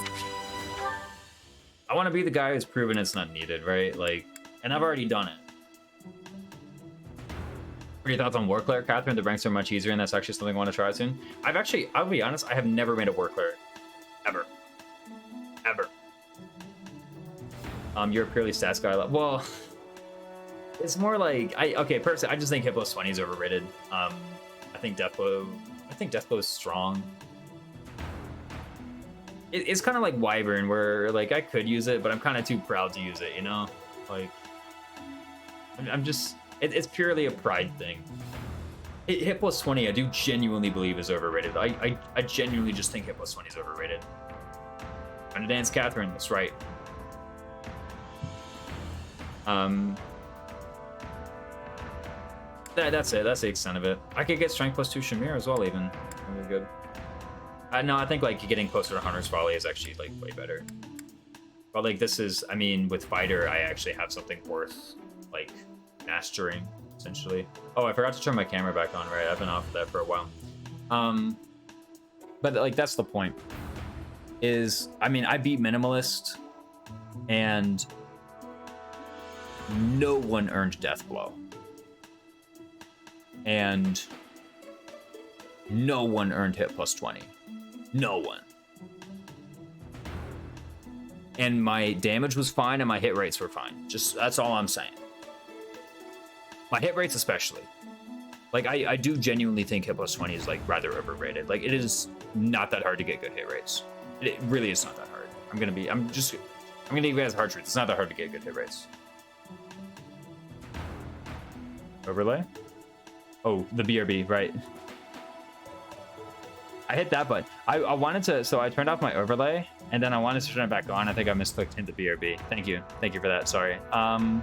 I want to be the guy who's proven it's not needed, right? Like, and I've already done it. What are your thoughts on War Cleric, Catherine? The ranks are much easier, and that's actually something I want to try soon. I'll be honest, I have never made a War Cleric. Ever. Ever. You're a purely stats guy. Well, it's more like, personally, I just think hit plus 20 is overrated. I think Deathblow is strong. It's kind of like Wyvern, where like I could use it, but I'm kind of too proud to use it, you know? Like, I'm just, it's purely a pride thing. Hit plus 20, I do genuinely believe is overrated. I genuinely just think hit plus 20 is overrated. Trying to dance, Catherine, that's right. That's it. That's the extent of it. I could get strength plus 2 Shamir as well, even. That would be good. No, I think like getting closer to Hunter's Folly is actually like way better. But like this is, I mean, with Fighter, I actually have something worth like mastering, essentially. Oh, I forgot to turn my camera back on, right? I've been off of that for a while. But like that's the point. Is, I mean, I beat Minimalist, and no one earned Deathblow. And no one earned hit plus 20. No one. And my damage was fine and my hit rates were fine. Just, that's all I'm saying. My hit rates especially. Like, I do genuinely think hit plus 20 is like rather overrated. Like, it is not that hard to get good hit rates. It really is not that hard. I'm gonna give you guys a hard truth. It's not that hard to get good hit rates. Overlay? Oh, the BRB, right. I hit that button. I wanted to, so I turned off my overlay, and then I wanted to turn it back on. I think I misclicked hit the BRB. Thank you for that, sorry. I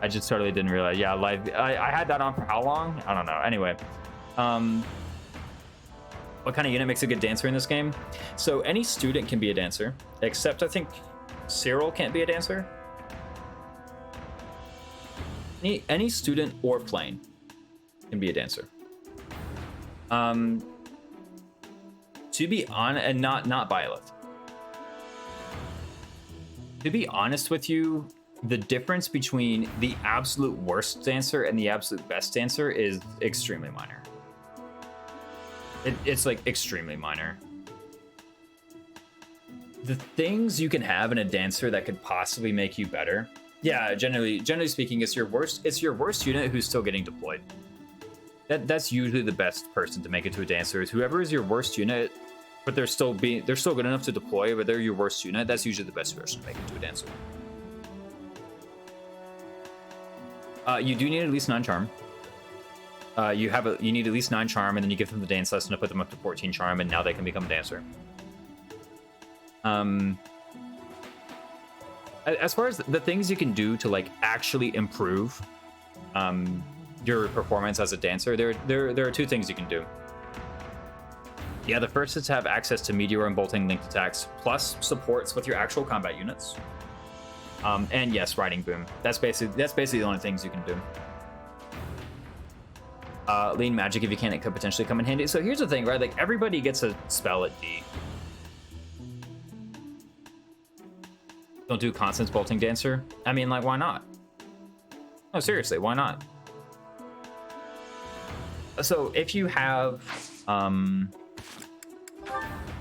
just totally didn't realize. Yeah, live, I had that on for how long? I don't know. Anyway, what kind of unit makes a good dancer in this game? So any student can be a dancer, except I think Cyril can't be a dancer. Any student or plane can be a dancer. To be on, and not Byleth. To be honest with you, the difference between the absolute worst dancer and the absolute best dancer is extremely minor. It's like extremely minor. The things you can have in a dancer that could possibly make you better. Yeah, generally speaking, it's your worst unit who's still getting deployed. That's usually the best person to make it to a dancer, is whoever is your worst unit, but they're still good enough to deploy, but they're your worst unit. That's usually the best person to make it to a dancer. You do need at least 9 charm. You need at least 9 charm, and then you give them the dance lesson to put them up to 14 charm, and now they can become a dancer. As far as the things you can do to like actually improve your performance as a dancer, there are 2 things you can do. Yeah, the first is to have access to meteor and bolting linked attacks, plus supports with your actual combat units. And yes, riding boom. That's basically the only things you can do. Lean magic, if you can, it could potentially come in handy. So here's the thing, right? Like, everybody gets a spell at D. Don't do Constance bolting dancer. I mean, like, why not? No, seriously, why not? So if you have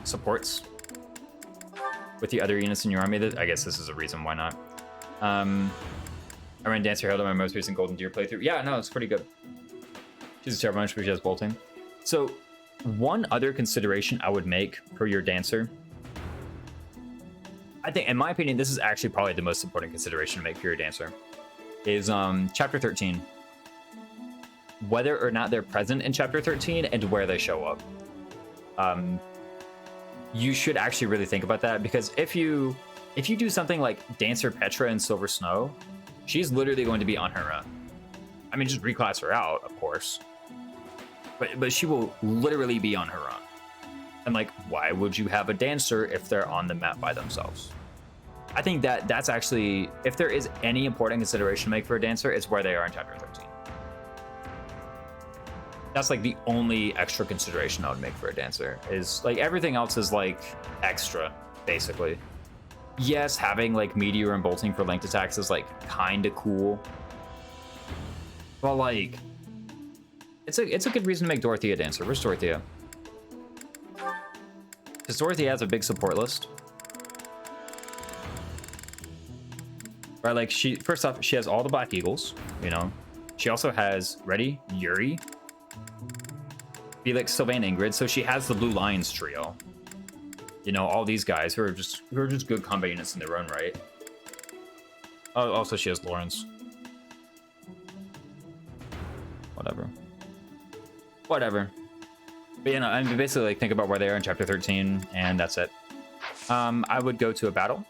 supports with the other units in your army, I guess this is a reason why not. I ran Dancer Herald on my most recent Golden Deer playthrough. Yeah, no, it's pretty good. She's a terrible bunch, but she has bolting. So one other consideration I would make for your dancer, I think, in my opinion, this is actually probably the most important consideration to make for your dancer, is Chapter 13. Whether or not they're present in Chapter 13 and where they show up. You should actually really think about that, because if you do something like Dancer Petra in Silver Snow, she's literally going to be on her own. I mean, just reclass her out, of course. But she will literally be on her own. And like, why would you have a dancer if they're on the map by themselves? I think that's actually, if there is any important consideration to make for a dancer, it's where they are in chapter 13. That's like the only extra consideration I would make for a dancer. Is like everything else is like extra, basically. Yes, having like meteor and bolting for linked attacks is like kind of cool, but like it's a good reason to make Dorothea a dancer. Where's Dorothea? Because Dorothea has a big support list. Right, like she, first off, she has all the Black Eagles, you know. She also has, ready, Yuri, Felix, Sylvain, Ingrid, so she has the Blue Lions trio. You know, all these guys who are just good combat units in their own right. Oh, also she has Lawrence. Whatever. But you know, I mean, basically like think about where they are in chapter 13, and that's it. I would go to a battle.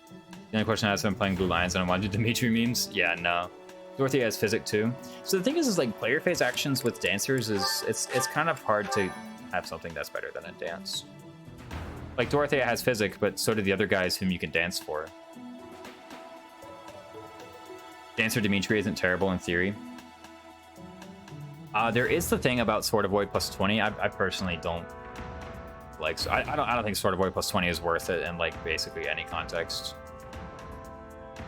The only question I have is, I'm playing Blue Lions and I want to do Dimitri memes. Yeah, no. Dorothea has Physic too. So the thing is like player phase actions with dancers is it's kind of hard to have something that's better than a dance. Like Dorothea has Physic, but so do the other guys whom you can dance for. Dancer Dimitri isn't terrible in theory. There is the thing about Sword of Void plus 20. I personally don't like. So I don't think Sword of Void plus 20 is worth it in like basically any context.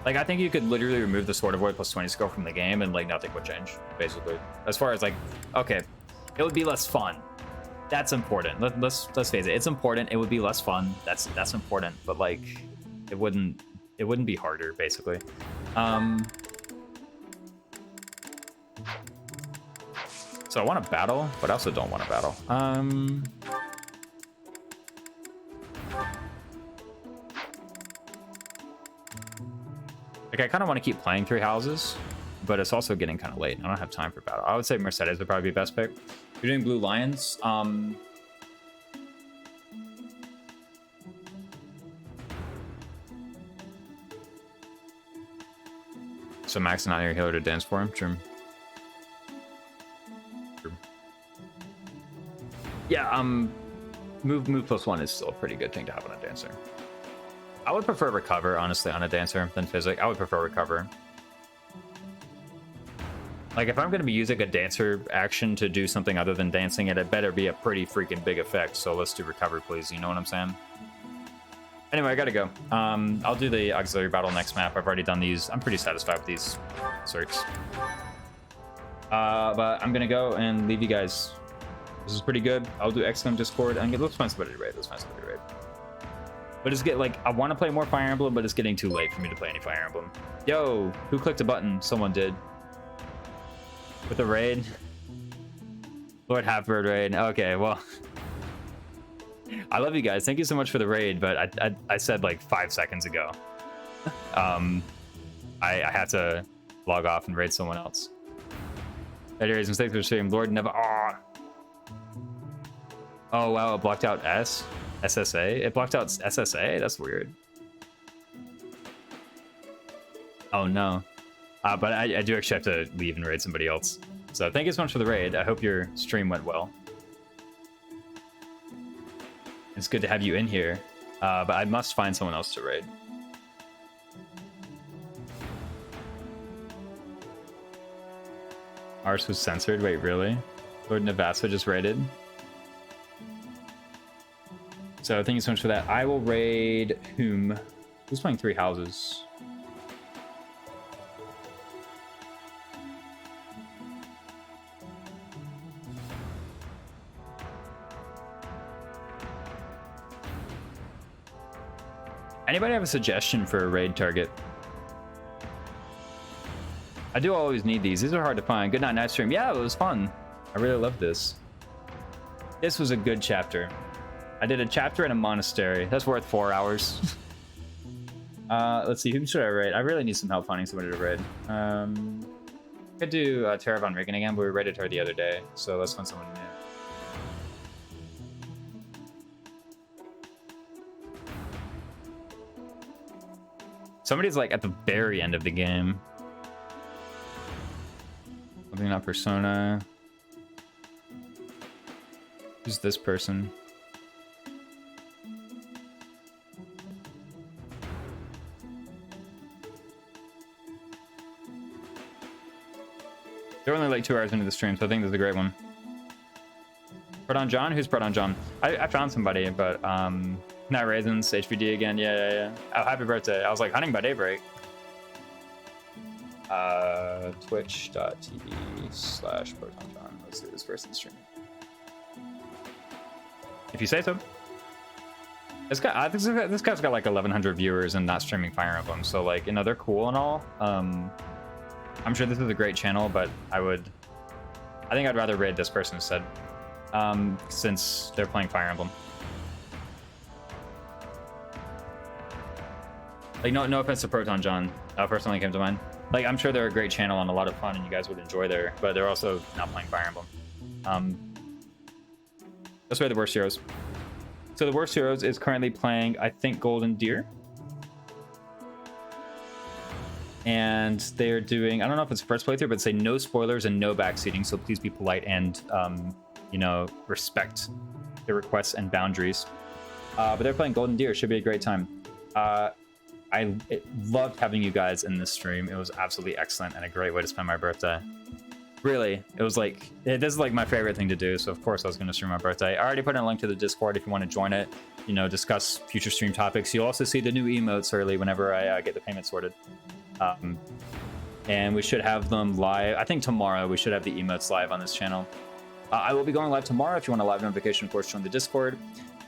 Like I think you could literally remove the Sword of Void plus 20 skill from the game and like nothing would change. Basically, as far as like, okay, it would be less fun. That's important. Let's face it. It's important. It would be less fun. That's important. But like, it wouldn't be harder. Basically. So I want to battle, but I also don't want to battle. Like I kind of want to keep playing 3 houses, but it's also getting kind of late. I don't have time for battle. I would say Mercedes would probably be best pick. You're doing Blue Lions. So Max and I are here to dance for him. True. Yeah, move +1 is still a pretty good thing to have on a dancer. I would prefer recover, honestly, on a dancer than physic. I would prefer recover. Like, if I'm going to be using a dancer action to do something other than dancing, it better be a pretty freaking big effect. So let's do recover, please. You know what I'm saying? Anyway, I gotta go. I'll do the auxiliary battle next map. I've already done these. I'm pretty satisfied with these certs. But I'm gonna go and leave you guys. This is pretty good. I'll do XCOM Discord and let's find somebody to raid. But it's like, I want to play more Fire Emblem, but it's getting too late for me to play any Fire Emblem. Yo, who clicked a button? Someone did. With a raid? Lord Halfbird raid. Okay, well. I love you guys. Thank you so much for the raid, but I said like 5 seconds ago. I had to log off and raid someone else. Anyways, mistakes for stream. Lord never. Oh wow, it blocked out SSA. It blocked out SSA. That's weird. Oh no. But I do actually have to leave and raid somebody else. So thank you so much for the raid. I hope your stream went well. It's good to have you in here, but I must find someone else to raid. Ours was censored. Wait, really? Lord Navassa just raided. So thank you so much for that. I will raid whom? Who's playing 3 houses? Anybody have a suggestion for a raid target? I do always need these. These are hard to find. Good night, night stream. Yeah, it was fun. I really loved this. This was a good chapter. I did a chapter in a monastery. That's worth 4 hours. Let's see, who should I raid? I really need some help finding somebody to raid. I could do Tara Von Ricken again, but we raided her the other day, so let's find someone new. Somebody's like at the very end of the game. Something not Persona. Who's this person? They're only like 2 hours into the stream, so I think this is a great one. Proton John? Who's Proton John? I found somebody, but not Raisins, HVD again. Yeah. Oh, happy birthday. I was like hunting by daybreak. Twitch.tv/ProtonJohn. Let's do this first in stream. If you say so. This guy, this guy's got like 1,100 viewers and not streaming Fire Emblem, so like, you know, they're cool and all. I'm sure this is a great channel, but I think I'd rather raid this person instead, since they're playing Fire Emblem. Like, no offense to Proton John, first one that came to mind. Like, I'm sure they're a great channel and a lot of fun, and you guys would enjoy there, but they're also not playing Fire Emblem. Let's rate the worst heroes. So the worst heroes is currently playing, I think, Golden Deer. And they're doing, I don't know if it's first playthrough, but say no spoilers and no backseating, so please be polite and, you know, respect the requests and boundaries. But they're playing Golden Deer. Should be a great time. I loved having you guys in this stream. It was absolutely excellent and a great way to spend my birthday. Really, it was like, this is like my favorite thing to do, so of course I was going to stream my birthday. I already put in a link to the Discord if you want to join it, you know, discuss future stream topics. You'll also see the new emotes early whenever I get the payment sorted. And we should have them live. I think tomorrow we should have the emotes live on this channel. I will be going live tomorrow. If you want a live notification, of course, join the Discord.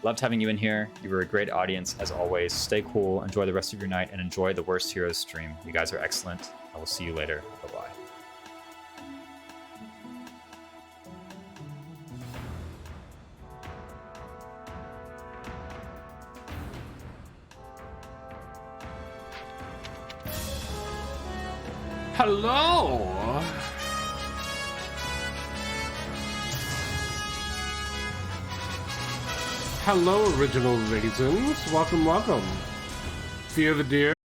Loved having you in here. You were a great audience, as always. Stay cool, enjoy the rest of your night, and enjoy the Worst Heroes stream. You guys are excellent. I will see you later. Bye-bye. Hello! Hello, Original Raisins. Welcome. Fear the Deer.